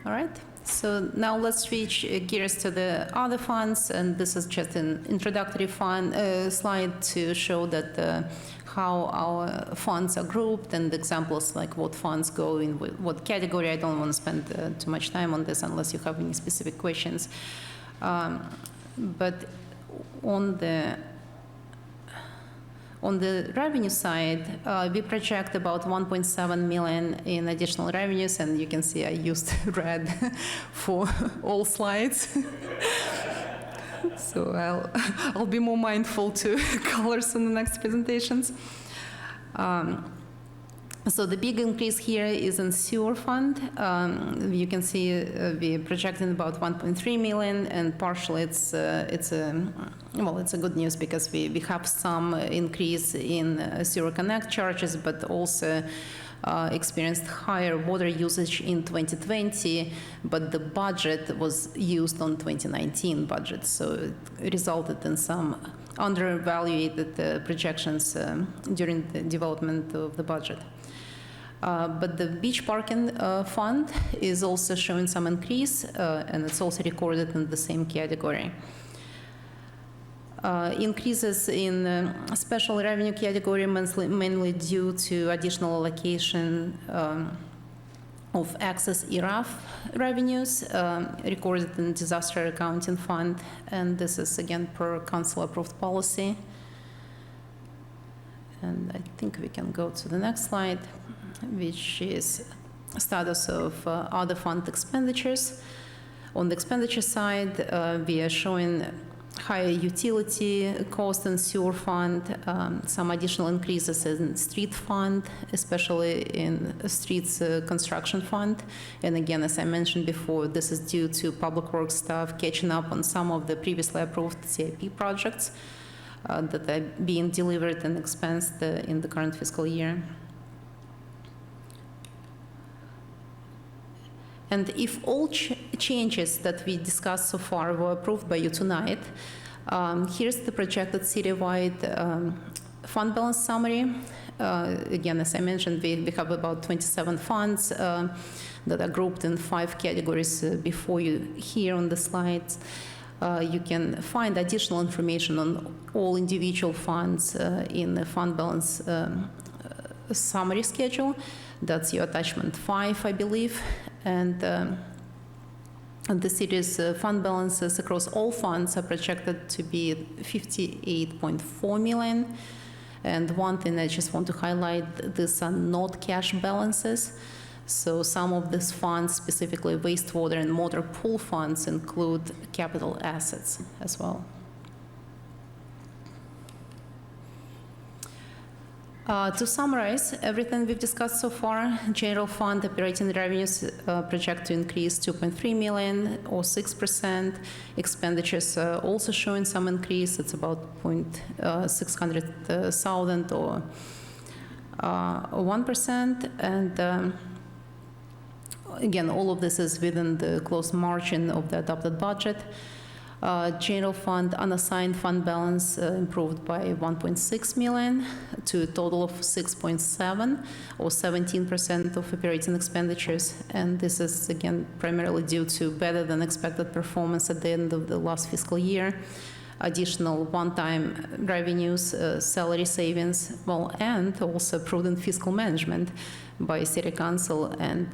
All right, so now let's switch gears to the other funds, and this is just an introductory slide to show that how our funds are grouped and examples like what funds go in what category. I don't want to spend too much time on this unless you have any specific questions. But on the revenue side, we project about 1.7 million in additional revenues, and you can see I used red for all slides. So I'll be more mindful to colors in the next presentations. So the big increase here is in sewer fund. You can see we're projecting about 1.3 million, and partially it's a good news because we have some increase in sewer connect charges, but also experienced higher water usage in 2020, but the budget was used on 2019 budget, so it resulted in some undervaluated projections during the development of the budget. But the beach parking fund is also showing some increase, and it's also recorded in the same category. Increases in special revenue category mainly due to additional allocation of excess ERAF revenues recorded in disaster accounting fund, and this is again per council approved policy. And I think we can go to the next slide, which is status of other fund expenditures. On the expenditure side, we are showing higher utility cost in sewer fund, some additional increases in street fund, especially in streets construction fund. And again, as I mentioned before, this is due to public works staff catching up on some of the previously approved CIP projects that are being delivered and expensed in the current fiscal year. And if all changes that we discussed so far were approved by you tonight, here's the projected citywide fund balance summary. Again, as I mentioned, we have about 27 funds that are grouped in 5 categories before you here on the slides. You can find additional information on all individual funds in the fund balance summary schedule. That's your attachment 5, I believe. And the city's fund balances across all funds are projected to be 58.4 million. And one thing I just want to highlight, these are not cash balances. So some of these funds, specifically wastewater and motor pool funds, include capital assets as well. To summarize everything we've discussed so far, general fund operating revenues project to increase 2.3 million or 6%. Expenditures also showing some increase. It's about 600,000 or 1%. And again, all of this is within the close margin of the adopted budget. General fund unassigned fund balance improved by 1.6 million to a total of 6.7 or 17% of operating expenditures. And this is again primarily due to better than expected performance at the end of the last fiscal year, additional one-time revenues, salary savings, and also prudent fiscal management by City Council, and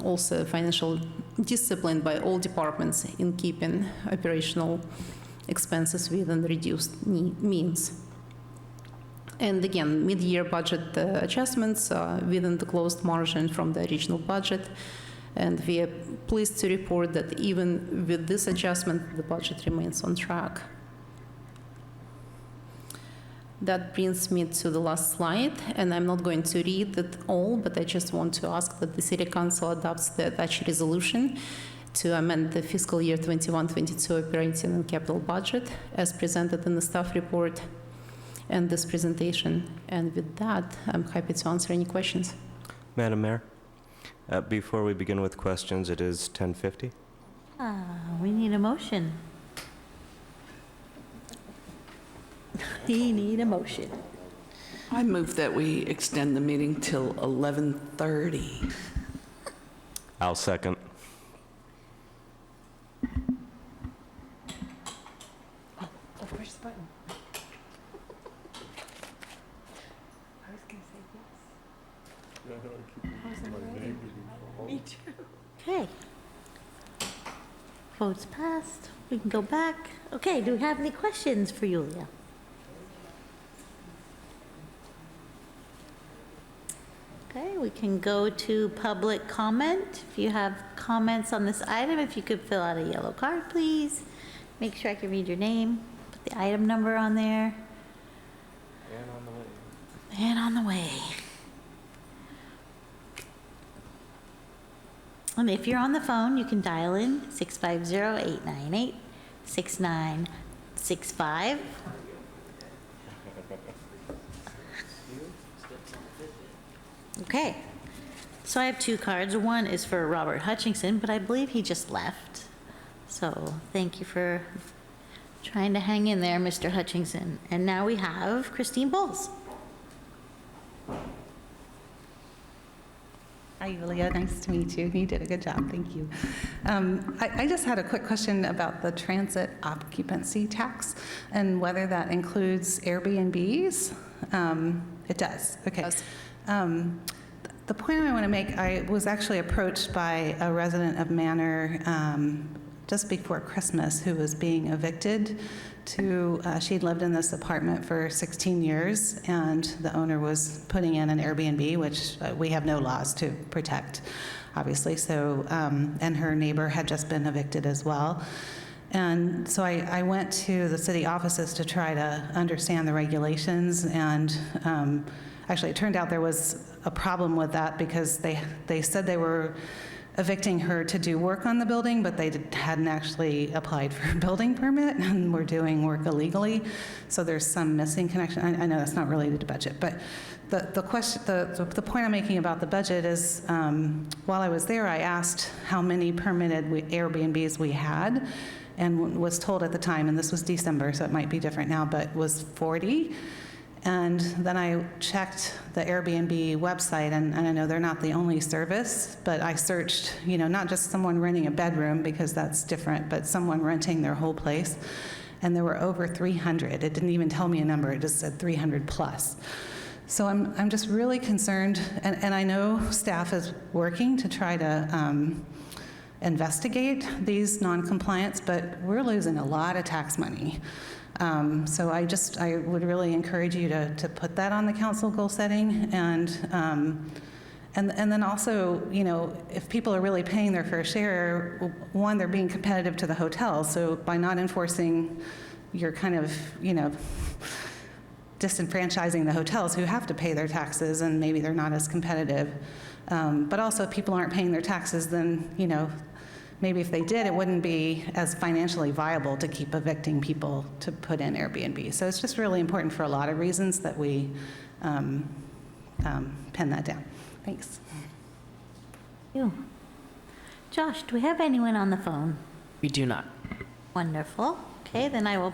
also financial discipline by all departments in keeping operational expenses within reduced means. And again, mid-year budget adjustments within the closed margin from the original budget. And we are pleased to report that even with this adjustment, the budget remains on track. That brings me to the last slide, and I'm not going to read it all, but I just want to ask that the City Council adopts the attached resolution to amend the fiscal year 21-22 operating and capital budget as presented in the staff report and this presentation. And with that, I'm happy to answer any questions. Madam Mayor, before we begin with questions, it is 10:50. We need a motion. We need a motion. I move that we extend the meeting till 11:30. I'll second. Where's the button? I was going to say yes. Me too. Okay. Votes passed. We can go back. Okay, do we have any questions for Yulia? Okay, we can go to public comment. If you have comments on this item, if you could fill out a yellow card, please. Make sure I can read your name. Put the item number on there. And on the way. And on the way. And if you're on the phone, you can dial in 650-898-6965. Okay, so I have two cards. One is for Robert Hutchinson, but I believe he just left. So thank you for trying to hang in there, Mr. Hutchinson. And now we have Christine Bowles. Hi, Yulia. Nice to meet you. You did a good job. Thank you. I just had a quick question about the transit occupancy tax and whether that includes Airbnbs. It does. Okay. The point I want to make, I was actually approached by a resident of Manor just before Christmas who was being evicted she'd lived in this apartment for 16 years, and the owner was putting in an Airbnb, which we have no laws to protect, obviously. So, and her neighbor had just been evicted as well. And so I went to the city offices to try to understand the regulations, and actually it turned out there was a problem with that because they said they were evicting her to do work on the building, but they hadn't actually applied for a building permit and were doing work illegally. So there's some missing connection. I know that's not related to budget, but the point I'm making about the budget is while I was there, I asked how many permitted Airbnbs we had, and was told at the time, and this was December, so it might be different now, but was 40. And then I checked the Airbnb website, and I know they're not the only service, but I searched, not just someone renting a bedroom, because that's different, but someone renting their whole place. And there were over 300. It didn't even tell me a number, it just said 300 plus. So I'm just really concerned, and I know staff is working to try to investigate these non-compliance, but we're losing a lot of tax money. So I would really encourage you to put that on the council goal setting, and then also, if people are really paying their fair share, one, they're being competitive to the hotels. So by not enforcing, you're kind of, disenfranchising the hotels who have to pay their taxes, and maybe they're not as competitive. But also, if people aren't paying their taxes, then, maybe if they did, it wouldn't be as financially viable to keep evicting people to put in Airbnb. So it's just really important for a lot of reasons that we pin that down. Thanks. You. Josh, do we have anyone on the phone? We do not. Wonderful. Okay, then I will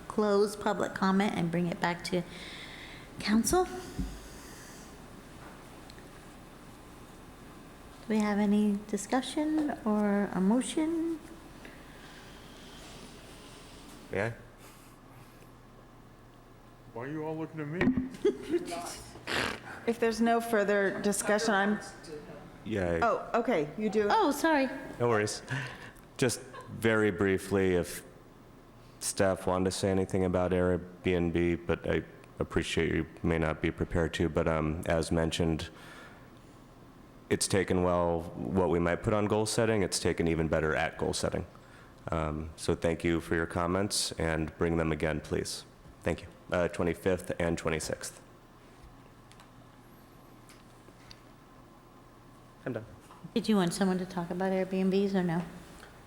close public comment and bring it back to council. Do we have any discussion or a motion? Yeah. Why are you all looking at me? If there's no further discussion, Yeah. oh, okay, you do. Oh, sorry. No worries. Just very briefly, if staff wanted to say anything about Airbnb, but I appreciate you may not be prepared to, but as mentioned, it's taken well what we might put on goal setting, it's taken even better at goal setting. So thank you for your comments, and bring them again, please. Thank you. 25th and 26th. I'm done. Did you want someone to talk about Airbnbs or no?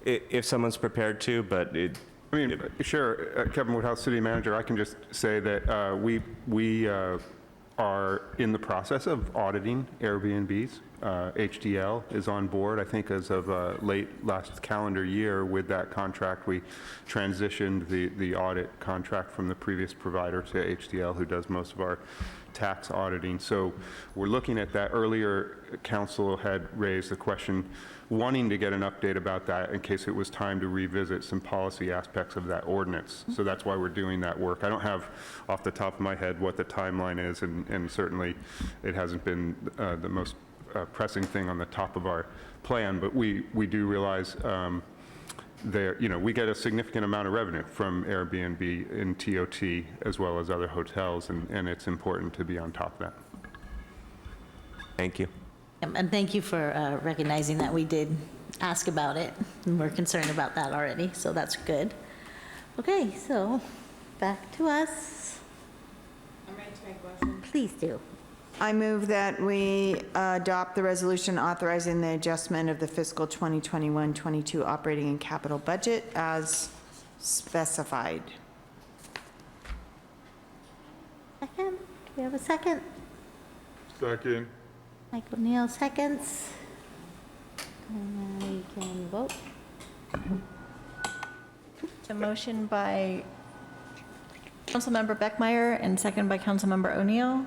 If someone's prepared to, but I mean, sure, Kevin Woodhouse, City Manager, I can just say that we are in the process of auditing Airbnbs. HDL is on board, I think, as of late last calendar year. With that contract, we transitioned the audit contract from the previous provider to HDL, who does most of our tax auditing. So we're looking at that. Earlier, Council had raised the question, wanting to get an update about that in case it was time to revisit some policy aspects of that ordinance. So that's why we're doing that work. I don't have off the top of my head what the timeline is, and certainly it hasn't been the most pressing thing on the top of our plan, but we do realize we get a significant amount of revenue from Airbnb in TOT as well as other hotels, and it's important to be on top of that. Thank you. And thank you for recognizing that we did ask about it, and we're concerned about that already, so that's good. Okay, so back to us. I'm ready to make a motion. Please do. I move that we adopt the resolution authorizing the adjustment of the fiscal 2021-22 operating and capital budget as specified. Second? Do we have a second? Second. Mike O'Neill seconds. And then we can vote. A motion by Councilmember Beckmeyer and second by Councilmember O'Neill.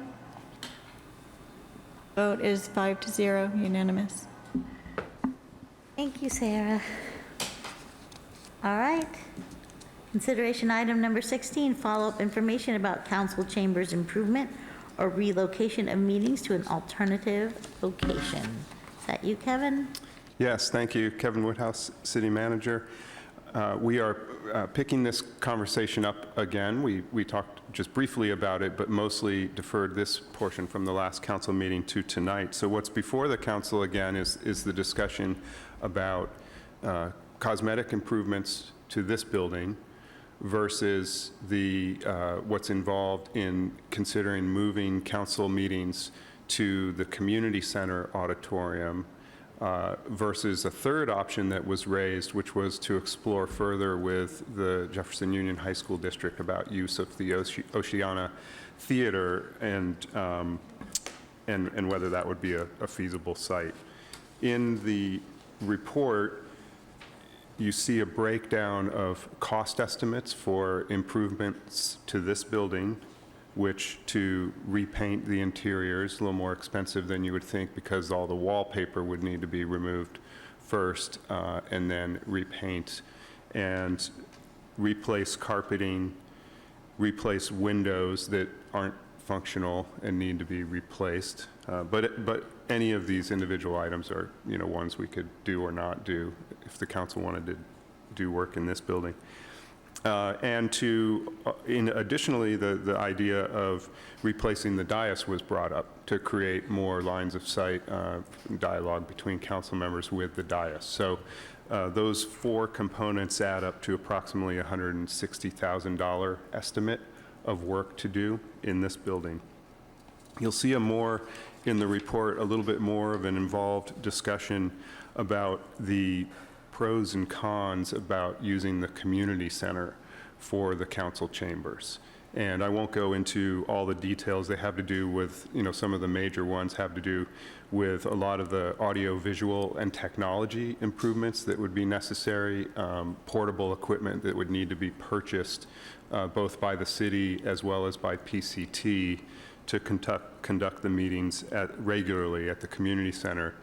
Vote is 5-0, unanimous. Thank you, Sarah. All right. Consideration item number 16, follow-up information about council chambers improvement or relocation of meetings to an alternative location. Is that you, Kevin? Yes, thank you. Kevin Woodhouse, City Manager. We are picking this conversation up again. We talked just briefly about it, but mostly deferred this portion from the last council meeting to tonight. So what's before the council again is the discussion about cosmetic improvements to this building versus what's involved in considering moving council meetings to the community center auditorium, versus a third option that was raised, which was to explore further with the Jefferson Union High School District about use of the Oceana Theater and whether that would be a feasible site. In the report, you see a breakdown of cost estimates for improvements to this building, which to repaint the interior is a little more expensive than you would think because all the wallpaper would need to be removed first and then repaint and replace carpeting, replace windows that aren't functional and need to be replaced. But any of these individual items are ones we could do or not do if the council wanted to do work in this building. And additionally, the idea of replacing the dais was brought up to create more lines of sight dialogue between council members with the dais. So those four components add up to approximately $160,000 estimate of work to do in this building. You'll see in the report a little bit more of an involved discussion about the pros and cons about using the community center for the council chambers. And I won't go into all the details. They have to do with, some of the major ones have to do with a lot of the audio visual and technology improvements that would be necessary, portable equipment that would need to be purchased both by the city as well as by PCT to conduct the meetings regularly at the community center.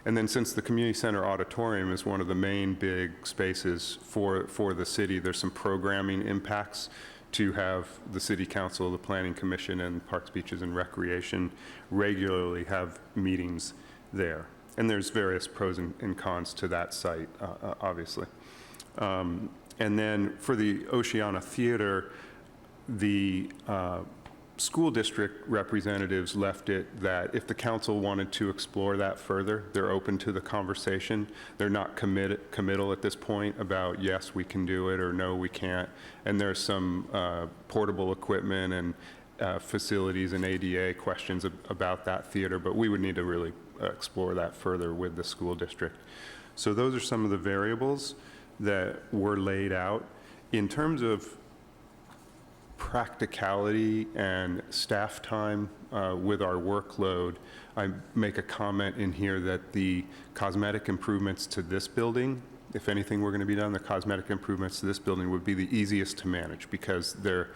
And then since the community center auditorium is one of the main big spaces for the city, there's some programming impacts to have the city council, the planning commission, and Parks, Beaches, and Recreation regularly have meetings there. And there's various pros and cons to that site, obviously. And then for the Oceana Theater, the school district representatives left it that if the council wanted to explore that further, they're open to the conversation. They're not committal at this point about, yes, we can do it, or no, we can't. And there's some portable equipment and facilities and ADA questions about that theater, but we would need to really explore that further with the school district. So those are some of the variables that were laid out. In terms of practicality and staff time with our workload, I make a comment in here that the cosmetic improvements to this building, if anything were going to be done, the cosmetic improvements to this building would be the easiest to manage because they're,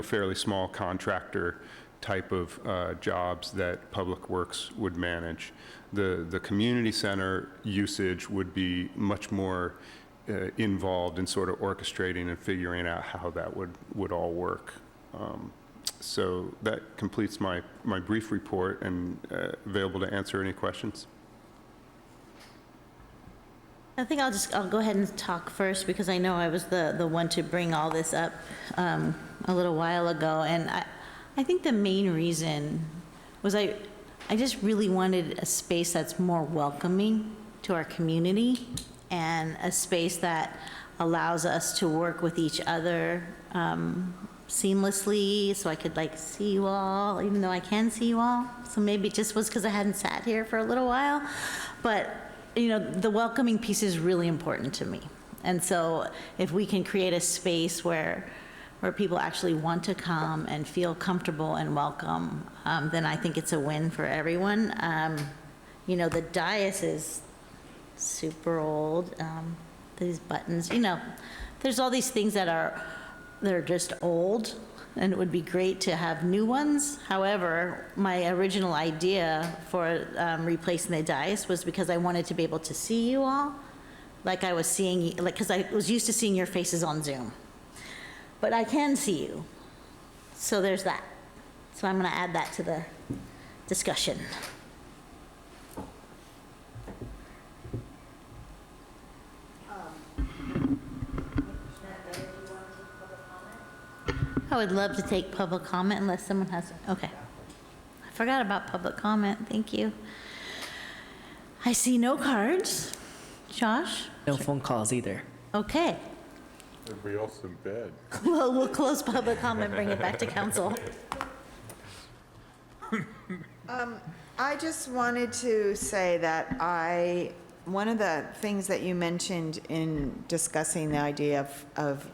fairly small contractor type of jobs that Public Works would manage. The community center usage would be much more involved in sort of orchestrating and figuring out how that would all work. So that completes my brief report, and available to answer any questions. I think I'll go ahead and talk first because I know I was the one to bring all this up a little while ago, and I think the main reason was I just really wanted a space that's more welcoming to our community and a space that allows us to work with each other seamlessly, so I could see you all, even though I can see you all. So maybe it just was because I hadn't sat here for a little while. But, the welcoming piece is really important to me. And so if we can create a space where people actually want to come and feel comfortable and welcome, then I think it's a win for everyone. The dais is super old. These buttons, there's all these things that are just old, and it would be great to have new ones. However, my original idea for replacing the dais was because I wanted to be able to see you all, like I was seeing, because I was used to seeing your faces on Zoom. But I can see you, so there's that. So I'm going to add that to the discussion. I would love to take public comment unless someone has, okay. I forgot about public comment, thank you. I see no cards. Josh? No phone calls either. Okay. Everybody else in bed. Well, we'll close public comment, bring it back to council. I just wanted to say that one of the things that you mentioned in discussing the idea of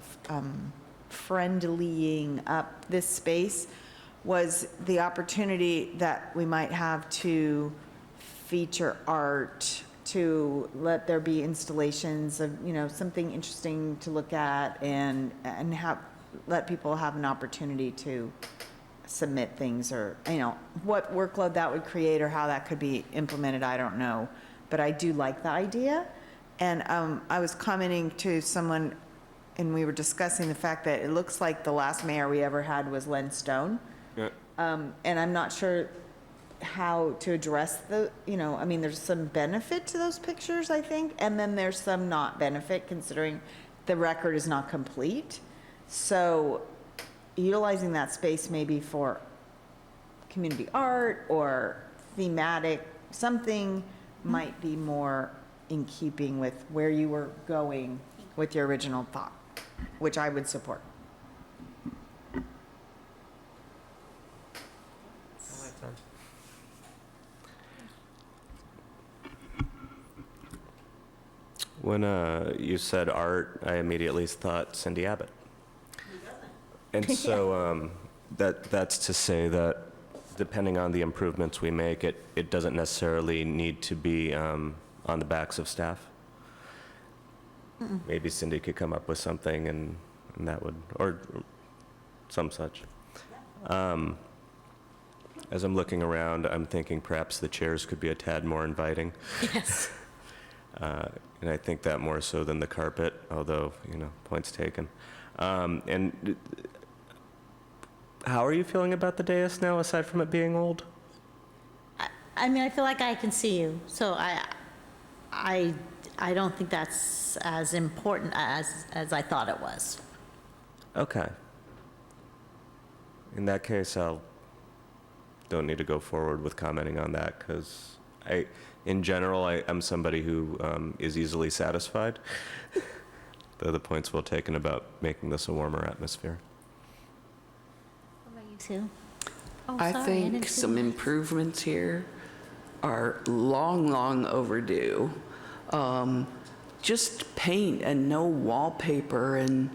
friendlying up this space was the opportunity that we might have to feature art, to let there be installations of, something interesting to look at, and let people have an opportunity to submit things, or, what workload that would create or how that could be implemented, I don't know. But I do like the idea. And I was commenting to someone, and we were discussing the fact that it looks like the last mayor we ever had was Len Stone. Yeah. And I'm not sure how to address there's some benefit to those pictures, I think, and then there's some not benefit considering the record is not complete. So utilizing that space maybe for community art or thematic, something might be more in keeping with where you were going with your original thought, which I would support. When you said art, I immediately thought Cindy Abbott. And so that's to say that depending on the improvements we make, it doesn't necessarily need to be on the backs of staff. Maybe Cindy could come up with something and that would, or some such. As I'm looking around, I'm thinking perhaps the chairs could be a tad more inviting. Yes. And I think that more so than the carpet, although, points taken. And how are you feeling about the dais now, aside from it being old? I feel like I can see you, so I don't think that's as important as I thought it was. Okay. In that case, don't need to go forward with commenting on that because in general, I'm somebody who is easily satisfied. The points well taken about making this a warmer atmosphere. What about you, Sue? Oh, I sorry, think didn't see some that. improvements here are long, long overdue. Just paint and no wallpaper and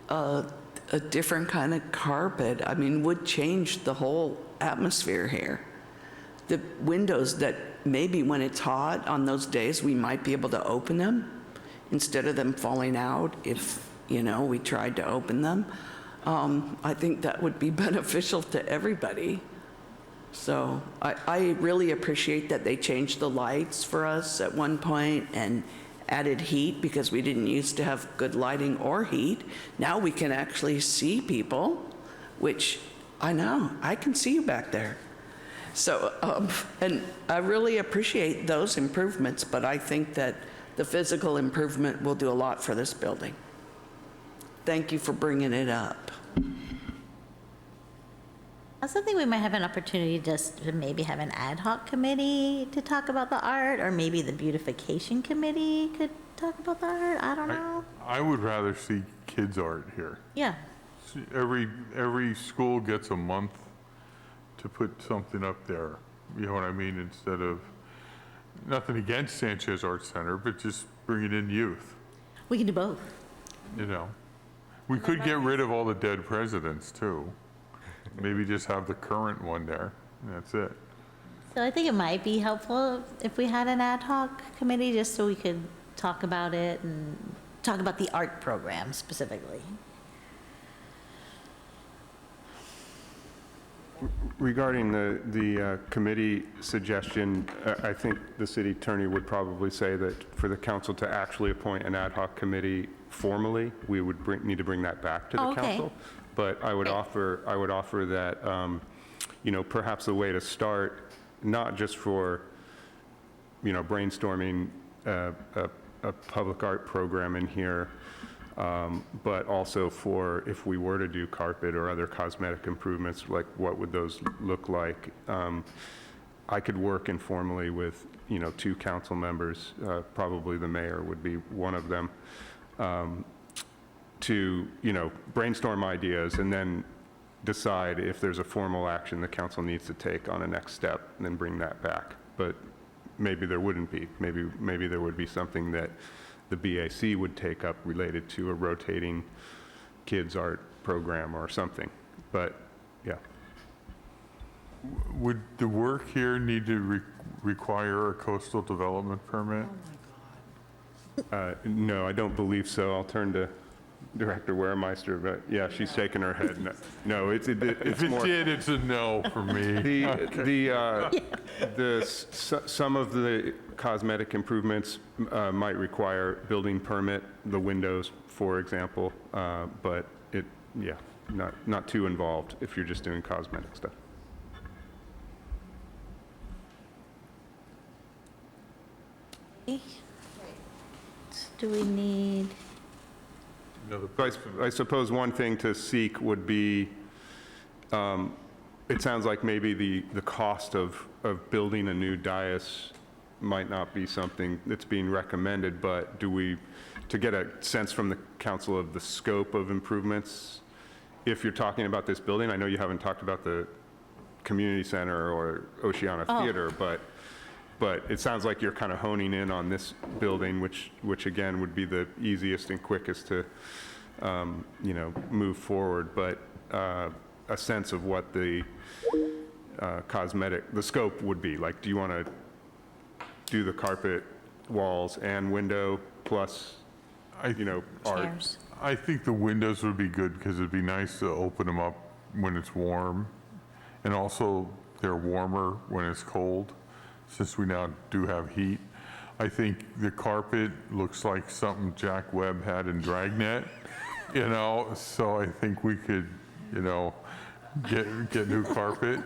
a different kind of carpet, I mean, would change the whole atmosphere here. The windows that maybe when it's hot on those days, we might be able to open them instead of them falling out if, we tried to open them. I think that would be beneficial to everybody. So I really appreciate that they changed the lights for us at one point and added heat because we didn't used to have good lighting or heat. Now we can actually see people, which I know, I can see you back there. So, and I really appreciate those improvements, but I think that the physical improvement will do a lot for this building. Thank you for bringing it up. I also think we might have an opportunity just to maybe have an ad hoc committee to talk about the art, or maybe the beautification committee could talk about the art. I don't know. I would rather see kids' art here. Yeah. Every school gets a month to put something up there, you know what I mean, instead of, nothing against Sanchez Art Center, but just bringing in youth, We can do both. We could get rid of all the dead presidents too. Maybe just have the current one there, and that's it. So I think it might be helpful if we had an ad hoc committee, just so we could talk about it and talk about the art program specifically. Regarding the committee suggestion, I think the city attorney would probably say that for the council to actually appoint an ad hoc committee formally, we would need to bring that back to the Okay. council. But I would offer that, perhaps the way to start, not just for, brainstorming a public art program in here, but also for if we were to do carpet or other cosmetic improvements, like what would those look like? I could work informally with, 2 council members, probably the mayor would be one of them, to, brainstorm ideas and then decide if there's a formal action the council needs to take on a next step and then bring that back. But maybe there wouldn't be. Maybe there would be something that the BAC would take up related to a rotating kids art program or something. But yeah. Would the work here need to require a coastal development permit? No, I don't believe so. I'll turn to Director Waremeister, but yeah, she's shaking her head. No, it's If it more. did, it's a no for me. Some of the cosmetic improvements might require building permit, the windows, for example, but not too involved if you're just doing cosmetic stuff. Do we need? I suppose one thing to seek would be, it sounds like maybe the cost of building a new dais might not be something that's being recommended, but to get a sense from the council of the scope of improvements, if you're talking about this building, I know you haven't talked about the community center or Oceana Theater, but it sounds like you're kind of honing in on this building, which again would be the easiest and quickest to, move forward. But a sense of what the the scope would be. Like, do you want to do the carpet, walls, and window plus, art? Chairs. I think the windows would be good because it'd be nice to open them up when it's warm. And also, they're warmer when it's cold, since we now do have heat. I think the carpet looks like something Jack Webb had in Dragnet, so I think we could, get new carpet.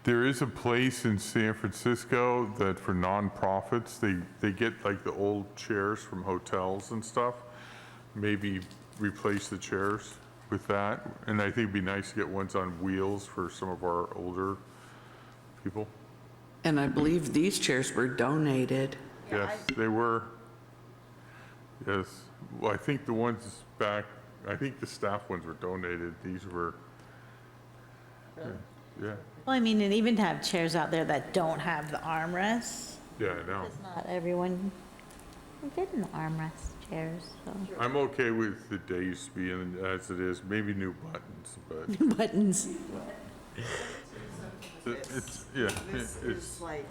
There is a place in San Francisco that for nonprofits, they get like the old chairs from hotels and stuff, maybe replace the chairs with that. And I think it'd be nice to get ones on wheels for some of our older people. And I believe these chairs were donated. Yes, they were. Yes. Well, I think the ones back, I think the staff ones were donated. These were, yeah. Well, I mean, and even to have chairs out there that don't have the armrests, Yeah, I know. because not everyone can fit in the armrest chairs, so. I'm okay with the days being as it is, maybe new buttons, but Buttons. it's, yeah, This it's, is like,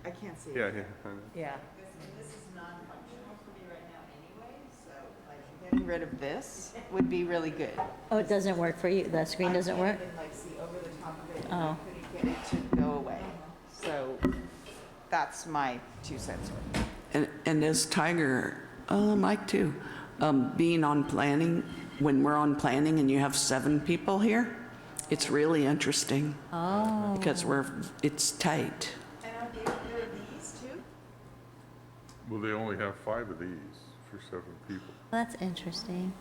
I can't see it. Yeah, yeah. Yeah. This is non-functional for me right now anyway, so like getting rid of this would be really good. Oh, it doesn't work for you? The screen doesn't work? I can't even like see over the top of it, and Oh. I couldn't get it to go away. So that's my 2 cents worth. And as Tiger, Mike too, being on planning, when we're on planning and you have 7 people here, it's really interesting. Oh. Because it's tight. And are there these too? well, they only have 5 of these for 7 people. That's interesting.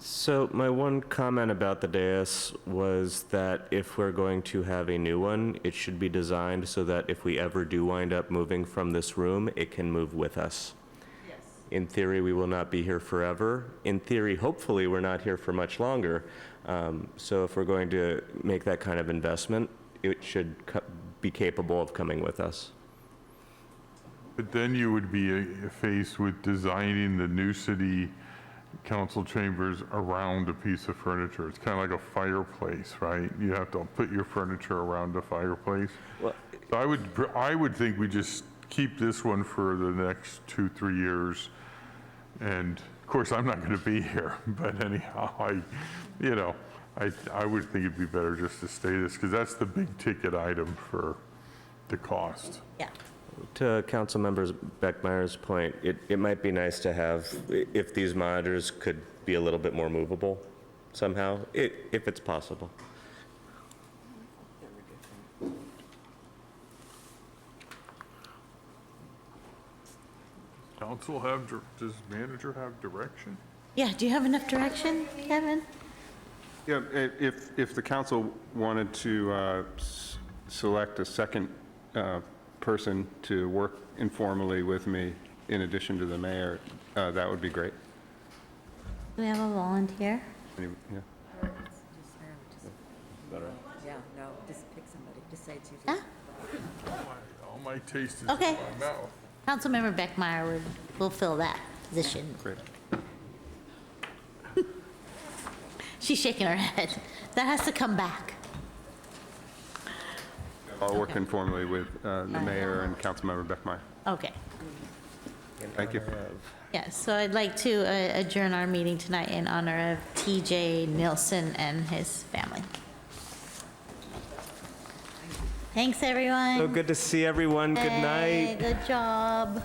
So my one comment about the dais was that if we're going to have a new one, it should be designed so that if we ever do wind up moving from this room, it can move with us. Yes. In theory, we will not be here forever. In theory, hopefully, we're not here for much longer. So if we're going to make that kind of investment, it should be capable of coming with us. But then you would be faced with designing the new city council chambers around a piece of furniture. It's kind of like a fireplace, right? You have to put your furniture around the fireplace. Well, So I would think we just keep this one for the next 2-3 years. And of course, I'm not going to be here, but anyhow, I would think it'd be better just to stay this, because that's the big ticket item for the cost. Yeah. To Councilmember Beckmeyer's point, it might be nice to have, if these monitors could be a little bit more movable somehow, if it's possible. Does manager have direction? Yeah, do you have enough direction, Kevin? Yeah, if the council wanted to select a second person to work informally with me in addition to the mayor, that would be great. Do we have a volunteer? Yeah. Yeah, no, just pick somebody, just say it's Yeah? All my taste is Okay. in my mouth. Councilmember Beckmeyer will fill that position. Great. She's shaking her head. That has to come back. I'll work informally with the mayor and Councilmember Beckmeyer. Okay. Thank you. Yes, so I'd like to adjourn our meeting tonight in honor of TJ Nilsson and his family. Thanks, everyone. So good to see everyone. Good night. Hey, good job.